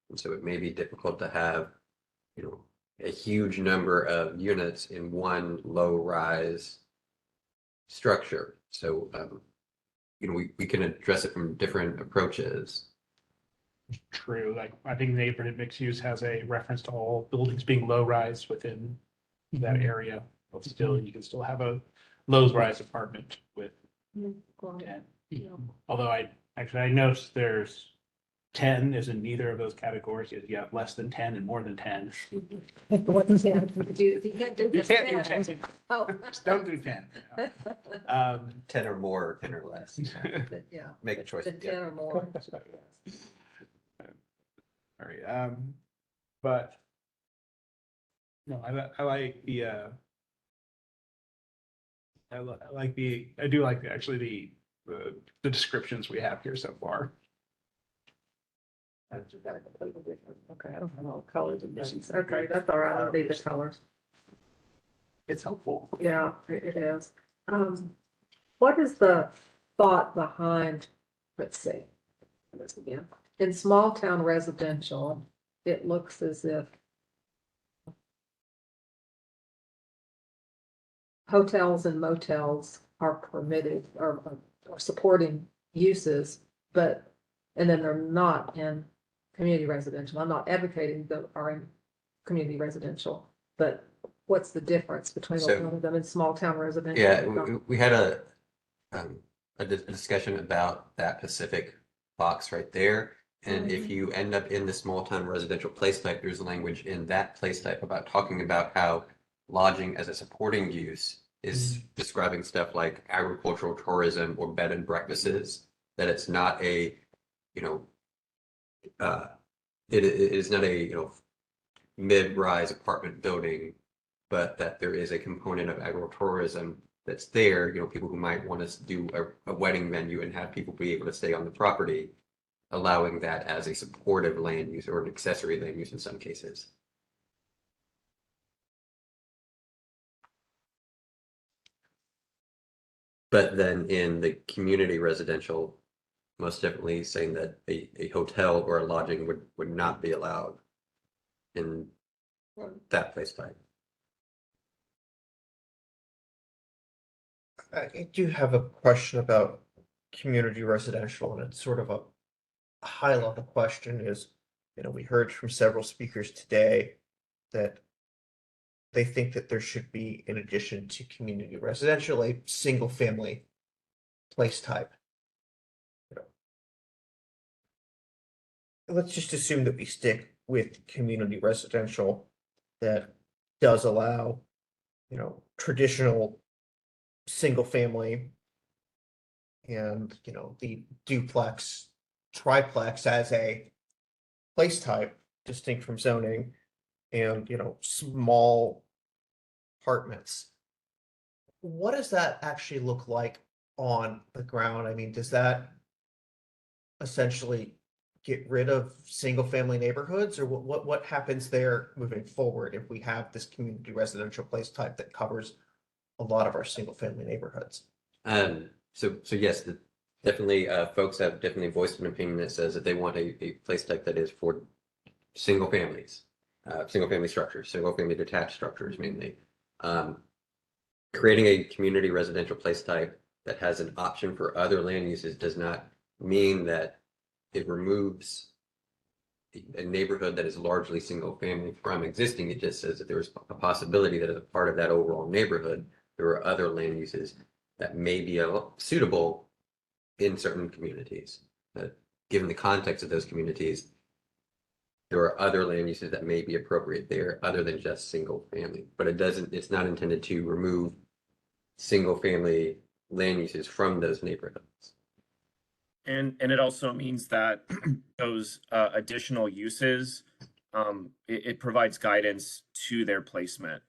And so it may be difficult to have, you know, a huge number of units in one low rise structure. So, you know, we can address it from different approaches. True. Like, I think neighborhood mixed use has a reference to all buildings being low rise within that area. But still, you can still have a low rise apartment with 10. Although I noticed there's 10 is in neither of those categories. You have less than 10 and more than 10. You can't do You can't do 10. Oh. Just don't do 10. 10 or more, or 10 or less. Yeah. Make a choice. The 10 or more. All right. But no, I like the I do like actually the descriptions we have here so far. Okay, I don't know colors and things. Okay, that's all right. I don't need the colors. It's helpful. Yeah, it is. What is the thought behind, let's see, this again, in small town residential, it looks as if hotels and motels are permitted or supporting uses, but, and then they're not in community residential. I'm not advocating that are in community residential, but what's the difference between one of them and small town residential? Yeah, we had a discussion about that specific box right there. And if you end up in the small town residential place type, there's language in that place type about talking about how lodging as a supporting use is describing stuff like agricultural tourism or bed and breakfasts, that it's not a, you know, it is not a, you know, mid-rise apartment building, but that there is a component of agritourism that's there, you know, people who might want to do a wedding venue and have people be able to stay on the property, allowing that as a supportive land use or an accessory land use in some cases. But then in the community residential, most definitely saying that a hotel or a lodging would not be allowed in that place type. I do have a question about community residential, and it's sort of a high level question is, you know, we heard from several speakers today that they think that there should be, in addition to community residential, a single family place type. You know, let's just assume that we stick with community residential that does allow, you know, traditional single family and, you know, the duplex, triplex as a place type distinct from zoning, and, you know, small apartments. What does that actually look like on the ground? I mean, does that essentially get rid of single family neighborhoods, or what happens there moving forward if we have this community residential place type that covers a lot of our single family neighborhoods? So yes, definitely folks have definitely voiced an opinion that says that they want a place type that is for single families, single family structures, single family detached structures mainly. Creating a community residential place type that has an option for other land uses does not mean that it removes a neighborhood that is largely single family from existing. It just says that there's a possibility that as a part of that overall neighborhood, there are other land uses that may be suitable in certain communities. But given the context of those communities, there are other land uses that may be appropriate there other than just single family, but it's not intended to remove single family land uses from those neighborhoods. And it also means that those additional uses, it provides guidance to their placement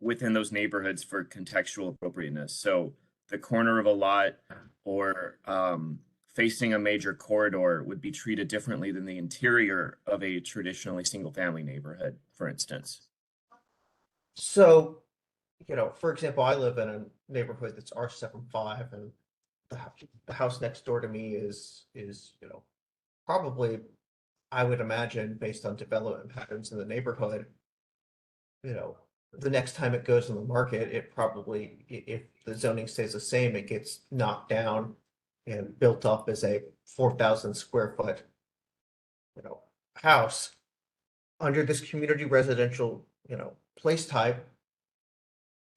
within those neighborhoods for contextual appropriateness. So the corner of a lot or facing a major corridor would be treated differently than the interior of a traditionally single family neighborhood, for instance. So, for example, I live in a neighborhood that's R75, and the house next door to me is probably, I would imagine, based on development patterns in the neighborhood, the next time it goes on the market, it probably, if the zoning stays the same, it gets knocked down and built up as a 4,000 square foot, house. Under this community residential, place type,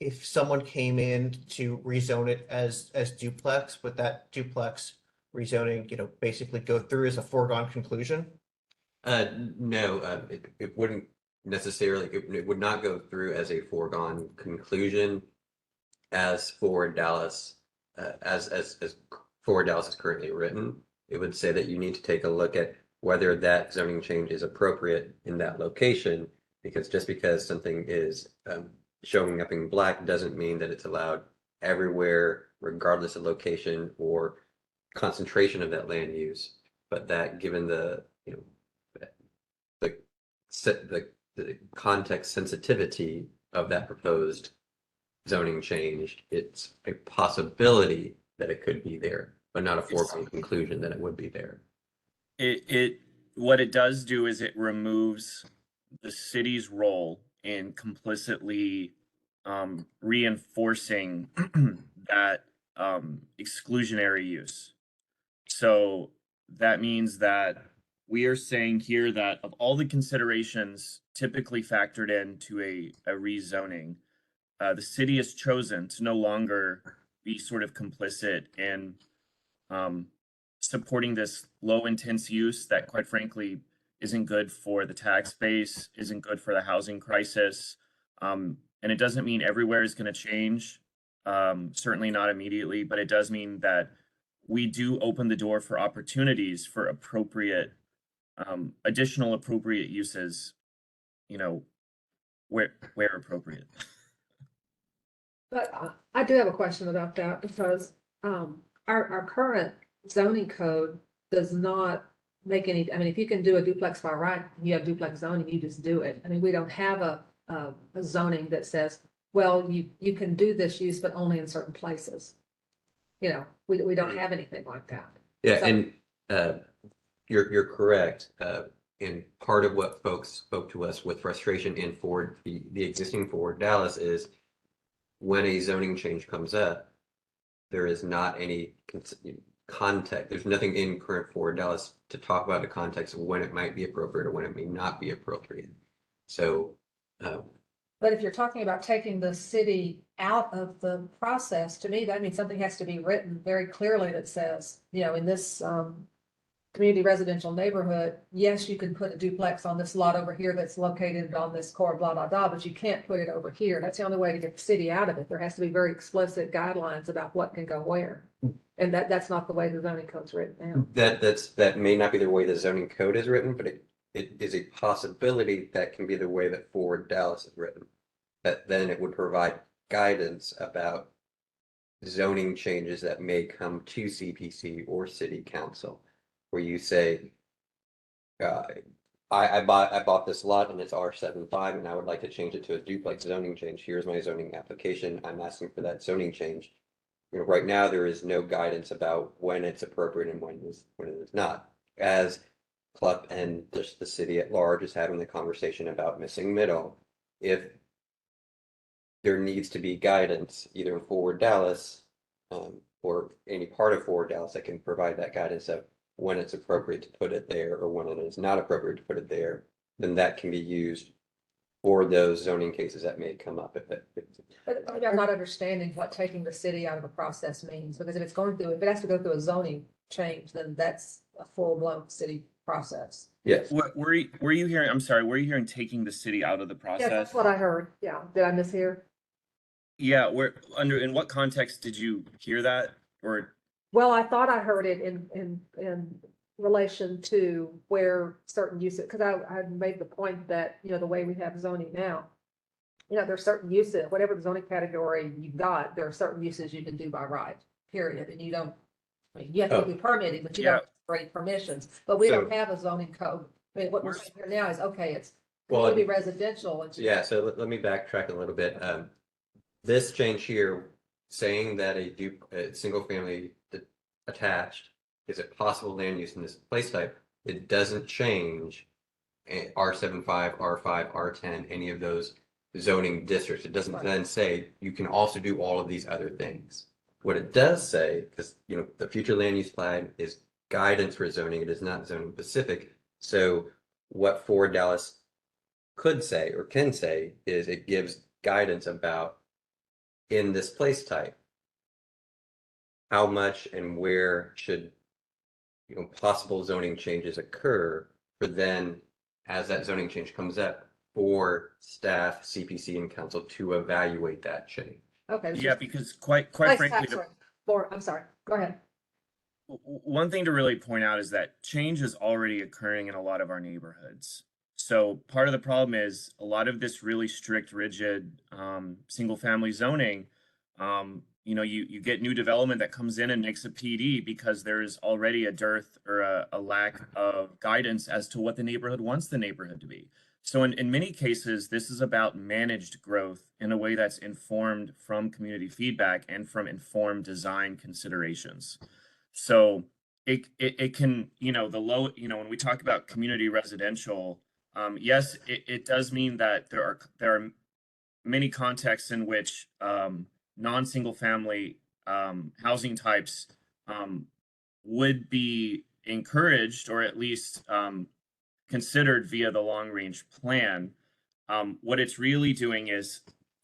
if someone came in to rezone it as duplex, would that duplex rezoning, basically go through as a foregone conclusion? No, it wouldn't necessarily, it would not go through as a foregone conclusion as Forward Dallas, as Forward Dallas is currently written. It would say that you need to take a look at whether that zoning change is appropriate in that location, because just because something is showing up in black doesn't mean that it's allowed everywhere, regardless of location or concentration of that land use. But that given the the context sensitivity of that proposed zoning change, it's a possibility that it could be there, but not a foregone conclusion that it would be there. What it does do is it removes the city's role in complicitly reinforcing that exclusionary use. So that means that we are saying here that of all the considerations typically factored into a rezoning, the city has chosen to no longer be sort of complicit in supporting this low intense use that, quite frankly, isn't good for the tax base, isn't good for the housing crisis. And it doesn't mean everywhere is going to change, certainly not immediately, but it does mean that we do open the door for opportunities for appropriate, additional appropriate uses, where appropriate. But I do have a question about that, because our current zoning code does not make any, I mean, if you can do a duplex by right, you have duplex zoning, you just do it. I mean, we don't have a zoning that says, well, you can do this use, but only in certain places. We don't have anything like that. Yeah, So- and you're correct. And part of what folks spoke to us with frustration in the existing Forward Dallas is when a zoning change comes up, there is not any context. There's nothing in current Forward Dallas to talk about the context of when it might be appropriate or when it may not be appropriate. So, but if you're talking about taking the city out of the process, to me, that means something has to be written very clearly that says, in this community residential neighborhood, yes, you can put a duplex on this lot over here that's located on this core, blah, blah, blah, but you can't put it over here. That's the only way to get the city out of it. There has to be very explicit guidelines about what can go where. And that's not the way the zoning code's written now. that may not be the way the zoning code is written, but it is a possibility that can be the way that Forward Dallas is written. That then it would provide guidance about zoning changes that may come to CPC or City Council, where you say, I bought this lot and it's R75 and I would like to change it to a duplex zoning change. Here's my zoning application. I'm asking for that zoning change. Right now there is no guidance about when it's appropriate and when it is not. As CLUP and just the city at large is having the conversation about missing middle, if there needs to be guidance either in Forward Dallas or any part of Forward Dallas that can provide that guidance of when it's appropriate to put it there or when it is not appropriate to put it there, then that can be used for those zoning cases that may come up. But I'm not understanding what taking the city out of the process means, because if it has to go through a zoning change, then that's a full-blown city process. Yes. What were you hearing? I'm sorry, were you hearing taking the city out of the Yes, process? that's what I heard. Yeah. Did I mishear? Yeah, in what context did you hear that? Or Well, I thought I heard it in relation to where certain uses, because I had made the point that, you know, the way we have zoning now, you know, there's certain uses, whatever the zoning category you've got, there are certain uses you can do by right, period. And you don't, I mean, you have to be permitted, but you don't grant permissions. But we don't have a zoning code. I mean, what we're saying here now is, okay, it's going to be residential. Yeah, so let me backtrack a little bit. This change here, saying that a single family attached is a possible land use in this place type, it doesn't change R75, R5, R10, any of those zoning districts. It doesn't then say you can also do all of these other things. What it does say, because you know the future land use plan is guidance for zoning, it is not zoning specific. So what Forward Dallas could say or can say is it gives guidance about in this place type, how much and where should possible zoning changes occur for then, as that zoning change comes up, for staff, CPC, and council to evaluate that change. Okay. yeah, because quite frankly, I'm sorry. Go ahead. one thing to really point out is that change is already occurring in a lot of our neighborhoods. So part of the problem is a lot of this really strict, rigid, single family zoning, you know, you get new development that comes in and makes a PD because there is already a dearth or a lack of guidance as to what the neighborhood wants the neighborhood to be. So in many cases, this is about managed growth in a way that's informed from community feedback and from informed design considerations. So it can, you know, when we talk about community residential, yes, it does mean that there are many contexts in which non-single family housing types would be encouraged or at least considered via the long range plan. What it's really doing is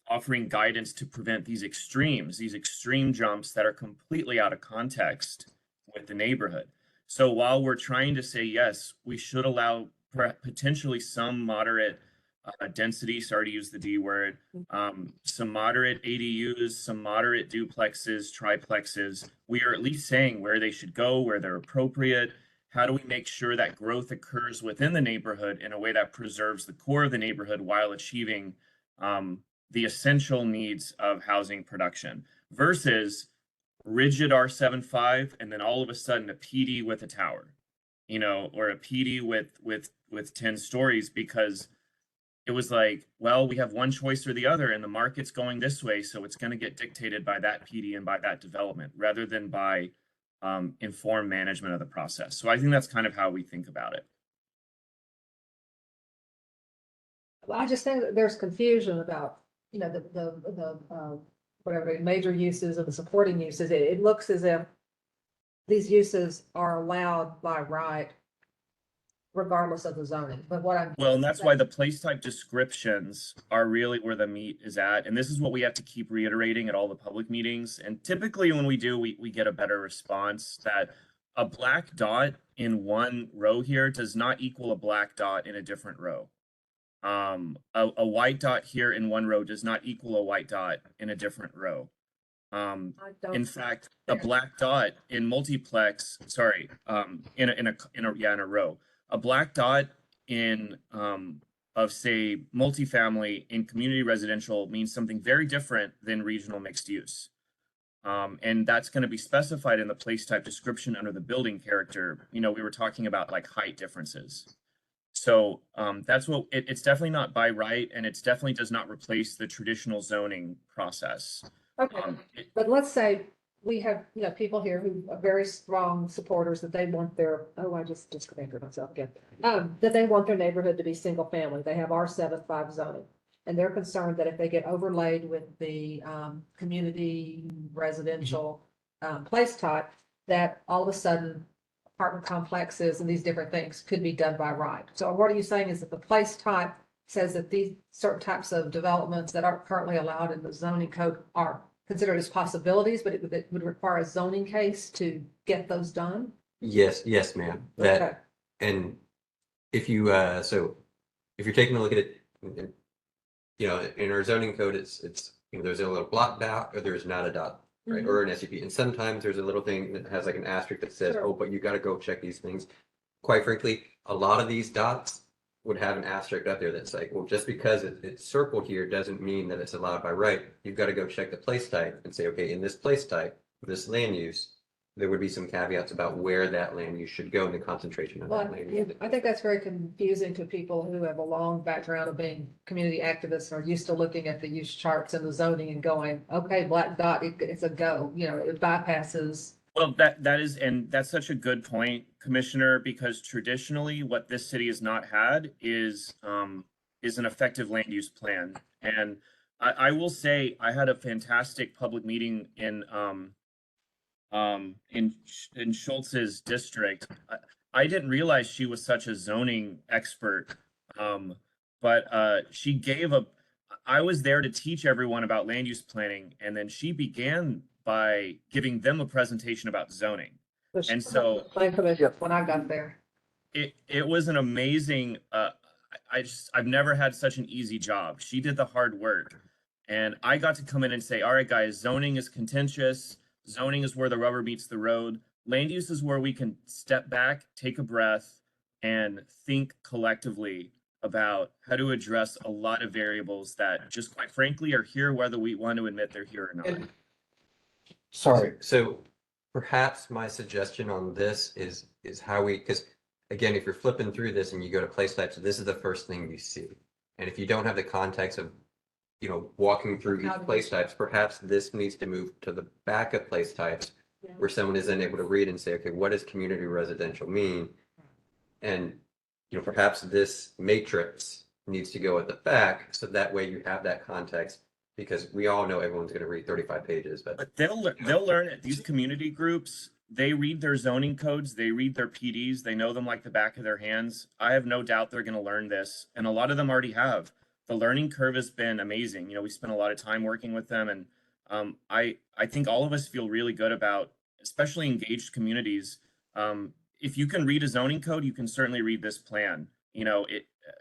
offering guidance to prevent these extreme jumps that are completely out of context with the neighborhood. So while we're trying to say, yes, we should allow potentially some moderate density, sorry to use the D word, some moderate ADUs, some moderate duplexes, triplexes, we are at least saying where they should go, where they're appropriate. How do we make sure that growth occurs within the neighborhood in a way that preserves the core of the neighborhood while achieving the essential needs of housing production versus rigid R75 and then all of a sudden a PD with a tower, you know, or a PD with 10 stories because it was like, well, we have one choice or the other and the market's going this way, so it's going to get dictated by that PD and by that development rather than by informed management of the process. So I think that's kind of how we think about it. Well, I just think that there's confusion about, you know, the whatever the major uses and the supporting uses. It looks as if these uses are allowed by right regardless of the zoning. But and that's why the place type descriptions are really where the meat is at. And this is what we have to keep reiterating at all the public meetings. And typically when we do, we get a better response that a black dot in one row here does not equal a black dot in a different row. A white dot here in one row does not equal a white dot in a different row. In fact, a black dot in multiplex, sorry, in a row. A black dot in of say multifamily in community residential means something very different than regional mixed use. And that's going to be specified in the place type description under the building character. You know, we were talking about like height differences. So that's what it's definitely not by right, and it's definitely does not replace the traditional zoning process. Okay, but let's say we have, you know, people here who are very strong supporters that they want their, I just disconnected myself again. That they want their neighborhood to be single family. They have R75 zoning. And they're concerned that if they get overlaid with the community residential place type, that all of a sudden apartment complexes and these different things could be done by right. So what are you saying is that the place type says that these certain types of developments that aren't currently allowed in the zoning code are considered as possibilities, but it would require a zoning case to get those done? Yes, ma'am. Okay. And if you, so if you're taking a look at it, you know, in our zoning code, it's, you know, there's a little block dot or there's not a dot, right? Or an SUP. And sometimes there's a little thing that has like an asterisk that says, oh, but you got to go check these things. Quite frankly, a lot of these dots would have an asterisk up there that's like, well, just because it's circled here doesn't mean that it's allowed by right. You've got to go check the place type and say, okay, in this place type, this land use, there would be some caveats about where that land use should go and the concentration of that land use. I think that's very confusing to people who have a long background of being community activists and are used to looking at the use charts and the zoning and going, okay, black dot, it's a go, you know, it bypasses. Well, that is, and that's such a good point, Commissioner, because traditionally what this city has not had is an effective land use plan. And I will say I had a fantastic public meeting in Schultz's district. I didn't realize she was such a zoning expert. But she gave I was there to teach everyone about land use planning, and then she began by giving them a presentation about zoning. And so When I got there. it was an amazing, I've never had such an easy job. She did the hard work. And I got to come in and say, all right, guys, zoning is contentious. Zoning is where the rubber meets the road. Land use is where we can step back, take a breath, and think collectively about how to address a lot of variables that just quite frankly are here whether we want to admit they're here or not. Sorry. So perhaps my suggestion on this is how we, because again, if you're flipping through this and you go to place types, this is the first thing you see. And if you don't have the context of, you know, walking through each place types, perhaps this needs to move to the back of place types where someone is then able to read and say, okay, what does community residential mean? And, you know, perhaps this matrix needs to go at the back so that way you have that context, because we all know everyone's going to read 35 pages, but they'll learn it. These community groups, they read their zoning codes, they read their PDs, they know them like the back of their hands. I have no doubt they're going to learn this, and a lot of them already have. The learning curve has been amazing. You know, we spent a lot of time working with them, and I think all of us feel really good about, especially engaged communities. If you can read a zoning code, you can certainly read this plan. You know,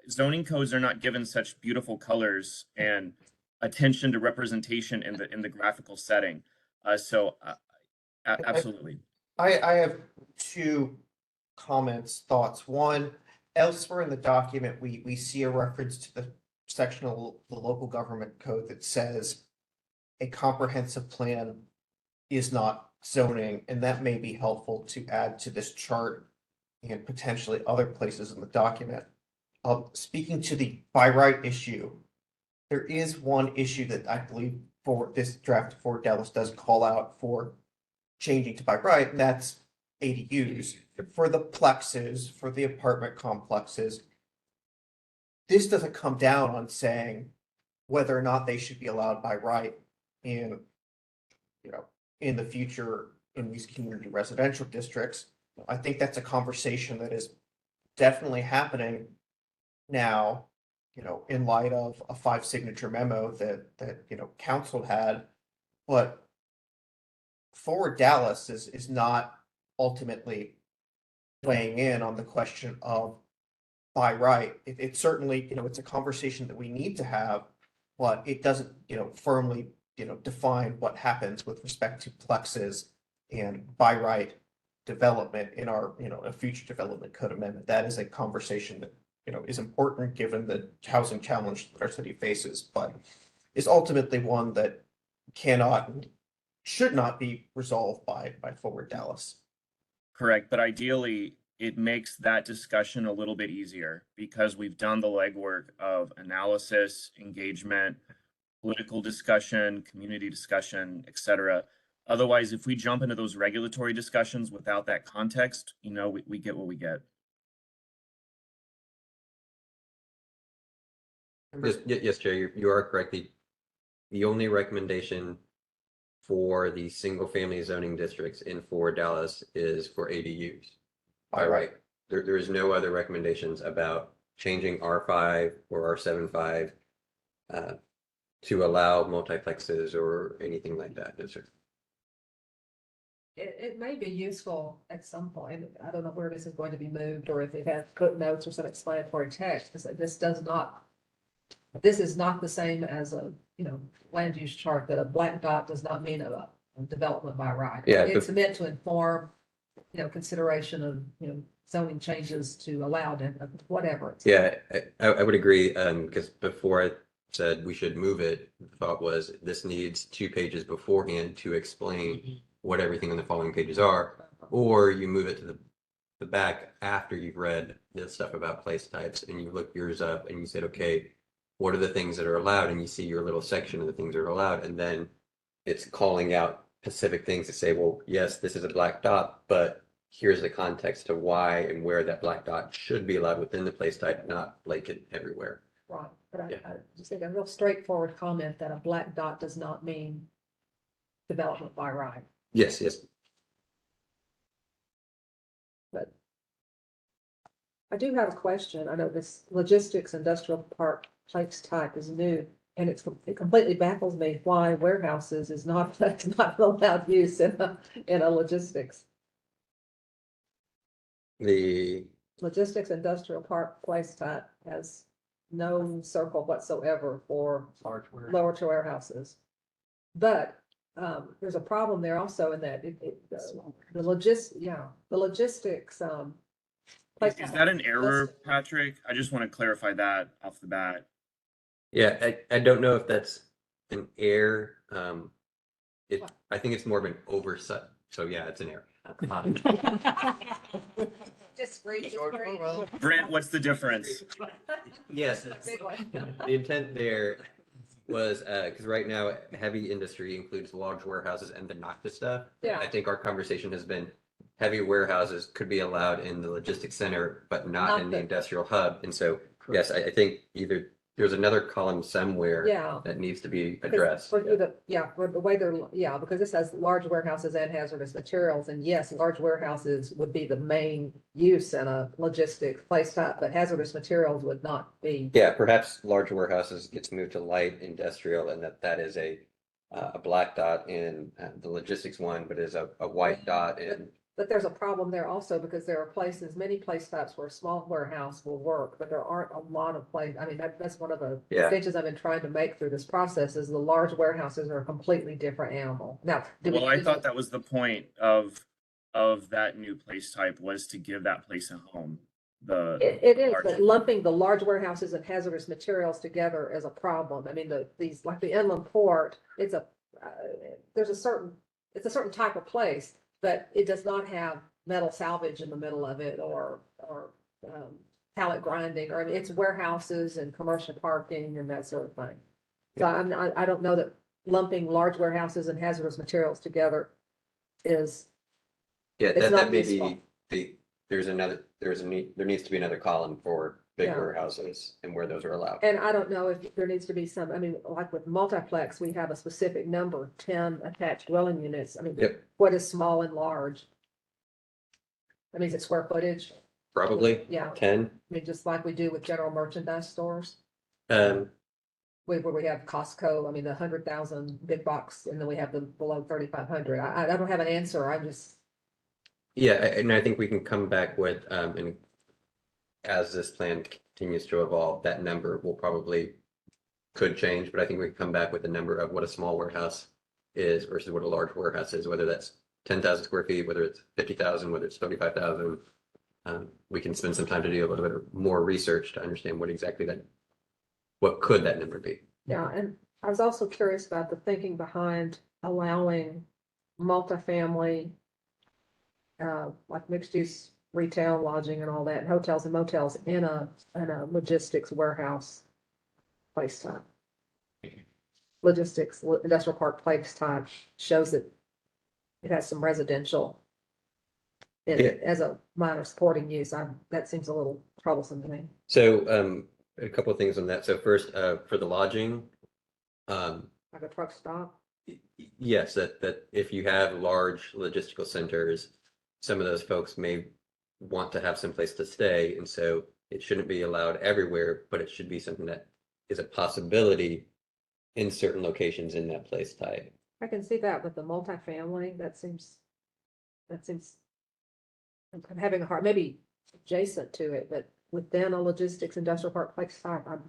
zoning codes are not given such beautiful colors and attention to representation in the graphical setting. Absolutely. I have two thoughts. One, elsewhere in the document, we see a reference to the section of the local government code that says a comprehensive plan is not zoning, and that may be helpful to add to this chart and potentially other places in the document. Speaking to the by right issue, there is one issue that I believe for this draft for Dallas does call out for changing to by right, and that's ADUs. For the plexes, for the apartment complexes, this doesn't come down on saying whether or not they should be allowed by right in, you know, in the future in these community residential districts. I think that's a conversation that is definitely happening now, you know, in light of a 5-signature memo that you know council had. But Forward Dallas is not ultimately weighing in on the question of by right. It certainly, you know, it's a conversation that we need to have, but it doesn't, you know, firmly, you know, define what happens with respect to plexes and by right development in our, you know, a future development code amendment. That is a conversation that, you know, is important given the housing challenge that our city faces, but is ultimately one that cannot, should not be resolved by Forward Dallas. Correct, but ideally, it makes that discussion a little bit easier because we've done the legwork of analysis, engagement, political discussion, community discussion, etc. Otherwise, if we jump into those regulatory discussions without that context, you know, we get what we get. Yes, Chair, you are correct. The only recommendation for the single family zoning districts in Forward Dallas is for ADUs. By right. There is no other recommendations about changing R5 or R75 to allow multiplexes or anything like that. No, sir. It may be useful at some point. I don't know where this is going to be moved or if it has footnotes or some explanatory text, because this is not the same as a, land use chart, that a black dot does not mean a development by right. Yeah, It's meant to inform, consideration of, zoning changes to allowed and whatever. Yeah, I would agree, because before I said we should move it, the thought was this needs 2 pages beforehand to explain what everything on the following pages are, or you move it to the back after you've read the stuff about place types and you look yours up and you said, okay, what are the things that are allowed? And you see your little section of the things that are allowed, and then it's calling out specific things to say, well, yes, this is a black dot, but here's the context to why and where that black dot should be allowed within the place type, not blanket everywhere. Right, but I just think a real straightforward comment that a black dot does not mean development by right. Yes, yes. But I do have a question. I know this logistics industrial park place type is new, and it completely baffles me why warehouses is not not allowed use in a logistics. The Logistics industrial park place type has no circle whatsoever for lower warehouses. But there's a problem there also in that the logistics Is that an error, Patrick? I just want to clarify that off the bat. Yeah, I don't know if that's an error. I think it's more of an oversight. So yeah, it's an error. Just read. Brent, what's the difference? Yes, the intent there was because right now heavy industry includes large warehouses and the not the stuff. Yeah. I think our conversation has been heavy warehouses could be allowed in the logistics center, but not in the industrial hub. And so, yes, I think either there's another column somewhere Yeah. that needs to be addressed. For the way they're, because this has large warehouses and hazardous materials, and yes, large warehouses would be the main use in a logistics place type, but hazardous materials would not be. Yeah, perhaps large warehouses gets moved to light industrial, and that is a black dot in the logistics one, but is a white dot in. But there's a problem there also because there are many place types where a small warehouse will work, but there aren't a lot of places. I mean, that's one of the distinctions I've been trying to make through this process is the large warehouses are a completely different animal. Now, I thought that was the point of that new place type was to give that place a home. It is, but lumping the large warehouses and hazardous materials together is a problem. I mean, these like the inland port, it's a certain type of place, but it does not have metal salvage in the middle of it or pallet grinding, or I mean, it's warehouses and commercial parking and that sort of thing. So I don't know that lumping large warehouses and hazardous materials together is. Yeah, it's that not may useful. be, there needs to be another column for big warehouses and where those are allowed. And I don't know if there needs to be some, I mean, like with multiplex, we have a specific number, 10 attached dwelling units. I mean, what is small and large? I mean, is it square footage? Probably. Yeah. 10. I mean, just like we do with general merchandise stores. Um, Where we have Costco, I mean, the 100,000 big box, and then we have the below 3,500. I don't have an answer. I'm just. Yeah, and I think we can come back with, and as this plan continues to evolve, that number will could change, but I think we can come back with a number of what a small warehouse is versus what a large warehouse is, whether that's 10,000 square feet, whether it's 50,000, whether it's 35,000. We can spend some time to do a little bit more research to understand what could that number be? Yeah, and I was also curious about the thinking behind allowing multifamily, like mixed use retail, lodging and all that, and hotels and motels in a logistics warehouse place type. Logistics, industrial park place type shows that it has some residential in it as a minor supporting use. That seems a little troublesome to me. So, a couple of things on that. So first, for the lodging, like a truck stop. Yes, that if you have large logistical centers, some of those folks may want to have some place to stay, and so it shouldn't be allowed everywhere, but it should be something that is a possibility in certain locations in that place type. I can see that with the multifamily. That seems That seems, I'm having a hard, maybe adjacent to it, but within a logistics industrial park place type, I'm.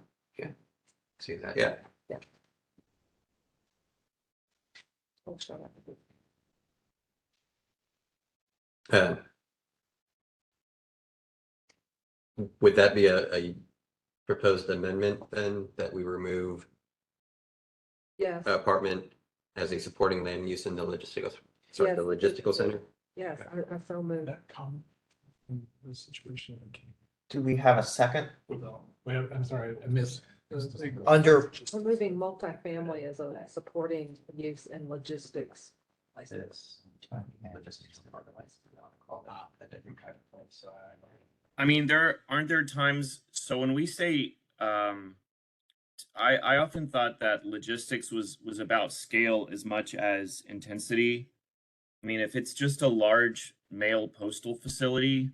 See that? Yeah. Yeah. Oh, shut up. Would that be a proposed amendment then, that we remove Yes, apartment as a supporting land use in the logistical, sorry, the Yes. logistical center? yes, I so moved. That comment in this situation. Do we have a second? I'm sorry, I missed. Under, We're moving multifamily as a supporting use in logistics. Places. Logistics and otherwise, you want to call that a different kind of place, so I mean, aren't there times, so when we say, I often thought that logistics was about scale as much as intensity. I mean, if it's just a large mail postal facility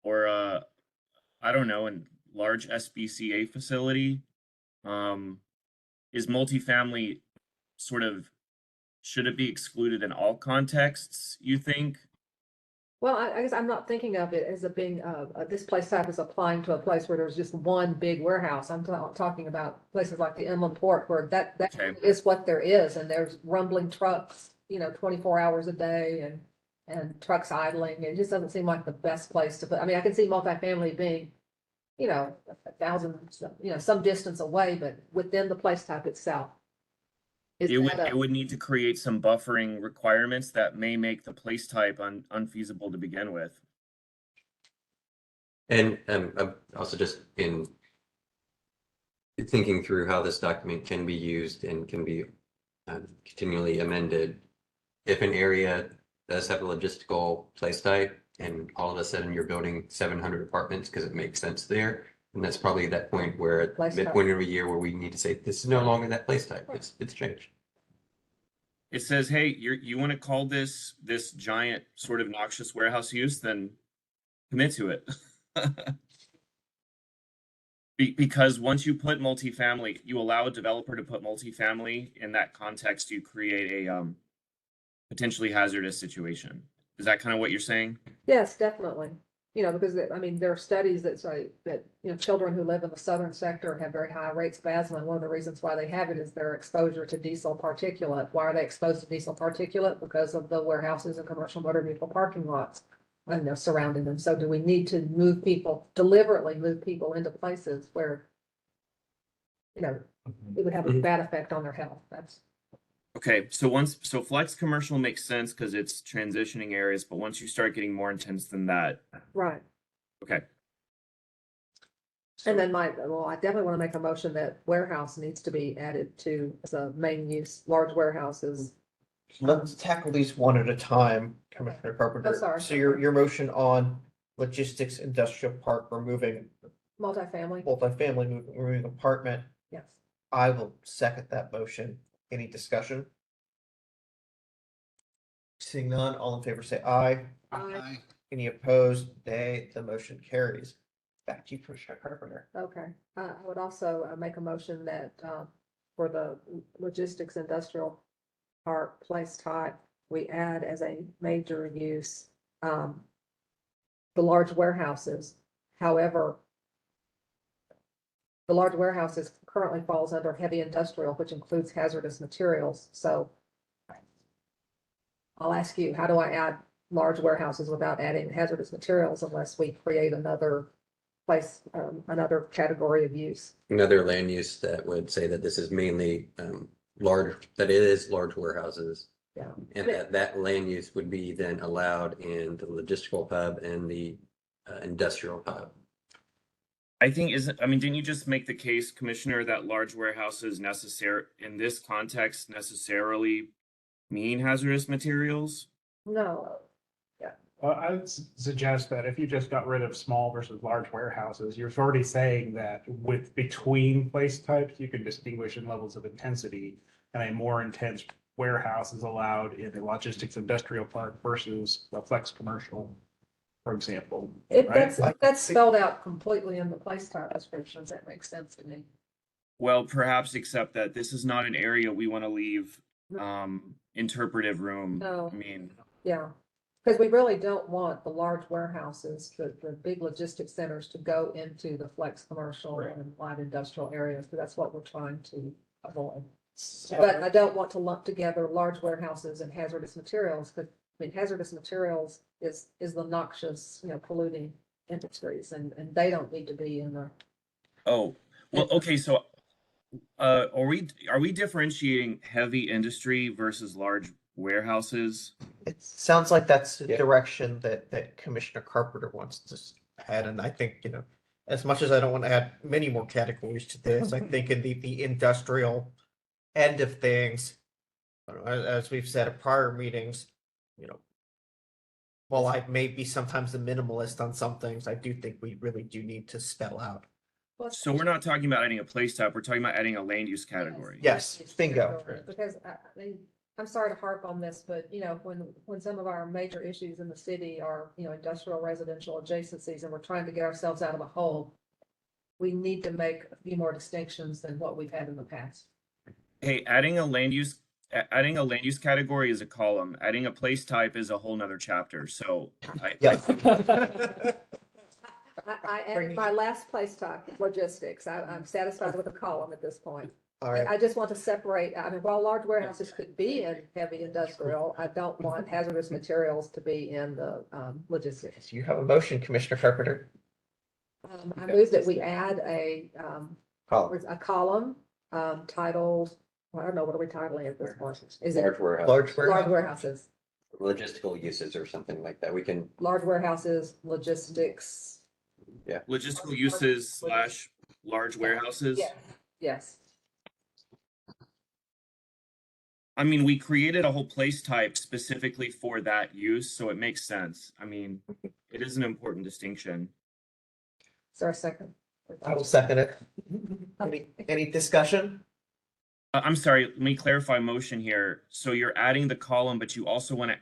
or I don't know, a large SBCA facility, is multifamily sort of, should it be excluded in all contexts, you think? Well, I guess I'm not thinking of it as a being, this place type is applying to a place where there's just one big warehouse. I'm talking about places like the Inland Port where that Okay. is what there is. And there's rumbling trucks, 24 hours a day and trucks idling. It just doesn't seem like the best place to put. I mean, I can see multifamily being, 1,000, some distance away, but within the place type itself. It would need to create some buffering requirements that may make the place type unfeasible to begin with. And also just in thinking through how this document can be used and can be continually amended, if an area does have a logistical place type and all of a sudden you're building 700 apartments because it makes sense there, and that's probably that point where at Place type. midpoint of a year where we need to say this is no longer that place type. It's changed. It says, hey, you want to call this giant sort of noxious warehouse use, then commit to it. Because once you put multifamily, you allow a developer to put multifamily in that context, you create a potentially hazardous situation. Is that kind of what you're saying? Yes, definitely. Because there are studies that say that, children who live in the southern sector have very high rates of asthma. And one of the reasons why they have it is their exposure to diesel particulate. Why are they exposed to diesel particulate? Because of the warehouses and commercial motor vehicle parking lots and they're surrounding them. So do we need to deliberately move people into places where, it would have a bad effect on their health? Okay, so flex commercial makes sense because it's transitioning areas, but once you start getting more intense than that, Right. okay. And then I definitely want to make a motion that warehouse needs to be added to as a main use, large warehouses. let's tackle these one at a time, Commissioner Carpenter. Oh, sorry. So your motion on logistics industrial park, removing Multifamily, removing apartment. yes. I will second that motion. Any discussion? Seeing none, all in favor say aye. Aye. Any opposed? Nay. The motion carries. Back to you, Commissioner Carpenter. Okay, I would also make a motion that for the logistics industrial park place type, we add as a major use the large warehouses. However, the large warehouses currently falls under heavy industrial, which includes hazardous materials. So I'll ask you, how do I add large warehouses without adding hazardous materials unless we create another place, another category of use? Another land use that would say that this is mainly that it is large warehouses. Yeah. And that land use would be then allowed in the logistical hub and the industrial hub. I think didn't you just make the case, Commissioner, that large warehouses in this context necessarily mean hazardous materials? No. Well, I would suggest that if you just got rid of small versus large warehouses, you're already saying that between place types, you can distinguish in levels of intensity, and a more intense warehouse is allowed in a logistics industrial park versus a flex commercial, for example. Right? That's spelled out completely in the place type descriptions. That makes sense to me. Well, perhaps except that this is not an area we want to leave interpretive room. No. I mean, Yeah. Because we really don't want the large warehouses, the big logistics centers to go into the flex commercial and light industrial areas, because that's what we're trying to avoid. But I don't want to lump together large warehouses and hazardous materials, because I mean, hazardous materials is the noxious, polluting industries, and they don't need to be in the. Oh, well, okay, so are we differentiating heavy industry versus large warehouses? It sounds like that's the direction that Commissioner Carpenter wants to head, and I think, as much as I don't want to add many more categories to this, I think in the industrial end of things, as we've said at prior meetings, while I may be sometimes a minimalist on some things, I do think we really do need to spell out. So we're not talking about adding a place type, we're talking about adding a land use category. Yes, bingo. Because I'm sorry to harp on this, but when some of our major issues in the city are, industrial residential adjacencies, and we're trying to get ourselves out of a hole, we need to make a few more distinctions than what we've had in the past. Hey, adding a land use category is a column. Adding a place type is a whole nother chapter. So I added my last place type, logistics. I'm satisfied with a column at this point. All right. I just want to separate, while large warehouses could be in heavy industrial, I don't want hazardous materials to be in the logistics. You have a motion, Commissioner Carpenter. I move that we add a column titled, I don't know, what are we titling at this point? Is it Large warehouses. Large warehouses, Logistical uses or something like that. We can, large warehouses, logistics. yeah. Logistical uses / large warehouses. Yes. I mean, we created a whole place type specifically for that use, so it makes sense. I mean, it is an important distinction. Is there a second? I will second it. Any discussion? I'm sorry, let me clarify motion here. So you're adding the column, but you also want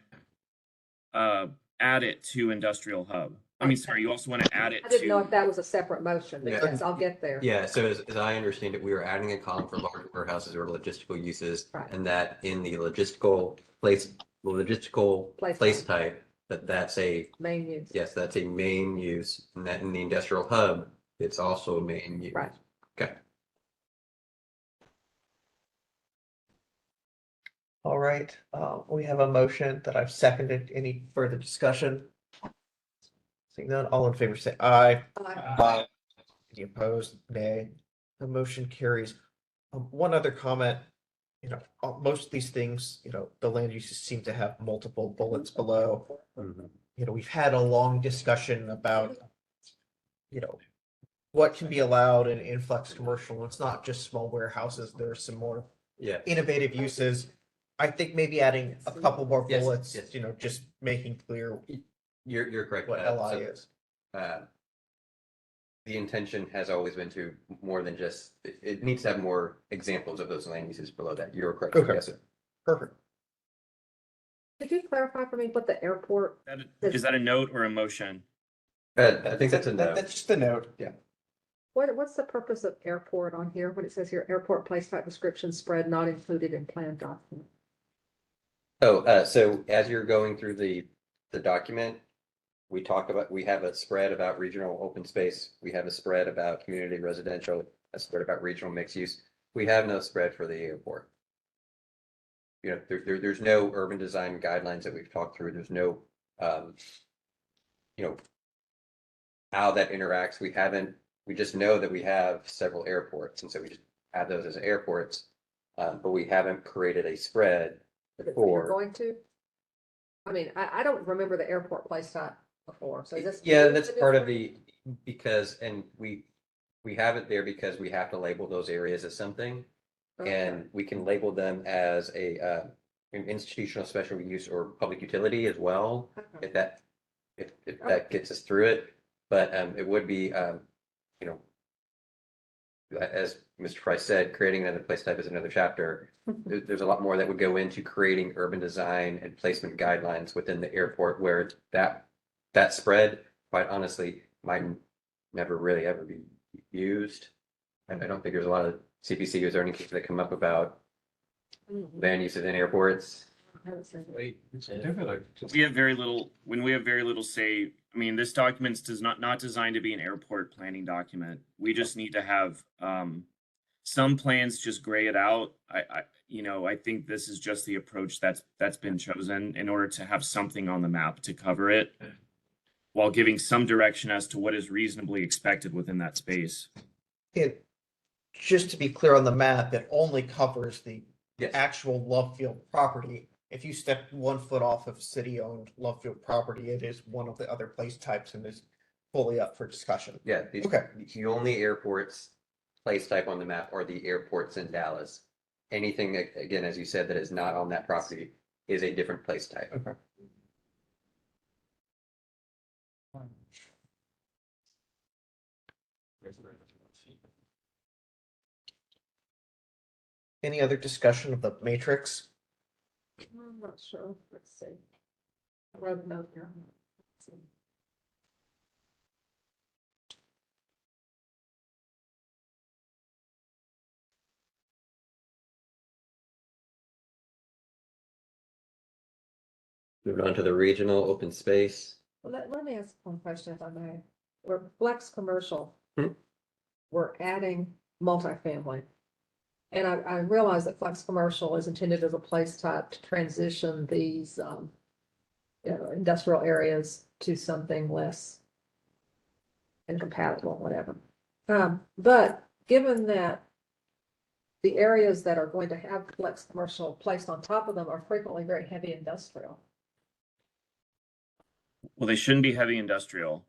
to add it to industrial hub. I mean, sorry, you also want to add it I didn't know to. if that was a separate motion, but yes, I'll get there. Yeah, so as I understand it, we are adding a column for large warehouses or logistical uses, and that in the logistical place type, that's a main use. Yes, that's a main use, and that in the industrial hub, it's also a main use. Right. Okay. All right, we have a motion that I've seconded. Any further discussion? Seeing none, all in favor say aye. Aye. Any opposed? Nay. The motion carries. One other comment, most of these things, the land uses seem to have multiple bullets below. We've had a long discussion about, what can be allowed in flex commercial. It's not just small warehouses. There are some more innovative uses. I think maybe adding a couple more bullets, just making clear. You're correct. What LI is. The intention has always been to more than just, it needs to have more examples of those land uses below that. You're correct. Okay. Yes, sir. Perfect. Could you clarify for me what the airport? Is that a note or a motion? I think that's a note. That's just a note. Yeah. What's the purpose of airport on here? When it says here, airport place type description spread not included in plan document. Oh, so as you're going through the document, we have a spread about regional open space. We have a spread about community residential, a spread about regional mixed use. We have no spread for the airport. There's no urban design guidelines that we've talked through. There's no, how that interacts. We just know that we have several airports. And so we just add those as airports. But we haven't created a spread You're going to? I mean, I don't remember the airport place type before. So is this? Yeah, that's part of and we have it there because we have to label those areas as something. And we can label them as an institutional special use or public utility as well, if that gets us through it. But it would be, as Mr. Price said, creating another place type is another chapter. There's a lot more that would go into creating urban design and placement guidelines within the airport, where that spread, quite honestly, might never really ever be used. And I don't think there's a lot of CPC or zoning cases that come up about land uses in airports. We have very little, when we have very little say, I mean, this document's not designed to be an airport planning document. We just need to have, some plans just gray it out. I think this is just the approach that's been chosen in order to have something on the map to cover it, while giving some direction as to what is reasonably expected within that space. It, just to be clear on the map, it only covers the actual Love Field property. If you step 1 foot off of city-owned Love Field property, it is one of the other place types and is fully up for discussion. Yeah. Okay. The only airports place type on the map are the airports in Dallas. Anything, again, as you said, that is not on that property is a different place type. Okay. Any other discussion of the matrix? I'm not sure. Let's see. I wrote a note here. Let's see. Moving on to the regional open space. Well, let me ask one question if I may. We're flex commercial. Hmm. We're adding multifamily. And I realize that flex commercial is intended as a place type to transition these industrial areas to something less incompatible, whatever. But given that the areas that are going to have flex commercial placed on top of them are frequently very heavy industrial. Well, they shouldn't be heavy industrial.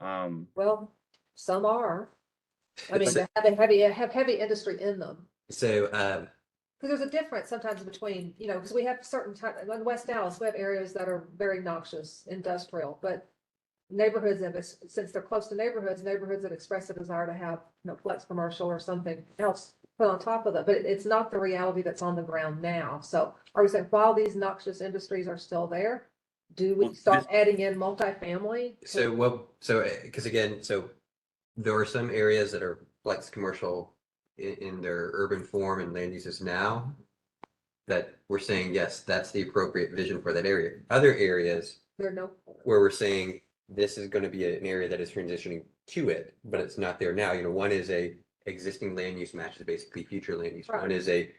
Well, some are. I mean, they have heavy industry in them. So, Because there's a difference sometimes between, because we have certain type, in West Dallas, we have areas that are very noxious, industrial, but neighborhoods of us, since they're close to neighborhoods that express a desire to have, flex commercial or something else put on top of that, but it's not the reality that's on the ground now. So are we saying while these noxious industries are still there, do we start adding in multifamily? because again, there are some areas that are flex commercial in their urban form and land uses now that we're saying, yes, that's the appropriate vision for that area. Other areas where we're saying this is going to be an area that is transitioning to it, but it's not there now. One is a existing land use matches basically future land use. Right. One is a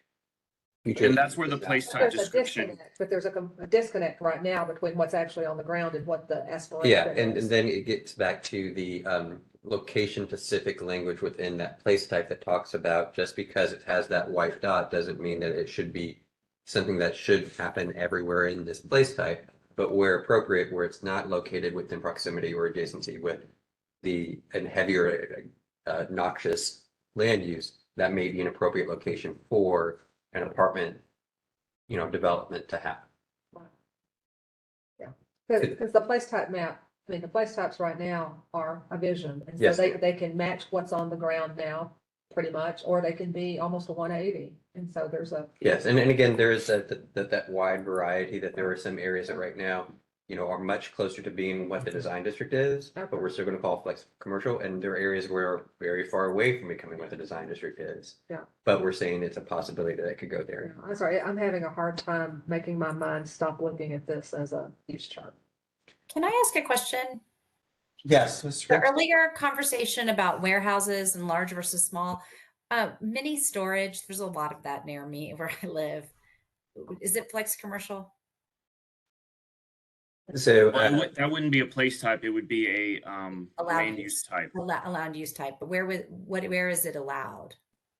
future. And that's where the place type description. But there's a disconnect right now between what's actually on the ground and what the aspiration Yeah, is. and then it gets back to the location specific language within that place type that talks about just because it has that white dot doesn't mean that it should be something that should happen everywhere in this place type, but where appropriate, where it's not located within proximity or adjacency with the heavier noxious land use, that may be an appropriate location for an apartment, development to happen. Yeah, because the place type map, the place types right now are a vision, and so Yes. they can match what's on the ground now, pretty much, or they can be almost a 180. And so there's a Yes, and again, there is that wide variety that there are some areas that right now, are much closer to being what the design district is, but we're still going to call flex commercial, and there are areas where are very far away from becoming what the design district is. Yeah. But we're saying it's a possibility that it could go there. I'm sorry, I'm having a hard time making my mind stop looking at this as a use chart. Can I ask a question? Yes. The earlier conversation about warehouses and large versus small, mini storage, there's a lot of that near me where I live. Is it flex commercial? So That wouldn't be a place type. It would be a land use type. Allowed use type, but where is it allowed?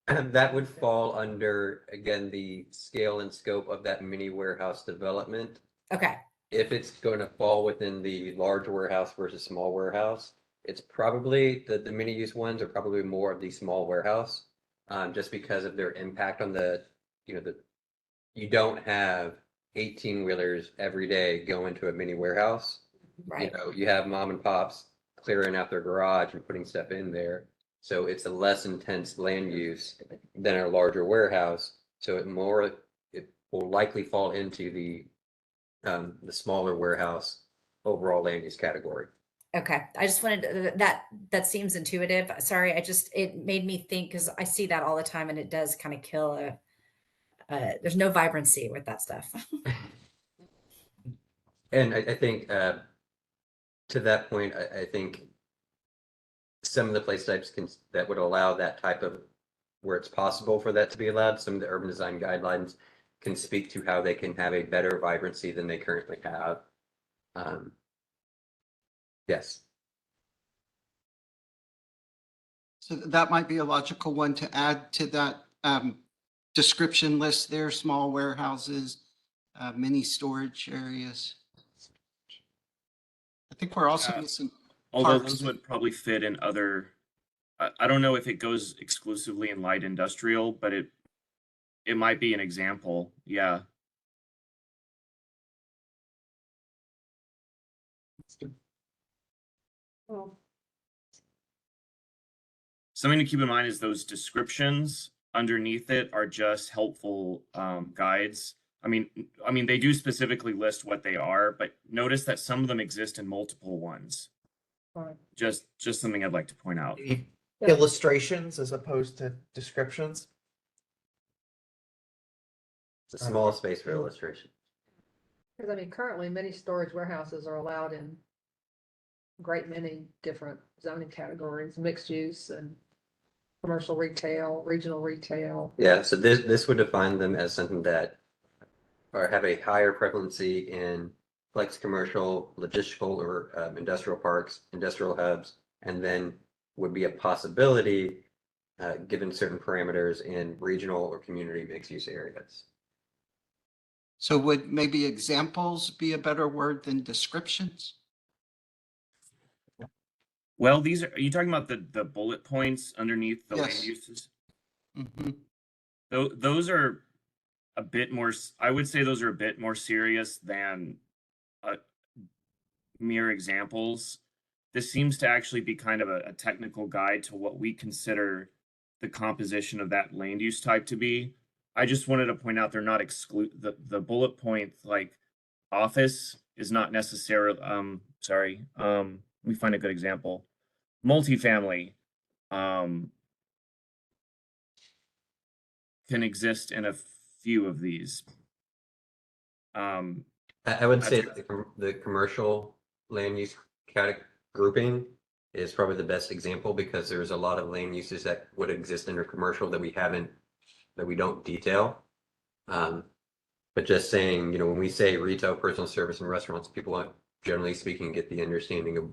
that would fall under, again, the scale and scope of that mini warehouse development. Okay. If it's going to fall within the large warehouse versus small warehouse, it's probably the mini use ones are probably more of the small warehouse, just because of their impact on you don't have 18-wheelers every day go into a mini warehouse. Right. You have mom and pops clearing out their garage and putting stuff in there. So it's a less intense land use than a larger warehouse. So it will likely fall into the smaller warehouse overall land use category. Okay. I just wanted that seems intuitive. Sorry. It made me think because I see that all the time and it does kind of kill there's no vibrancy with that stuff. And I think to that point, I think some of the place types that would allow that type of, where it's possible for that to be allowed, some of the urban design guidelines can speak to how they can have a better vibrancy than they currently have. Yes. So that might be a logical one to add to that description list there, small warehouses, mini storage areas. I think we're also missing Although parks. those would probably fit in other, I don't know if it goes exclusively in light industrial, but it might be an example. Yeah. Something to keep in mind is those descriptions underneath it are just helpful guides. I mean, they do specifically list what they are, but notice that some of them exist in multiple ones. Right. Just something I'd like to point out. Illustrations as opposed to descriptions. It's a small space for illustration. Because I mean, currently many storage warehouses are allowed in great many different zoning categories, mixed use and commercial retail, regional retail. Yeah, so this would define them as something that or have a higher prevalency in flex commercial, logistical, or industrial parks, industrial hubs, and then would be a possibility given certain parameters in regional or community mixed use areas. So would maybe examples be a better word than descriptions? Well, are you talking about the bullet points underneath the land Yes. uses? Mm-hmm. Those are a bit more, I would say those are a bit more serious than mere examples. This seems to actually be kind of a technical guide to what we consider the composition of that land use type to be. I just wanted to point out they're not the bullet point, like office is not necessarily, let me find a good example. Multifamily can exist in a few of these. I would say the commercial land use grouping is probably the best example because there's a lot of land uses that would exist under commercial that we don't detail. But just saying, when we say retail, personal service, and restaurants, people generally speaking get the understanding of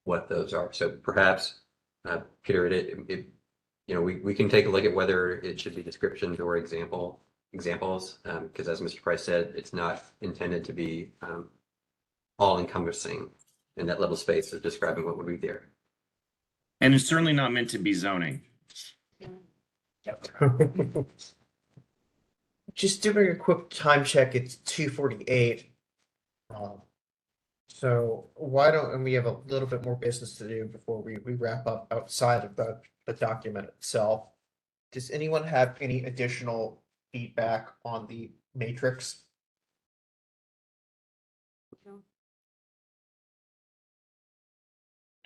what those are. So perhaps, Peter, we can take a look at whether it should be descriptions or examples, because as Mr. Price said, it's not intended to be all encompassing in that level space of describing what would be there. And it's certainly not meant to be zoning. Just doing a quick time check, it's 2:48. So why don't, and we have a little bit more business to do before we wrap up outside of the document itself. Does anyone have any additional feedback on the matrix?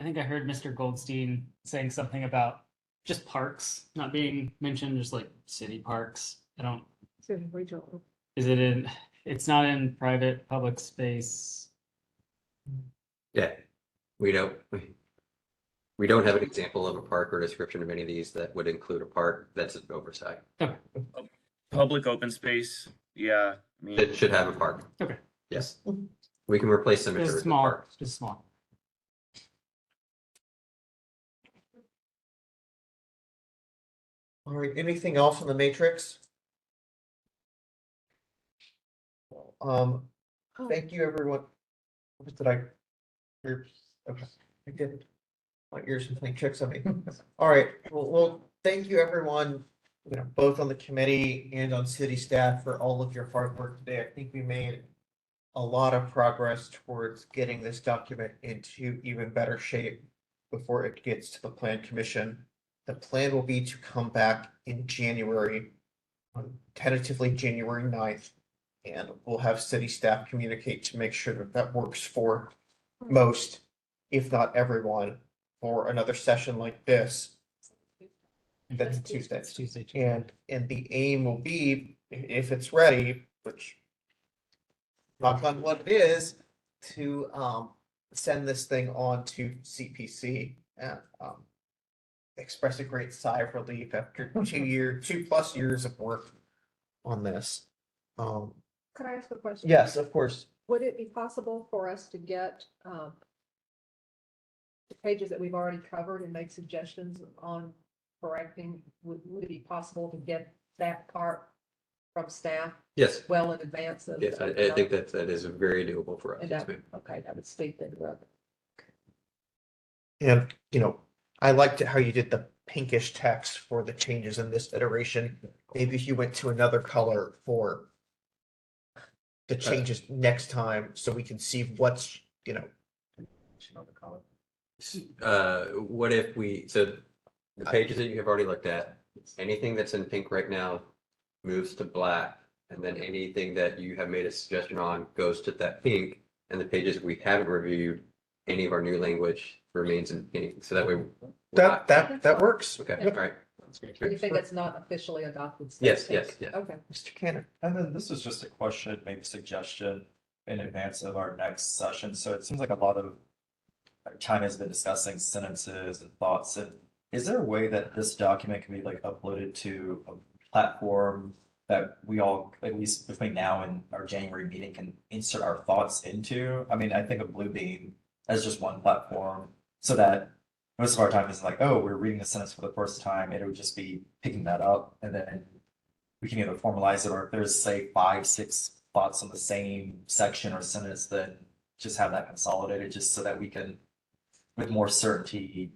I think I heard Mr. Goldstein saying something about just parks not being mentioned, just like city parks. I don't. City regional. Is it in? It's not in private public space. Yeah, we don't have an example of a park or description of any of these that would include a park. That's an oversight. Okay. Public open space. Yeah. I mean, It should have a park. Okay. Yes. We can replace cemeteries Just with small. parks. Just small. All right, anything else on the matrix? Thank you, everyone. What did I? Okay, I did. My ears are playing tricks on me. All right, well, thank you, everyone, both on the committee and on city staff for all of your hard work today. I think we made a lot of progress towards getting this document into even better shape before it gets to the plan commission. The plan will be to come back in January, tentatively January 9th, and we'll have city staff communicate to make sure that works for most, if not everyone, for another session like this That's Tuesday. And the aim will be, if it's ready, which knock on wood it is, to send this thing on to CPC and express a great sigh of relief after 2+ years of work on this. Could I ask a question? Yes, of course. Would it be possible for us to get the pages that we've already covered and make suggestions on correcting? Would it be possible to get that part from staff Yes. well in advance of? Yes, I think that is very doable for us. And Yes, that, ma'am. okay, that would speed things up. And, I liked it how you did the pinkish text for the changes in this iteration. Maybe if you went to another color for the changes next time, so we can see what's, What if so the pages that you have already looked at, anything that's in pink right now moves to black, and then anything that you have made a suggestion on goes to that pink, and the pages we haven't reviewed, any of our new language remains in pink. So that way. that works. Okay, Yeah. all right. Anything that's not officially adopted. Yes, stays. yes, yes. Okay. Mr. Cannon. And then this is just a question, maybe suggestion in advance of our next session. So it seems like a lot of time has been discussing sentences and thoughts. And is there a way that this document can be like uploaded to a platform that we all, at least between now and our January meeting, can insert our thoughts into? I mean, I think of Bluebeam as just one platform, so that most of our time is like, oh, we're reading a sentence for the first time. It would just be picking that up, and then we can either formalize it, or if there's, say, 5-6 thoughts on the same section or sentence, then just have that consolidated, just so that we can, with more certainty,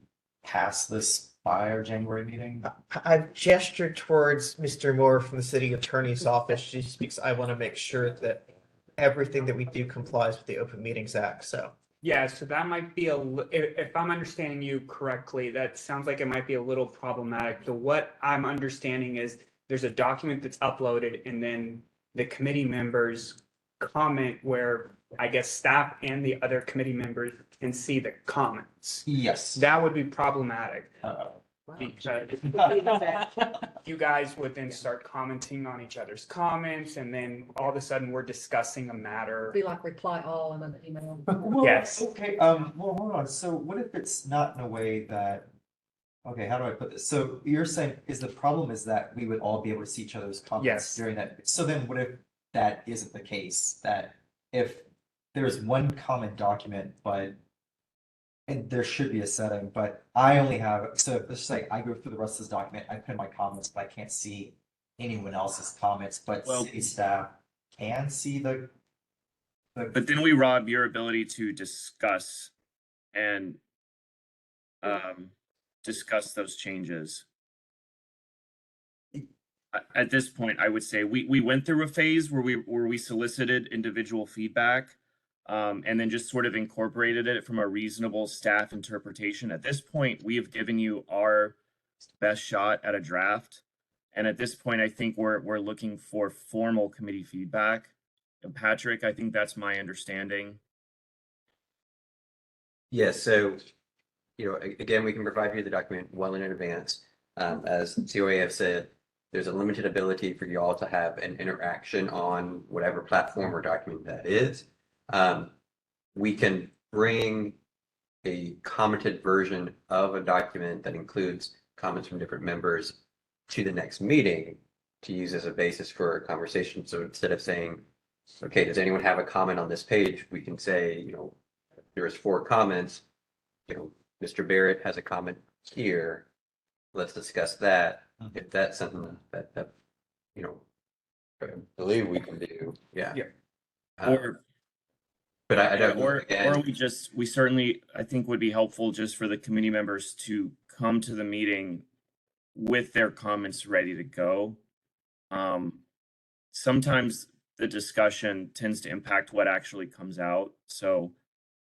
pass this by our January meeting. I've gestured towards Mr. Moore from the city attorney's office. She speaks, I want to make sure that everything that we do complies with the Open Meetings Act, so. Yeah, so that might be if I'm understanding you correctly, that sounds like it might be a little problematic. So what I'm understanding is there's a document that's uploaded, and then the committee members comment where I guess staff and the other committee members can see the comments. Yes. That would be problematic. Because you guys would then start commenting on each other's comments, and then all of a sudden we're discussing a matter. Be like reply all and then email. Well, Yes. Okay, well, hold on. So what if it's not in a way that, okay, how do I put this? So you're saying the problem is that we would all be able to see each other's comments Yes. during that. So then what if that isn't the case? That if there's one common document, and there should be a setting, but I only have, so let's just say I go through the rest of this document, I put in my comments, but I can't see anyone else's comments, but city staff can see the. But then we rob your ability to discuss and discuss those changes. At this point, I would say we went through a phase where we solicited individual feedback, and then just sort of incorporated it from a reasonable staff interpretation. At this point, we have given you our best shot at a draft. And at this point, I think we're looking for formal committee feedback. And Patrick, I think that's my understanding. Yes, so, again, we can provide you the document well in advance. As COA have said, there's a limited ability for you all to have an interaction on whatever platform or document that is. We can bring a commented version of a document that includes comments from different members to the next meeting to use as a basis for a conversation. So instead of saying, okay, does anyone have a comment on this page? We can say, there is 4 comments. Mr. Barrett has a comment here. Let's discuss that. If that's something that I believe we can do. Yeah. But I don't. Or we certainly, I think, would be helpful just for the committee members to come to the meeting with their comments ready to go. Sometimes the discussion tends to impact what actually comes out. So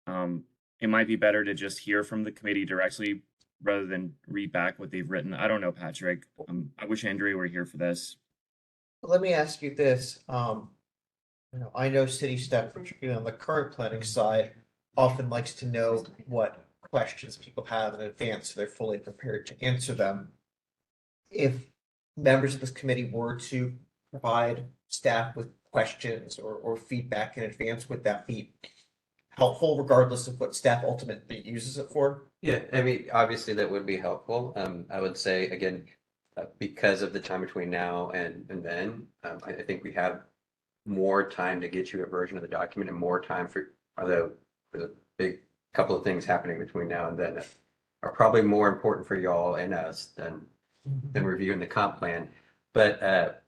it might be better to just hear from the committee directly rather than read back what they've written. I don't know, Patrick. I wish Andrea were here for this. Let me ask you this. I know city staff, particularly on the current planning side, often likes to know what questions people have in advance, so they're fully prepared to answer them. if members of this committee were to provide staff with questions or feedback in advance, would that be helpful regardless of what staff ultimately uses it for? Yeah, I mean, obviously that would be helpful. I would say again, because of the time between now and then, I think we have more time to get you a version of the document and more time for the big couple of things happening between now and then that are probably more important for y'all and us than reviewing the comp plan. But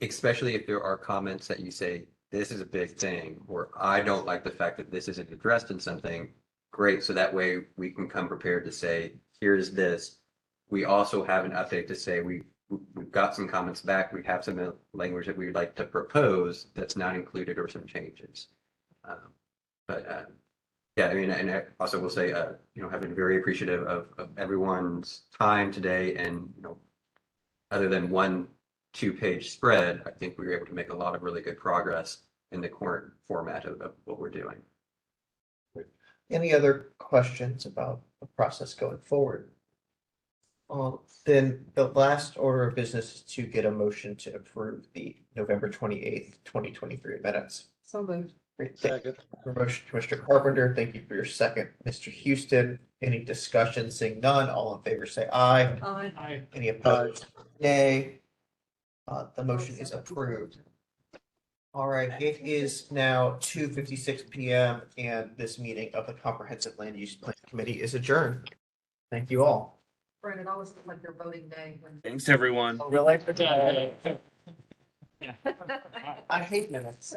especially if there are comments that you say, this is a big thing, or I don't like the fact that this isn't addressed in something, great. So that way we can come prepared to say, here's this. We also have an update to say we've got some comments back. We have some language that we'd like to propose that's not included or some changes. Yeah, I mean, and I also will say, have been very appreciative of everyone's time today, and other than 1-2 page spread, I think we were able to make a lot of really good progress in the current format of what we're doing. Any other questions about the process going forward? Then the last order of business is to get a motion to approve the November 28th, 2023 minutes. So moved. Great. Second. Motion, Commissioner Carpenter. Thank you for your second. Mr. Houston, any discussion? Seeing none, all in favor say aye. Aye. Any opposed? Nay. The motion is approved. All right, it is now 2:56 p.m. and this meeting of the Comprehensive Land Use Plan Committee is adjourned. Thank you all. Brandon, always look like your voting day. Thanks, everyone. Really? I hate minutes.